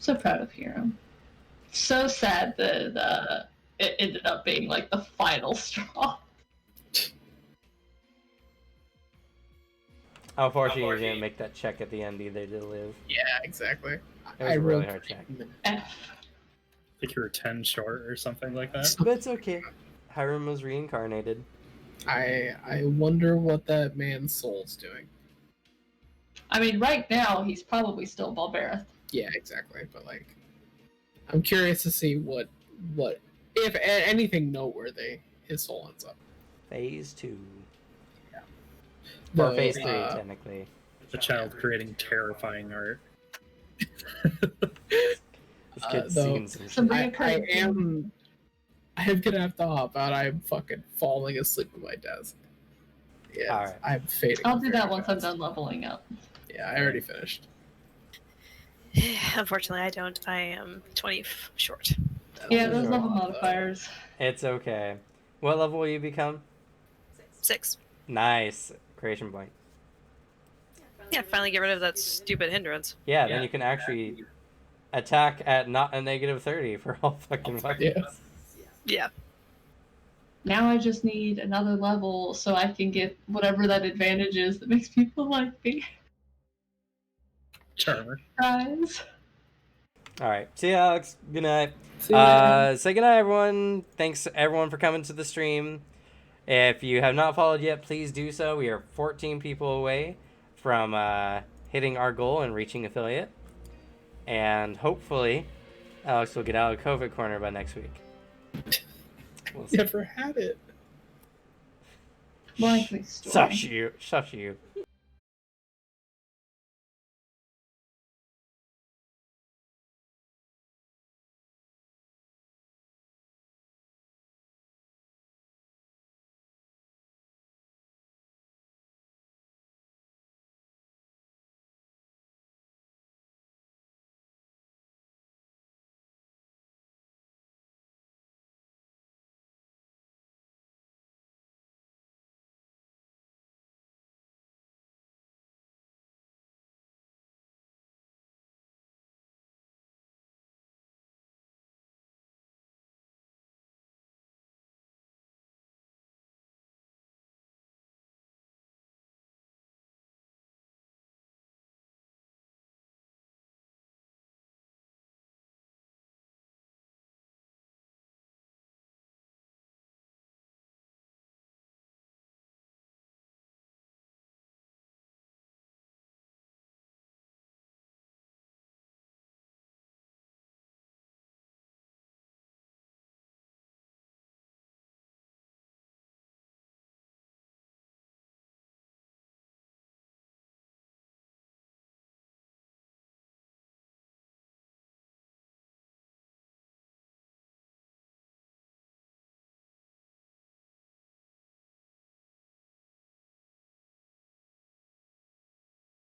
C: So proud of Hiram. So sad that it ended up being like the final straw.
A: Unfortunately, you didn't make that check at the end either to live.
B: Yeah, exactly.
A: It was a really hard check.
C: F.
G: I think you were 10 short or something like that.
A: But it's okay. Hiram was reincarnated.
B: I wonder what that man's soul's doing.
C: I mean, right now he's probably still Balberith.
B: Yeah, exactly. But like, I'm curious to see what if anything noteworthy his soul ends up.
A: Phase 2.
B: Yeah.
A: Or
B: Though,
A: phase 3, technically.
G: The child creating terrifying art.
A: This kid's
B: though,
A: seen some shit.
C: Some
B: I
C: reoccurring
B: am gonna have to hop out. I'm fucking falling asleep at my desk. Yeah,
A: All right.
B: I'm fading.
C: I'll do that
B: very
C: once I'm
B: fast.
C: done leveling up.
B: Yeah, I already finished.
E: Unfortunately, I don't. I am 20 short.
C: Yeah, those
A: Sure.
C: level modifiers.
A: It's okay. What level will you become?
E: 6.
A: Nice. Creation point.
E: Yeah, finally get rid of that stupid hindrance.
A: Yeah, then you can actually attack at not a negative 30 for all fucking weapons.
B: Yeah.
E: Yeah.
C: Now I just need another level so I can get whatever that advantage is that makes people like me.
G: Charmer.
C: Guys.
A: All right. See you, Alex. Good night.
B: See ya.
A: Say goodnight, everyone. Thanks, everyone, for coming to the stream. If you have not followed yet, please do so. We are 14 people away from hitting our goal and reaching affiliate. And hopefully, Alex will get out of COVID corner by next week. We'll see.
B: Never had it.
C: Likely story.
A: Shush you. Shush you.